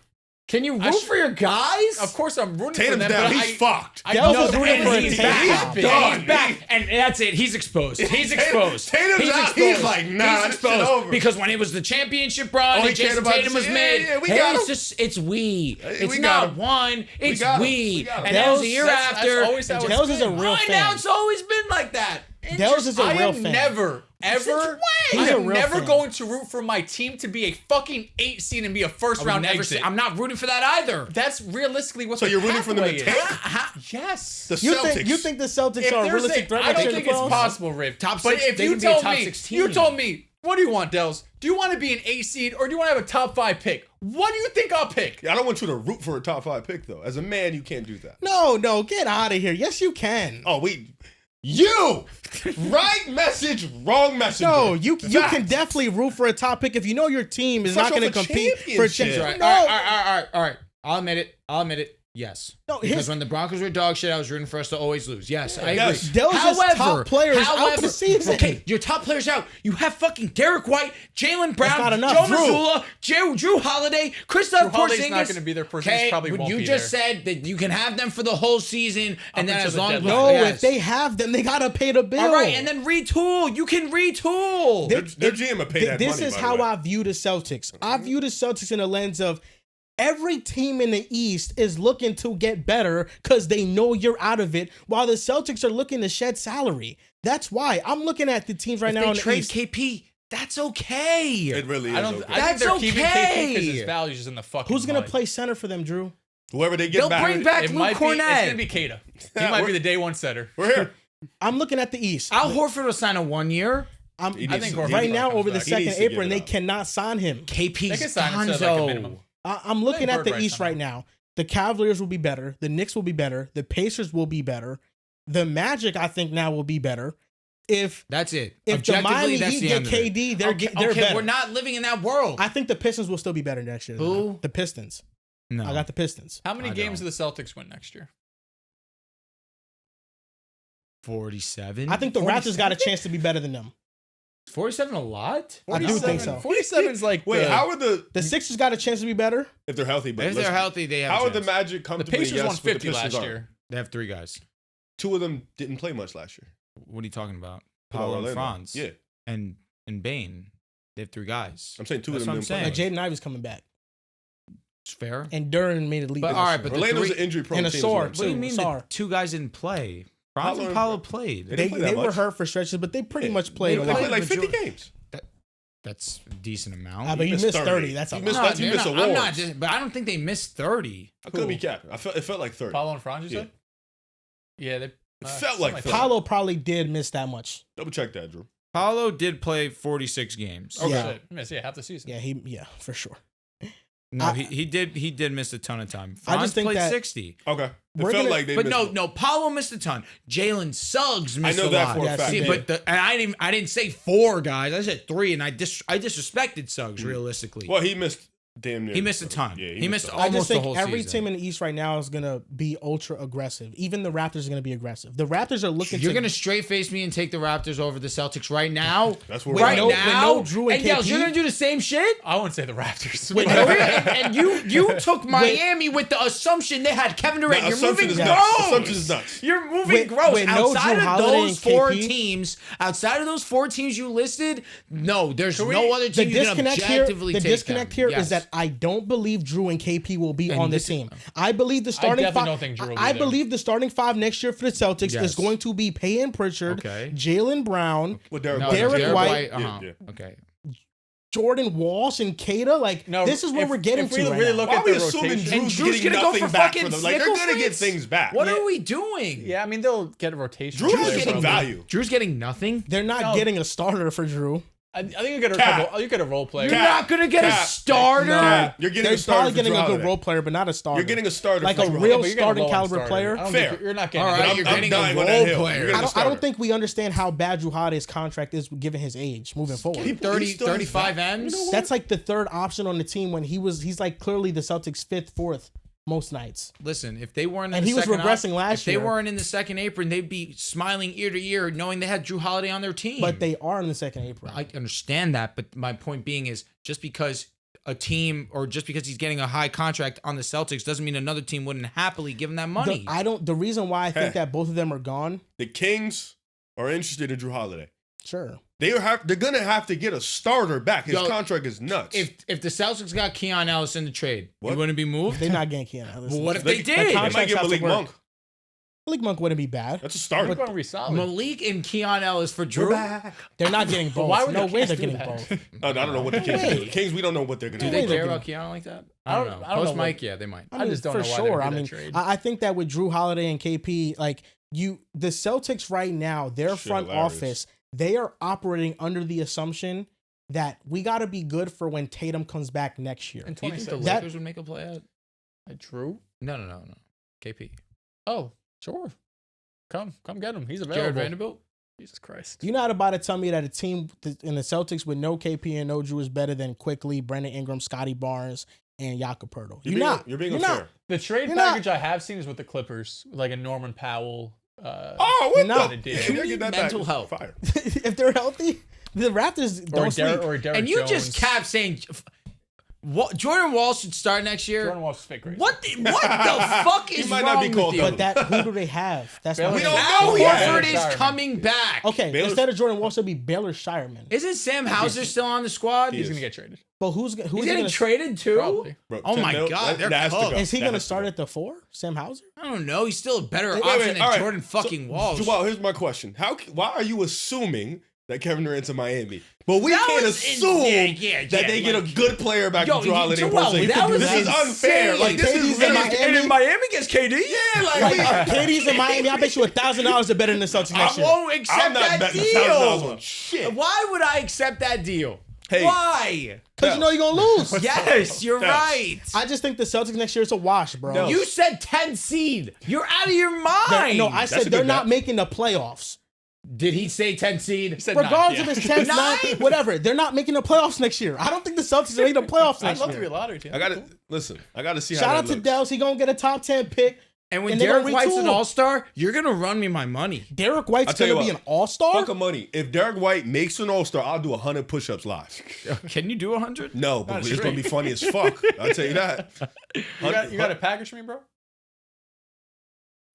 Can you I root sh- for your guys? Of course, I'm rooting for Tatum's them. down. But He's fucked. I Dels know is rooting and for he's his back. back. He's Yeah, back. he's back, and that's it. He's exposed. He's exposed. Tatum's he's out. exposed. He's like, nah, He's this shit exposed over. because when it was the championship run, Oh, he and cared Jason about Tatum was the- mid. yeah, we hey, got it's him. just it's we. It's we not got him. one. It's got him. we. We got him. And that was Dels- the year that's after. always how it's Dels is a been. real Now fan. it's always been like that. Dels is a I real am fan. never, ever, He's I a am real never fan. going to root for my team to be a fucking 8 seed and be a first round exit. I'm not rooting for that either. That's realistically what So the you're rooting for them to pathway tank? is. Yes. The You Celtics. think the Celtics If are a there's realistic a- threat? I don't next think year it's in the playoffs? possible, Riv. Top but six, if they you can be a told top me, 6 you team. told me, what do you want, Dels? Do you want to be an 8 seed or do you want to have a top 5 pick? What do you think I'll pick? I don't want you to root for a top 5 pick though. As a man, you can't do that. No, get out of here. Yes, you can. Oh, we. You right message, wrong message. No, you can definitely root for a top pick if you know your team is Fresh not going to off a compete for a championship. championship. All right. I'll admit it. Yes. No, because when the Broncos were dog shit, I was rooting for us to always lose. Yes, I agree. Yes. Those just top players out for the season. Okay, your top players out. You have fucking Derek White, Jalen Brown, not enough. Joe Drew. Mazzulla, Drew Holiday, Kristaps Porzingis. Holiday's not going to be there. Porzingis probably won't be there. You just said that you can have them for the whole season, and then until as the long as deadline. No, if they have them, they got to pay the bill. all right, and then retool. You can retool. Their GM will pay that This money, is by how the way. I view the Celtics. I view the Celtics in the lens of every team in the East is looking to get better because they know you're out of it, while the Celtics are looking to shed salary. That's why I'm looking at the teams right now in the trade East. KP, that's okay. It really is. I think That's they're keeping KP because okay. his value is in the fucking Who's going to mud. play center for them, Drew? Whoever they get They'll back. bring back It Luke might be. It's Cornett. going to be Keita. He might be the day one setter. We're here. I'm looking at the East. Al Horford will sign a 1 year. I He think needs to- right he now comes over the back. He second needs to give apron, it they up. cannot sign him. They KP's can sign him to like a minimum. I'm looking They at the bird East right right now. The Cavaliers will be better. The Knicks will be better. The Pacers will be better. The Magic, I think, now will be better. If That's it. the Objectively, Miami that's Heat the get end of it. KD, they're Okay, better. we're not living in that world. I think the Pistons will still be better next year. Who? The Pistons. No. I got the Pistons. How many I games don't. do the Celtics win next year? 47. I think the Raptors got a chance to be better than them. 47 a lot? I do think so. 47 is like Wait, how are The Sixers got a chance to be better. if they're healthy? But If they're let's- healthy, they have how a are the chance. Magic the comfortably? Pacers yes, won but the 50 Pistons last aren't? year. They have 3 guys. 2 of them didn't play much last year. What are you talking about? With Paolo and Orlando. Franz. Yeah, And Bane. They have 3 guys. I'm saying 2 That's of them what I'm didn't play. saying. Jaden Ivey's coming back, It's fair. and Duran made it lead. But this all right, year. but the Orlando's an 3 injury prone and a team. Sarr, What do you too. mean Sarr. the 2 guys didn't play? Franz and Paolo- Paolo played. They they didn't play that were much. hurt for stretches, but they pretty Yeah. much played They a They lot. played like 50 Majority- games. That's a decent amount. But you missed 30. That's a You lot. missed- that's- you they're missed not- I'm not, awards. but I don't think they missed 30. I could be capping. It felt like 30. Paolo and Franz, you Yeah. said? Yeah, they felt like that. that. Paulo probably did miss that much. Double check that, Drew. Paolo did play 46 games. Oh, Yeah. shit. Missed, half the season. Yeah, for sure. No, I- he did miss a ton of time. I just Franz think played that- 60. Okay. It We're felt gonna- like they But missed no, Paolo missed a ton. Jalen Suggs missed know a that lot. for a Yes, fact. he See, did. but I didn't say 4 guys. I said 3, and I disrespected Suggs realistically. Well, he missed damn near. He missed a ton. Yeah, He missed a all- I just Almost the think whole every season. team in the East right now is going to be ultra aggressive. Even the Raptors are going to be aggressive. The Raptors are looking You're to... gonna straight face me and take the Raptors over the Celtics right now. That's where Right no- with now. no Drew and Yels, KP? you're gonna do the same shit. I wouldn't say the Raptors. Wait, No, no. and you took Miami with the assumption they had Kevin Durant. Nah, You're assumption moving is gross. nuts. Assumption is nuts. You're moving With- gross. with no Outside Drew of Holiday those and 4 KP? teams, outside of those 4 teams you listed, no, there's Can we- no other The team you can disconnect objectively here, the take disconnect them. here is Yes. that I don't believe Drew and KP will be And on this this- team. I believe the starting definitely five. don't think Drew will be I there. believe the starting 5 next year for the Celtics is Yes. going to be Peyton Pritchard, Okay. Jalen Brown, With Derek No, White. Derek White. Uh-huh. Yeah, Okay. Jordan Walsh, and Kata. Like No, this is what if- we're getting if to we right really now. look Why at are we the assuming rotation. And Drew's Drew's getting gonna go nothing for back fucking from them? Like they're gonna get Snicklefritz? things back. What are we doing? Yeah, I mean, they'll get a rotation. Drew Drew's has getting some value. Drew's getting nothing. They're not No. getting a starter for Drew. I think you get a Cap. couple. You get a role player. You're Cap. not gonna get a Cap. starter. Cap. You're getting They're a starter probably for getting Drew a good Holiday. role player, but not a starter. You're getting a starter Like for a Drew real Holiday. But you're getting a starting low-end caliber starter. player. I don't Fair. think you're not getting. All a right, good- you're I'm getting a dying on that role hill. player. You're getting a I don't starter. think we understand how bad Drew Holiday's contract is given his age moving forward. He 30, still has 35 that. M's. You know what? That's like the third option on the team when he's like clearly the Celtics 5th, 4th most nights. Listen, if they weren't in And the he was second regressing last if they year. weren't in the second apron, they'd be smiling ear to ear knowing they had Drew Holiday on their team. But they are in the second apron. I understand that, but my point being is just because a team or just because he's getting a high contract on the Celtics doesn't mean another team wouldn't happily give him that money. The reason why I think Hey. that both of them are gone, The Kings are interested in Drew Holiday. sure. They're gonna have to get a starter back. His Yo, contract is nuts. if the Celtics got Keon Ellis in the trade, What? he wouldn't be moved. They're not getting Keanu. Well, what if They- they they did? might contracts get have to Malik work. Monk. Malik Monk wouldn't be bad. That's a They're starter. going to be solid. Malik and Keon Ellis for Drew. They're not getting both. why would No the way Kings they're do getting that? both. I don't know what the Kings Wait. do. The Kings, we don't know what they're gonna Do do. they Wait, care they're about Keon like that? I don't know Post what- Mike, yeah, they might. I just don't for know why sure. they would do I that mean, trade. I think that with Drew Holiday and KP, like the Celtics right now, their Shit, front hilarious. office, they are operating under the assumption that we got to be good for when Tatum comes back next year. In Do you think the 26. Lakers would make a play out? Drew? No. KP. Oh, sure. come get him. He's available. Jared Vanderbilt. Jesus Christ. You're not about to tell me that a team in the Celtics with no KP and no Drew is better than Quickly, Brandon Ingram, Scotty Barnes, and Jakob Poeltl. You're being unfair. The trade You're package I have seen is with the Clippers, like a Norman Powell. What no. the? Yeah, Can I get that mental back? health. Fire. If they're healthy, the Raptors don't sleep. Or Derek And you Jones. just kept saying, what, Jordan Wall should start next year. Jordan Wall's fake great. What the fuck is might wrong not be with called you? But that who do they have? That's Baylor my We don't thing. Al know yet. Horford Baylor is Shireman. coming back. Okay, Baylor's- instead of Jordan Wall, should be Baylor Shireman. Isn't Sam Hauser still on the squad? He's gonna get traded. But who's He's he getting gonna traded too? Probably. Bro, Oh 10 my mil? God, they're that has to cooked. go. Is he That gonna has to start go. at the 4? Sam Hauser? I don't know. He's still a better Wait, option than all right. Jordan fucking Walls. Joel, here's my question: why are you assuming that Kevin Durant's in Miami? But we That can't was assume yeah, that they get a good player back Yo, to Joel Holiday. Joel, that was This is unfair. insane. Like this KD's is in really Miami. And in Miami gets KD? Yeah, like KD's in Miami. I bet you $1,000 are better than the Celtics next I year. won't accept I'm not that betting $1,000 deal. on shit. Why would I accept that deal? Hey. Why? Because you know you're gonna lose. Yes, you're Yes. right. I just think the Celtics next year is a wash, bro. No. You said 10 seed. You're out of your They're- mind. no, I That's said a they're good not bet. making the playoffs. Did he say 10 seed? He said Regardless nine, if it's yeah. 10th, 9th, whatever, they're not making the playoffs next year. I don't think the Celtics are making the playoffs I'd next love to be year. a lottery team. I gotta listen. I gotta see Shout how out that to looks. Dels. He gonna get a top 10 pick. And when And they're Derek gonna White's an retool. all-star, you're going to run me my money. Derek I'll White's tell you gonna be what. an all-star. Fuck a money. If Derek White makes an All-Star, I'll do 100 push-ups live. Can you do 100? No, but Not it's gonna be straight. funny as fuck. I'll tell you that. You got a package for me, bro?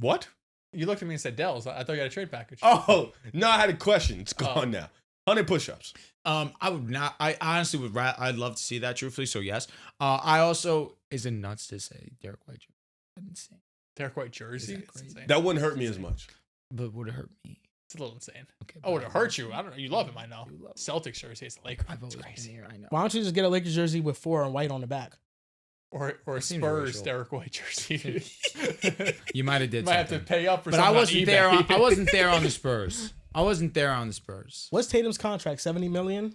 What? You looked at me and said Dells. I thought you had a trade package. Oh no, I had a question. It's gone now. 100 push-ups. I would not. I honestly would. I'd love to see that, truthfully. So yes. I also is it nuts to say Derek White? Insane, Derek White jersey. Is that It's crazy? insane. That wouldn't hurt me as much. but would it hurt me? It's a little insane. Okay. Oh, would it hurt you? I don't know. You love him, I know. You love him. Celtics jersey. It's Lakers. I've It's always been crazy. here. I know. Why don't you just get a Lakers jersey with 4 and white on the back? Or a seems Spurs racial. Derek White jersey. You might have did. Might have to something. pay up for But something I wasn't on there. eBay. I wasn't there on the Spurs. I wasn't there on the Spurs. What's Tatum's contract? 70 million?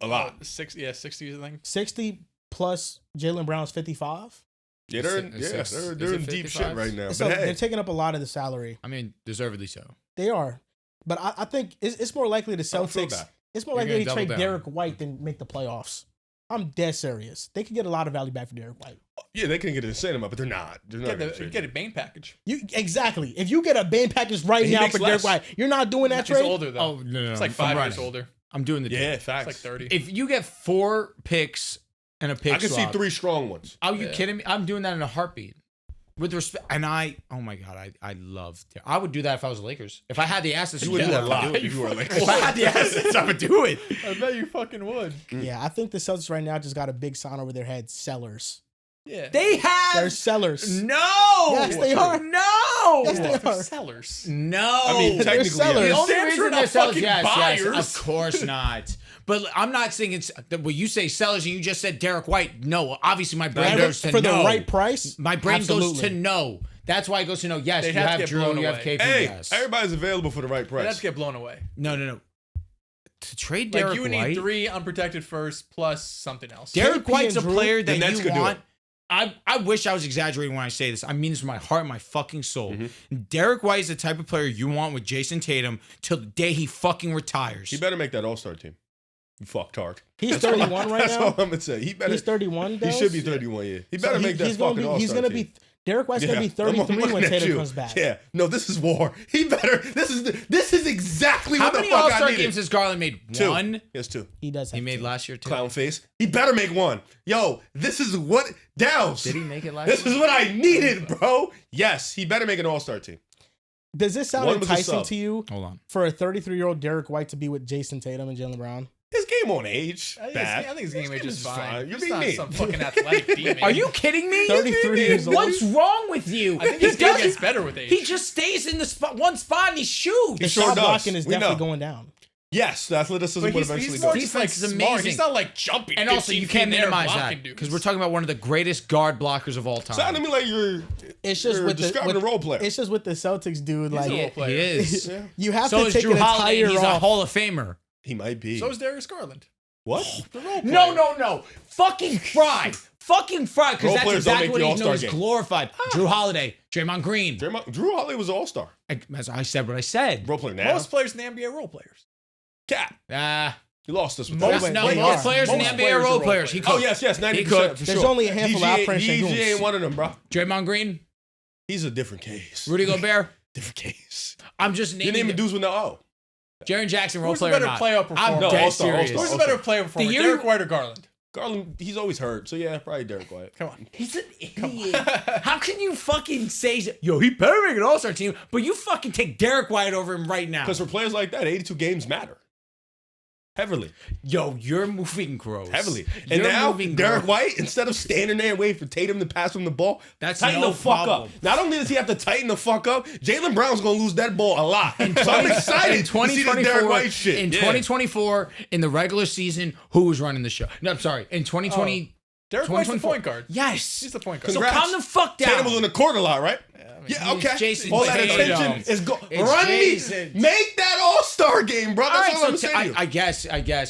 A lot. 60, I think. 60 plus Jalen Brown's 55? Yeah, they're in, Is it they're in deep 55? shit right now. So But hey, they're taking up a lot of the salary. I mean, deservedly so. They are. But I think it's more likely the I don't feel Celtics. bad. It's more You're likely they gonna trade double down. Derek White than make the playoffs. I'm dead serious. They could get a lot of value back for Derek White. Yeah, they can get an insane amount, but they're not. They're not gonna trade Get him. a Bane package. Exactly. If you get a Bane package right He now makes for Derek less. White, you're not doing that He's trade. older though. Oh no! It's like I'm 5 years running. older. I'm doing the deal. Yeah, It's facts. like 30. If you get 4 picks and a pick I can see swap, 3 strong ones. Are you Yeah. kidding me? I'm doing that in a heartbeat. With respect, and oh my god, I love. I would do that if I was the Lakers. If I had the assets, You would to do do a it, I lot would do if it. you were a Lakers. If I had the assets, I would do it. I bet you fucking would. Yeah, I think the Celtics right now just got a big sign over their head. Sellers. Yeah. They have They're sellers. no. Yes, they are. No. Yes, they They're are. sellers. No. I mean, They're technically, sellers. The yes. only They're reason not they're sellers, fucking yes, buyers. of course not. But I'm not saying it's when you say sellers and you just said Derek White. No, obviously my brain goes to for no. the right price. My brain goes absolutely. to no. That's why it goes to no. Yes, They'd you have to have get Drew, blown you have away. KP. Hey, yes. everybody's available for the right They'd price. have to get blown away. No. To trade Like Derek you would White. need 3 unprotected first plus something else. Derek KP White's a and Drew, player the that Nets you could do want. it. I wish I was exaggerating when I say this. I mean this from my heart and my fucking soul. Mm-hmm. Derek White is the type of player you want with Jason Tatum till the day he fucking retires. He better make that All-Star team. You fucktard. He's 31 right That's now. all I'm gonna say. He better. He's 31. He should be 31. Yeah, he better make that he's gonna fucking be. All-Star He's gonna team. be. Derek White's gonna be I'm 33 when looking at Tatum you. comes back. Yeah, no, this is war. He better. This is exactly How what the many fuck I All-Star needed. games has Garland made? 2. One. Yes, 2. He does. He Have made to. last year too. Clown face. He better make 1. Yo, this is what Downs. Did he make it last This year? is what I needed, bro. Yes, he better make an All-Star team. Does this sound One was a enticing sub. to you Hold on. for a 33-year-old Derek White to be with Jason Tatum and Jalen Brown? His game on age. I think Bad. his game is just fine. You're He's being not mean. some fucking athletic demon. Are you kidding me? 33 years old. What's wrong with you? I think He his game doesn't- gets better with age. He just stays in the spot, one spot and he shoots. The sure shot does. blocking is We definitely know. going down. Yes, the athleticism But would he's eventually more go. just like Defense is smart. amazing. He's not like jumping. And also, you 15 can't feet there minimize blocking that dudes. because we're talking about one of the greatest guard blockers of all time. Sounded to me like you're. It's just you're with describing the a role player. It's just with the Celtics, dude. He's a role Like player. He is. Yeah. you have So to is take Drew an Holiday. entire And he's a off. Hall of Famer. He might be. So is Darius Garland. what? The role player. No. Fucking Fry. Fucking fraud, because Role that's players don't exactly make what the he All-Star knows. game. Glorified. Drew Holiday, Draymond Green. Drew Holiday was an all-star. As I said what I said. Role player now. Most players in the NBA are role players. Cap. You lost us with Most- that. No, Wait, most yeah. players in the Most NBA players are are role role players. He players. could. Oh, yes, 90%. He could. For There's sure. only a handful of operation DG goons. ain't one of them, bro. Draymond Green, He's a different case. Rudy Gobert. Different case. I'm just You're naming naming dudes with no O. Jaren Jackson, role Who's the player or better not. playoff I'm performer? No, dead All-Star, serious. All-Star. Who's the better player performer, The year- Derek White or Garland? Garland, he's always hurt. So, yeah, probably Derek White. Come on. He's an idiot. How can you fucking say, yo, he better make an all-star team, but you fucking take Derek White over him right now? Because for players like that, 82 games matter. Heavily. Yo, you're moving gross. Heavily. And You're now, moving Derek gross. White, instead of standing there and waiting for Tatum to pass him the ball, That's tighten no the fuck problem. up. Not only does he have to tighten the fuck up, Jaylen Brown's going to lose that ball a lot. So I'm excited in to see this Derek White shit. In Yeah. 2024, in the regular season, who was running the show? No, I'm sorry. In 2020, Derek White's the 2024. point guard. Yes. He's the point guard. So Congrats. calm the fuck down. Tatum was on the court a lot, right? mean, Yeah, okay. Jason All that Tatum. attention is going. It's Run Jason. me. Make that All-Star game, bro. That's all I'm saying to you. I guess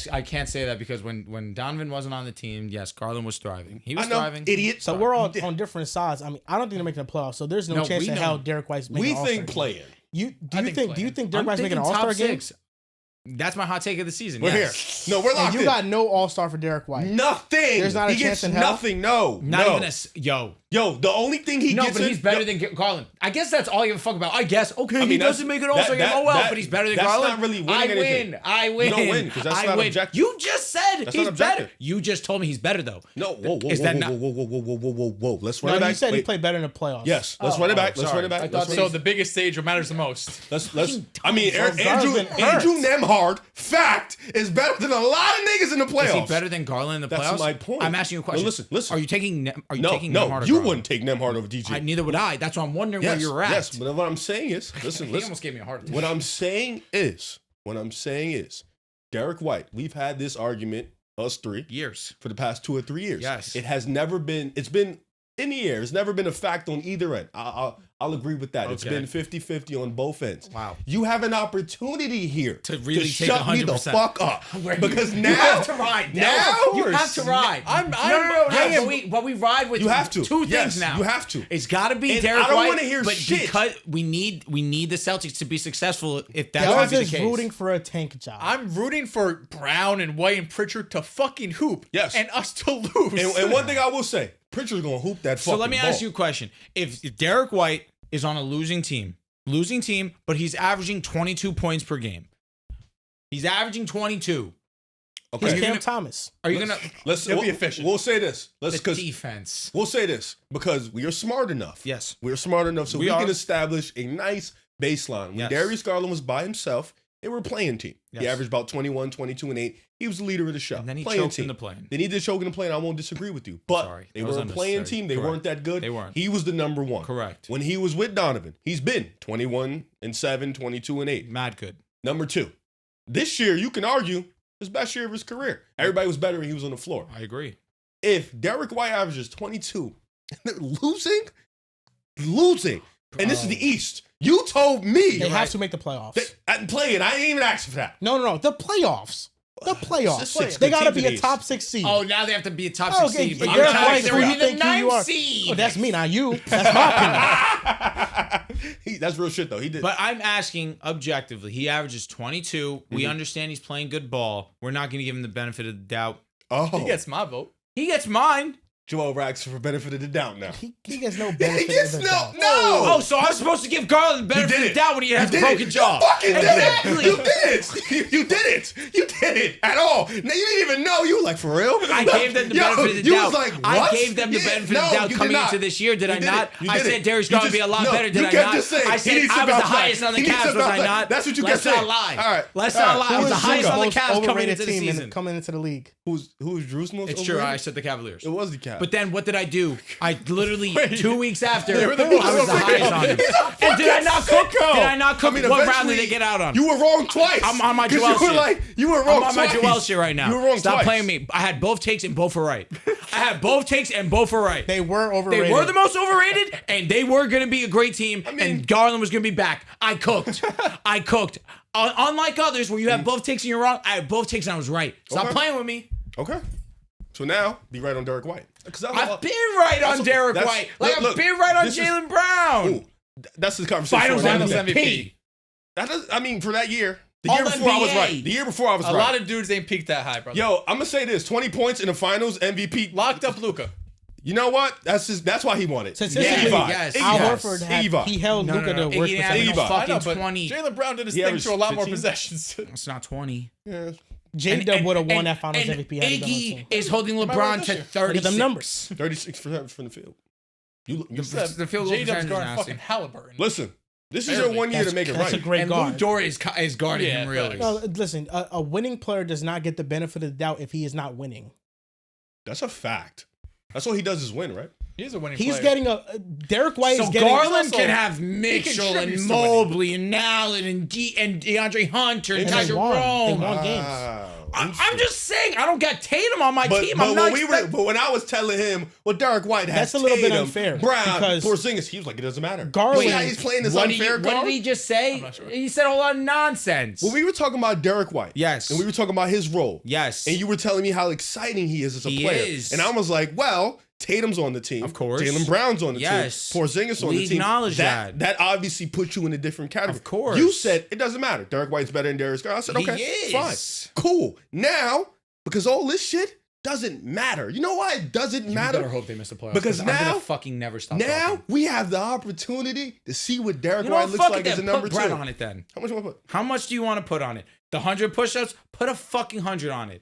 I can't say that because when Donovan wasn't on the team, yes, Garland was thriving. He was I know, thriving. idiot. So we're all on different sides. I mean, I don't think they're making the playoffs. So there's no No, chance we in know. hell Derek White's making We an All-Star think game. playing. Do you think playing. Derek I'm White's making an thinking All-Star top game? 6. That's my hot take of the season. We're yes. here. No, we're locked And you in. got no All-Star for Derek White. Nothing. There's not a he chance gets in hell? nothing. No. Not no. even a yo. Yo, the only thing he No, gets but in- he's better Yo, than Garland. I guess that's all you give a fuck about. I guess. Okay, I mean, he that's- doesn't make an All-Star game. that- Oh well, that- but he's better than that's Garland. not really winning I anything. win. I win. You don't win, 'cause that's I not win. objective. You just said That's he's not better. objective. You just told me he's better though. No, whoa, whoa, Is whoa, that whoa, not- whoa, whoa, whoa, whoa, whoa, whoa, whoa. Let's run No, it back. you said he Wait. played better in the playoffs. Yes, let's run it back. Let's run it back. Let's So run the biggest stage what matters the most. Let's. Fucking I mean, dumb. Andrew Garland's been hurt. Nemhard, fact, is better than a lot of niggas in the playoffs. Is he better than Garland in the That's playoffs? my point. I'm asking you a question. No, listen. Are you taking No, taking no, Nemhard or you Garland? wouldn't take Nemhard over DJ. Neither would I. That's why I'm wondering where you're at. Yes, but what I'm saying is, listen. He almost gave me a heart attack. What I'm saying is, Derek White. We've had this argument, us three, Years. for the past 2 or 3 years. Yes. It has never been. It's been in the air. It's never been a fact on either end. I'll agree with that. It's Okay. been 50-50 on both ends. Wow. You have an opportunity here To really take shut me the 100%. fuck up. Because now you have to ride. now you have to ride. I'm- But we ride with You have to. two Yes, things now. you have to. It's got to be And Derek I don't White. wanna hear but shit. because we need the Celtics to be successful. If that's Dallas going to be is the case. rooting for a tank job. I'm rooting for Brown and White and Pritchard to fucking hoop. Yes. And us to lose. And one thing I will say, Pritchard's gonna hoop that fucking So let me ball. ask you a question: If Derek White is on a losing team, but he's averaging 22 points per game, he's averaging 22. He's Okay. you're Cam gonna- Thomas. Are you gonna He'll be efficient. We'll say this. the defense? We'll say this because we are smart enough. Yes. We're smart enough so We we are. can establish a nice baseline. When Yes. Darius Garland was by himself, they were a playing team. He Yes. averaged about 21, 22, and 8. He was the leader of the show. And then he playing choked team. in the plane. They needed to choke in the plane. I won't disagree with you. But Sorry. they That was were a playing unnecessary. team. They Correct. weren't that good. They weren't. He was the number one. Correct. When he was with Donovan, he's been 21-7, 22-8. Mad good. Number 2. This year, you can argue, his best year of his career. Everybody was better when he was on the floor. I agree. If Derek White averages 22 and they're losing, and this is the East, you told me They have to make the playoffs. I'm playing. I ain't even asking for that. No. The playoffs. The playoffs. Just 6 They good got to teams be in a the East. top 6 seed. Oh, now they have to be a top Oh, 6 okay. seed. But I'm Derek telling White's you, who they're you in the think who you 9th are. seed. Oh, that's me, not you. That's my opinion. That's real shit, though. He did. But I'm asking objectively. He averages 22. We understand he's playing good ball. We're not going to give him the benefit of the doubt. He gets my vote. He gets mine. Joel Rax for benefit of the doubt now. He gets no He benefit. gets of the no. doubt. Oh, so I'm supposed to give Garland the benefit did of the it. doubt when he has a did broken it. jaw. You fucking did Exactly. it. You did it. You did it. You did it at all. Now, you didn't even know. You were like, for real? I gave them the Yo, benefit of the you doubt. was like, I what? gave them the Yeah, benefit no, of the doubt you did coming not. into this year. Did You I did not? it. You I did said it. Darius You Garland would be a lot better. Did you I kept not? just saying, I he said needs to I was the bounce back. highest on the He needs to Cavs, was bounce I back. not? That's what you Let's kept not saying. lie. All right. Let's All not right. lie. I Who was the is highest the on the most Cavs coming overrated into the team season. coming into the league? Who's Drew's most It's true. overrated? I said the Cavaliers. It was the Cavs. But then what did I do? I literally 2 weeks after They were the I most was the highest on them. And did I not cook? sicko. Did I not cook? I mean, What round did eventually, they get out on? You were wrong twice. I'm on my 'Cause Joel you were shit. like, you were wrong I'm on my twice. Joel shit right now. You were wrong Stop twice. playing me. I had both takes and both were right. I had both takes and both were right. They were overrated. They were the most overrated, and they were going to be a great team, and Garland was going to be back. I cooked. I cooked. Unlike others, where you have both takes and you're wrong, I had both takes and I was right. Stop Okay. playing with me. Okay. So now, be right on Derek White. I've been right on Derek White. Like, I've been right on Jaylen Brown. Ooh, that's the conversation. Finals MVP. That does, I mean, for that year. The year before I was right. The year before I was right. A lot of dudes ain't peaked that high, brother. Yo, I'm going to say this. 20 points in the finals, MVP. Locked up Luka. You know what? That's why he won it. Statistically, yes. Al Horford he held Luka to worst percentage. Fucking 20. Jaylen Brown did his thing to a lot more possessions. It's not 20. Yeah. JDub would have won that finals MVP. Iggy is holding LeBron to 36. Look at them numbers. 36% from the field. The field goal JDub's percentage guarding is fucking Halliburton. Listen, this is your 1 year to make it right. That's a great guard. Luke Dort is guarding him, really. No, listen, a winning player does not get the benefit of the doubt if he is not winning. That's a fact. That's all he does is win, right? He's a winning He's player. getting Derek White is getting... Garland can have Mitchell and Mobley and Allen and DeAndre Hunter and Ty They won Jerome. games. I'm just saying, I don't got Tatum on my team. But when I was telling him, well, Derek White has That's a little bit Tatum, unfair, Brown, because Porzingis, he was like, it doesn't matter. Garland- See how he's playing this unfair What card? did he just say? I'm not sure. He said a lot of nonsense. Well, we were talking about Derek White. Yes. And we were talking about his role. Yes. And you were telling me how exciting he is as a He player. is. And I was like, well, Tatum's on the team. Of course. Jaylen Brown's on the Yes. team. Porzingis on We the team. acknowledge that. That obviously puts you in a different category. Of course. You said it doesn't matter. Derek White's better than Darius Garland. I said, He okay, is. fine. Cool. Now, because all this shit doesn't matter. You know why it doesn't matter? You better hope they miss the playoffs. Because I'm gonna now- fucking never stop Now talking. we have the opportunity to see what Derek You know White what? looks Fuck like it as a then. number Put Brett two. on it then. How much do I put? How much do you want to put on it? The 100 push-ups? Put a fucking 100 on it.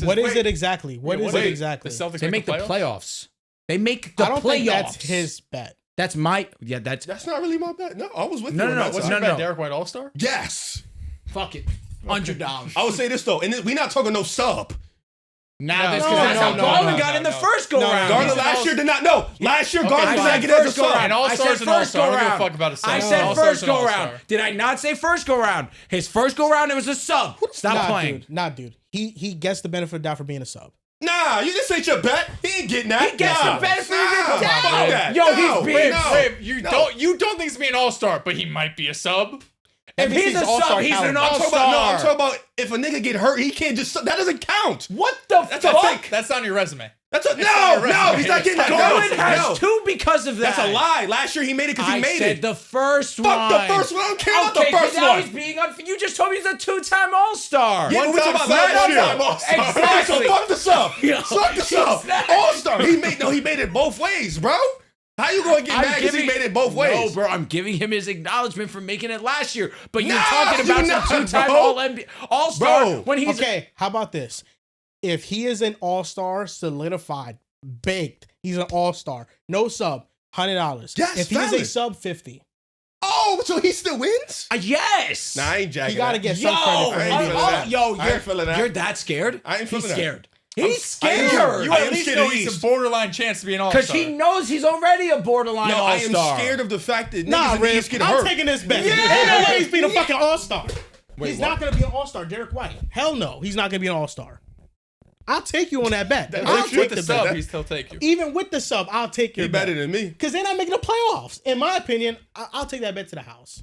What is it exactly? What is it exactly? The Celtics They make the playoffs. They make the I don't playoffs. think that's his bet. That's my... Yeah, that's... That's not really my bet. No, I was with No, you. no, on no, that What's side. your no. bet? Derek White All-Star? Yes. Fuck it. $100. I would say this though, and we're not talking no sub. Nah, No, that's no, how no, Garland no, got in no, the no. first go-round. Garland last year did not. No, last year Garland did I not said get as a first go sub. round. And All-Star is an All-Star. I don't give a fuck about a sub. I said All-Star's first an go All-Star. round. Did I not say first go round? His first go round, it was a sub. Stop playing. Dude. He gets the benefit of the doubt for being a sub. Nah, you just ain't your bet. He ain't getting that. He gets the benefit of the Fuck doubt. that. Yo, No, he's being... Wait, you don't think he's being an All-Star, but he might be a sub? If he's a sub, he's an I'm talking all-star. about if a nigga get hurt, he can't just. That doesn't count. What the fuck? That's on your resume. That's a not your no. resume. He's not getting that. Garland No, has no. two because of that. That's a lie. Last year he made it because he I made said it. the first one. Fuck the first one. I don't care about the first now one. he's being unfair. You just told me he's a two-time All-Star. Yeah, but we talking about last year. Exactly. So fuck the sub. Yo, Fuck the sub. exactly. All-Star. He made it both ways, bro. How you gonna get mad because he made it both ways? No, bro, I'm giving him his acknowledgement for making it last year. But you're No, talking about you're some not, two-time bro. All-Star Bro. when he's Okay, how about this? If he is an all-star, solidified, baked, he's an all-star. No sub, $100. Yes, if he's a valid. sub, $50. Oh, so he still wins? Yes. Nah, I ain't jacking. You gotta that. get Yo, some credit for I ain't him. feeling that. I ain't feeling that. You're that scared? I ain't feeling He's that. scared. He's I am scared. You I at am least scared know of he's East. a borderline chance to be an All-Star. Because he knows he's already a borderline No, I am All-Star. scared of the fact that Nah, niggas in the Riz, East get I'm hurt. taking this bet. Yeah. Ain't no way he's being a fucking all-star. Wait, He's what? not going to be an all-star, Derek White. Hell no, he's not going to be an all-star. I'll take you on that bet. I'll With take the the sub, bet. he still take you. Even with the sub, I'll take your He bet. better than me. Because they're not making the playoffs. In my opinion, I'll take that bet to the house.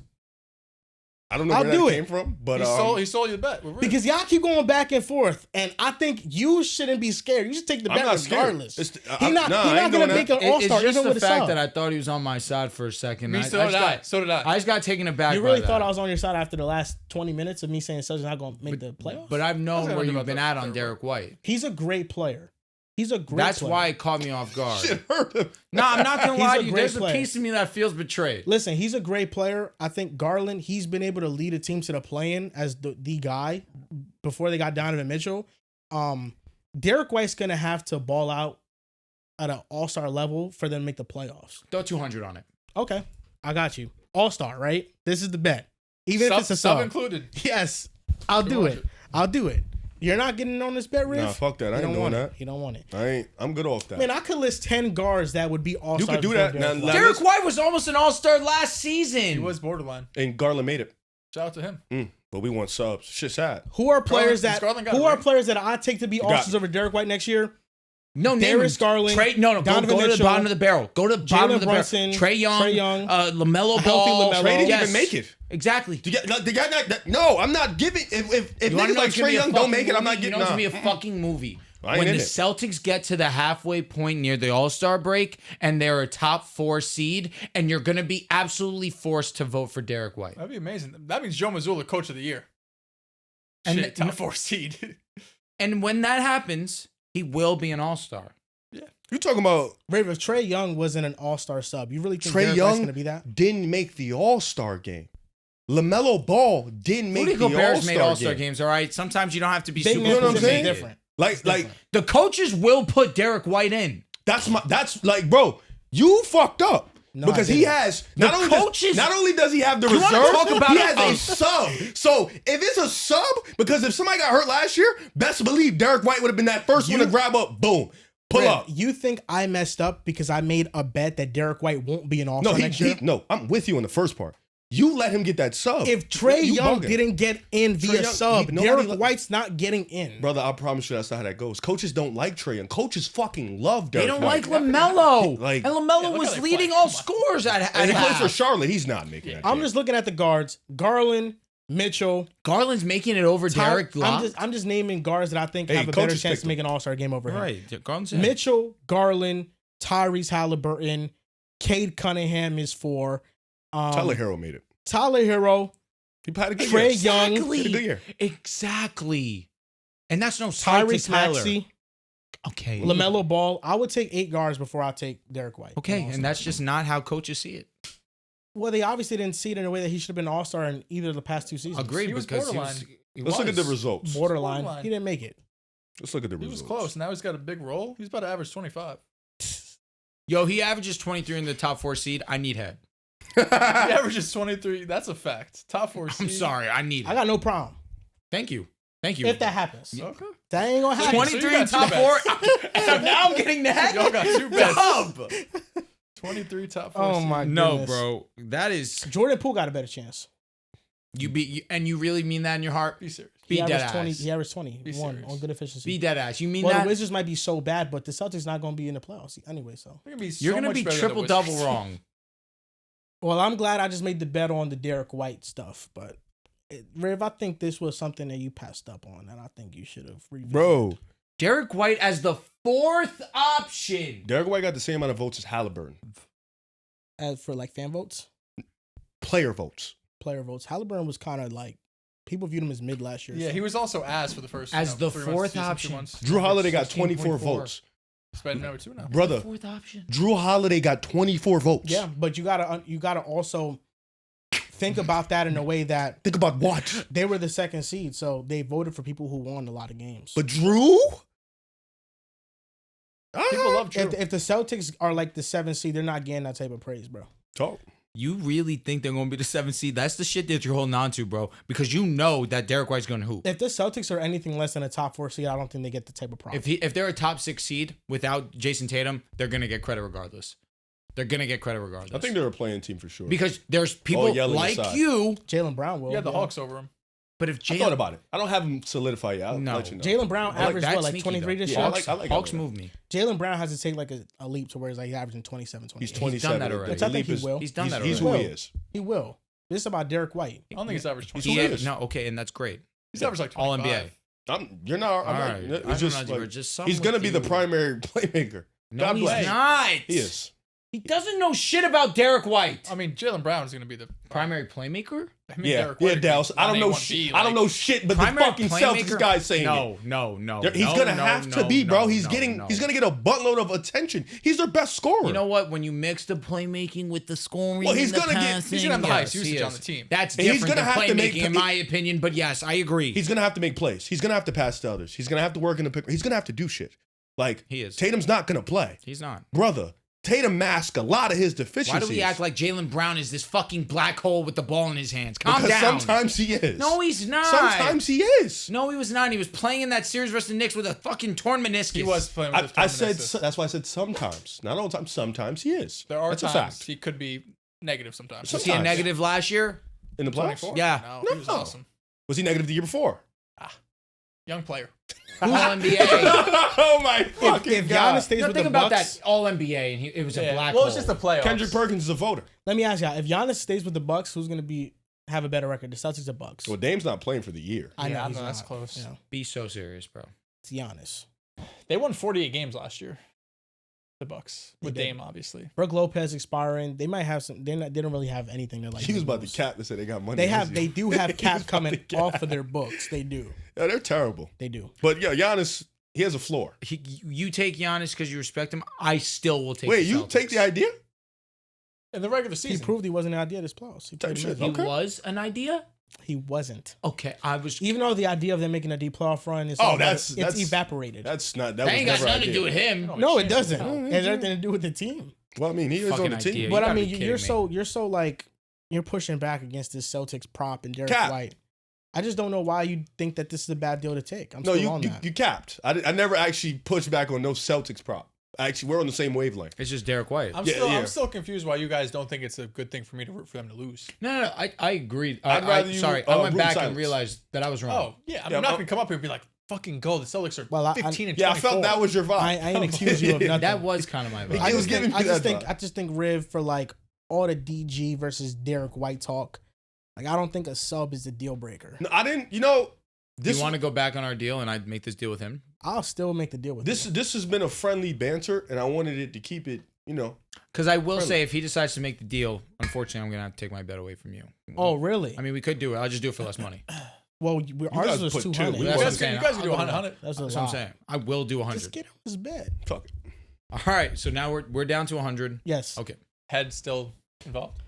I don't know I'll where do that it. came from, but He sold you the bet. We're real. Because y'all keep going back and forth, and I think you shouldn't be scared. You should take the I'm bet not scared. regardless. It's- He's not I ain't going doing to make an that. all-star It's just even the with a fact sub. that I thought he was on my side for a second. Me, I so just did got- I. So did I. I just got taken aback. You really by thought that. I was on your side after the last 20 minutes of me saying Celtics not going to make the playoffs? But I've known I where don't know you've been about at on that. Derek White. He's a great player. He's a great That's player. why it caught me off guard. Shit hurt him. No, I'm not gonna He's lie a to you. great There's player. a piece of me that feels betrayed. Listen, he's a great player. I think Garland, he's been able to lead a team to the play-in as the guy before they got Donovan Mitchell. Derek White's going to have to ball out at an all-star level for them to make the playoffs. Throw 200 on it. Okay, I got you. All-star, right? This is the bet. Even if it's a sub sub. included. Yes, I'll do it. I'll do it. You're not getting on this bet, Riff? Nah, fuck that. I You ain't don't doing want that. it. You don't want it. I'm good off that. Man, I could list 10 guards that would be all-stars. You could do before that. Derek Now, White. Derek White was almost an all-star last season. He was borderline. And Garland made it. Shout out to him. But we want subs. Shit sad. Who are players Garland got it, right? players that I take to be all-stars over Derek White next year? No, Darius Garland, Trey, no, go Donovan to the Mitchell, bottom of the barrel. Go to the bottom Jalen of the Brunson, barrel. Trey Young, LaMelo healthy Ball. LaMelo. Trey didn't Yes. even make it. Exactly. No, I'm not giving. If You wanna niggas know like it's gonna Trey be a Young don't fucking make it, I'm not movie? getting. You know it's Nah. gonna be a fucking movie. When the Celtics get to the halfway point near the All-Star break and they're a top 4 seed, and you're going to be absolutely forced to vote for Derek White. That'd be amazing. That means Joe Mazzulla, coach of the year. And Shit, top 4 seed. And when that happens, he will be an All-Star. Yeah. You talking about Raven, if Trae Young wasn't an All-Star sub, you really think Trae Derek White's Young going to be that? didn't make the All-Star game. LaMelo Ball didn't make Rudy the Gobert's made All-Star All-Star game. games, all right? Sometimes you don't have to be Big super man know what I'm position is saying? different. Like The coaches will put Derek White in. that's like, bro, you fucked up. No, because I he didn't. has The not coaches- only does he have the You wanna reserve, talk about he a- has a sub. So if it's a sub, because if somebody got hurt last year, best believe Derek White would have been that first one to grab up, boom, pull Rev, up. You think I messed up because I made a bet that Derek White won't be an No, All-Star next year? no, I'm with you on the first part. You let him get that sub. If Trae You Young bugging. didn't get in via Young- sub, nobody Derek let- White's not getting in. Brother, I promise you that's not how that goes. Coaches don't like Trae Young. Coaches fucking love Derek They don't White. like LaMelo. Like- and LaMelo Yeah, look was how they leading play. all Come on. scores at And he plays for half. Charlotte. He's not making that. I'm team. just looking at the guards. Garland, Mitchell, Garland's making it over Derek Locke. I'm just naming guards that I think Hey, have a better coaches chance picked to make an All-Star game over him. Right. Garland's in. Mitchell, Garland, Tyrese Halliburton, Cade Cunningham is 4. Tyler Hero made it. Tyler Hero, He had a good Trae year. Young, Exactly. He had a good year. Exactly. And that's no slight to Tyrese Tyler. Maxey, Okay. LaMelo Ball. I would take 8 guards before I take Derek White. Okay, All-Star. and that's just not how coaches see it. Well, they obviously didn't see it in a way that he should have been an All-Star in either of the past 2 seasons. Agreed, He was because borderline. Let's look at the results. Borderline. Borderline. He didn't make it. Let's look at the He results. was close. Now he's got a big role. He's about to average 25. Yo, he averages 23 in the top 4 seed. I need head. He averages 23. That's a fact. Top 4 seed. I'm sorry. I need it. I got no problem Thank you. Thank you. if that happens. Okay. That ain't gonna happen. 23 So you in got top two 4. So now I'm getting the head. Y'all got 2 bets. Dub. 23 top 4 Oh seed. my No, goodness. bro. That is Jordan Poole got a better chance. and you really mean that in your heart? Be serious. Be He dead averaged 20. ass. He averaged 21 serious. on good efficiency. Be dead ass. You mean Well, that? the Wizards might be so bad, but the Celtics not going to be in the playoffs anyway. So, They're gonna be You're so gonna much be better than the triple double Wizards. wrong. well, I'm glad I just made the bet on the Derek White stuff. But Riv, I think this was something that you passed up on, and I think you should have revisited. Bro, Derek White as the 4th option. Derek White got the same amount of votes as Halliburton. As for like fan votes, Player votes. player votes, Halliburton was kind of like people viewed him as mid last year. Yeah, so. he was also ass for the first As the 3 fourth months, season, 2 option. months. Drew Holiday got 24 16.4. votes. He's better than number 2 now. Brother, 4th option. Drew Holiday got 24 votes. Yeah, but you gotta also think about that in a way that Think about what? they were the 2nd seed, so they voted for people who won a lot of games. But Drew? People love Drew. if the Celtics are like the 7th seed, they're not getting that type of praise, bro. Talk. You really think they're going to be the 7th seed? That's the shit that you're holding on to, bro. Because you know that Derek White's going to hoop. If the Celtics are anything less than a top 4 seed, I don't think they get the type of problem. If they're a top 6 seed without Jason Tatum, they're going to get credit regardless. They're going to get credit regardless. I think they're a playing team for sure. because there's people yelling like aside. you. Jalen Brown will. Yeah, the yeah. Hawks over him. But if I thought about it. I don't have him solidify yet. I'll No. let you know. Jalen Brown I like averaged that what, like sneaky, 23 though. this Yeah, year? I like Hawks that. move me. Jalen Brown has to take like a leap to where he's like averaging 27, 28. He's 27. that already. Which I think he will. He's done that He's already. who he is. He will. This is about Derek White. I don't think he's averaged 20. He who he is. is. No, okay, and that's great. He's averaged like All 25. NBA. You're not. I'm All not. right. It's I don't just know, like, you're just he's something gonna with be the you. primary playmaker. No, God he's bless. not. He is. He doesn't know shit about Derek White. I mean, Jalen Brown is going to be the Primary playmaker? I mean, Yeah, Derek yeah, White Dallas. would be I don't know on shit. A1B, I don't like- know shit, but the Primary fucking playmaker? Celtics guy's saying it. No. He's gonna have to be, bro. He's getting he's gonna get a buttload of attention. He's their best scorer. You know what? When you mix the playmaking with the scoring, Well, he's and the gonna get- passing, he's gonna have the highest yes, usage he on is. the team. That's And he's different gonna than have to make playmaking, in my opinion. But yes, I agree. he's gonna have to make plays. He's gonna have to pass to others. He's gonna have to work in the pick. He's gonna have to do shit. Like He is. Tatum's not gonna play, He's not. brother. Tatum mask a lot of his deficiencies. Why do we act like Jalen Brown is this fucking black hole with the ball in his hands? Calm because down. sometimes he is. No, he's not. Sometimes he is. No, he was not. He was playing in that series versus the Knicks with a fucking torn meniscus. He was playing with his I said meniscus. that's why I said sometimes. Not all the time. Sometimes he is. There are That's times a fact. he could be negative sometimes. Was he a sometimes. negative last year? In the playoffs. 24? Yeah. No, he was No. awesome. Was he negative the year before? Young player. All NBA. Oh my fucking If god! Giannis stays No, with think the about Bucks, that All NBA, and it was a black well, hole. it's just the playoffs. Kendrick Perkins is a voter. let me ask you: if Giannis stays with the Bucks, who's gonna have a better record? The Celtics or Bucks? Well, Dame's not playing for the year. I know Yeah, he's no, that's not. close. You know, Be so serious, bro. it's Giannis. They won 48 games last year. The Bucks with They did. Dame, obviously. Brooke Lopez expiring. They might have some. They don't really have anything to like. He was make about to moves. cap and say they got money. They do have He was cap about coming to cap. off of their books. They do. Yeah, they're terrible. They do. But yeah, Giannis, he has a floor. You take Giannis because you respect him. I still will take. Wait, the you Celtics. take the idea? In the regular He season. proved he wasn't an idea this playoffs. He played Type shit. amazing. He Okay. was an idea. He wasn't. Okay, I was. Even though the idea of them making a deep playoff run is that's evaporated. That's not. That That ain't was got never nothing to idea. do with him. No, it doesn't. Oh, It has everything to do with the team. Well, I mean, he is on Fucking the team. idea. But You I gotta mean, be you're kidding me. so like you're pushing back against this Celtics prop and Derek Cap. White. I just don't know why you think that this is a bad deal to take. I'm No, still on that. you capped. I never actually pushed back on no Celtics prop. Actually, we're on the same wavelength. It's just Derek White. I'm Yeah. still confused why you guys don't think it's a good thing for me to root for them to lose. No, I agreed. I'd rather you, Sorry, I went root back silence. and realized that I was wrong. Oh, yeah. I'm Yeah, not I'm- going to come up here and be like, fucking go. The Celtics are Well, I- 15 and 24. Yeah, I felt that was your vibe. I ain't accuse you of nothing. That was kind of my vibe. I He was just giving think, me that vibe. I just think Riv for like all the DG versus Derek White talk. Like I don't think a sub is a deal breaker. No, I didn't. You know, this you want to go back on our deal and I'd make this deal with him? I'll still make the deal with this you. this has been a friendly banter, and I wanted it to keep it. You know, Because I will Friendly. say, if he decides to make the deal, unfortunately, I'm going to have to take my bet away from you. Oh, really? I mean, we could do it. I'll just do it for less money. Well, ours guys was put two. 200. We That's You what I'm guys, saying. you guys can do I'll go 100. That's That's what I'm saying. I will do 100. Just get on his bed. fuck it. All right, so now we're down to 100. Yes. Okay. Head still involved.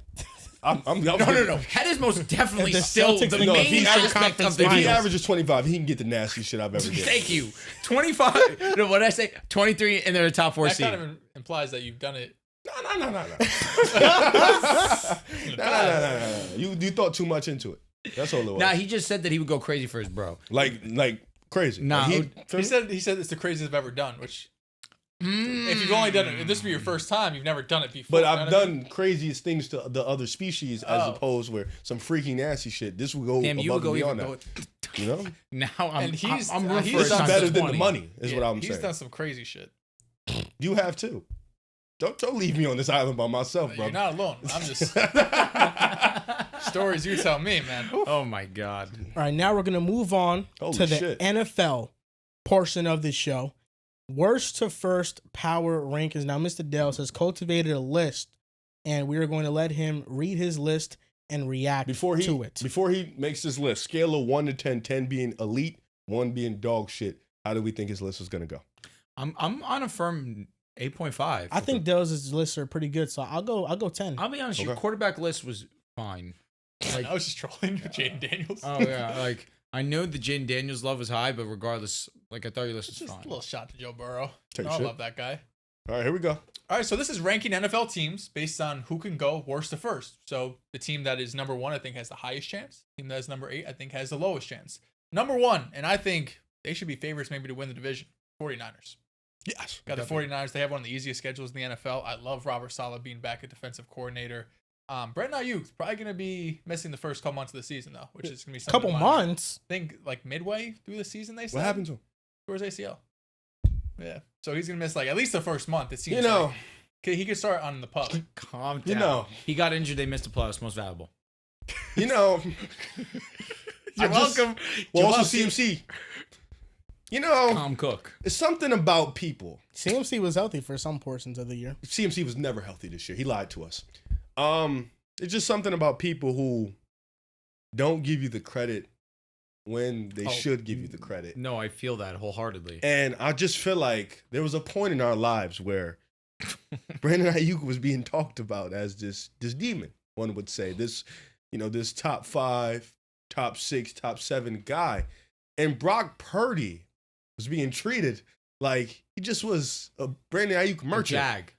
No. Head is most definitely If the still Celtics the make main the aspect conference of the If he deal. averages 25, he can get the nasty shit I've ever did. Thank you. 25. No, what did I say? 23, and they're a top 4 That seed. kind of implies that you've done it. No. No. You thought too much into it. That's all it was. Nah, he just said that he would go crazy for his bro. like crazy. Nah, Like, He said it's the craziest I've ever done, which if you've only done it, if this would be your first time, you've never done it before. But you know I've what I mean? done craziest things to the other species as Oh. opposed where some freaky nasty shit. This would go Damn, you would above go and even beyond go. that. You know, Now I'm And he's- I'm rooting he's for it's his done son better to than the 20. money, is Yeah, what I'm he's saying. done some crazy shit. You have too. Don't leave me on this island by myself, bro. You're not alone. I'm just stories you tell me, man. Oof. Oh my god. All right, now we're gonna move on Holy to the shit. NFL portion of this show. Worst to first power rankings. Now, Mr. Dales has cultivated a list, and we are going to let him read his list and react Before to it. before he makes this list, scale of 1 to 10, 10 being elite, 1 being dog shit. How do we think his list is gonna go? I'm on a firm 8.5. I think Dales' lists are pretty good, so I'll go 10. I'll be honest, your Okay. quarterback list was fine. I was just trolling with Jaden Daniels. Oh yeah, like I know the Jaden Daniels love was high, but regardless, like I thought your list was Just fine. a little shot to Joe Burrow. Take No, I shit. love that guy. All right, here we go. All right, so this is ranking NFL teams based on who can go worst to first. So the team that is number 1, I think, has the highest chance. The team that is number 8, I think, has the lowest chance. Number 1, and I think they should be favorites maybe to win the division, 49ers. Yes. Got the 49ers. They have one of the easiest schedules in the NFL. I love Robert Saleh being back at defensive coordinator. Brent Ayuk's probably going to be missing the first couple months of the season, though, which is going to be something Couple to monitor. months. I think like midway through the season, they said. What happened to him? Towards ACL. Yeah. So he's going to miss like at least the first month. It seems You know, like. He could start on the pup. Calm down. You know. He got injured. They missed the playoffs. Most valuable. you know. You're welcome. Well, also CMC. You know, Tom Cook. it's something about people. CMC was healthy for some portions of the year. CMC was never healthy this year. He lied to us. It's just something about people who don't give you the credit when they should give you the credit. No, I feel that wholeheartedly. And I just feel like there was a point in our lives where Brandon Ayuk was being talked about as this demon, one would say. This top 5, top 6, top 7 guy. And Brock Purdy was being treated like he just was a Brandon Ayuk A merchant. Jag.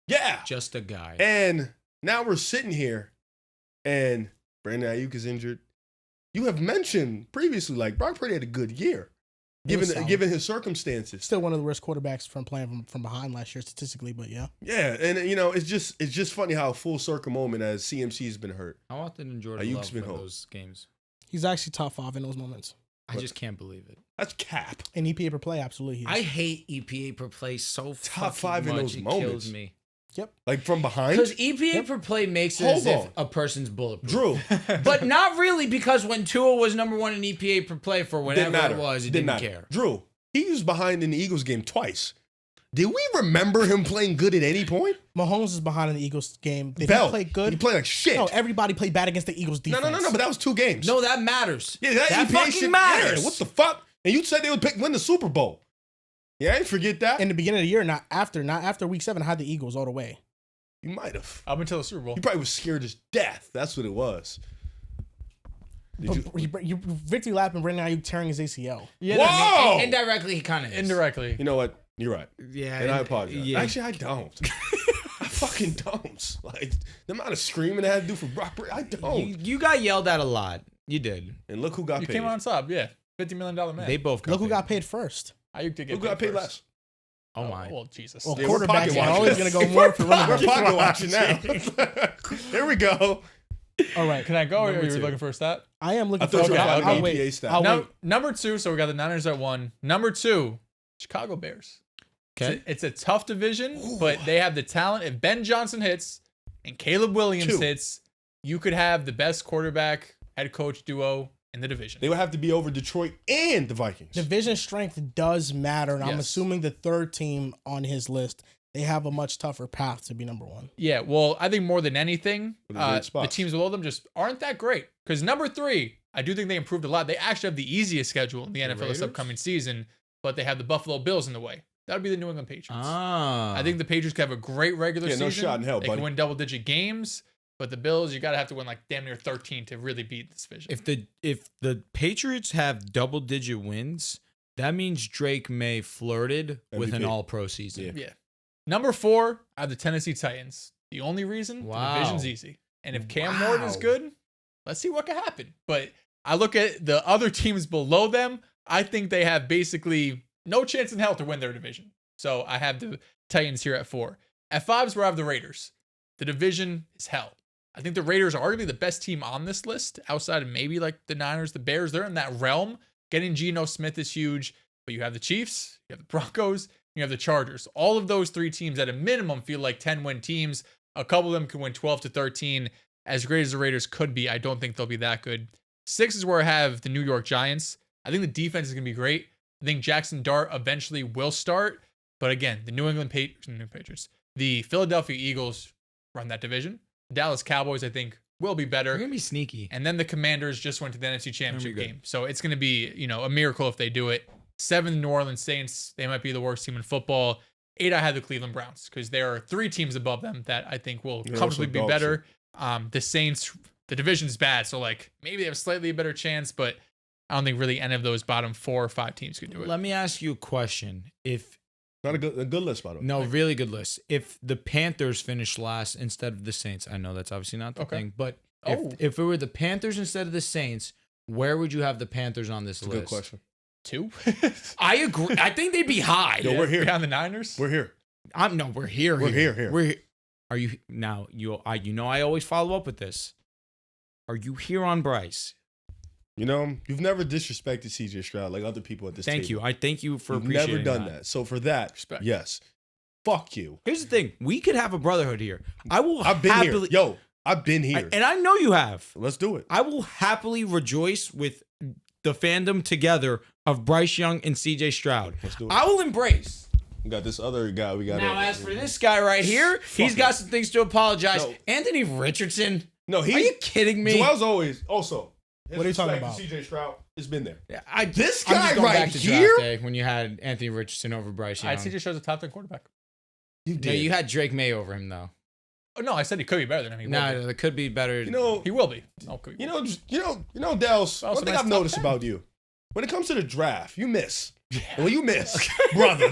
Yeah. Just a guy. And now we're sitting here and Brandon Ayuk is injured. You have mentioned previously, like, Brock Purdy had a good year, He was solid. given his circumstances. Still one of the worst quarterbacks from playing from behind last year statistically, but yeah. Yeah, and it's just funny how full circle moment as CMC's been hurt. How often did Jordan Ayuk's Love been win home. those games? He's actually top 5 in those moments. I just can't believe it. That's cap. In EPA per play, absolutely. He is. I hate EPA per play so Top fucking 5 in much. those It moments. kills me. Like from behind. Because EPA per play makes it Hold as if on. a person's bulletproof. Drew. But not really, because when Tua was number 1 in EPA per play for Didn't whatever matter. it was, it Didn't didn't matter. care. Drew, He was behind in the Eagles game twice. Did we remember him playing good at any point? Mahomes is behind in the Eagles game. Did Bell he play good? He played like shit. No, everybody played bad against the Eagles defense. No, but that was 2 games. No, that matters. Yeah, that EPA fucking shit, matters. Yeah, what the fuck? And you said they would win the Super Bowl. Yeah, I didn't forget that. In the beginning of the year, not after week 7, I had the Eagles all the way. You might have. Up until the Super Bowl. You probably was scared as death. That's what it was. You victory lap and right now you tearing his ACL. Yeah, Whoa! Indirectly, he kind of is. indirectly. You know what? You're right. Yeah. And I apologize. Yeah. Actually, I don't. I fucking don't. Like, the amount of screaming I had to do for Brock Purdy, I don't. You got yelled at a lot. You did. And look who got You paid. came on top, yeah. $50 million man. They both got Look who paid. got paid first. Ayuk did get Who got paid first. less? Oh my. Well, Jesus. Well, Yeah, we're quarterbacks pocket are always watching. going to go more for running We're backs. pocket watching now. Here we go. All right. Can I go or are Number you 2. looking for a stat? I am I looking thought for you were Okay, talking I'll about wait. EPA stat. I'll wait. Number 2, so we got the Niners at 1. Number 2, Chicago Bears. Okay. It's a tough division, but they have the talent. If Ben Johnson hits and Caleb Williams 2. hits, you could have the best quarterback head coach duo in the division. They would have to be over Detroit and the Vikings. Division strength does matter, and I'm Yes. assuming the third team on his list, they have a much tougher path to be number 1. Yeah, well, I think more than anything, What are great the spots? teams below them just aren't that great. Because number 3, I do think they improved a lot. They actually have the easiest schedule in the NFL this Raiders? upcoming season, but they have the Buffalo Bills in the way. That would be the New England Patriots. Ah. I think the Patriots could have a great regular Yeah, season. no shot in hell, they buddy. can win double-digit games, but the Bills, you got to have to win like damn near 13 to really beat this division. if the Patriots have double-digit wins, that means Drake May flirted with an MVP. all-pro season. Yeah. Yeah. Number 4, I have the Tennessee Titans. The only reason Wow. the division's easy. And if Cam Newton is Wow. good, let's see what can happen. But I look at the other teams below them. I think they have basically no chance in hell to win their division. So I have the Titans here at 4. At 5 is where I have the Raiders. The division is hell. I think the Raiders are arguably the best team on this list outside of maybe like the Niners, the Bears. They're in that realm. Getting Geno Smith is huge. But you have the Chiefs, you have the Broncos, you have the Chargers. All of those 3 teams at a minimum feel like 10-win teams. A couple of them can win 12 to 13. As great as the Raiders could be, I don't think they'll be that good. 6 is where I have the New York Giants. I think the defense is going to be great. I think Jackson Dart eventually will start. But again, the New England Patriots, the Philadelphia Eagles run that division. Dallas Cowboys, I think, will be better. They're going to be sneaky. And then the Commanders just went to the NFC Championship good. game. So it's going to be, a miracle if they do it. 7, New Orleans Saints. They might be the worst team in football. 8, I had the Cleveland Browns because there are 3 teams above them that I think will They're comfortably also be dog better. The Saints, the division's bad. So, maybe they have slightly a better chance, but I don't think really any of those bottom 4 or 5 teams could do it. Let me ask you a question. If Not a good list, by the way. No, really good list. If the Panthers finish last instead of the Saints, I know that's obviously not the Okay. thing, but Oh. if it were the Panthers instead of the Saints, where would you have the Panthers on this That's a list? good question. 2? I agree. I think they'd be high. Yo, we're here. Behind the Niners? We're here. We're here. We're here. We're here. Are you now? I always follow up with this. Are you here on Bryce? You've never disrespected CJ Stroud like other people at this table. Thank you. I thank you for You've appreciating never done that. So for that, Respect. yes. Fuck you. Here's the thing: we could have a brotherhood here. I've been happily, here. Yo, I've been here. and I know you have. Let's do it. I will happily rejoice with the fandom together of Bryce Young and CJ Stroud. Let's do it. I will embrace. We got this other guy. We got Now, as for this guy right here, he's got some things to apologize. No. Anthony Richardson. No, Are you kidding me? Joel's always also. his What are you talking respect to about? CJ Stroud has been there. Yeah, This I'm guy just going right back to here. draft day when you had Anthony Richardson over Bryce Young. I'd say just shows a top 10 quarterback. You No, did. you had Drake May over him though. Oh, no, I said he could be better than him. He will be. No, it could be better. You know. He will be. No, could be. Dels. Also One thing nice I've top noticed 10. about you, when it comes to the draft, you miss. Well, you miss, brother.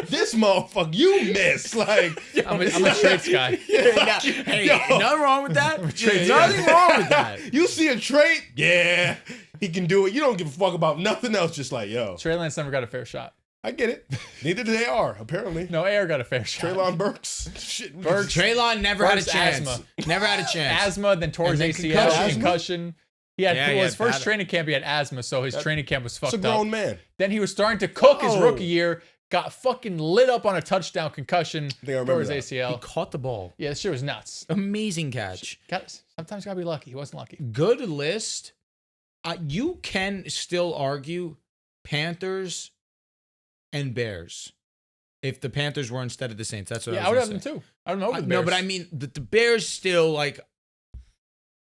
This motherfucker, you miss. Like, I'm a trades guy. yeah, Hey, yo. nothing wrong with that. Yeah, Nothing yeah. wrong with that. You see a trait, yeah, he can do it. You don't give a fuck about nothing else. Just like, yo, Trey Lance never got a fair shot. I get it. Neither do they are apparently. No, AR got a fair shot. Traylon Burks, shit, we Burks. Traylon never had a First chance. asthma. Never had a chance. Asthma, then tore his And ACL, then concussion. concussion. He had Yeah, well, he his had first bad- training camp. He had asthma, so his training camp was It's fucked a grown up. man. Then he was starting to cook his Oh. rookie year. Got fucking lit up on a touchdown concussion. I remember Tore his that. He ACL. caught the ball. Yeah, this shit was nuts. Amazing catch. Sometimes gotta be lucky. He wasn't lucky. Good list. You can still argue Panthers and Bears. If the Panthers were instead of the Saints, that's what Yeah, I I would was have going them to say. too. I don't know the Bears. No, but I mean, the Bears still, like...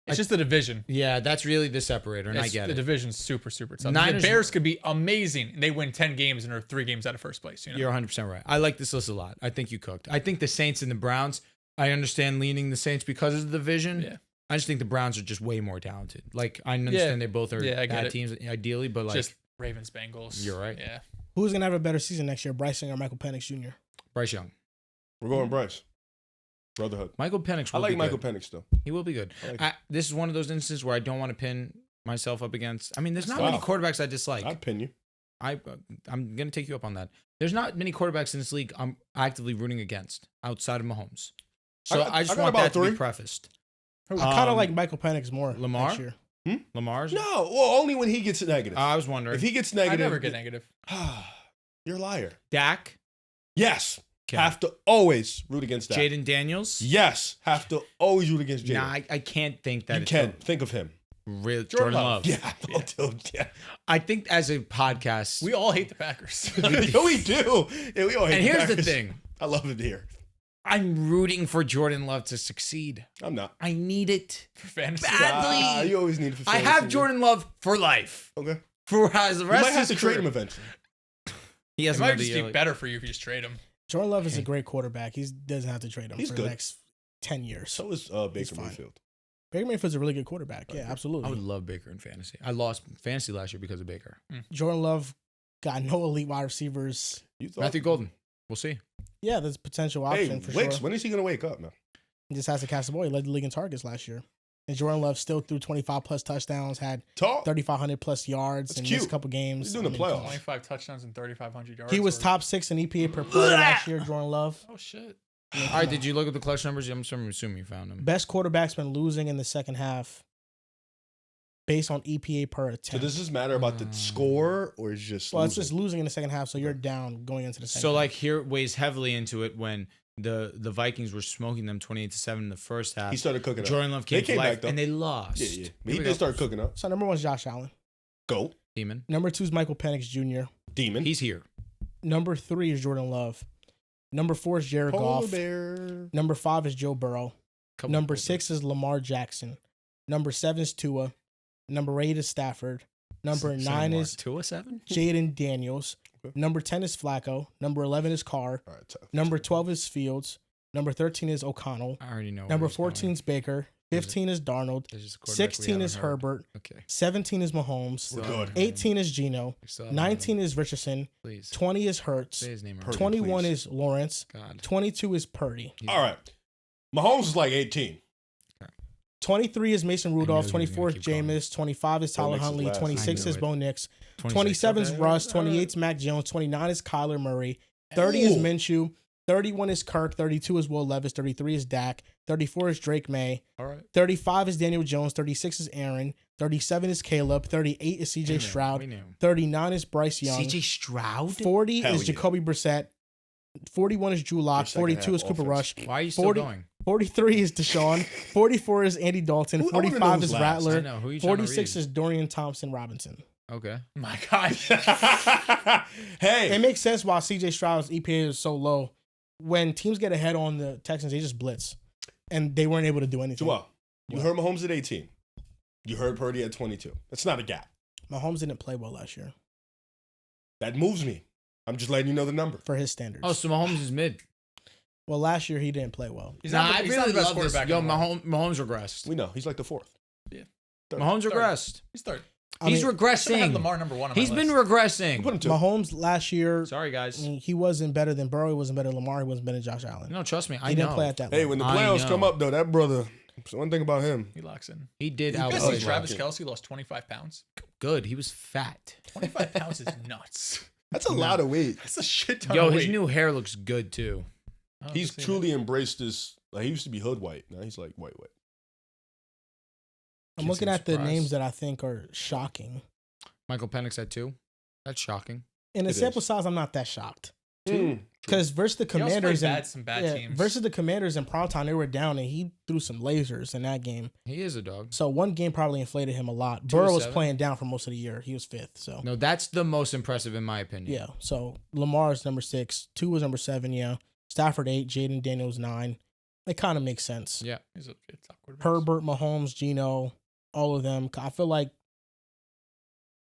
It's just the division. Yeah, that's really the separator, and I get the it. division's super, super tough. Niners- The Bears could be amazing, and they win 10 games and are 3 games out of first place. You know? You're 100% right. I like this list a lot. I think you cooked. I think the Saints and the Browns, I understand leaning the Saints because of the division. Yeah. I just think the Browns are just way more talented. Like, I understand they both are I get bad it. teams, ideally, but, like... Just Ravens, Bengals. You're right. Yeah. Who's going to have a better season next year, Bryson or Michael Penix Jr.? Bryce Young. We're going Bryce. Brotherhood. Michael Penix I will like be Michael good. Penix though. He will be good. I like This is one of those instances where I don't want to pin myself up against... I mean, there's not Wow. many quarterbacks I dislike. I'd pin you. I'm going to take you up on that. There's not many quarterbacks in this league I'm actively rooting against outside of Mahomes. So I just got want about that to be 3. prefaced. I kind of Um, like Michael Penix more Lamar? next year. Lamar's? No, well, only when he gets negative. I was wondering. If he gets I negative, never get negative. you're a liar. Dak? Yes, Okay. have to always root against that. Jaden Daniels? Yes, have to always root against Jaden. Nah, I can't think that you it's can think of him. real Jordan Jordan Love. Love. Yeah, dude, yeah. I think as a podcast, We all hate the Packers. Yeah, we do. Yeah, we all hate and here's the Packers. thing. I love it here. I'm rooting for Jordan Love to succeed. I'm not. I need it. For fantasy. Badly. You always need it for I fantasy. have Jordan Love for life. Okay. For as the You rest might of have his to trade career. him eventually. He It has might another just year. be better for you if you just trade him. Jordan Love is a great quarterback. He doesn't have to trade him He's for good. the next 10 years. So is He's Baker fine. Mayfield. Baker Mayfield's a really good quarterback. Yeah, I would absolutely. love Baker in fantasy. I lost fantasy last year because of Baker. Jordan Love got no elite wide receivers. You thought? Matthew Golden. We'll see. Yeah, there's a potential Hey, option for Wicks, sure. when is he gonna wake up, man? He just has to catch the ball. He led the league in targets last year. And Jordan Love still threw 25 plus touchdowns, had Talk. 3,500 plus yards That's in cute. this couple games. He's doing the come playoffs. on. 25 touchdowns and 3,500 yards. He was or- top 6 in EPA per play last year, Jordan Love. Oh, shit. All right, did you look at the clutch numbers? I'm assuming you found them. Best quarterback's been losing in the second half based on EPA per So attempt. does this matter about the score or is just? Well, it's losing? just losing in the second half, so you're down going into the second So half. like here it weighs heavily into it when the Vikings were smoking them 28-7 in the first half. He started cooking up. Jordan Love They came to came life back, though. and they lost. Yeah, yeah. Here He we did go. start cooking up. So number 1 is Josh Allen. Go. Demon. Number 2 is Michael Penix Jr. Demon. He's here. Number 3 is Jordan Love. Number 4 is Jared Polar Goff. bear. Number 5 is Joe Burrow. Couple Number people. 6 is Lamar Jackson. Number 7 is Tua. Number 8 is Stafford. Number 9 is 207. Jaden Daniels. Okay. Number 10 is Flacco. Number 11 is Carr. All right, tough. Number 12 is Fields. Number 13 is O'Connell. I already know. where Number he's going. 14 is Baker. 15 is Darnold. There's just a quarterback we 16 is haven't heard. Herbert. Okay. 17 is Mahomes. Still We're haven't good. heard him. 18 is Geno. We still haven't heard 19 him. is Richardson. Please. 20 is Hurts. Say his name. Purdy. Right. 21 please. is Lawrence. God. 22 is Purdy. All right. Mahomes is like 18. 23 is Mason Rudolph. knew he was 24 is gonna keep going. Jameis. 25 is Bo Tyler Nix is Huntley. last. 26 I knew is it. Bo Nix. 26. 27 is Okay. Russ. All right. 28 is Mac Jones. 29 is Kyler Murray. 30 is Ooh. Minshew. 31 is Kirk. 32 is Will Levis. 33 is Dak. 34 is Drake May. All right. 35 is Daniel Jones. 36 is Aaron. 37 is Caleb. 38 is CJ We Stroud. knew. 39 is Bryce Young. CJ Stroud. 40 Hell is yeah. Jacoby Brissett. 41 is Drew Lock. Your second 42 is half Cooper offense. Rush. Why are you still 40 going? 43 is Deshaun. 44 is Andy Dalton. Who- I wanna know 45 who's is last. I Rattler. know. Who are you trying to 46 read? is Dorian Thompson Robinson. Okay. My God. Hey. It makes sense why CJ Stroud's EPA is so low. When teams get ahead on the Texans, they just blitz. And they weren't able to do anything. Joel, you heard Mahomes at 18. You heard Purdy at 22. That's not a gap. Mahomes didn't play well last year That moves me. I'm just letting you know the number. for his standards. Oh, so Mahomes is mid. Well, last year he didn't play well. He's Nah, not the, I he's really not the best love this. quarterback Yo, anymore. Mahomes regressed. We know. He's like the fourth. Third. Mahomes Third. regressed. He's third. He's Should have regressing. Lamar number 1 on He's my been list. regressing. Put him to. Mahomes last year, Sorry, guys. he wasn't better than Burrow. He wasn't better than Lamar. He wasn't better than Josh Allen. No, trust me. I He didn't know. play at that Hey, level. when the I playoffs know. come up, though, that brother, one thing about him, He locks in. He did You guys outplay. see Travis Lock in. Kelce lost 25 pounds? Good. He was fat. 25 pounds is nuts. that's a lot of weight. That's a shit ton Yo, of his weight. new hair looks good too. I don't He's see truly embraced this. Like, he used to be hood white. Now he's like white. I'm looking Kissing at the surprise. names that I think are shocking. Michael Penix at 2. That's shocking. In a It sample is. size, I'm not that shocked. Because versus the He also Commanders played and some bad teams. versus the Commanders in primetime, they were down and he threw some lasers in that game. He is a dog. So one game probably inflated him a lot. 2 Burrow of was 7. playing down for most of the year. He was 5th. So No, that's the most impressive in my opinion. yeah. So Lamar's number 6. 2 was number 7. Yeah. Stafford 8. Jaden Daniels 9. It kind of makes sense. Yeah. He's a top quarterback. Herbert, Mahomes, Geno, all of them. I feel like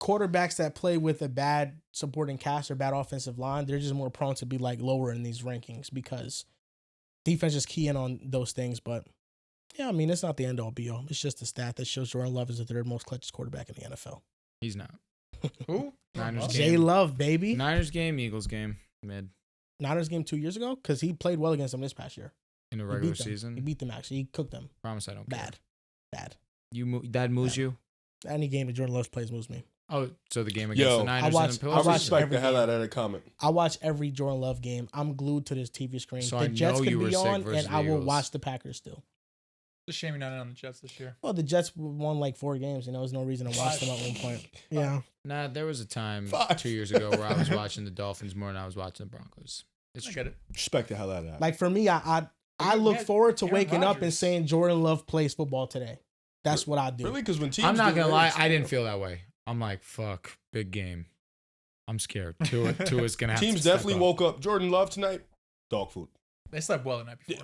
quarterbacks that play with a bad supporting cast or bad offensive line, they're just more prone to be like lower in these rankings because defense is keying on those things. But yeah, I mean, it's not the end all be all. It's just a stat that shows Jordan Love is the 3rd most clutchest quarterback in the NFL. He's not. Who? Niners J game. Love, baby. Niners game, Eagles game, mid Niners game 2 years ago because he played well against them this past year. in the He regular beat them. He season. beat them actually. He cooked them. Promise I don't care. Bad. That moves Yeah. you. Any game that Jordan Love plays moves me. Oh, so the game against Yo, the Niners watch- and the I I Pillars. watch respect every the hell game. out of that comment. I watch every Jordan Love game. I'm glued to this TV screen. So the I Jets know can you were be sick on, versus and the I will Eagles. watch the Packers still. It's a shame you're not in on the Jets this year. Well, the Jets won like 4 games, and there was no reason to watch them at one point. Yeah. Nah, there was a time 5. 2 years ago where I was watching the Dolphins more than I was watching the Broncos. It's I true. get it. Respect the hell out of that. Like for me, I You look had forward to Aaron waking up and Rodgers. saying Jordan Love plays football today. That's what I do. Really? Because when teams I'm not do gonna lie, this, I didn't feel that way. I'm like, fuck, big game. I'm scared. Tua's gonna have teams to step definitely up. woke up. Jordan Love tonight, dog food. They slept well the night Yeah,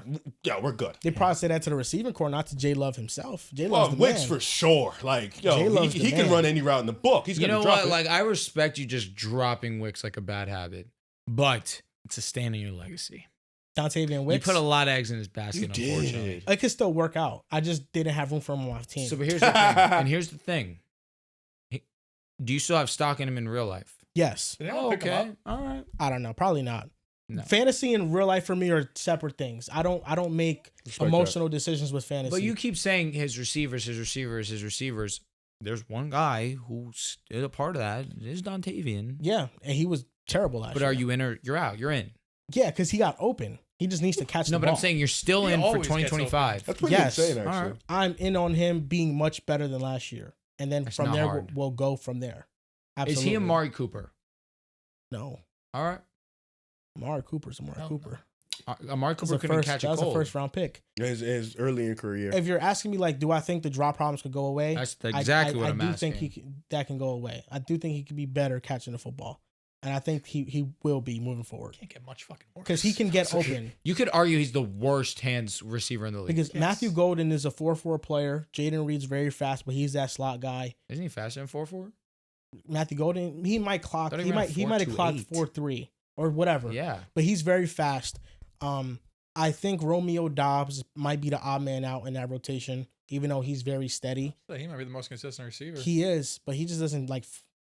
before. we're good. They probably say that to the receiving core, not to J Love himself. J Well, Love's the Wicks man. for sure. Like, yo, J-Love's he the can man. run any route in the book. He's You gonna know drop what? it. Like, I respect you just dropping Wicks like a bad habit, but it's a stain in your legacy. Dontavian Wicks. You put a lot of eggs in his basket, You did. unfortunately. It could still work out. I just didn't have room for him on my team. So, but here's the thing. And here's the thing. Do you still have stock in him in real life? Yes. Did anyone pick him up? All right. I don't know. Probably not. No. Fantasy and real life for me are separate things. I don't make Respect emotional decisions with fantasy. But you keep saying his receivers. There's one guy who's a part of that. It is Dontavian. Yeah, and he was terrible last But year. are you in or you're out? You're in. Yeah, because he got open. He just needs to catch No, the but ball. I'm saying you're still He in for always gets 2025. That's pretty Yes. insane, All actually. right. I'm in on him being much better than last year. And then That's from not there, hard. we'll go from there. Is Absolutely. he Amari Cooper? No. All right. Amari Cooper's Amari No, Cooper. Amari That was Cooper a couldn't first, catch that a was a cold. first round pick. His early in career. If you're asking me, like, do I think the drop problems could go away? That's exactly what I'm I do asking. think that can go away. I do think he could be better catching the football. And I think he will be moving forward. Can't get much fucking worse. Because he can get open. You could argue he's the worst hands receiver in the league. Because Yes. Matthew Golden is a 4-4 player. Jaden Reed's very fast, but he's that slot guy. Isn't he faster than 4.4? Matthew Golden, he might clock. Thought he He ran might have clocked 4.28. 4.3 or whatever. Yeah. But he's very fast. I think Romeo Dobbs might be the odd man out in that rotation, even though he's very steady. He might be the most consistent receiver. He is, but he just doesn't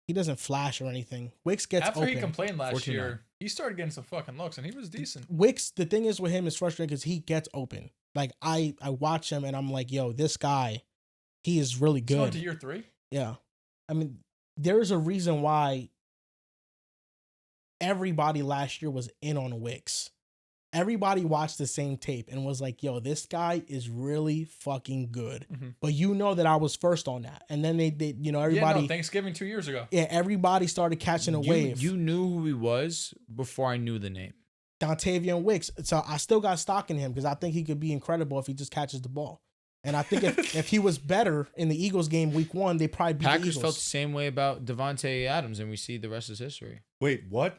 he doesn't flash or anything. Wicks gets After open. he complained last 14-9. year, he started getting some fucking looks, and he was decent. Wicks, the thing is with him is frustrating because he gets open. Like I watch him and I'm like, yo, this guy, he is really He's going good. to year 3. Yeah. I mean, there's a reason why everybody last year was in on Wicks. Everybody watched the same tape and was like, yo, this guy is really fucking good. Mhm. But you know that I was first on that. And then they everybody, Yeah, no, Thanksgiving 2 years ago. everybody started catching a wave. You knew who he was before I knew the name. Dontavian Wicks. So I still got stock in him because I think he could be incredible if he just catches the ball. And I think if he was better in the Eagles game week 1, they probably beat the Packers Eagles. felt the same way about Devontae Adams, and we see the rest is history. Wait, what?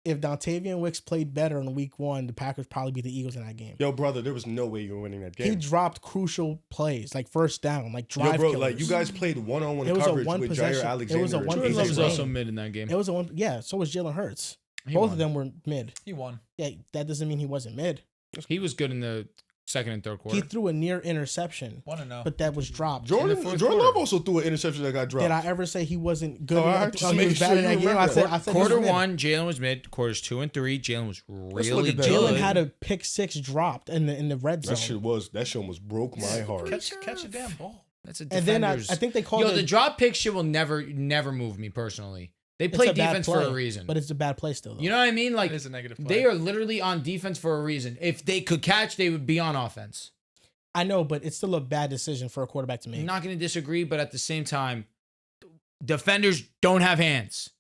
If Dontavian Wicks played better in week 1, the Packers probably beat the Eagles in that game. Yo, brother, there was no way you were winning that He game. dropped crucial plays, like first down, like drive Yo, bro, killers. like you guys played one-on-one It was a coverage one with Jair possession- it Alexander. was a and one Jordan AJ Love possession was Brown. also mid in that game. It was a one. Yeah, so was Jalen Hurts. He Both won. of them were mid. He won. Yeah, that doesn't mean he wasn't mid. He was good in the second and third quarter. He threw a near interception, 1-0. but that was dropped. Jordan fourth Love quarter. also threw an interception that got dropped. Did I ever say he wasn't good? Oh, I enough? had to Oh, he make was sure bad in you that game. remember I said he Quarter was mid. 1, Jalen was mid. Quarters 2 and 3, Jalen was look really at that. good. Jalen had a pick 6 dropped in the red zone. That shit was broke my heart. Catch a damn ball. That's a And then I defender's. think they called Yo, it. the drop pick shit will never move me personally. They it's play a bad defense play, for a reason. but it's a bad play still. Though. You know what I mean? Like It is a negative play. they are literally on defense for a reason. If they could catch, they would be on offense. I know, but it's still a bad decision for a quarterback to make. I'm not going to disagree, but at the same time, defenders don't have hands.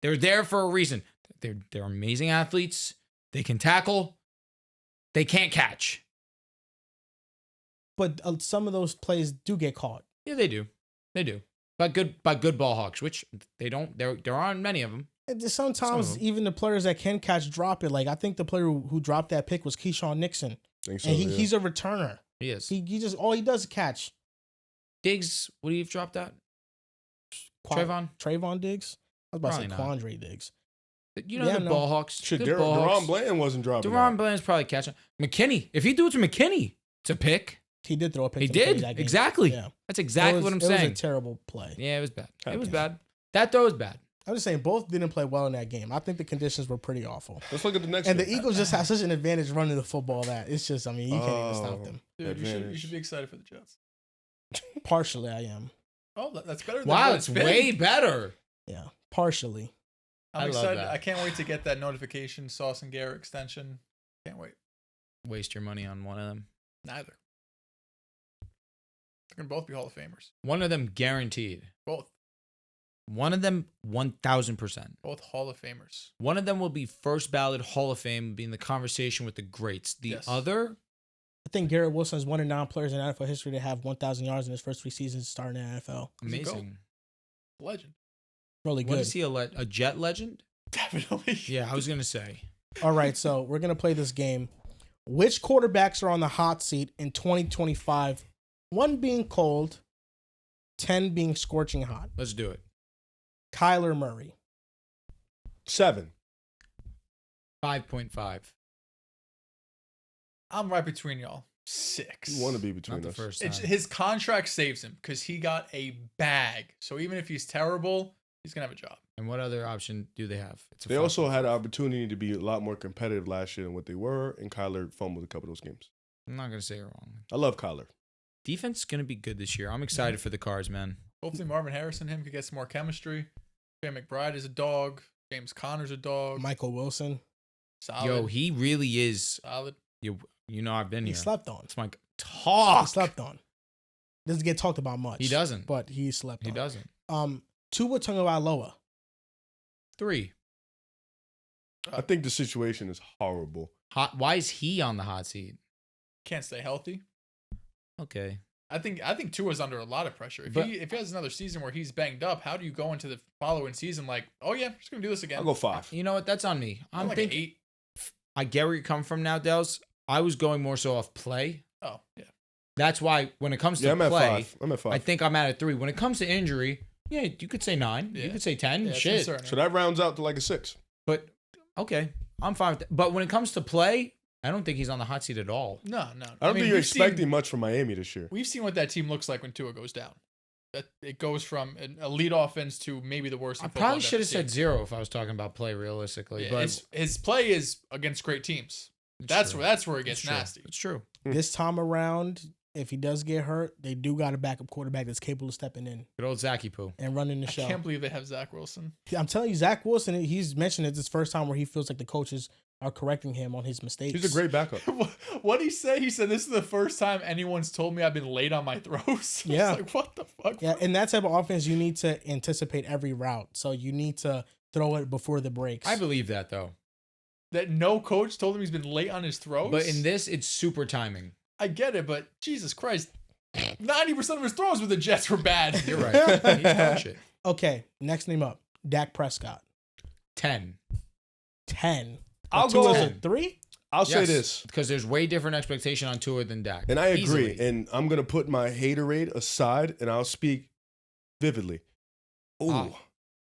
They're there for a reason. They're amazing athletes. They can tackle. They can't catch. But some of those plays do get caught. Yeah, they do. They do. By good ball hawks, which they don't. There aren't many of them. And sometimes even the players that can catch drop it. Like I think the player who dropped that pick was Keyshawn Nixon. Think so, And yeah. he's a returner. He is. He just all he does is catch. Diggs, what do you drop that? Trayvon Diggs? I was about to say Probably Quandre Diggs. You know the ball hawks. Shit, Good ball hawks. Deron Bland wasn't dropping. Deron Bland's probably catching. McKinney. If he do it to McKinney, it's a pick. He did throw a pick. He to McKinney did. that game. Exactly. Yeah. That's exactly what I'm saying. It was a terrible play. Yeah, it was bad. It was Okay. bad. That throw was bad. I'm just saying both didn't play well in that game. I think the conditions were pretty awful. Let's look at the next And one. the Eagles just have such an advantage running the football that it's just, I mean, you can't even stop them. Dude, you Advantage. should be excited for the Jets. Partially, I am. Oh, that's better than Wow, what it's been. way better. Yeah, partially. I'm I love excited. that. I can't wait to get that notification, Sauce and Garrett extension. Can't wait. Waste your money on one of them. Neither. They're going to both be Hall of Famers. One of them guaranteed. Both. One of them 1,000%. Both Hall of Famers. One of them will be first ballot Hall of Fame, be in the conversation with the greats. The Yes. other, I think Garrett Wilson is one of 9 players in NFL history to have 1,000 yards in his first 3 seasons starting in the NFL. He's a amazing. Legend. Really What good. is he, a Jet legend? Definitely. Yeah, I was going to say. All right, so we're going to play this game. Which quarterbacks are on the hot seat in 2025? 1 being cold, 10 being scorching hot. Let's do it. Kyler Murray. 7. 5.5. I'm right between y'all. 6. You want to be between Not the us. first time. His contract saves him because he got a bag. So even if he's terrible, he's going to have a job. And what other option do they have? It's a They five. also had an opportunity to be a lot more competitive last year than what they were, and Kyler fumbled a couple of those games. I'm not going to say it wrong. I love Kyler. Defense is going to be good this year. I'm excited for the Cards, man. Hopefully Marvin Harris and him could get some more chemistry. Trey McBride is a dog. James Conner's a dog. Michael Wilson. Solid. Yo, he really is. Solid. You know, I've been He here. slept on. It's my He talk. slept on. Doesn't get talked about much. He doesn't. But he slept He on. doesn't. Tua Tagovailoa. 3. I think the situation is horrible. Why is he on the hot seat? Can't stay healthy. Okay. I think Tua's under a lot of pressure. But- If he has another season where he's banged up, how do you go into the following season like, oh yeah, I'm just gonna do this again? I'll go 5. You know what? That's on me. I'm like thinking. an 8. I get where you come from now, Dels. I was going more so off play. Oh yeah. That's why when it comes to Yeah, I'm at play, 5. I'm at 5. I think I'm at a 3. When it comes to injury, yeah, you could say 9. Yeah. You could say 10. Yeah, it's Shit. concerning. So that rounds out to like a 6. But okay, I'm fine with that. But when it comes to play, I don't think he's on the hot seat at all. No. I don't think you're expecting much from Miami this year. We've seen what that team looks like when Tua goes down. That it goes from an elite offense to maybe the worst. I in football probably I've should ever have said seen. 0 if I was talking about play realistically. Yeah, but his play is against great teams. it's That's true. where it gets It's true. nasty. It's true. This time around, if he does get hurt, they do got a backup quarterback that's capable of stepping in Good old Zachy Poo. and running the I show. can't believe they have Zach Wilson. I'm telling you, Zach Wilson, he's mentioned it's his first time where he feels like the coaches are correcting him on his mistakes. He's a great backup. What did he say? He said, "This is the first time anyone's told me I've been late on my throws." Yeah. It's like, what the fuck? Yeah, in that type of offense, you need to anticipate every route. So you need to throw it before the breaks. I believe that though. That no coach told him he's been late on his throws. But in this, it's super timing. I get it, but Jesus Christ, 90% of his throws with the Jets were bad. You're right. He's talking shit. Okay, next name up. Dak Prescott. 10. 10. I'll Tua go. is a 3? I'll say this, Because there's way different expectation on Tua than Dak. and I agree. Easily. And I'm gonna put my haterade aside, and I'll speak vividly. Ooh, Ah.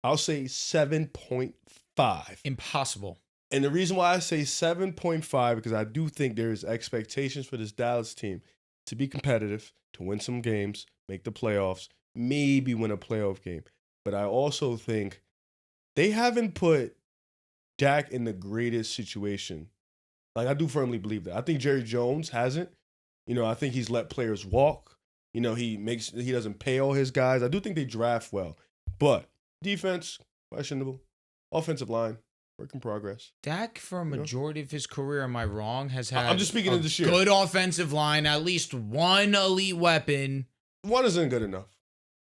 I'll say 7.5. Impossible. And the reason why I say 7.5 because I do think there is expectations for this Dallas team to be competitive, to win some games, make the playoffs, maybe win a playoff game. But I also think they haven't put Dak in the greatest situation. Like, I do firmly believe that. I think Jerry Jones hasn't. You know, I think he's let players walk. You know, he doesn't pay all his guys. I do think they draft well. But defense, questionable. Offensive line, work in progress. Dak, for a know? majority of his career, am I wrong, has had I'm just speaking a of this year. good offensive line, at least one elite weapon. One isn't good enough.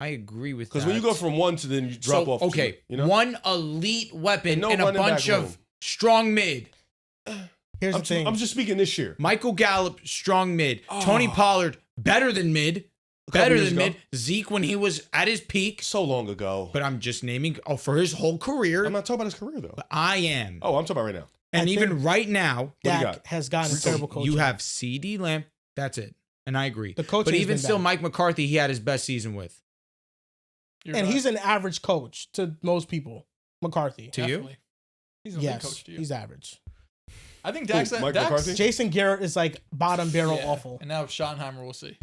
I agree with that. Because when you go from one to then you drop off. Okay, you know? one elite weapon no and a running bunch back of room. strong mid. Here's the thing. I'm just speaking this year. Michael Gallup, strong mid. Tony Pollard, better than mid. Better years than ago. mid. Zeke when he was at his peak. So long ago. But I'm just naming for his whole career. I'm not talking about his career though. But I am. Oh, I'm talking about right now. And I even think right now, do you Dak got? has gotten terrible coaching. you have CD Lamb. That's it. And I agree. The coaching but has even been still, bad. Mike McCarthy, he had his best season with. You're and right. he's an average coach to most people. McCarthy. To you? Definitely. He's an elite Yes, coach to you. he's average. I think Dak's Mike McCarthy? Jason Garrett is like bottom barrel yeah. awful. And now Schottenheimer, we'll see.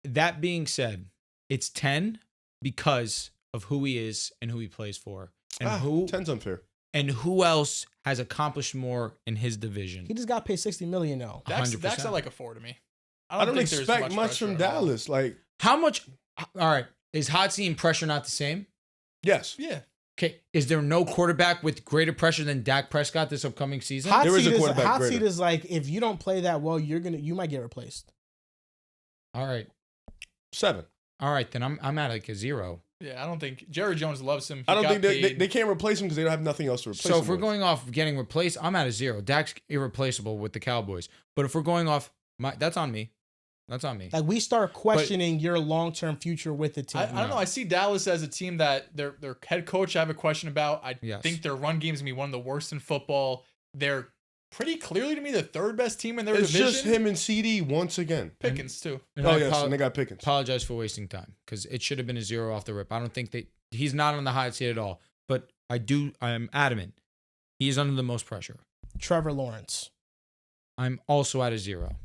That being said, it's 10 because of who he is and who he plays for. And 10's unfair. and who else has accomplished more in his division. He just got paid $60 million now. Dak's 100%. at like a 4 to me. I don't think there's expect much pressure from at all. Dallas. Like, How much? All right. Is hot seat and pressure not the same? yes. Yeah. Okay. Is there no quarterback with greater pressure than Dak Prescott this upcoming season? Hot There is seat a is quarterback hot greater. seat is like if you don't play that well, you might get replaced. All right. 7. All right. Then I'm at like a 0. Yeah, I don't think Jerry Jones loves him. He I don't got think they paid. can't replace him because they don't have nothing else to replace So him if we're with. going off getting replaced, I'm at a 0. Dak's irreplaceable with the Cowboys. But if we're going off, that's on me. That's on me. Like we start questioning your long-term future with the team. I don't know. I see Dallas as a team that their head coach I have a question about. I Yes. think their run game is going to be one of the worst in football. They're pretty clearly to me the third best team in their It's division. just him and CD once again. Pickens too. And Oh, I yes, and they got Pickens. apologize for wasting time because it should have been a 0 off the rip. I don't think he's not on the hot seat at all. But I'm adamant. He is under the most pressure. Trevor Lawrence. I'm also at a 0.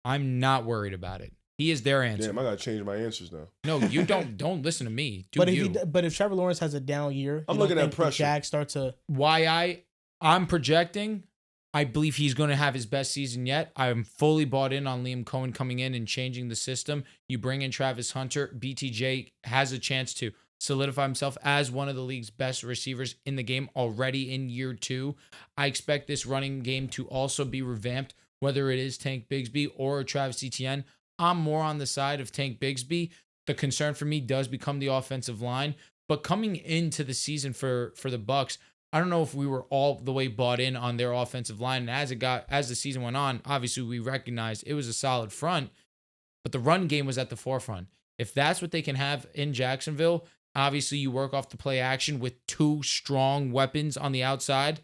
I'm not worried about it. He is their answer. Damn, I gotta change my answers now. No, you don't listen to me. Do But you? if Trevor Lawrence has a down year, I'm you looking don't at think the pressure. Jags start to. Why I'm projecting, I believe he's going to have his best season yet. I'm fully bought in on Liam Cohen coming in and changing the system. You bring in Travis Hunter, BTJ has a chance to solidify himself as one of the league's best receivers in the game already in year 2. I expect this running game to also be revamped, whether it is Tank Bigsby or Travis Etienne. I'm more on the side of Tank Bigsby. The concern for me does become the offensive line, but coming into the season for the Bucs, I don't know if we were all the way bought in on their offensive line. And as the season went on, obviously we recognized it was a solid front, but the run game was at the forefront. If that's what they can have in Jacksonville, obviously you work off the play action with 2 strong weapons on the outside.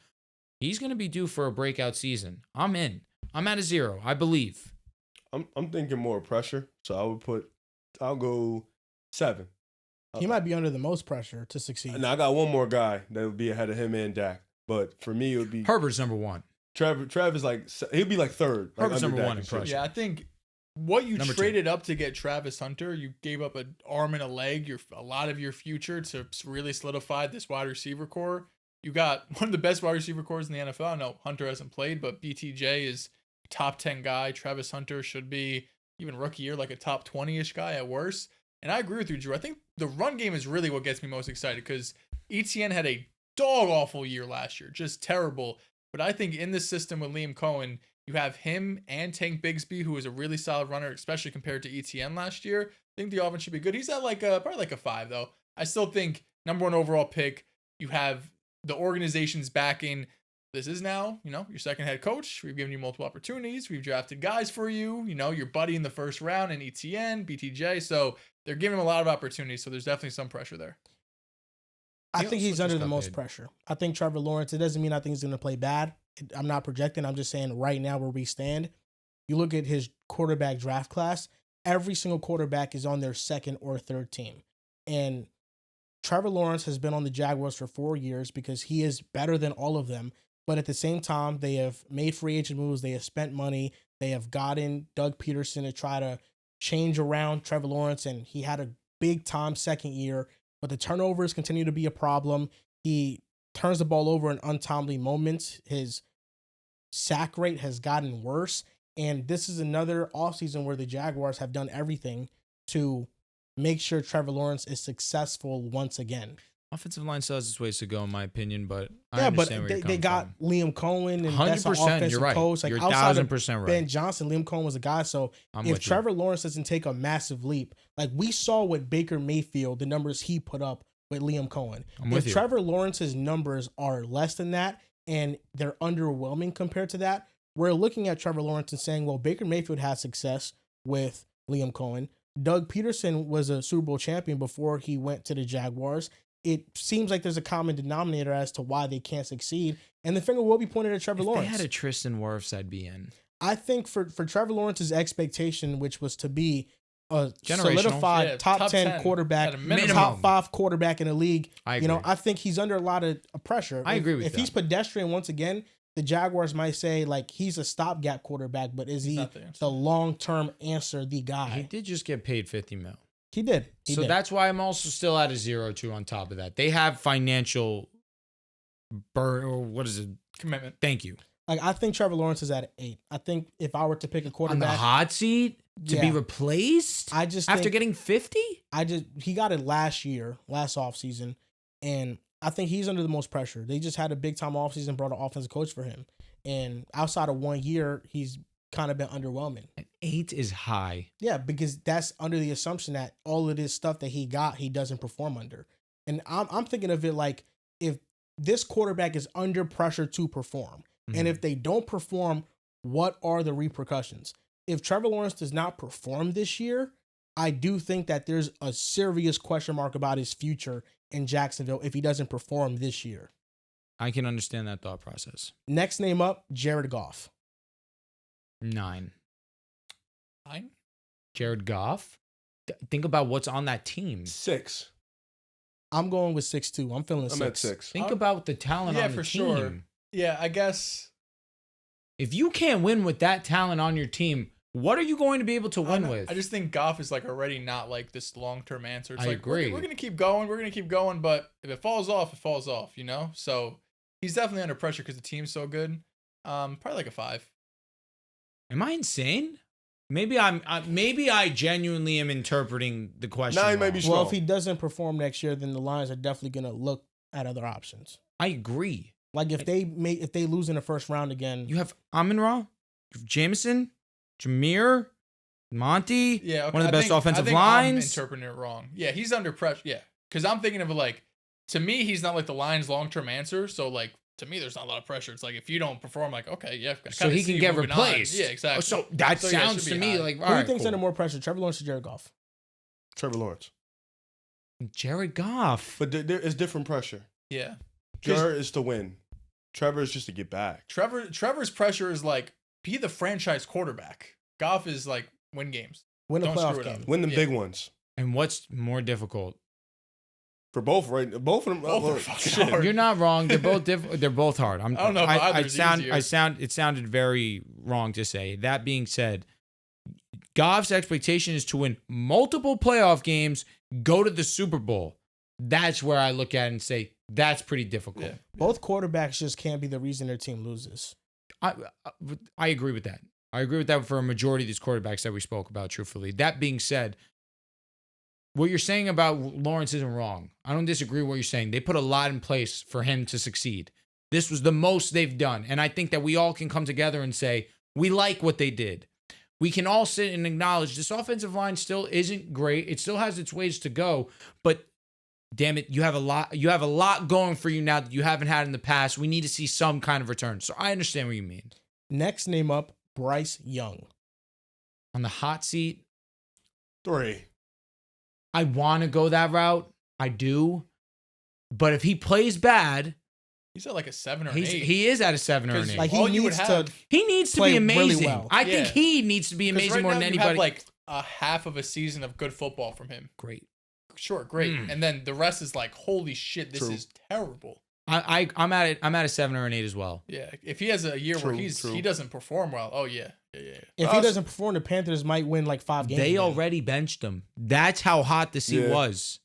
He's going to be due for a breakout season. I'm in. I'm at a 0, I believe. I'm thinking more pressure, so I'll go 7. He might be under the most pressure to succeed. Now I got one more guy that would be ahead of him and Dak, but for me it would be Herbert's number 1. Travis. Like he'd be like 3rd. Like, Herbert's under number Dak 1 in and shit. pressure. Yeah, I think what you Number 2. traded up to get Travis Hunter, you gave up an arm and a leg, a lot of your future to really solidify this wide receiver core. You got one of the best wide receiver cores in the NFL. I know Hunter hasn't played, but BTJ is a top 10 guy. Travis Hunter should be, even rookie year, like a top 20-ish guy at worst. And I agree with you, Drew. I think the run game is really what gets me most excited because ETN had a dog-awful year last year, just terrible. But I think in this system with Liam Cohen, you have him and Tank Bigsby, who is a really solid runner, especially compared to ETN last year. I think the offense should be good. He's at probably like a 5, though. I still think number 1 overall pick. You have the organization's backing. This is now, your second head coach. We've given you multiple opportunities. We've drafted guys for you. Your buddy in the first round in ETN, BTJ. So they're giving him a lot of opportunities. So there's definitely some pressure there. I think he's under the got most paid. pressure. I think Trevor Lawrence, it doesn't mean I think he's going to play bad. I'm not projecting. I'm just saying right now where we stand, you look at his quarterback draft class, every single quarterback is on their 2nd or 3rd team. And Trevor Lawrence has been on the Jaguars for 4 years because he is better than all of them. But at the same time, they have made free agent moves. They have spent money. They have gotten Doug Peterson to try to change around Trevor Lawrence. And he had a big time 2nd year. But the turnovers continue to be a problem. He turns the ball over in untimely moments. His sack rate has gotten worse. And this is another offseason where the Jaguars have done everything to make sure Trevor Lawrence is successful once again. Offensive line still has its ways to go, in my opinion, but I Yeah, but understand where you're they coming got from. Liam Cohen, and that's an 100%, offensive you're right. coach. Like You're outside of 1,000% right. Ben Johnson, Liam Cohen was a guy. So I'm if with you. Trevor Lawrence doesn't take a massive leap, like we saw with Baker Mayfield, the numbers he put up with Liam Cohen. I'm with If you. Trevor Lawrence's numbers are less than that and they're underwhelming compared to that, we're looking at Trevor Lawrence and saying, well, Baker Mayfield had success with Liam Cohen. Doug Peterson was a Super Bowl champion before he went to the Jaguars. It seems like there's a common denominator as to why they can't succeed. And the finger will be pointed at Trevor If Lawrence. they had a Tristan Wirfs, I'd be in. I think for Trevor Lawrence's expectation, which was to be a Generational. solidified Yeah, top 10 10 quarterback, at a minimum. top 5 quarterback in the league, I you know, agree. I think he's under a lot of pressure. I agree with if he's that. pedestrian once again, the Jaguars might say like he's a stopgap quarterback, but is he not the answer. the long-term answer, the He guy? did just get paid $50 million. He did. So that's why I'm also still at a 0-2 on top of that. They have financial or what is it? Commitment. Thank you. like I think Trevor Lawrence is at an 8. I think if I were to pick a On the quarterback, hot seat to be Yeah. replaced I just after think, getting 50? he got it last offseason, and I think he's under the most pressure. They just had a big time offseason, brought an offensive coach for him. And outside of 1 year, he's kind of been underwhelming. An 8 is high. Yeah, because that's under the assumption that all of this stuff that he got, he doesn't perform under. And I'm thinking of it like if this quarterback is under pressure to perform, and if they don't perform, what are the repercussions? If Trevor Lawrence does not perform this year, I do think that there's a serious question mark about his future in Jacksonville if he doesn't perform this year. I can understand that thought process. Next name up, Jared Goff. 9. 9? Jared Goff? Think about what's on that team. 6. I'm going with 6-2. I'm feeling I'm 6. at 6. Think about the talent Yeah, on the for team. sure. Yeah, I guess. If you can't win with that talent on your team, what are you going to be able to win with? I just think Goff is like already not like this long-term answer. It's I like, agree. We're going to keep going. We're going to keep going. But if it falls off, it falls off, you know? So he's definitely under pressure because the team's so good. Probably like a 5. Am I insane? Maybe I genuinely am interpreting the question. 9 might wrong. be Well, strong. if he doesn't perform next year, then the Lions are definitely going to look at other options. I agree. Like if they lose in the first round again, You have Amon-Ra, you have Jameson, Jameer, Monty. Yeah, okay. One of the best offensive I think lines. I'm interpreting it wrong. Yeah, he's under pressure. Yeah, because I'm thinking of it like, to me, he's not like the Lions' long-term answer. So like, to me, there's not a lot of pressure. It's like if you don't perform, like okay, yeah, I So kinda he see can you get moving on. replaced. Yeah, exactly. So that So, yeah, it sounds should to be me high. like who all do you right, think's cool. under more pressure, Trevor Lawrence or Jared Goff? Trevor Lawrence. Jared Goff. But there is different pressure. Yeah, Jared is to win. Trevor is just to get back. Trevor's pressure is like be the franchise quarterback. Goff is like win games. Win a Don't playoff screw it up. game. Win them Yeah. big ones. And what's more difficult? For both, right? Both of them. Both are well, fucking shit. hard. You're not wrong. They're both they're both hard. I don't know if either's easier. It sounded very wrong to say. That being said, Goff's expectation is to win multiple playoff games, go to the Super Bowl. That's where I look at it and say that's pretty difficult. Yeah. Both quarterbacks just can't be the reason their team loses. I agree with that. I agree with that for a majority of these quarterbacks that we spoke about, truthfully. That being said, what you're saying about Lawrence isn't wrong. I don't disagree with what you're saying. They put a lot in place for him to succeed. This was the most they've done. And I think that we all can come together and say, we like what they did. We can all sit and acknowledge this offensive line still isn't great. It still has its ways to go. But damn it, you have a lot going for you now that you haven't had in the past. We need to see some kind of return. So I understand what you mean. Next name up, Bryce Young. On the hot seat, 3. I want to go that route. I do. But if he plays bad, He's at like a 7 or an he 8. is at a 7 or an 'Cause, 8. Like he All you would needs to have- He needs to play be really amazing. well. I think Yeah. he needs to be 'Cause amazing right more now than you anybody. have like a half of a season of good football from him. Great. Sure, great. Mm. And then the rest is like, holy shit, this True. is terrible. I'm at it. I'm at a 7 or an 8 as well. Yeah, if he has a year where True. he doesn't perform well, oh yeah. If he Us- doesn't perform, the Panthers might win like 5 games. They again. already benched him. That's how hot the seat Yeah. was.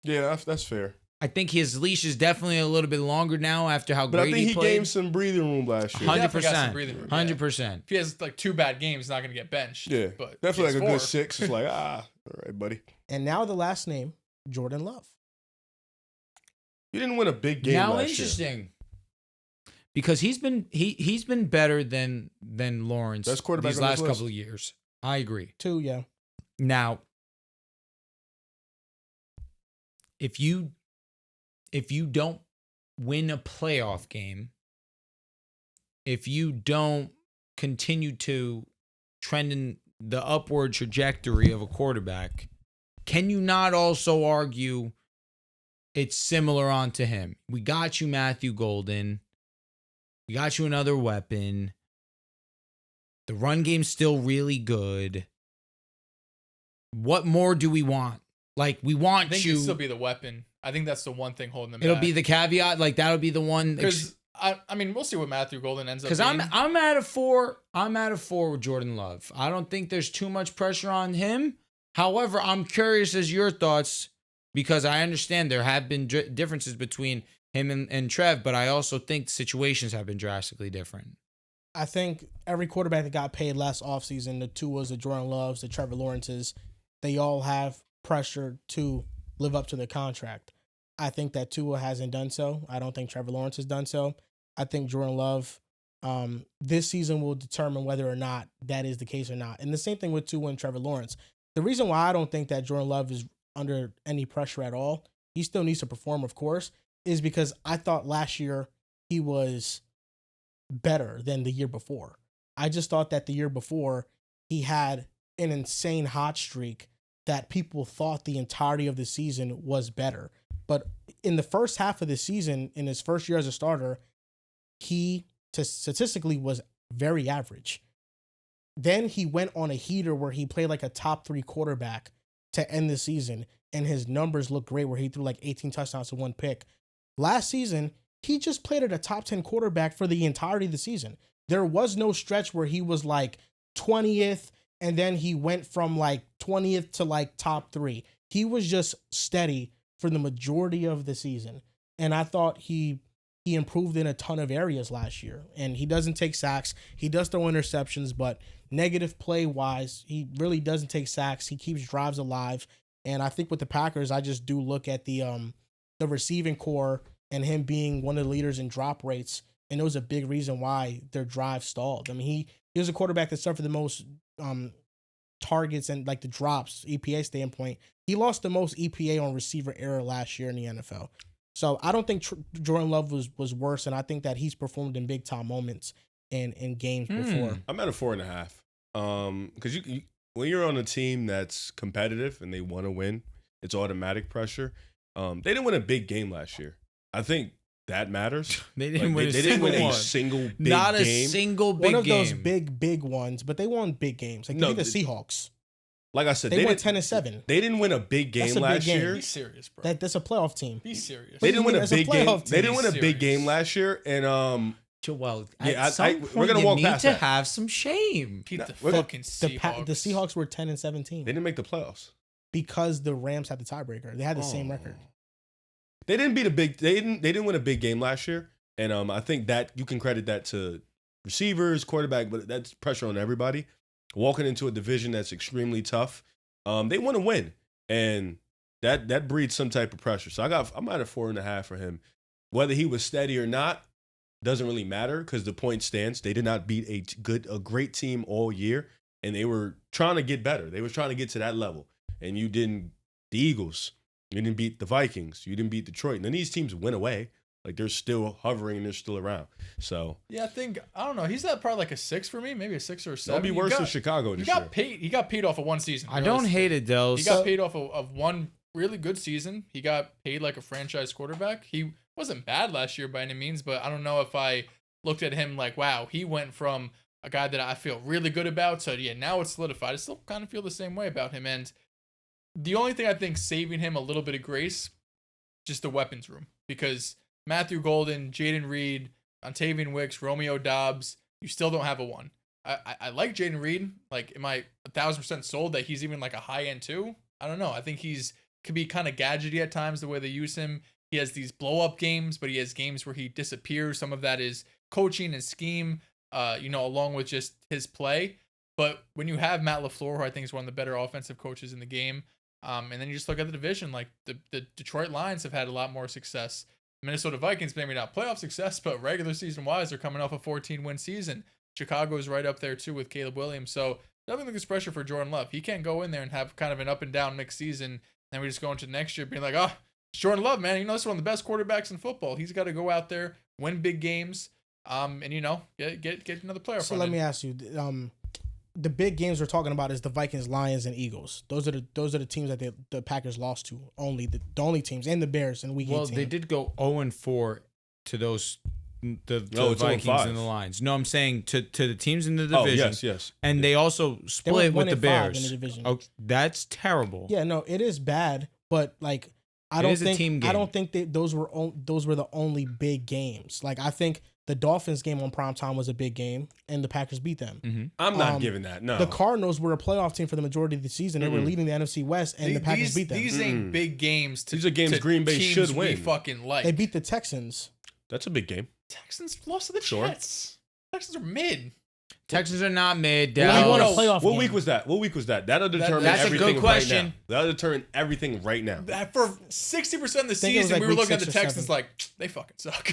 Yeah, that's fair. I think his leash is definitely a little bit longer now after how But I great think he he played. gave him some breathing room last year. He definitely got some 100%. breathing room, 100%. If he has like 2 bad games, he's not going to get benched. Yeah, but definitely like gets a 4. good 6. It's like all right, buddy. And now the last name, Jordan Love. He didn't win a big game Now last interesting. Because he's been better than Lawrence Best quarterback these on last this list. couple of years. I agree. 2, yeah. Now, if you don't win a playoff game, if you don't continue to trend in the upward trajectory of a quarterback, can you not also argue it's similar on to him? We got you Matthew Golden. We got you another weapon. The run game's still really good. What more do we want? Like, we want I think you. it'll still be the weapon. I think that's the one thing holding them It'll back. be the caveat. Like, that'll be the one. Because I mean, we'll see what Matthew Golden ends up. Because being. I'm at a 4. I'm at a 4 with Jordan Love. I don't think there's too much pressure on him. However, I'm curious as your thoughts, because I understand there have been differences between him and Trev, but I also think situations have been drastically different. I think every quarterback that got paid last offseason, the Tuas, the Jordan Loves, the Trevor Lawrences, they all have pressure to live up to their contract. I think that Tua hasn't done so. I don't think Trevor Lawrence has done so. I think Jordan Love, this season will determine whether or not that is the case or not. And the same thing with Tua and Trevor Lawrence. The reason why I don't think that Jordan Love is under any pressure at all, he still needs to perform, of course, is because I thought last year he was better than the year before. I just thought that the year before he had an insane hot streak that people thought the entirety of the season was better. But in the first half of the season, in his first year as a starter, he statistically was very average. Then he went on a heater where he played like a top 3 quarterback to end the season, and his numbers look great where he threw like 18 touchdowns to 1 pick. Last season, he just played at a top 10 quarterback for the entirety of the season. There was no stretch where he was like 20th, and then he went from like 20th to like top 3. He was just steady for the majority of the season. And I thought he improved in a ton of areas last year. And he doesn't take sacks. He does throw interceptions, but negative play-wise, he really doesn't take sacks. He keeps drives alive. And I think with the Packers, I just do look at the receiving core and him being one of the leaders in drop rates. And it was a big reason why their drive stalled. I mean, he was a quarterback that suffered the most targets and like the drops, EPA standpoint. He lost the most EPA on receiver error last year in the NFL. So I don't think Jordan Love was worse, and I think that he's performed in big time moments in games before. I'm at a 4.5. Because you when you're on a team that's competitive and they want to win, it's automatic pressure. They didn't win a big game last year. I think that matters. They didn't win a single big game. Not a single big game. One of those big ones, but they won big games. Like the Seahawks. Like I said, they went 10-7. They didn't win a big game last year. Be serious, bro. That's a playoff team. Be serious. They didn't win a big game. They didn't win a Be big game serious. last year, and Well, yeah, at some we're point gonna walk you need past to that. have some shame. Beat the we're- fucking Seahawks. The Seahawks were 10-17 they didn't make the playoffs. because the Rams had the tiebreaker. They had the same record. They didn't beat a big. They didn't win a big game last year, and I think that you can credit that to receivers, quarterback, but that's pressure on everybody. Walking into a division that's extremely tough, they want to win, and that breeds some type of pressure. So I'm at a 4.5 for him. Whether he was steady or not doesn't really matter because the point stands. They did not beat a great team all year, and they were trying to get better. They were trying to get to that level, and you didn't. The Eagles. You didn't beat the Vikings. You didn't beat Detroit. None of these teams went away. Like, they're still hovering and they're still around. So Yeah, I don't know. He's at probably like a 6 for me, maybe a 6 or a 7. that'll be worse than Chicago this year. He got paid off of one season. I don't hate it, Del. He got paid off of one really good season. He got paid like a franchise quarterback. He wasn't bad last year by any means, but I don't know if I looked at him like, wow, he went from a guy that I feel really good about. So yeah, now it's solidified. I still kind of feel the same way about him. And the only thing I think saving him a little bit of grace, just the weapons room, because Matthew Golden, Jaden Reed, Ontavian Wicks, Romeo Dobbs, you still don't have a 1. I like Jaden Reed. Like, am I 1,000% sold that he's even like a high end 2? I don't know. I think could be kind of gadgety at times the way they use him. He has these blow up games, but he has games where he disappears. Some of that is coaching and scheme, along with just his play. But when you have Matt LaFleur, who I think is one of the better offensive coaches in the game, and then you just look at the division, like the Detroit Lions have had a lot more success. Minnesota Vikings, maybe not playoff success, but regular season wise, they're coming off a 14-win season. Chicago is right up there too with Caleb Williams. So definitely there's pressure for Jordan Love. He can't go in there and have kind of an up and down mixed season. And we just go into next year being like, oh, Jordan Love, man, this is one of the best quarterbacks in football. He's got to go out there, win big games, and get another player. So let me ask you, the big games we're talking about is the Vikings, Lions, and Eagles. Those are the teams that the Packers lost to. The only teams, and the Bears in week 18. Well, they did go 0-4 to those the it's Vikings 0-5. and the Lions. No, I'm saying to the teams in the division. Oh, yes. And they also split with the 1-5 Bears. in the division. Oh, that's terrible. Yeah, no, it is bad, but like I don't think that those were the only big games. Like I think the Dolphins game on primetime was a big game, and the Packers beat them. Mm-hmm. I'm not giving that. No, the Cardinals were a playoff team for the majority of the season. They were leading the NFC West, and the Packers beat them. These ain't big games. These are games Green Bay should win. We fucking like. They beat the Texans. That's a big game. Texans lost to the Jets. Texans are mid. Texans are not mid. Well, they won a playoff What game. week was that? That'll determine that's a everything good question. right now. That'll determine everything right now. For 60% of the think it was season, like we were week looking at 6 the or Texans 7. like, they fucking suck.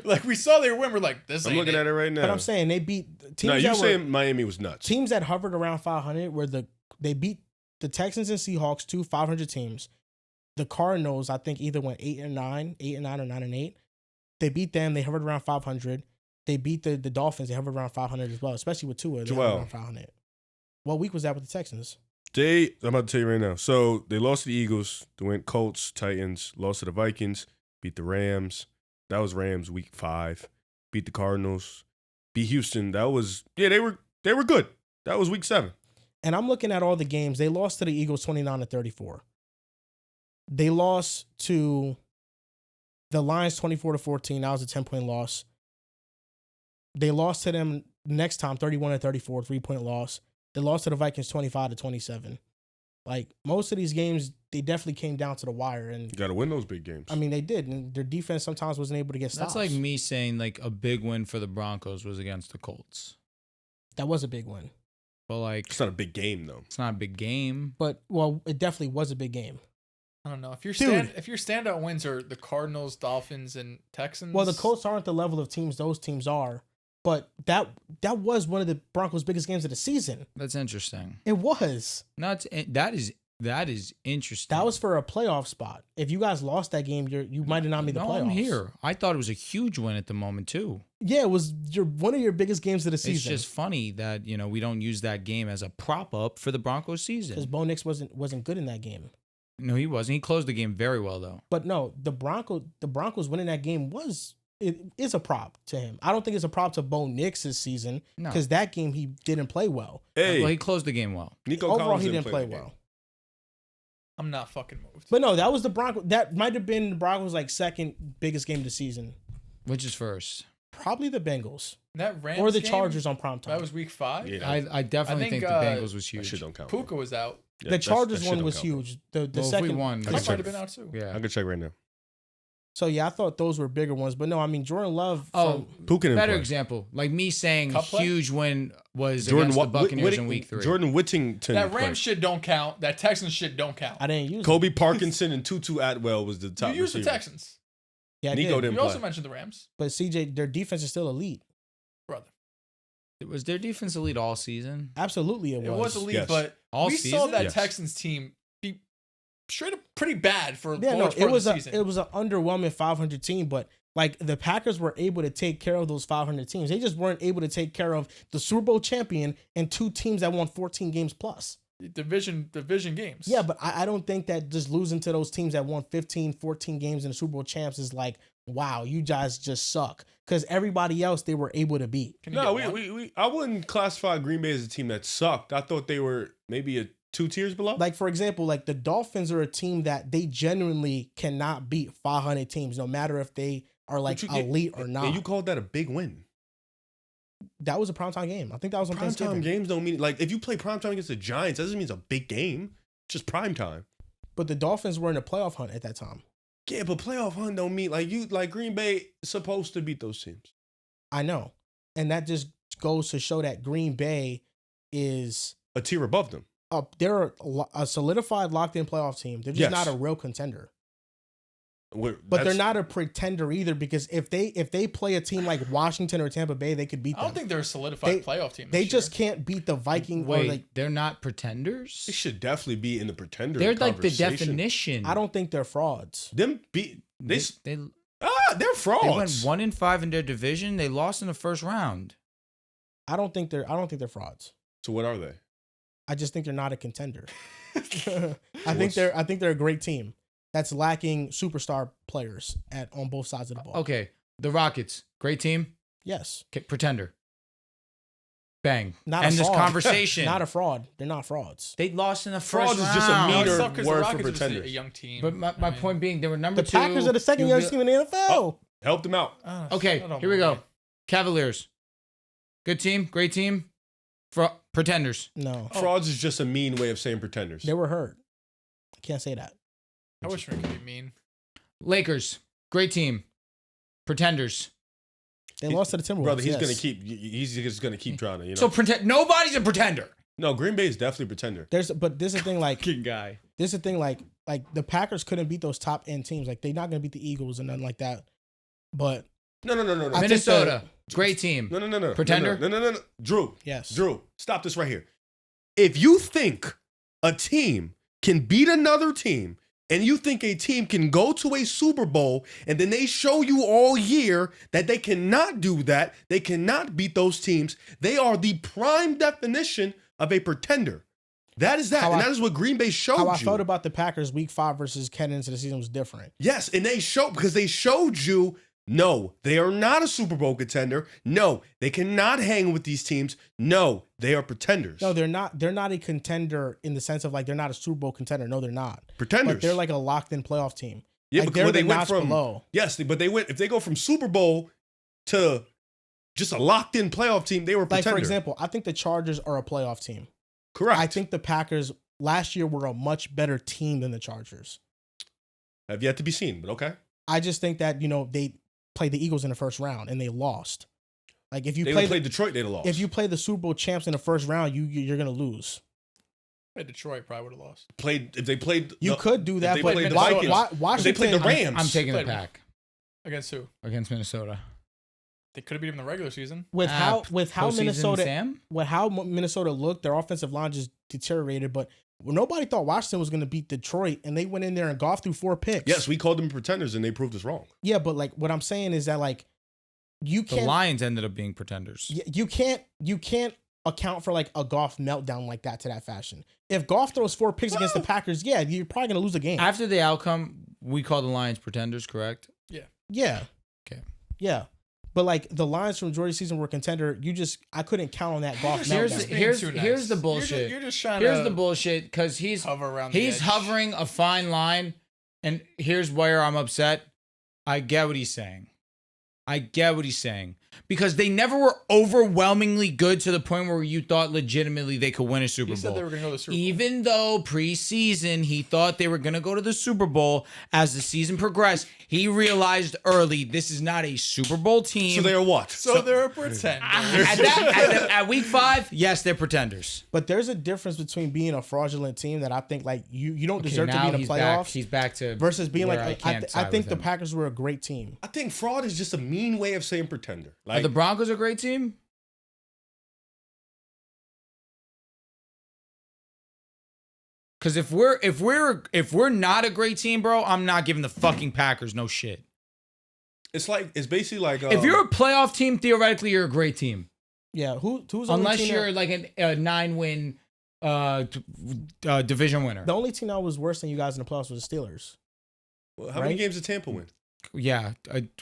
Like, we saw they were win. We're like, this I'm ain't looking it. at it right now. But I'm saying they beat teams. No, you're that saying were, Miami was nuts. teams that hovered around 500 were they beat the Texans and Seahawks, 2 500 teams. The Cardinals, I think, either went 8-9 or 9-8. They beat them. They hovered around 500. They beat the Dolphins. They hovered around 500 as well, especially with Tua. They hovered around 500. What week was that with the Texans? I'm about to tell you right now. So they lost to the Eagles. They went Colts, Titans, lost to the Vikings, beat the Rams. That was Rams week 5. Beat the Cardinals, beat Houston. That was they were good. That was week 7. And I'm looking at all the games. They lost to the Eagles 29-34. They lost to the Lions 24-14. That was a 10-point loss. They lost to them next time 31-34, 3-point loss. They lost to the Vikings 25-27. Like most of these games, they definitely came down to the wire. And You got to win those big games. I mean, they did. And their defense sometimes wasn't able to get stops. That's like me saying like a big win for the Broncos was against the Colts. That was a big win. But like It's not a big game though. it's not a big game. But well, it definitely was a big game. I don't know. If your Dude. if your standout wins are the Cardinals, Dolphins, and Texans. Well, the Colts aren't the level of teams those teams are. But that was one of the Broncos' biggest games of the season. That's interesting. It was. That is interesting. That was for a playoff spot. If you guys lost that game, you might have not made the playoffs. I'm here. I thought it was a huge win at the moment too. Yeah, it was one of your biggest games of the It's season. just funny that we don't use that game as a prop up for the Broncos Because season. Bo Nix wasn't good in that game. No, he wasn't. He closed the game very well though. But no, the Broncos winning that game it is a prop to him. I don't think it's a prop to Bo Nix this season No. because that game he didn't play well. Hey, Well, he closed the game well. Nico Overall, Collins he didn't play the game. well. I'm not fucking moved. But no, that was the Broncos. That might have been the Broncos' like second biggest game of the season. Which is first? Probably the Bengals That Rams or the game, Chargers on primetime. That was week 5. Yeah. I definitely I think think, the Bengals was That huge. shit don't count. Puka was out. Yeah, the that Chargers shit one don't was count. huge. The Well, second if we won, That I might check. have been out too. yeah. I could check right now. So yeah, I thought those were bigger ones, but no, I mean Jordan Love. Oh, Puka didn't better play. example. Like me saying Cup play? huge win was Jordan against the Wa- Buccaneers in Whit- week 3. Jordan Whittington. That played. Rams shit don't count. That Texans shit don't count. I didn't use it. Kobe Parkinson and Tutu Atwell was the You top used the receiver. Texans. Yeah, I Nico did. didn't You also play. mentioned the Rams, But CJ, their defense is still elite. brother. Was their defense elite all season? Absolutely, It was elite, Yes. but All we saw season? that Yes. Texans team be straight up pretty bad for Yeah, no, large part of the season. it was an underwhelming 500 team, but like the Packers were able to take care of those 500 teams. They just weren't able to take care of the Super Bowl champion and 2 teams that won 14 games plus. division games. Yeah, but I don't think that just losing to those teams that won 15, 14 games in the Super Bowl champs is like, wow, you guys just suck. Because everybody else they were able to beat. Can you No, get one? we I wouldn't classify Green Bay as a team that sucked. I thought they were maybe 2 tiers below. Like, for example, like the Dolphins are a team that they genuinely cannot beat 500 teams, no matter if they are like elite or not. And you called that a big win. That was a primetime game. I think that was on Thanksgiving. Primetime games don't mean like if you play primetime against the Giants, that doesn't mean it's a big game. It's just primetime. But the Dolphins were in a playoff hunt at that time. Yeah, but playoff hunt don't mean like Green Bay supposed to beat those teams. I know. And that just goes to show that Green Bay is A tier above them. they're a solidified locked in playoff team. They're just Yes. not a real contender. But they're not a pretender either, because if they play a team like Washington or Tampa Bay, they could beat them. I don't think they're a solidified playoff team. They just can't beat the Vikings. Wait, they're not pretenders? They should definitely be in the pretender. They're like the definition. I don't think they're frauds. They're frauds. They went 1-5 in their division. They lost in the first round. I don't think they're frauds. So what are they? I just think they're not a contender. I think they're a great team that's lacking superstar players on both sides of the ball. Okay, the Rockets, great team. Yes. Okay, pretender. Bang. Not End a this fraud. conversation. Not a fraud. They're not frauds. They lost in the first Frauds round. is just a meaner No, 'cause the word for Rockets are just pretenders. a young team. But my point being, they were number The two. Packers are the second youngest team in the NFL. Help them out. Okay, here we go. Cavaliers. Good team, great team. Pretenders. No. Frauds is just a mean way of saying pretenders. They were hurt. I can't say that. I wish we could be mean. Lakers. Great team. Pretenders. They lost to the Timberwolves. Brother, he's yes. just gonna keep drowning. You know. So nobody's a pretender. No, Green Bay is definitely a pretender. But this is the thing, like Fucking guy. this is the thing, like the Packers couldn't beat those top end teams. Like they're not gonna beat the Eagles and nothing like that. But No. I think Minnesota. Great team. No. Pretender? No. Drew. yes. Drew, stop this right here. If you think a team can beat another team, and you think a team can go to a Super Bowl, and then they show you all year that they cannot do that, they cannot beat those teams, they are the prime definition of a pretender. That is that. And that is what Green Bay showed you. How I felt about the Packers week 5 versus getting into the season was different. Yes, and they showed you, no, they are not a Super Bowl contender. No, they cannot hang with these teams. No, they are pretenders. No, they're not. They're not a contender in the sense of like they're not a Super Bowl contender. No, they're not. Pretenders. But they're like a locked in playoff team. Yeah, like because they're they went from below. Yes, but they went if they go from Super Bowl to just a locked in playoff team, they were a Like pretender. for example, I think the Chargers are a playoff team. Correct. I think the Packers last year were a much better team than the Chargers. Have yet to be seen, but okay. I just think that they played the Eagles in the first round and they lost. Like if you They played Detroit, they'd have lost. If you play the Super Bowl champs in the first round, you're gonna lose. Detroit probably would have lost. If they played, You could do that, they but played the why, Vikings. why, If Washington? they played the Rams. I'm taking the But- Pack Against who? against Minnesota. They could have beat him in the regular season. with how Postseason, Minnesota Sam? Minnesota looked, their offensive line just deteriorated. But nobody thought Washington was going to beat Detroit, and they went in there and golfed through 4 picks. Yes, we called them pretenders, and they proved us wrong. Yeah, but like what I'm saying is that like you The can't Lions ended up being pretenders. you can't account for like a golf meltdown like that to that fashion. If golf throws 4 picks against the Packers, yeah, you're probably going to lose a game. After the outcome, we call the Lions pretenders, correct? Yeah. Okay. Yeah. But like the Lions from majority of the season were a contender. I couldn't count on that golf Here's meltdown. the- here's Being too here's the nice. bullshit. You're just trying Here's to the bullshit because he's hover around the he's edge. hovering a fine line, and here's where I'm upset. I get what he's saying. Because they never were overwhelmingly good to the point where you thought legitimately they could win a Super He Bowl. said they were going to go to the Super Bowl. Even though preseason he thought they were going to go to the Super Bowl, as the season progressed, he realized early this is not a Super Bowl team. So they are what? So they're a pretender. At week 5, yes, they're pretenders. But there's a difference between being a fraudulent team that I think like you don't deserve to now be in the he's playoffs He's back to versus being where like can't I side think with the him. Packers were a great team. I think fraud is just a mean way of saying pretender. Are Like the Broncos a great team? Because if we're not a great team, bro, I'm not giving the fucking Packers no shit. it's basically like If you're a playoff team, theoretically, you're a great team. Yeah, who's the only Unless team you're like a 9-win division winner. the only team that was worse than you guys in the playoffs was the Steelers. how many right? games did Tampa win? Yeah,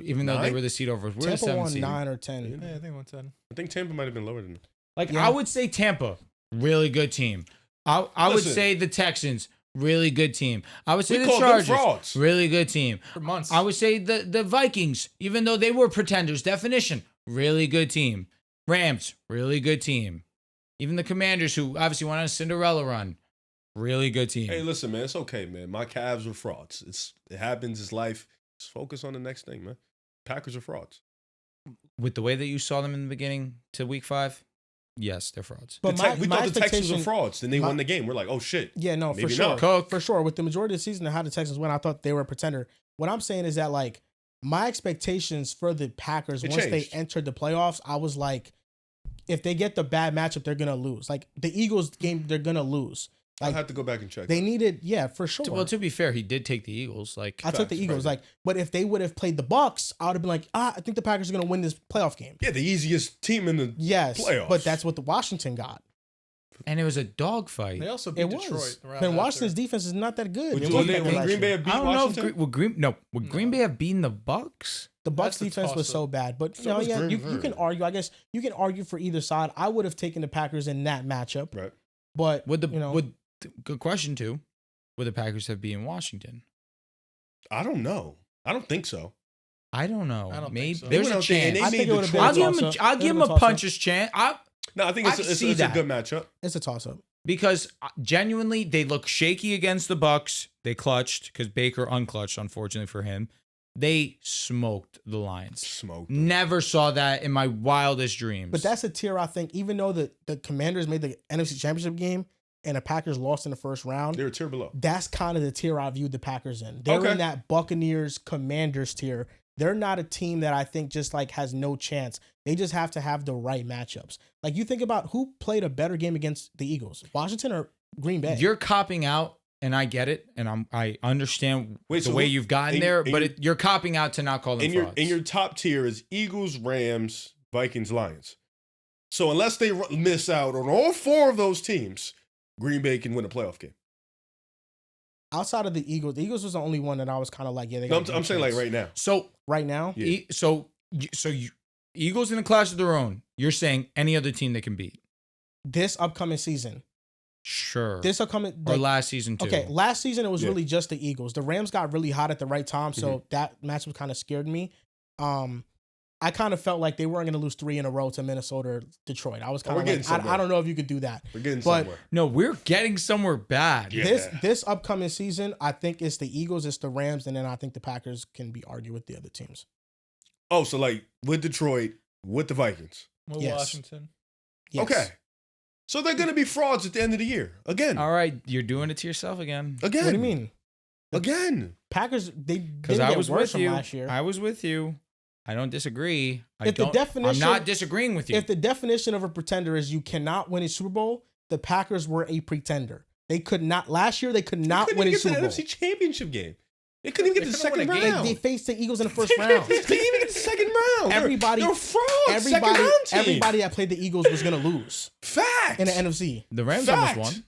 even though they 9? were the seed over. We're the Tampa 7th won seed. 9 or 10. Yeah, I think 110. I think Tampa might have been lower than that. Like Yeah. I would say Tampa, really good team. I would Listen. say the Texans, really good team. I would say We the called them Chargers, frauds. really good team. For months. I would say the Vikings, even though they were pretenders, definition, really good team. Rams, really good team. Even the Commanders, who obviously went on a Cinderella run, really good team. Hey, listen, man, it's okay, man. My Cavs were frauds. It happens. It's life. Just focus on the next thing, man. Packers are frauds. With the way that you saw them in the beginning to week 5, yes, they're frauds. But we thought the Texans were frauds. Then they won the game. We're like, oh shit. Yeah, no, for Maybe sure. not. Cook. For sure. With the majority of the season and how the Texans went, I thought they were a pretender. What I'm saying is that, like, my expectations for the Packers, once they entered the playoffs, I was like, if they get the bad matchup, they're going to lose. Like, the Eagles game, they're going to lose. Like, I'll have to go back and check. They needed, for sure. Well, to be fair, he did take the Eagles. Like, I took the Eagles. Like, but if they would have played the Bucks, I would have been like, I think the Packers are going to win this playoff game. Yeah, the easiest team in the playoffs. But that's what the Washington got. and it was a dogfight. They also beat Detroit. And Washington's defense is not that good. Would Green Bay have beat I don't know Washington? if would Green Bay have beaten the Bucks? The Bucks defense was so bad, but you can argue. I guess you can argue for either side. I would have taken the Packers in that matchup, Right? But good question too. Would the Packers have beaten Washington? I don't know. I don't think so. I don't know. I don't Maybe think so. there's a chance. I think it would have been. I'll give him a puncher's chance. No, I think it's a good matchup. It's a toss up because genuinely they look shaky against the Bucks. They clutched because Baker unclutched, unfortunately for him. They smoked the Lions. Never saw that in my wildest dreams. But that's a tier, I think. Even though the Commanders made the NFC Championship game and the Packers lost in the first round, they're a tier below. That's kind of the tier I viewed the Packers in. They're in that Buccaneers Commanders tier. They're not a team that I think just like has no chance. They just have to have the right matchups. Like you think about who played a better game against the Eagles, Washington or Green Bay. You're copping out. And I get it, and I understand the way you've gotten there, but you're copping out to not call them frauds. In your top tier is Eagles, Rams, Vikings, Lions. So unless they miss out on all four of those teams, Green Bay can win a playoff game. Outside of the Eagles was the only one that I was kind of like, yeah. I'm saying like right now. So right now, Eagles in a class of their own. You're saying any other team they can beat this upcoming season. Sure. This upcoming or last season too. Okay, last season it was really just the Eagles. The Rams got really hot at the right time, so that matchup kind of scared me. I kind of felt like they weren't going to lose 3 in a row to Minnesota or Detroit. I was kind of like, I don't know if you could do that. We're getting somewhere. No, we're getting somewhere bad. Yeah. This upcoming season, I think it's the Eagles, it's the Rams, and then I think the Packers can be argued with the other teams. Oh, so like with Detroit, with the Vikings. With Washington. Yes. Okay. So they're going to be frauds at the end of the year. Again. All right. You're doing it to yourself again. Again. What do you mean? Again. Packers, they didn't get worse from last year. I was with you. I don't disagree. I'm not disagreeing with you. If the definition of a pretender is you cannot win a Super Bowl, the Packers were a pretender. They could not, last year, they could not win a Super Bowl. NFC Championship game. They couldn't even get to the second round. They faced the Eagles in the first round. They didn't even get to the second round. They're frauds. Everybody that played the Eagles was going to lose. Fact. In the NFC. The Rams almost won.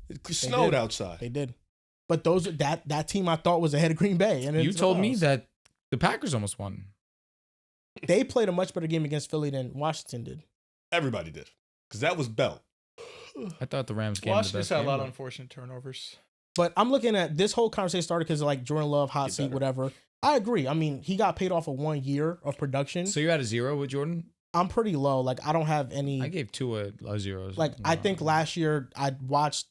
It snowed outside. They did. But that team I thought was ahead of Green Bay. And you told me that the Packers almost won. They played a much better game against Philly than Washington did. Everybody did. Because that was Bell. I thought the Rams game Washington had a lot of unfortunate turnovers. But I'm looking at this whole conversation started because of like Jordan Love, hot seat, whatever. I agree. I mean, he got paid off of 1 year of production. So you're at a 0 with Jordan? I'm pretty low. Like, I don't have any. I gave 2 zeros. Like, I think last year I watched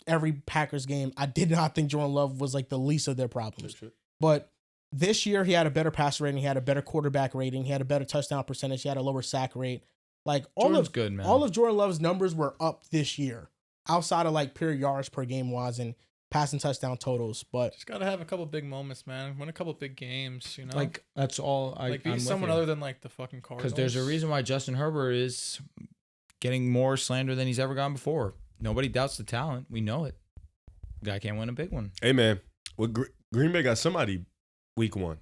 every Packers game. I did not think Jordan Love was like the least of their problems. But this year he had a better passer rating. He had a better quarterback rating. He had a better touchdown percentage. He had a lower sack rate. Like, all of Jordan Love's numbers were up this year outside of like pure yards per game wise and passing touchdown totals. But just gotta have a couple big moments, man. Win a couple big games, you know. Like that's all. Be someone other than like the fucking Cardinals. Because there's a reason why Justin Herbert is getting more slander than he's ever gone before. Nobody doubts the talent. We know it. Guy can't win a big one. Hey man, Green Bay got somebody week 1.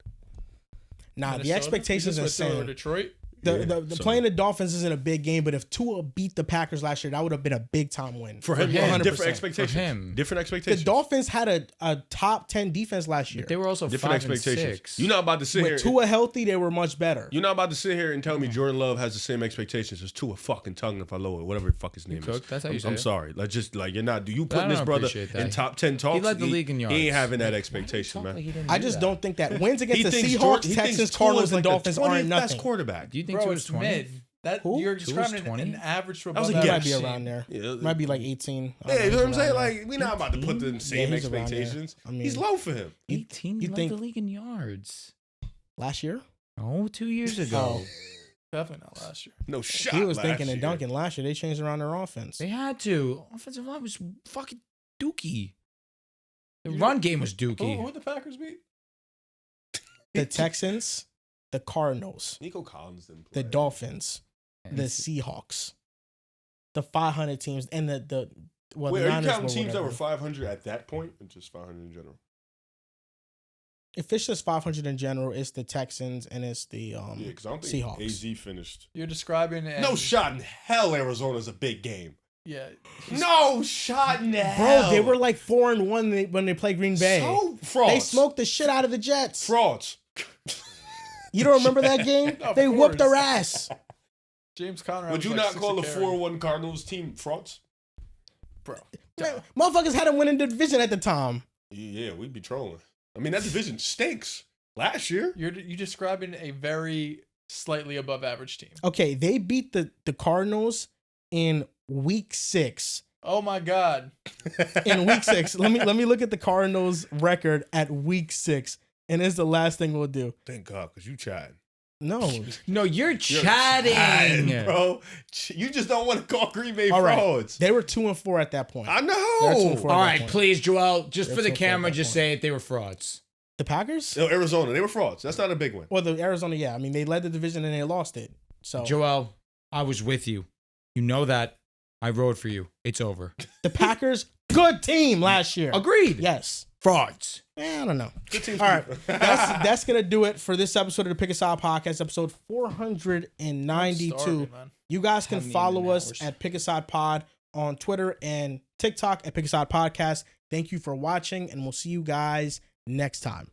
Nah, the expectations are insane. Detroit. The playing the Dolphins isn't a big game, but if Tua beat the Packers last year, that would have been a big time win for him. 100%. Different expectations. For him. Different expectations. The Dolphins had a top 10 defense last year. But they were also different expectations. You're not about to sit here. With Tua healthy, they were much better. You're not about to sit here and tell me Jordan Love has the same expectations as Tua fucking Tagovailoa, whatever the fuck his name is. That's how you say I'm it. sorry. Like just like you're not. Do you putting this brother in top 10 talks? He led the league in yards. He ain't having that expectation, man. I just don't think that wins against the Seahawks, Texans, Cardinals, and Dolphins aren't nothing. Best quarterback. Do you think Tua's 20? You're describing an average to above average. Might be around there. Yeah, might be like 18. Yeah, you know what I'm saying? Like, we're not about to put the same expectations. I mean, he's low for him. 18? You led the league in yards. Last year? Oh, 2 years ago. Definitely not last year. No shot. He was last thinking year. of Duncan last year. They changed around their offense. They had to. Offensive line was fucking dookie. The run game was dookie. Who the Packers beat? The Texans, the Cardinals, Nico Collins didn't play. the Dolphins, the Seahawks, the 500 teams, and the well, Wait, the are you Niners counting were teams that whatever. were 500 at that point, or just 500 in general? If it's just 500 in general, it's the Texans and it's the Yeah, because I don't think Seahawks. AZ finished. You're describing it. No shot in hell Arizona's a big game. Yeah. No shot in hell. Bro, they were like 4-1 when they played Green Bay. So frauds. They smoked the shit out of the Jets. Frauds. You don't remember that game? Of They whooped their course. ass. James Conner. Would you not call the 4-1 Cardinals team frauds? Bro. Man, motherfuckers had them winning the division at the time. Yeah, we'd be trolling. I mean, that division stinks. Last year. You're describing a very slightly above average team. Okay, they beat the Cardinals in week 6. Oh my God. In week 6. Let me look at the Cardinals record at week 6. And it's the last thing we'll do. Thank God, because you chatting. No. No, you're chatting. Bro. You just don't want to call Green Bay All right. frauds. They were 2-4 at that point. I They're know. 2-4 All at that right, point. please, Joel, just They're for the so far camera, back just on. say it. They were frauds. The Packers? No, Arizona. They were frauds. That's not a big one. Well, the Arizona, yeah. I mean, they led the division and they lost it. So Joel, I was with you. You know that. I rode for you. It's over. the Packers, good team last year. Agreed. Yes. Frauds. I don't know. Good teams. All right, that's gonna do it for this episode of the Pick a Side Podcast, episode 492. Starving, man. You guys can Haven't follow eaten in us hours. at Pick a Side Pod on Twitter and TikTok at Pick a Side Podcast. Thank you for watching, and we'll see you guys next time.